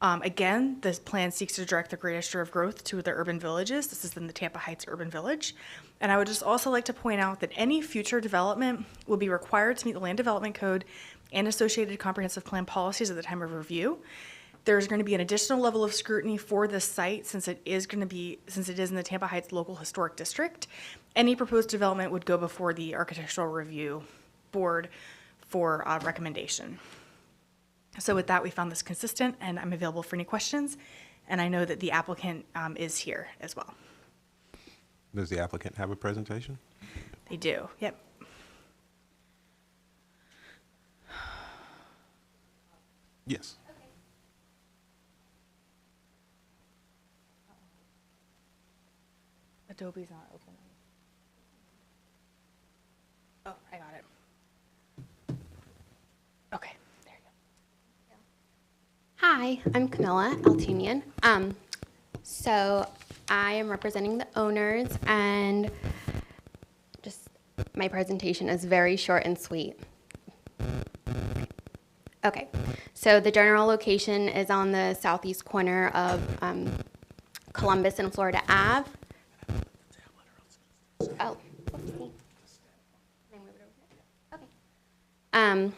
Again, this plan seeks to direct the greatest share of growth to the urban villages. This is in the Tampa Heights Urban Village. And I would just also like to point out that any future development will be required to meet the Land Development Code and associated comprehensive plan policies at the time of review. There's going to be an additional level of scrutiny for this site since it is in the Tampa Heights Local Historic District. Any proposed development would go before the Architectural Review Board for recommendation. So with that, we found this consistent, and I'm available for any questions. And I know that the applicant is here as well. Does the applicant have a presentation? They do, yep. Yes. Adobe's not open. Oh, I got it. Okay. Hi, I'm Camilla Altunian. So I am representing the owners, and just my presentation is very short and sweet. Okay, so the general location is on the southeast corner of Columbus and Florida Ave. Oh, whoopsie. Can I move it over here? Okay.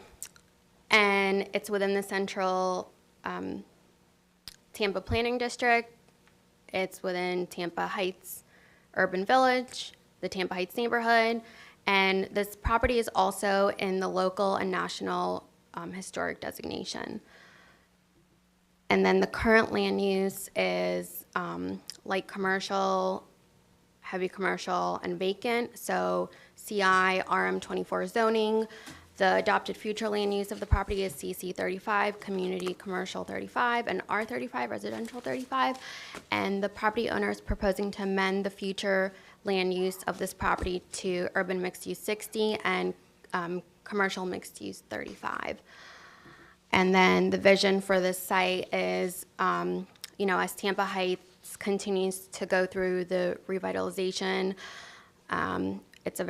And it's within the central Tampa Planning District. It's within Tampa Heights Urban Village, the Tampa Heights neighborhood, and this property is also in the local and national historic designation. And then the current land use is light commercial, heavy commercial, and vacant. So CI RM24 zoning. The adopted future land use of the property is CC 35, community commercial 35, and R35, residential 35. And the property owner is proposing to amend the future land use of this property to urban mixed use 60 and commercial mixed use 35. And then the vision for this site is, as Tampa Heights continues to go through the revitalization, it's a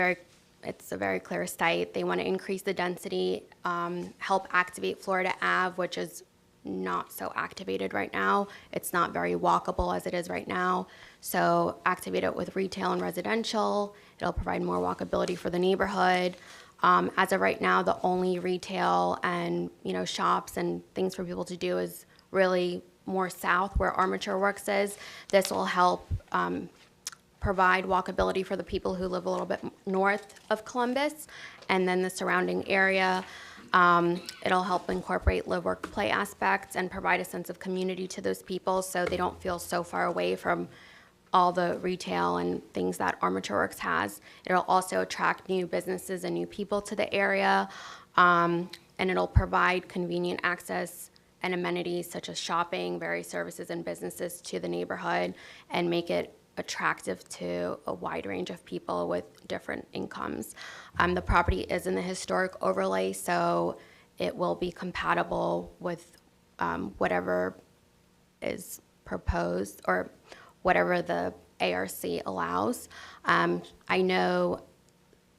very clear site. They want to increase the density, help activate Florida Ave, which is not so activated right now. It's not very walkable as it is right now. So activate it with retail and residential. It'll provide more walkability for the neighborhood. As of right now, the only retail and, shops and things for people to do is really more south where Armature Works is. This will help provide walkability for the people who live a little bit north of Columbus and then the surrounding area. It'll help incorporate live, work, play aspects and provide a sense of community to those people so they don't feel so far away from all the retail and things that Armature Works has. It'll also attract new businesses and new people to the area, and it'll provide convenient access and amenities such as shopping, various services and businesses to the neighborhood, and make it attractive to a wide range of people with different incomes. The property is in the historic overlay, so it will be compatible with whatever is proposed or whatever the ARC allows. I know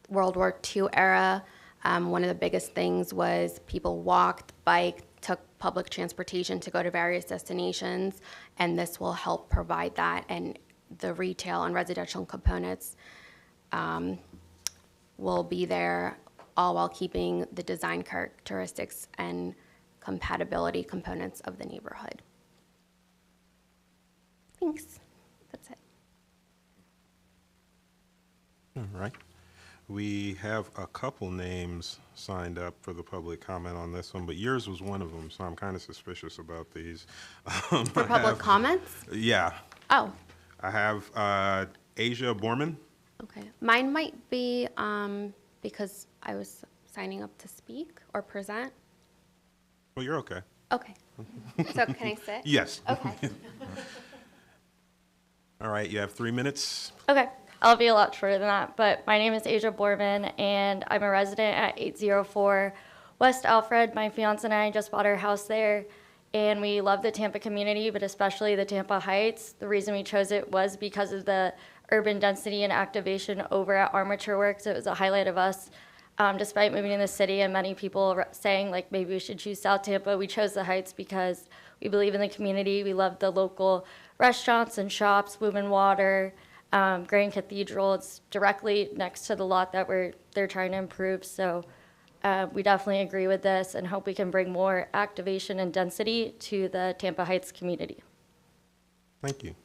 World War II era, one of the biggest things was people walked, biked, took public transportation to go to various destinations, and this will help provide that, and the retail and residential components will be there, all while keeping the design characteristics and compatibility components of the neighborhood. Thanks. That's it. All right. We have a couple names signed up for the public comment on this one, but yours was one of them, so I'm kind of suspicious about these. For public comments? Yeah. Oh, I have Asia Borman. okay. Mine might be because I was signing up to speak or present. Well, you're okay. Okay. So can I sit? Yes. Okay. All right, you have 3 minutes. Okay, I'll be a lot shorter than that, but my name is Asia Borman, and I'm a resident at 804 West Alfred. My fiance and I just bought our house there, and we love the Tampa community, but especially the Tampa Heights. The reason we chose it was because of the urban density and activation over at Armature Works. It was a highlight of us. Despite moving in the city and many people saying like maybe we should choose South Tampa, we chose the Heights because we believe in the community. We love the local restaurants and shops, Women Water, Grand Cathedral. It's directly next to the lot that they're trying to improve. So we definitely agree with this and hope we can bring more activation and density to the Tampa Heights community. Thank you.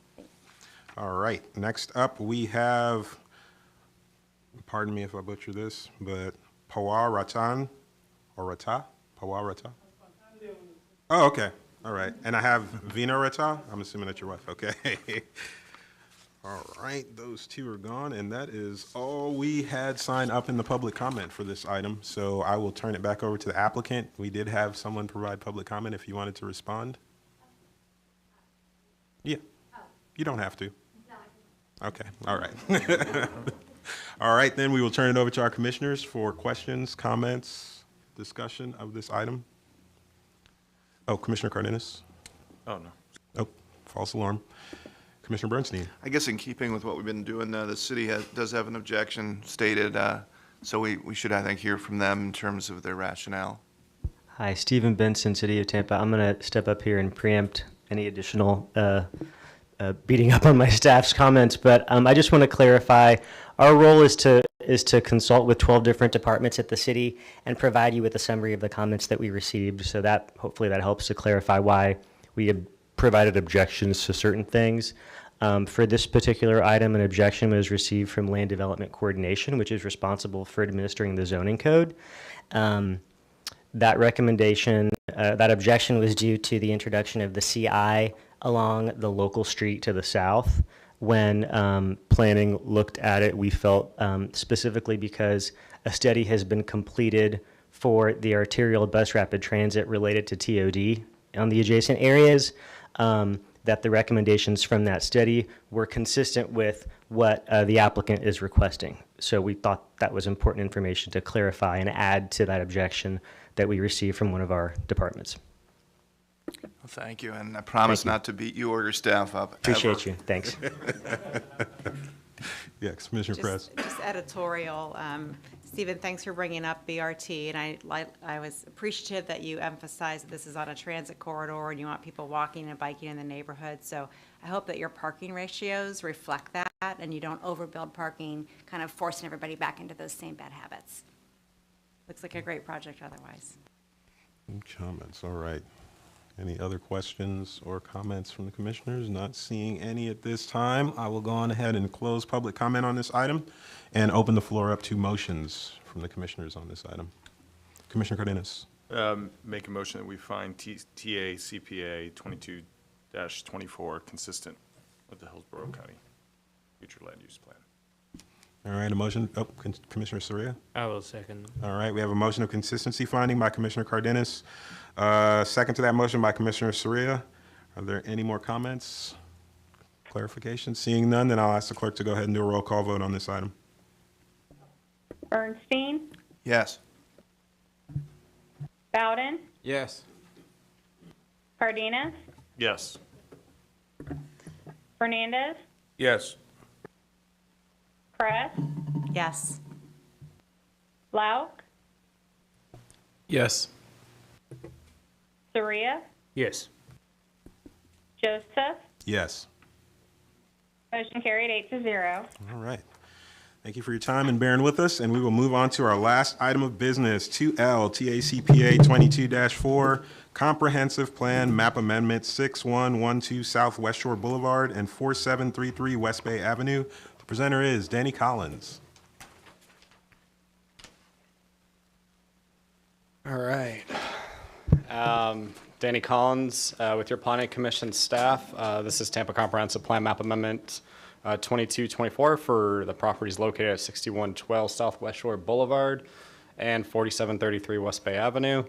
All right, next up we have, pardon me if I butcher this, but Pawar Ratan, or Rata? Pawar Rata? Oh, okay. All right. And I have Vina Rata. I'm assuming that's your wife. Okay. All right. Those two are gone. And that is all we had signed up in the public comment for this item. So I will turn it back over to the applicant. We did have someone provide public comment if you wanted to respond. Yeah. You don't have to. Okay. All right. All right. Then we will turn it over to our commissioners for questions, comments, discussion of this item. Oh, Commissioner Cardenas? Oh, no. Oh, false alarm. Commissioner Bernstein? I guess in keeping with what we've been doing, the city does have an objection stated, so we should, I think, hear from them in terms of their rationale. Hi, Stephen Benson, City of Tampa. I'm going to step up here and preempt any additional beating up on my staff's comments, but I just want to clarify, our role is to consult with 12 different departments at the city and provide you with a summary of the comments that we received. So that hopefully that helps to clarify why we have provided objections to certain things. For this particular item, an objection was received from Land Development Coordination, which is responsible for administering the zoning code. That recommendation, that objection was due to the introduction of the CI along the local street to the south. When planning looked at it, we felt specifically because a study has been completed for the arterial bus rapid transit related to TOD on the adjacent areas, that the recommendations from that study were consistent with what the applicant is requesting. So we thought that was important information to clarify and add to that objection that we received from one of our departments. Well, thank you, and I promise not to beat you or your staff up. Appreciate you. Thanks. Yeah, Commissioner Press. Just editorial. Stephen, thanks for bringing up BRT, and I was appreciative that you emphasized that this is on a transit corridor and you want people walking and biking in the neighborhood. So I hope that your parking ratios reflect that and you don't overbuild parking, kind of forcing everybody back into those same bad habits. Looks like a great project otherwise. Comments, all right. Any other questions or comments from the commissioners? Not seeing any at this time. I will go on ahead and close public comment on this item and open the floor up to motions from the commissioners on this item. Commissioner Cardenas. Make a motion that we find TA CPA 22-24 consistent with the Hillsborough County future land use plan. All right, a motion, Commissioner Soria? I will second. All right, we have a motion of consistency finding by Commissioner Cardenas. Second to that motion by Commissioner Soria. Are there any more comments, clarifications? Seeing none, then I'll ask the clerk to go ahead and do a roll call vote on this item. Bernstein, Yes. Bowden, Yes. Cardenas, Yes. Fernandez, Yes. Press, Yes. Lauk, Yes. Soria, Yes. Joseph. Yes. Motion carried 8-0. All right. Thank you for your time and bearing with us, and we will move on to our last item of business, 2L TACPA 22-4, Comprehensive Plan Map Amendment 6112 South West Shore Boulevard and 4733 West Bay Avenue. The presenter is Danny Collins. All right. Danny Collins with your Planning Commission staff. This is Tampa Comprehensive Plan Map Amendment 2224 for the properties located at 6112 South West Shore Boulevard and 4733 West Bay Avenue.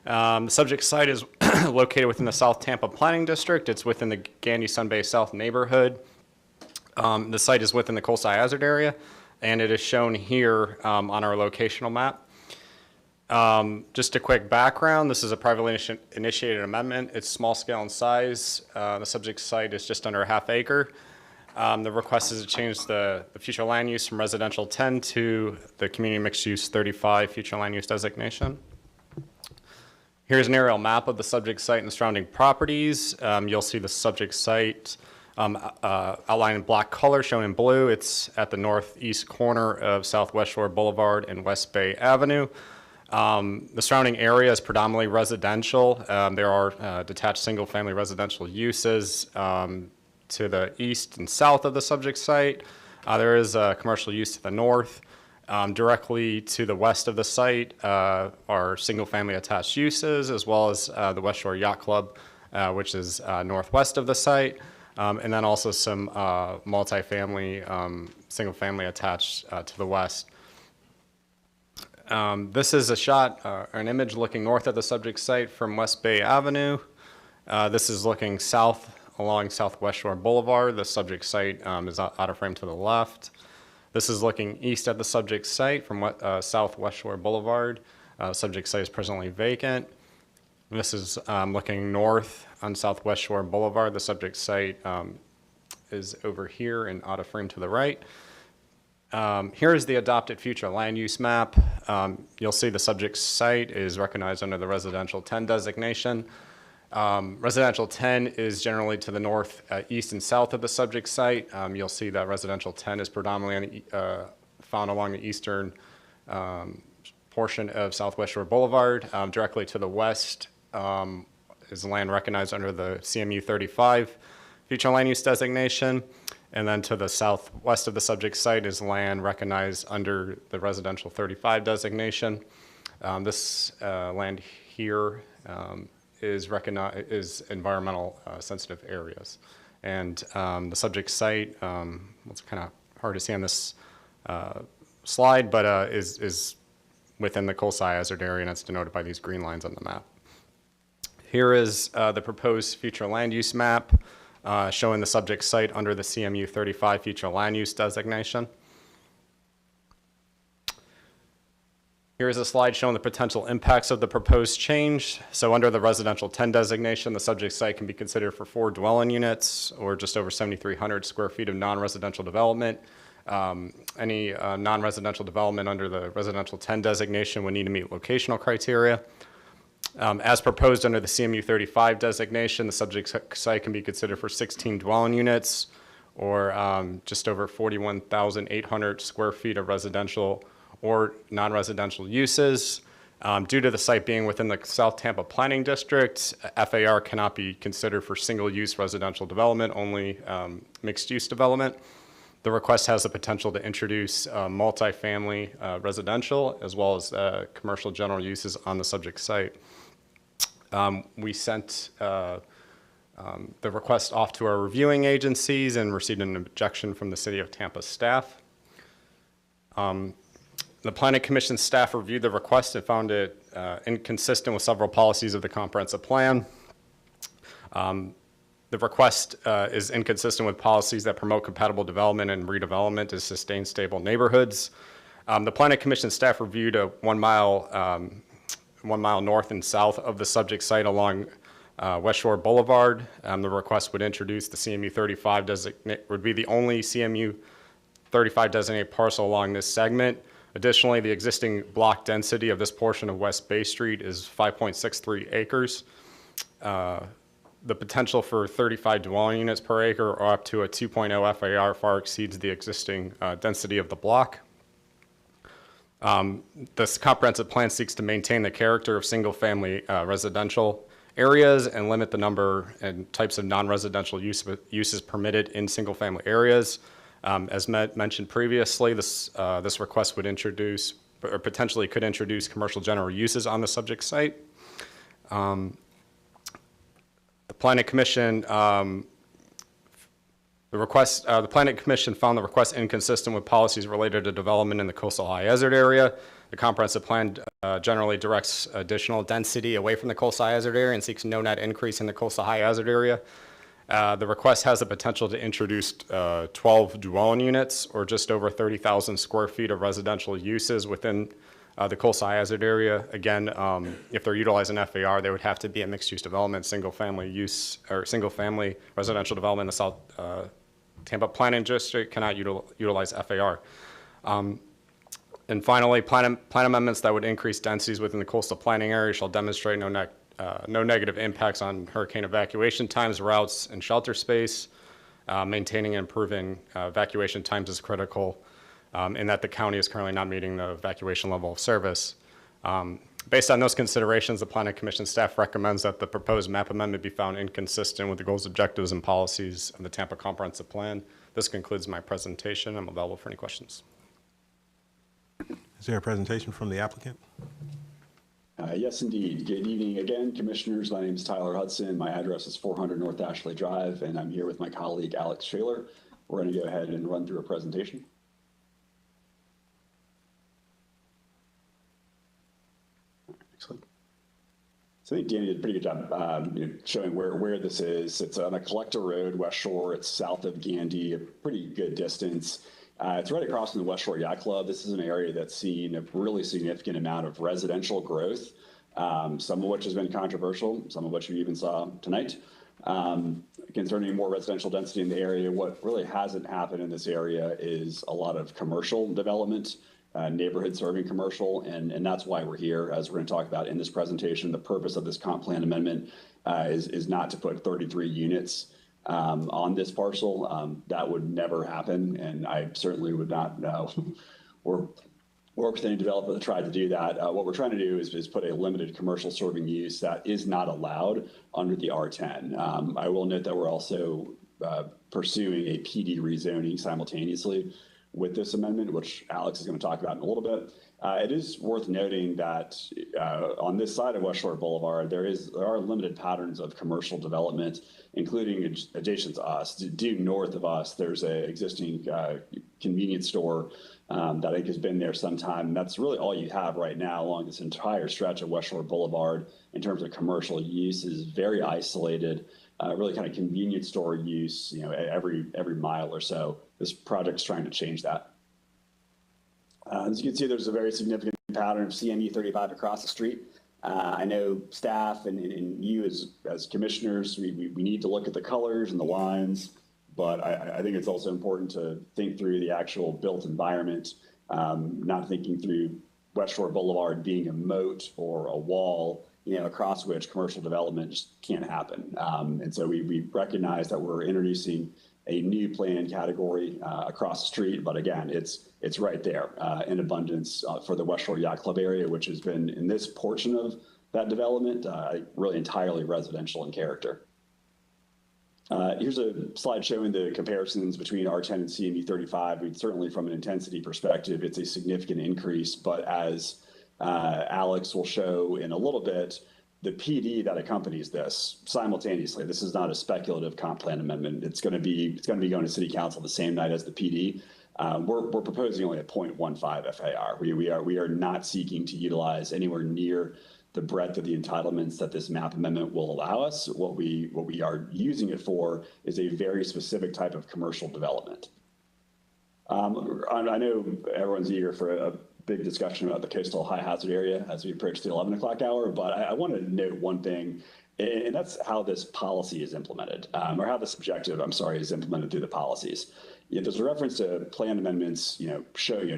The subject site is located within the South Tampa Planning District. It's within the Gandy Sun Bay South neighborhood. The site is within the Colsi Hazard area, and it is shown here on our locational map. Just a quick background, this is a privately initiated amendment. It's small scale in size. The subject site is just under a half acre. The request is to change the future land use from residential 10 to the community mixed use 35 future land use designation. Here's an aerial map of the subject site and surrounding properties. You'll see the subject site outlined in black color, shown in blue. It's at the northeast corner of Southwest Shore Boulevard and West Bay Avenue. The surrounding area is predominantly residential. There are detached single-family residential uses to the east and south of the subject site. There is a commercial use to the north. Directly to the west of the site are single-family attached uses, as well as the West Shore Yacht Club, which is northwest of the site, and then also some multifamily, single-family attached to the west. This is a shot, an image looking north at the subject site from West Bay Avenue. This is looking south along Southwest Shore Boulevard. The subject site is out of frame to the left. This is looking east at the subject site from Southwest Shore Boulevard. Subject site is presently vacant. This is looking north on Southwest Shore Boulevard. The subject site is over here and out of frame to the right. Here is the adopted future land use map. You'll see the subject site is recognized under the residential 10 designation. Residential 10 is generally to the north, east, and south of the subject site. You'll see that residential 10 is predominantly found along the eastern portion of Southwest Shore Boulevard. Directly to the west is land recognized under the CMU 35 future land use designation. And then to the southwest of the subject site is land recognized under the residential 35 designation. This land here is environmental sensitive areas. And the subject site, it's kind of hard to see on this slide, but is within the Colsi Hazard area, and it's denoted by these green lines on the map. Here is the proposed future land use map showing the subject site under the CMU 35 future land use designation. Here's a slide showing the potential impacts of the proposed change. So under the residential 10 designation, the subject site can be considered for 4 dwelling units or just over 7,300 square feet of non-residential development. Any non-residential development under the residential 10 designation would need to meet locational criteria. As proposed under the CMU 35 designation, the subject site can be considered for 16 dwelling units or just over 41,800 square feet of residential or non-residential uses. Due to the site being within the South Tampa Planning District, FAR cannot be considered for single-use residential development, only mixed-use development. The request has the potential to introduce multifamily residential as well as commercial general uses on the subject site. We sent the request off to our reviewing agencies and received an objection from the City of Tampa staff. The Planning Commission staff reviewed the request and found it inconsistent with several policies of the comprehensive plan. The request is inconsistent with policies that promote compatible development and redevelopment to sustain stable neighborhoods. The Planning Commission staff reviewed a 1 mile north and south of the subject site along West Shore Boulevard. The request would introduce the CMU 35 would be the only CMU 35 designated parcel along this segment. Additionally, the existing block density of this portion of West Bay Street is 5.63 acres. The potential for 35 dwelling units per acre or up to a 2.0 FAR far exceeds the existing density of the block. This comprehensive plan seeks to maintain the character of single-family residential areas and limit the number and types of non-residential uses permitted in single-family areas. As mentioned previously, this request would introduce, or potentially could introduce, commercial general uses on the subject site. The Planning Commission, the Planning Commission found the request inconsistent with policies related to development in the coastal high hazard area. The comprehensive plan generally directs additional density away from the coastal high hazard area and seeks no net increase in the coastal high hazard area. The request has the potential to introduce 12 dwelling units or just over 30,000 square feet of residential uses within the coastal high hazard area. Again, if they're utilizing FAR, they would have to be a mixed-use development, single-family use, or single-family residential development in the South Tampa Planning District cannot utilize FAR. And finally, plan amendments that would increase densities within the coastal planning area shall demonstrate no negative impacts on hurricane evacuation times, routes, and shelter space. Maintaining and improving evacuation times is critical, in that the county is currently not meeting the evacuation level of service. Based on those considerations, the Planning Commission staff recommends that the proposed map amendment be found inconsistent with the goals, objectives, and policies of the Tampa Comprehensive Plan. This concludes my presentation. I'm available for any questions. Is there a presentation from the applicant? Yes, indeed. Good evening again, Commissioners. My name is Tyler Hudson. My address is 400 North Ashley Drive, and I'm here with my colleague, Alex Shaler. We're going to go ahead and run through a presentation. Excellent. So I think Danny did a pretty good job showing where this is. It's on a collector road, West Shore. It's south of Gandy, a pretty good distance. It's right across from the West Shore Yacht Club. This is an area that's seen a really significant amount of residential growth, some of which has been controversial, some of which we even saw tonight. Concerning more residential density in the area, what really hasn't happened in this area is a lot of commercial development, neighborhood serving commercial, and that's why we're here. As we're going to talk about in this presentation, the purpose of this comp plan amendment is not to put 33 units on this parcel. That would never happen, and I certainly would not work with any developer that tried to do that. What we're trying to do is put a limited commercial serving use that is not allowed under the R10. I will note that we're also pursuing a PD rezoning simultaneously with this amendment, which Alex is going to talk about in a little bit. It is worth noting that on this side of West Shore Boulevard, there are limited patterns of commercial development, including adjacent to us. Due north of us, there's an existing convenience store that I think has been there some time. And that's really all you have right now along this entire stretch of West Shore Boulevard in terms of commercial use is very isolated, really kind of convenience store use, every mile or so. This project's trying to change that. As you can see, there's a very significant pattern of CMU 35 across the street. I know staff and you as commissioners, we need to look at the colors and the lines, but I think it's also important to think through the actual built environment, not thinking through West Shore Boulevard being a moat or a wall, across which commercial development just can't happen. And so we recognize that we're introducing a new plan category across the street, but again, it's right there in abundance for the West Shore Yacht Club area, which has been in this portion of that development really entirely residential in character. Here's a slide showing the comparisons between R10 and CMU 35. Certainly from an intensity perspective, it's a significant increase, but as Alex will show in a little bit, the PD that accompanies this simultaneously. This is not a speculative comp plan amendment. It's going to be going to City Council the same night as the PD. We're proposing only a 0.15 FAR. We are not seeking to utilize anywhere near the breadth of the entitlements that this map amendment will allow us. What we are using it for is a very specific type of commercial development. I know everyone's eager for a big discussion about the coastal high hazard area as we approach the 11 o'clock hour, but I want to note one thing, and that's how this policy is implemented, or how this objective, is implemented through the policies. There's a reference to plan amendments,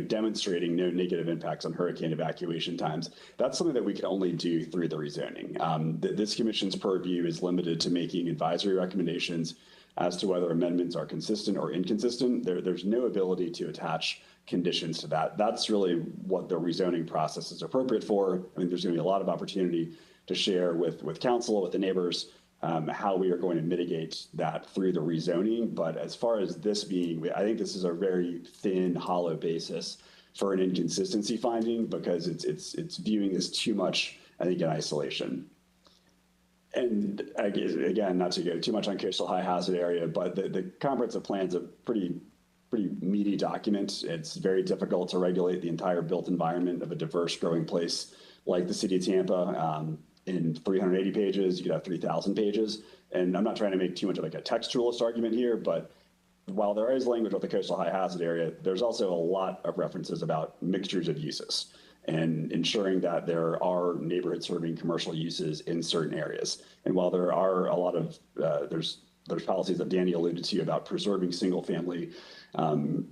demonstrating no negative impacts on hurricane evacuation times. That's something that we can only do through the rezoning. This commission's purview is limited to making advisory recommendations as to whether amendments are consistent or inconsistent. There's no ability to attach conditions to that. That's really what the rezoning process is appropriate for. I think there's going to be a lot of opportunity to share with council, with the neighbors, how we are going to mitigate that through the rezoning. But as far as this being, I think this is a very thin, hollow basis for an inconsistency finding, because it's viewing this too much, I think, in isolation. And again, not to go too much on coastal high hazard area, but the comprehensive plan's a pretty meaty document. It's very difficult to regulate the entire built environment of a diverse growing place like the city of Tampa. In 380 pages, you could have 3,000 pages. And I'm not trying to make too much of like a textualist argument here, but while there is language about the coastal high hazard area, there's also a lot of references about mixtures of uses and ensuring that there are neighborhood serving commercial uses in certain areas. And while there are a lot of, there's policies that Danny alluded to about preserving single family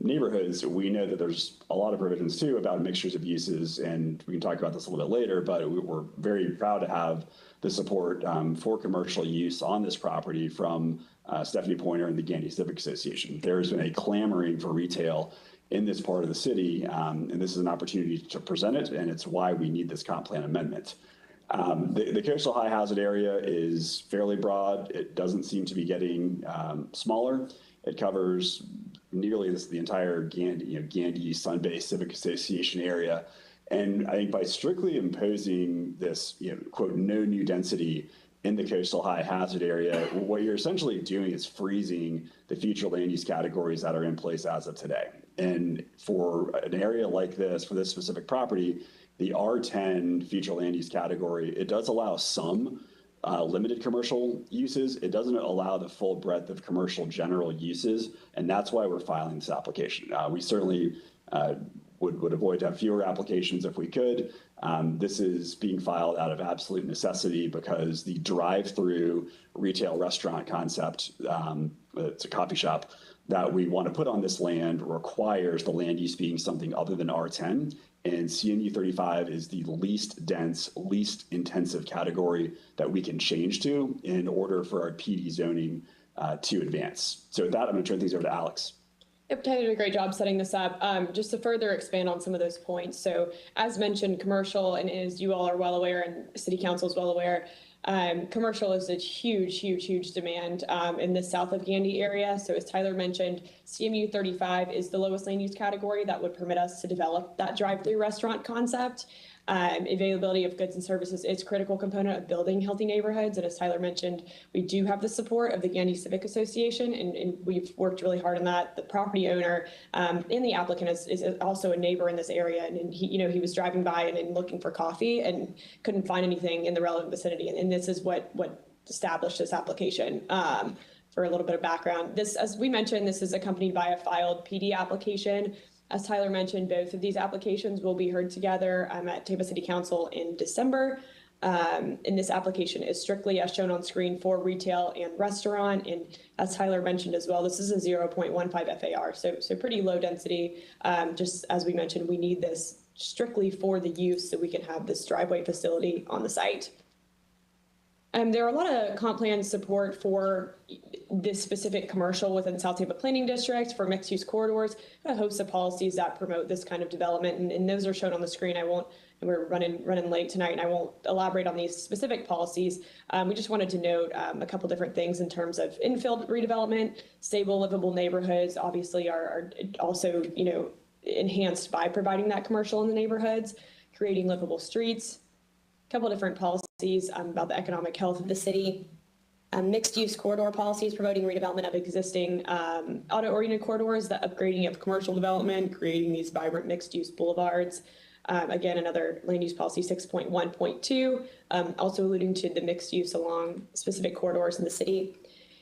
neighborhoods, we know that there's a lot of provisions too about mixtures of uses, and we can talk about this a little bit later, but we're very proud to have the support for commercial use on this property from Stephanie Pointer and the Gandy Civic Association. There's been a clamoring for retail in this part of the city, and this is an opportunity to present it, and it's why we need this comp plan amendment. The coastal high hazard area is fairly broad. It doesn't seem to be getting smaller. It covers nearly the entire Gandy Sun-Bay Civic Association area. And I think by strictly imposing this, quote, no new density in the coastal high hazard area, what you're essentially doing is freezing the future land use categories that are in place as of today. And for an area like this, for this specific property, the R10 future land use category, it does allow some limited commercial uses. It doesn't allow the full breadth of commercial general uses, and that's why we're filing this application. We certainly would avoid to have fewer applications if we could. This is being filed out of absolute necessity because the drive-through retail restaurant concept, it's a coffee shop, that we want to put on this land requires the land use being something other than R10. And CMU 35 is the least dense, least intensive category that we can change to in order for our PD zoning to advance. So with that, I'm going to turn things over to Alex. Yep, Tyler did a great job setting this up. Just to further expand on some of those points. So as mentioned, commercial, and as you all are well aware and City Council is well aware, commercial is a huge demand in the south of Gandy area. So as Tyler mentioned, CMU 35 is the lowest land use category that would permit us to develop that drive-through restaurant concept. Availability of goods and services is a critical component of building healthy neighborhoods. And as Tyler mentioned, we do have the support of the Gandy Civic Association, and we've worked really hard on that. The property owner and the applicant is also a neighbor in this area. And he was driving by and looking for coffee and couldn't find anything in the relevant vicinity. And this is what established this application. For a little bit of background, this, as we mentioned, this is accompanied by a filed PD application. As Tyler mentioned, both of these applications will be heard together at Tampa City Council in December. And this application is strictly as shown on screen for retail and restaurant. And as Tyler mentioned as well, this is a 0.15 FAR, so pretty low density. Just as we mentioned, we need this strictly for the use so we can have this driveway facility on the site. There are a lot of comp plan support for this specific commercial within South Tampa Planning District for mixed use corridors, a host of policies that promote this kind of development, and those are shown on the screen. I won't, and we're running late tonight, and I won't elaborate on these specific policies. We just wanted to note a couple different things in terms of infill redevelopment, stable, livable neighborhoods, obviously are also, enhanced by providing that commercial in the neighborhoods, creating livable streets, a couple different policies about the economic health of the city, mixed-use corridor policies promoting redevelopment of existing auto-oriented corridors, the upgrading of commercial development, creating these vibrant mixed-use boulevards. Again, another land use policy 6.1.2, also alluding to the mixed use along specific corridors in the city.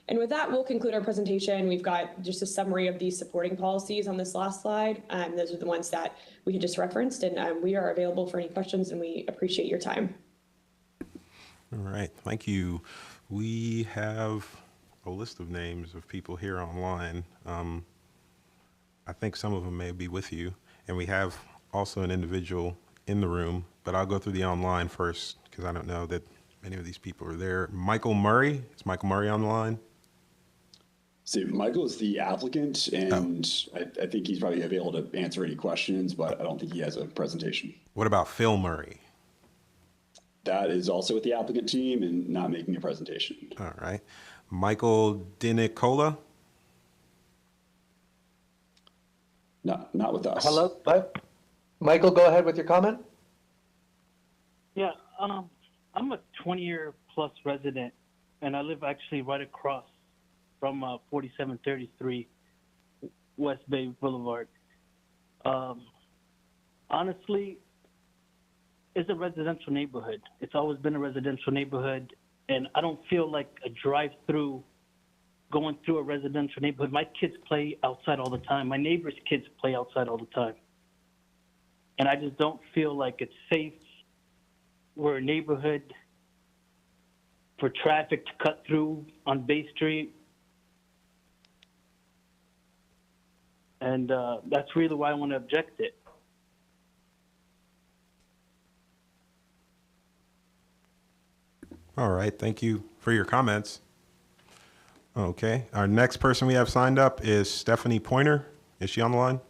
And with that, we'll conclude our presentation. We've got just a summary of these supporting policies on this last slide. Those are the ones that we had just referenced, and we are available for any questions, and we appreciate your time. All right, thank you. We have a list of names of people here online. I think some of them may be with you, and we have also an individual in the room, but I'll go through the online first because I don't know that many of these people are there. Michael Murray, is Michael Murray on the line? So Michael is the applicant, and I think he's probably available to answer any questions, but I don't think he has a presentation. What about Phil Murray? That is also with the applicant team and not making a presentation. All right. Michael DiNicola? Not with us. Hello, Michael, go ahead with your comment. Yeah, I'm a 20-year plus resident, and I live actually right across from 4733 West Bay Boulevard. Honestly, it's a residential neighborhood. It's always been a residential neighborhood, and I don't feel like a drive-through going through a residential neighborhood. My kids play outside all the time. My neighbors' kids play outside all the time. And I just don't feel like it's safe. We're a neighborhood for traffic to cut through on Bay Street. And that's really why I want to object it. All right, thank you for your comments. Okay, our next person we have signed up is Stephanie Pointer. Is she on the line?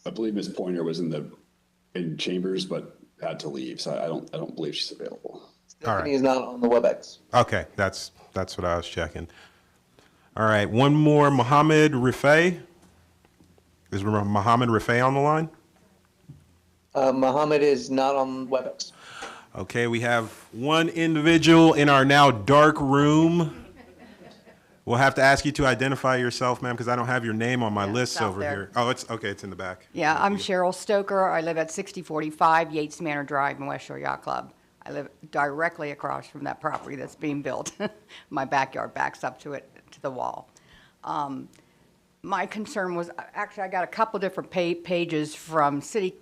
I believe Ms. Pointer was in chambers, but had to leave, so I don't believe she's available. Stephanie is not on the WebEx. Okay, that's what I was checking. All right, one more, Mohammed Rifai. Is Mohammed Rifai on the line? Mohammed is not on WebEx. Okay, we have one individual in our now dark room. We'll have to ask you to identify yourself, ma'am, because I don't have your name on my list over here. Oh, it's okay, it's in the back. Yeah, I'm Cheryl Stoker. I live at 6045 Yates Manor Drive in West Shore Yacht Club. I live directly across from that property that's being built. My backyard backs up to it, to the wall. My concern was, actually, I got a couple different pages from city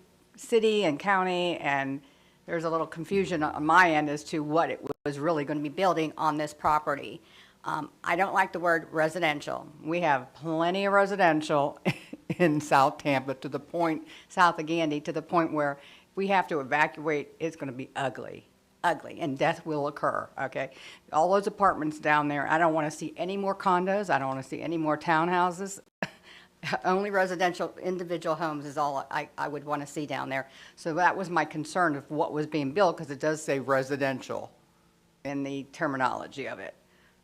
and county, and there's a little confusion on my end as to what it was really going to be building on this property. I don't like the word residential. We have plenty of residential in South Tampa to the point, south of Gandy, to the point where if we have to evacuate, it's going to be ugly, and death will occur, okay? All those apartments down there, I don't want to see any more condos. I don't want to see any more townhouses. Only residential individual homes is all I would want to see down there. So that was my concern of what was being built, because it does say residential in the terminology of it.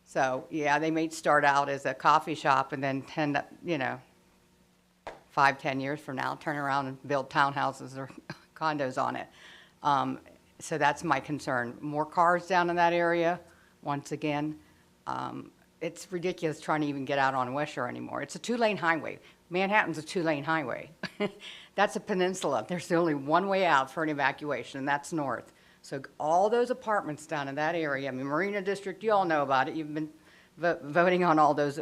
So, yeah, they may start out as a coffee shop and then tend up, 5-10 years from now, turn around and build townhouses or condos on it. So that's my concern. More cars down in that area, once again. It's ridiculous trying to even get out on West Shore anymore. It's a 2-lane highway. Manhattan's a 2-lane highway. That's a peninsula. There's only one way out for an evacuation, and that's north. So all those apartments down in that area, I mean, Marina District, you all know about it. You've been voting on all those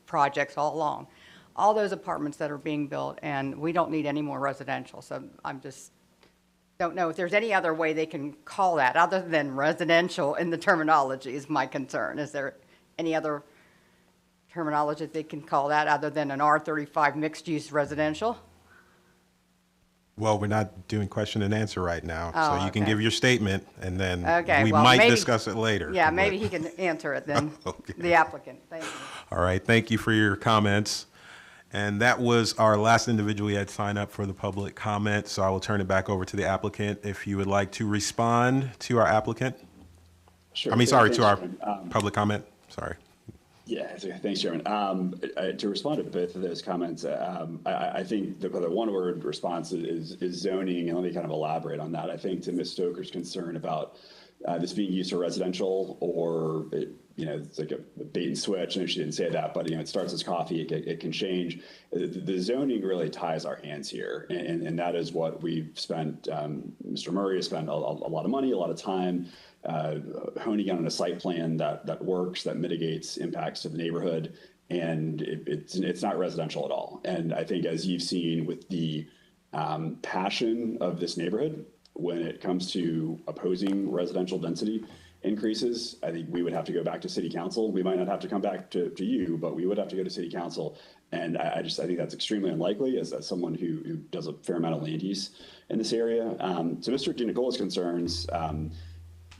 projects all along. All those apartments that are being built, and we don't need any more residential. So I'm just, don't know if there's any other way they can call that other than residential in the terminology is my concern. Is there any other terminology that they can call that other than an R35 mixed-use residential? Well, we're not doing question and answer right now, Oh, so you can okay. give your statement, and then Okay, we well, might maybe- discuss it later. Yeah, but- maybe he can answer it then, the applicant. Thank you. All right, thank you for your comments. And that was our last individual we had signed up for the public comment, so I will turn it back over to the applicant if you would like to respond to our applicant. Sure. I mean, sorry, Thanks, to our Chairman. public comment, sorry. Yeah, thanks, Chairman. To respond to both of those comments, I think the one-word response is zoning, and let me kind of elaborate on that. I think to Ms. Stoker's concern about this being used for residential, or it's like a bait and switch. I know she didn't say that, but it starts as coffee, it can change. The zoning really ties our hands here, and that is what we've spent. Mr. Murray has spent a lot of money, a lot of time honing in on a site plan that works, that mitigates impacts to the neighborhood, and it's not residential at all. And I think, as you've seen with the passion of this neighborhood when it comes to opposing residential density increases, I think we would have to go back to city council. We might not have to come back to you, but we would have to go to city council. And I think that's extremely unlikely as someone who does a fair amount of land use in this area. So Mr. DiNicola's concerns,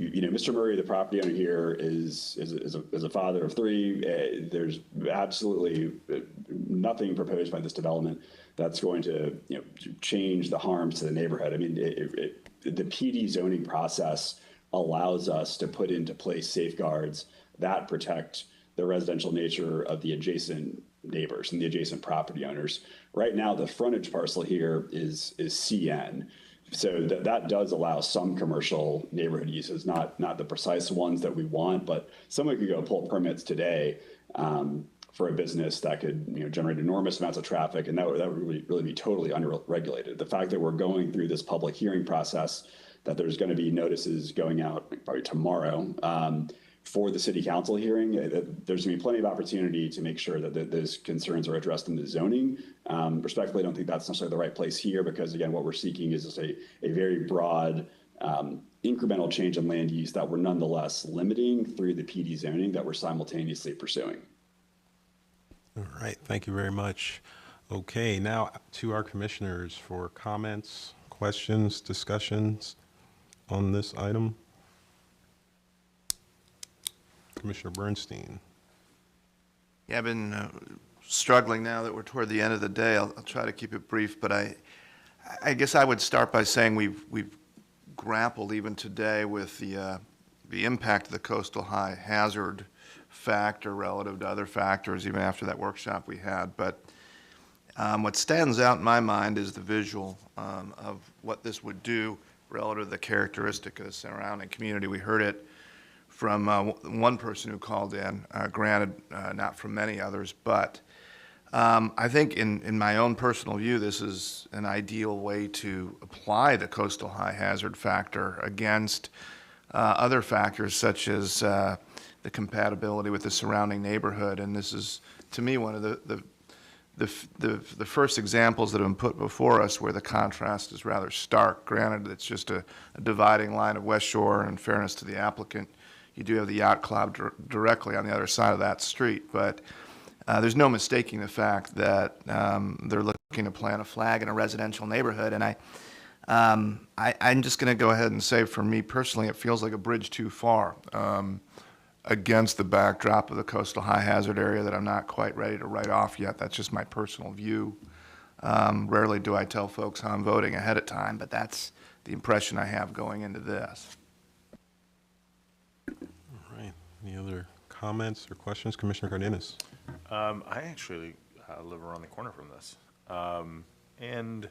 Mr. Murray, the property owner here, is a father of three. There's absolutely nothing proposed by this development that's going to change the harms to the neighborhood. I mean, the PD zoning process allows us to put into place safeguards that protect the residential nature of the adjacent neighbors and the adjacent property owners. Right now, the frontage parcel here is CN. So that does allow some commercial neighborhood uses, not the precise ones that we want, but someone could go pull permits today for a business that could generate enormous amounts of traffic, and that would really be totally unregulated. The fact that we're going through this public hearing process, that there's going to be notices going out probably tomorrow for the city council hearing, there's going to be plenty of opportunity to make sure that those concerns are addressed in the zoning. Respectfully, I don't think that's necessarily the right place here, because again, what we're seeking is just a very broad incremental change in land use that we're nonetheless limiting through the PD zoning that we're simultaneously pursuing. All right, thank you very much. Okay, now to our commissioners for comments, questions, discussions on this item. Commissioner Bernstein. Yeah, I've been struggling now that we're toward the end of the day. I'll try to keep it brief, but I guess I would start by saying we've grappled even today with the impact of the coastal high hazard factor relative to other factors, even after that workshop we had. But what stands out in my mind is the visual of what this would do relative to the characteristic of the surrounding community. We heard it from one person who called in, granted not from many others, but I think in my own personal view, this is an ideal way to apply the coastal high hazard factor against other factors such as the compatibility with the surrounding neighborhood. And this is, to me, one of the first examples that have been put before us where the contrast is rather stark. Granted, it's just a dividing line of West Shore, and in fairness to the applicant, you do have the yacht club directly on the other side of that street. But there's no mistaking the fact that they're looking to plant a flag in a residential neighborhood. And I'm just going to go ahead and say, for me personally, it feels like a bridge too far against the backdrop of the coastal high hazard area that I'm not quite ready to write off yet. That's just my personal view. Rarely do I tell folks how I'm voting ahead of time, but that's the impression I have going into this. All right, any other comments or questions? Commissioner Cardenas. I actually live around the corner from this. And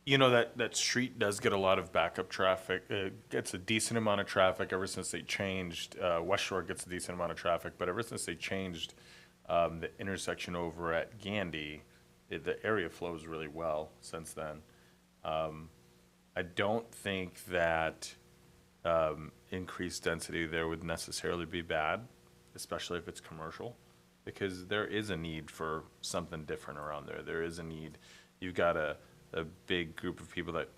that street does get a lot of backup traffic. It gets a decent amount of traffic ever since they changed. West Shore gets a decent amount of traffic, but ever since they changed the intersection over at Gandy, the area flows really well since then. I don't think that increased density there would necessarily be bad, especially if it's commercial, because there is a need for something different around there. There is a need. You've got a big group of people that,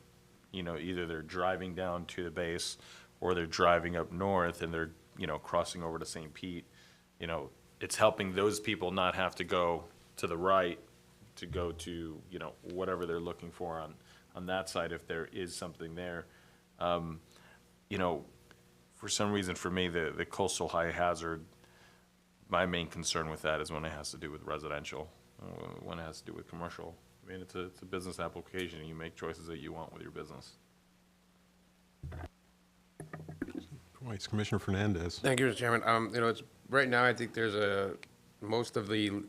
you know, either they're driving down to the base or they're driving up north and they're, you know, crossing over to St. Pete. You know, it's helping those people not have to go to the right to go to, you know, whatever they're looking for on that side if there is something there. You know, for some reason for me, the coastal high hazard, my main concern with that is when it has to do with residential, when it has to do with commercial. I mean, it's a business application, and you make choices that you want with your business. Points, Commissioner Fernandez. Thank you, Mr. Chairman. You know, it's, right now, I think there's most of the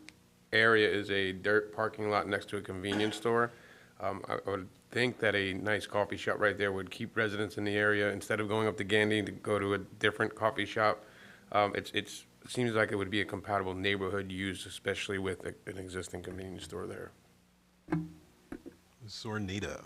area is a dirt parking lot next to a convenience store. I would think that a nice coffee shop right there would keep residents in the area instead of going up to Gandy to go to a different coffee shop. It seems like it would be a compatible neighborhood use, especially with an existing convenience store there. Zornita.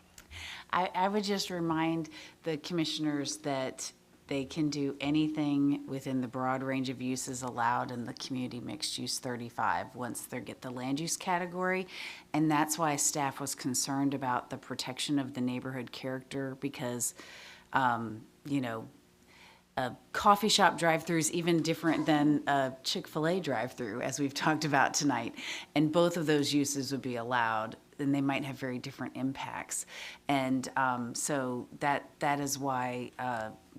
I would just remind the commissioners that they can do anything within the broad range of uses allowed in the community mixed use 35 once they get the land use category. And that's why staff was concerned about the protection of the neighborhood character because, you know, a coffee shop drive-through is even different than a Chick-fil-A drive-through, as we've talked about tonight. And both of those uses would be allowed, and they might have very different impacts. And so that is why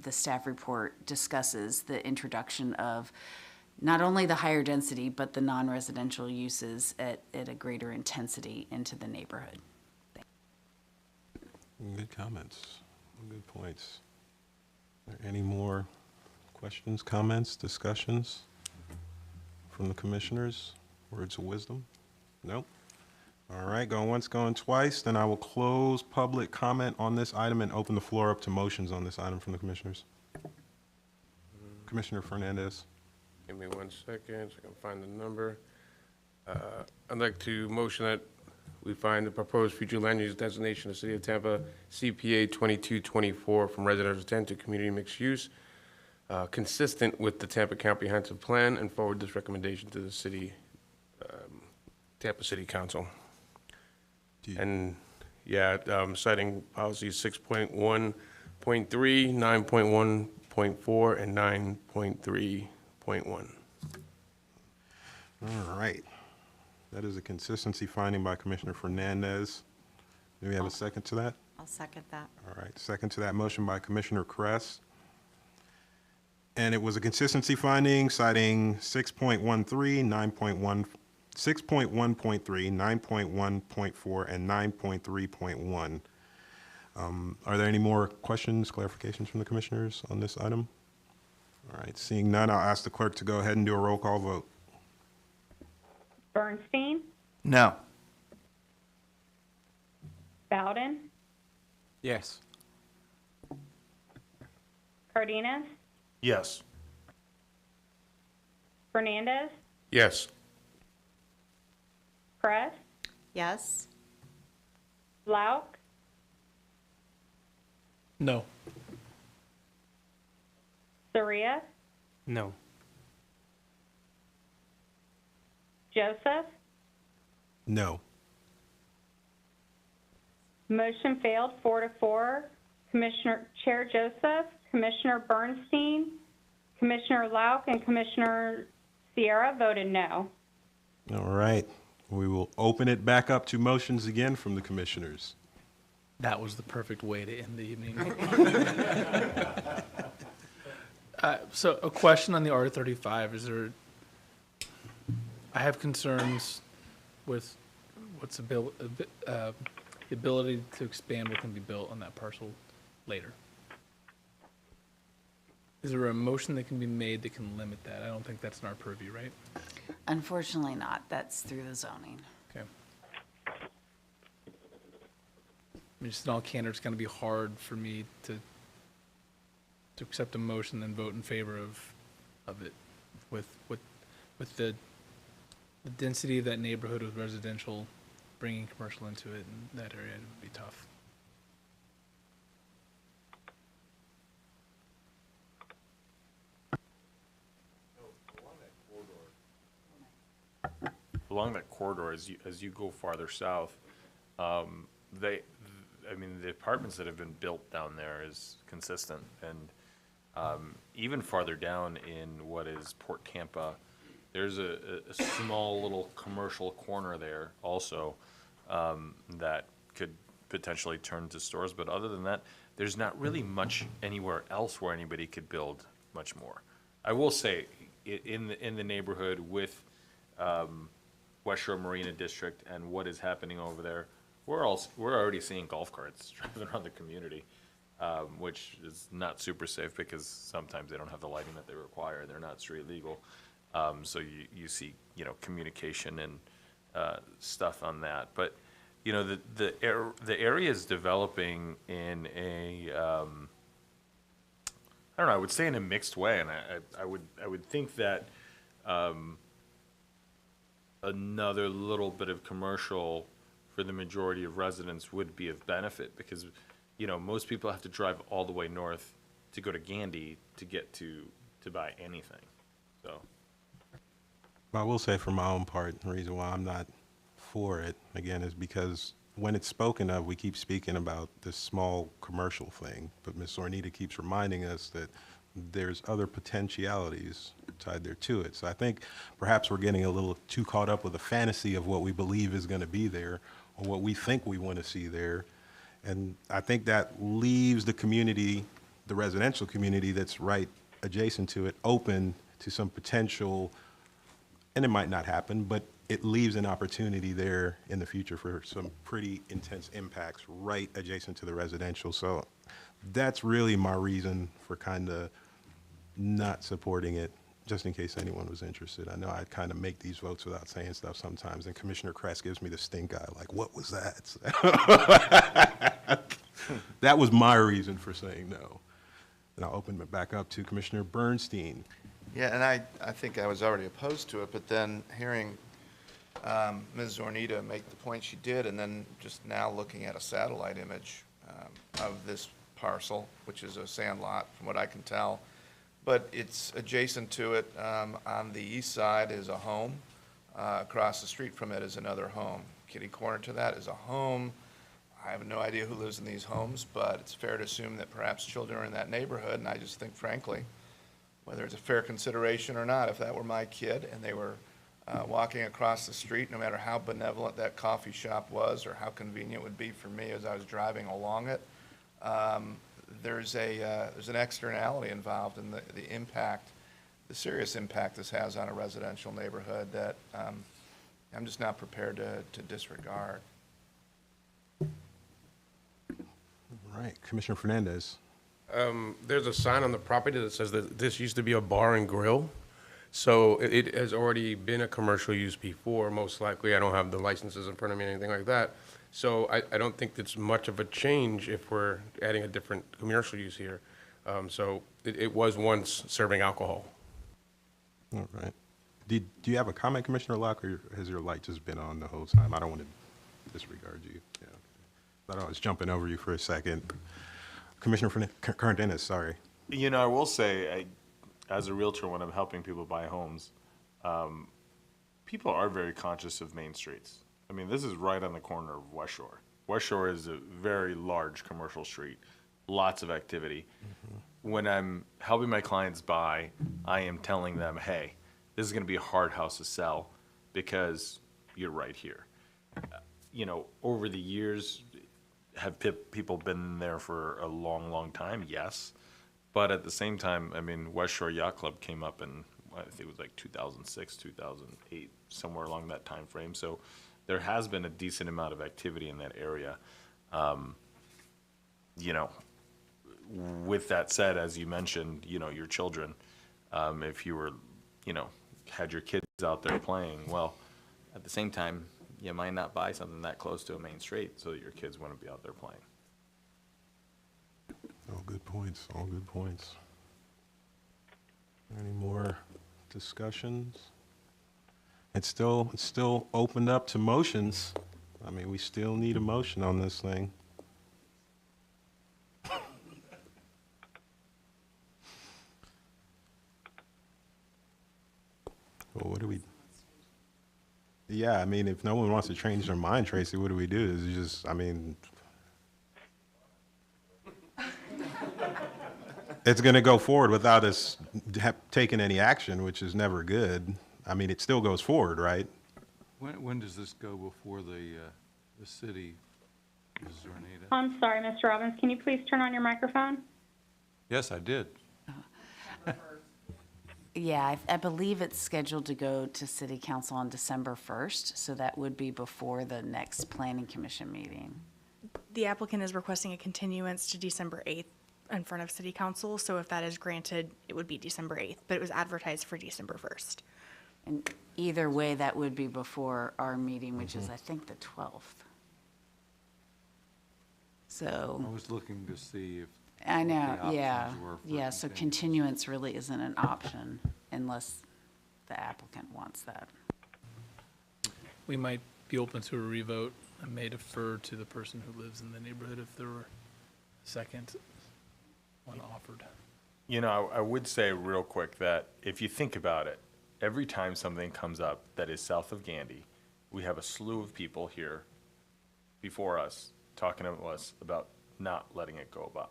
the staff report discusses the introduction of not only the higher density, but the non-residential uses at a greater intensity into the neighborhood. Good comments, good points. Are there any more questions, comments, discussions from the commissioners? Words of wisdom? Nope. All right, going once, going twice, then I will close public comment on this item and open the floor up to motions on this item from the commissioners. Commissioner Fernandez. Give me 1 second so I can find the number. I'd like to motion that we find the proposed future land use designation of the City of Tampa, CPA 2224, from residential 10 to community mixed use, consistent with the Tampa Comprehensive Plan, and forward this recommendation to the city, Tampa City Council. And yeah, citing policies 6.1.3, 9.1.4, and 9.3.1. All right. That is a consistency finding by Commissioner Fernandez. Do we have a second to that? I'll second that. All right, second to that motion by Commissioner Kress. And it was a consistency finding citing 6.13, 9.1, 6.1.3, 9.1.4, and 9.3.1. Are there any more questions, clarifications from the commissioners on this item? All right, seeing none, I'll ask the clerk to go ahead and do a roll call vote. Bernstein, No. Bowden, Yes. Cardenas, Yes. Fernandez, Yes. Kress, Yes? Lauk, No. Soria, No. Joseph. No. Motion failed 4-4. Chair Joseph, Commissioner Bernstein, Commissioner Lauk, and Commissioner Sierra voted no. All right, we will open it back up to motions again from the commissioners. That was the perfect way to end the evening. So a question on the R35, I have concerns with the ability to expand what can be built on that parcel later. Is there a motion that can be made that can limit that? I don't think that's in our purview, right? Unfortunately not. That's through the zoning. Okay. I mean, just in all candor, it's going to be hard for me to accept a motion and vote in favor of it with the density of that neighborhood with residential, bringing commercial into it in that area would be tough. along that corridor, as you go farther south, I mean, the apartments that have been built down there is consistent. And even farther down in what is Port Tampa, there's a small little commercial corner there also that could potentially turn to stores. But other than that, there's not really much anywhere else where anybody could build much more. I will say, in the neighborhood with West Shore Marina District and what is happening over there, we're already seeing golf carts driving around the community, which is not super safe because sometimes they don't have the lighting that they require. They're not street legal. So you see, communication and stuff on that. But, the area is developing in a, I don't know, I would say in a mixed way. And I would think that another little bit of commercial for the majority of residents would be of benefit because, most people have to drive all the way north to go to Gandy to get to buy anything. So. I will say for my own part, the reason why I'm not for it, again, is because when it's spoken of, we keep speaking about this small commercial thing, but Ms. Zornita keeps reminding us that there's other potentialities tied there to it. So I think perhaps we're getting a little too caught up with the fantasy of what we believe is going to be there or what we think we want to see there. And I think that leaves the community, the residential community that's right adjacent to it, open to some potential, and it might not happen, but it leaves an opportunity there in the future for some pretty intense impacts right adjacent to the residential. So that's really my reason for kind of not supporting it, just in case anyone was interested. I know I kind of make these votes without saying stuff sometimes, and Commissioner Kress gives me the stink eye, like, what was that? That was my reason for saying no. And I'll open it back up to Commissioner Bernstein. Yeah, and I think I was already opposed to it, but then hearing Ms. Zornita make the point she did, and then just now looking at a satellite image of this parcel, which is a sand lot from what I can tell, but it's adjacent to it. On the east side is a home. Across the street from it is another home. Kitty corner to that is a home. I have no idea who lives in these homes, but it's fair to assume that perhaps children are in that neighborhood, and I just think, frankly, whether it's a fair consideration or not, if that were my kid and they were walking across the street, no matter how benevolent that coffee shop was or how convenient it would be for me as I was driving along it, there's an externality involved in the impact, the serious impact this has on a residential neighborhood that I'm just not prepared to disregard. All right, Commissioner Fernandez. There's a sign on the property that says that this used to be a bar and grill. So it has already been a commercial use before, most likely. I don't have the licenses in front of me or anything like that. So I don't think it's much of a change if we're adding a different commercial use here. So it was once serving alcohol. All right. Do you have a comment, Commissioner Locke, or has your light just been on the whole time? I don't want to disregard you. Yeah. Thought I was jumping over you for a second. Commissioner Cardenas, sorry. I will say, as a realtor, when I'm helping people buy homes, people are very conscious of main streets. I mean, this is right on the corner of West Shore. West Shore is a very large commercial street, lots of activity. Mm-hmm. When I'm helping my clients buy, I am telling them, hey, this is going to be a hard house to sell because you're right here. Over the years, have people been there for a long, long time? Yes. But at the same time, I mean, West Shore Yacht Club came up in, I think it was like 2006, 2008, somewhere along that time frame. So there has been a decent amount of activity in that area. With that said, as you mentioned, your children, if you were, had your kids out there playing, well, at the same time, you might not buy something that close to a main street so that your kids wouldn't be out there playing. All good points, all good points. Any more discussions? It's still opened up to motions. I mean, we still need a motion on this thing. Well, what do we? Yeah, I mean, if no one wants to change their mind, Tracy, what do we do? Is it just, I mean, it's going to go forward without us taking any action, which is never good. I mean, it still goes forward, right? When does this go before the city, Mrs. Renita? I'm sorry, Mr. Robbins, can you please turn on your microphone? Yes, I did. Yeah, I believe it's scheduled to go to city council on December 1st, so that would be before the next planning commission meeting. The applicant is requesting a continuance to December 8th in front of city council, so if that is granted, it would be December 8th, but it was advertised for December 1st. And either way, that would be before our meeting, which is, I think, the 12th. So. I was looking to see if. I know, what the yeah, options were for yeah, so continuance really isn't an option unless the applicant wants that. We might be open to a revote. I may defer to the person who lives in the neighborhood if there were a second one offered. You know, I would say real quick that if you think about it, every time something comes up that is south of Gandy, we have a slew of people here before us talking to us about not letting it go by.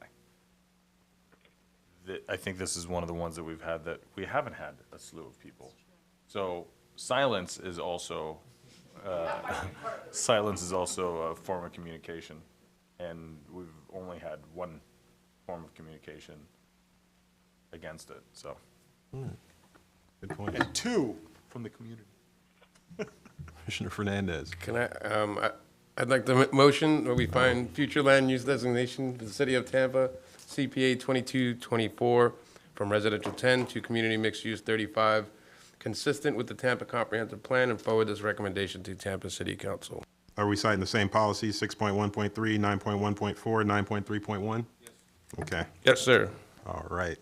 I think this is one of the ones that we've had that we haven't had a slew of people. So silence is also a form of communication, and we've only had one form of communication against it. So, Good point. and two from the community. Commissioner Fernandez. Can I'd like to motion where we find future land use designation for the city of Tampa, CPA 2224, from residential 10 to community mixed use 35, consistent with the Tampa Comprehensive Plan, and forward this recommendation to Tampa City Council. Are we citing the same policies, 6.1.3, 9.1.4, 9.3.1? Yes. Okay. Yes, sir. All right.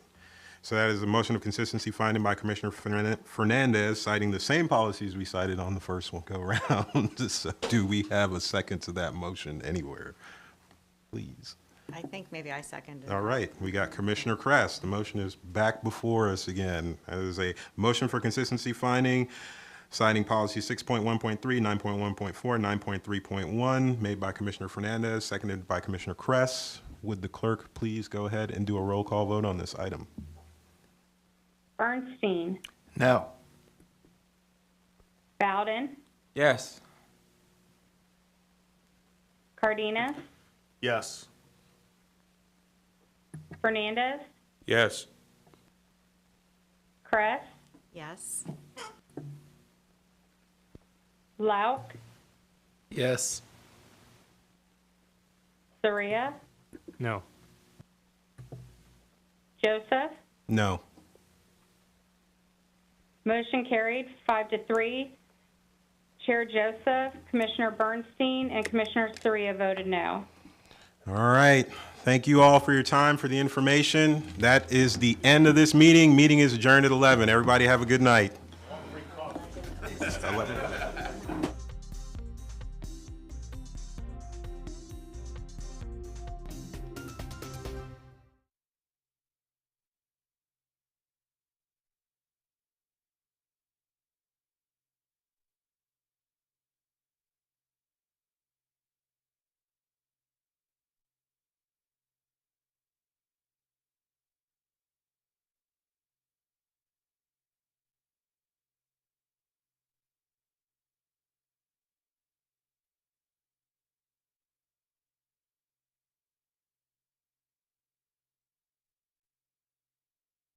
So that is a motion of consistency finding by Commissioner Fernandez, citing the same policies we cited on the first one go round. So do we have a second to that motion anywhere? Please. I think maybe I seconded. All right, we got Commissioner Kress. The motion is back before us again. That is a motion for consistency finding, citing policy 6.1.3, 9.1.4, 9.3.1, made by Commissioner Fernandez, seconded by Commissioner Kress. Would the clerk please go ahead and do a roll call vote on this item? Bernstein, No. Bowden, Yes. Cardenas, Yes. Fernandez, Yes. Kress, Yes. Lauk, Yes. Soria, No. Joseph. No. Motion carried 5-3. Chair Joseph, Commissioner Bernstein, and Commissioner Soria voted no. All right. Thank you all for your time, for the information. That is the end of this meeting. Meeting is adjourned at 11. Everybody have a good night. 11.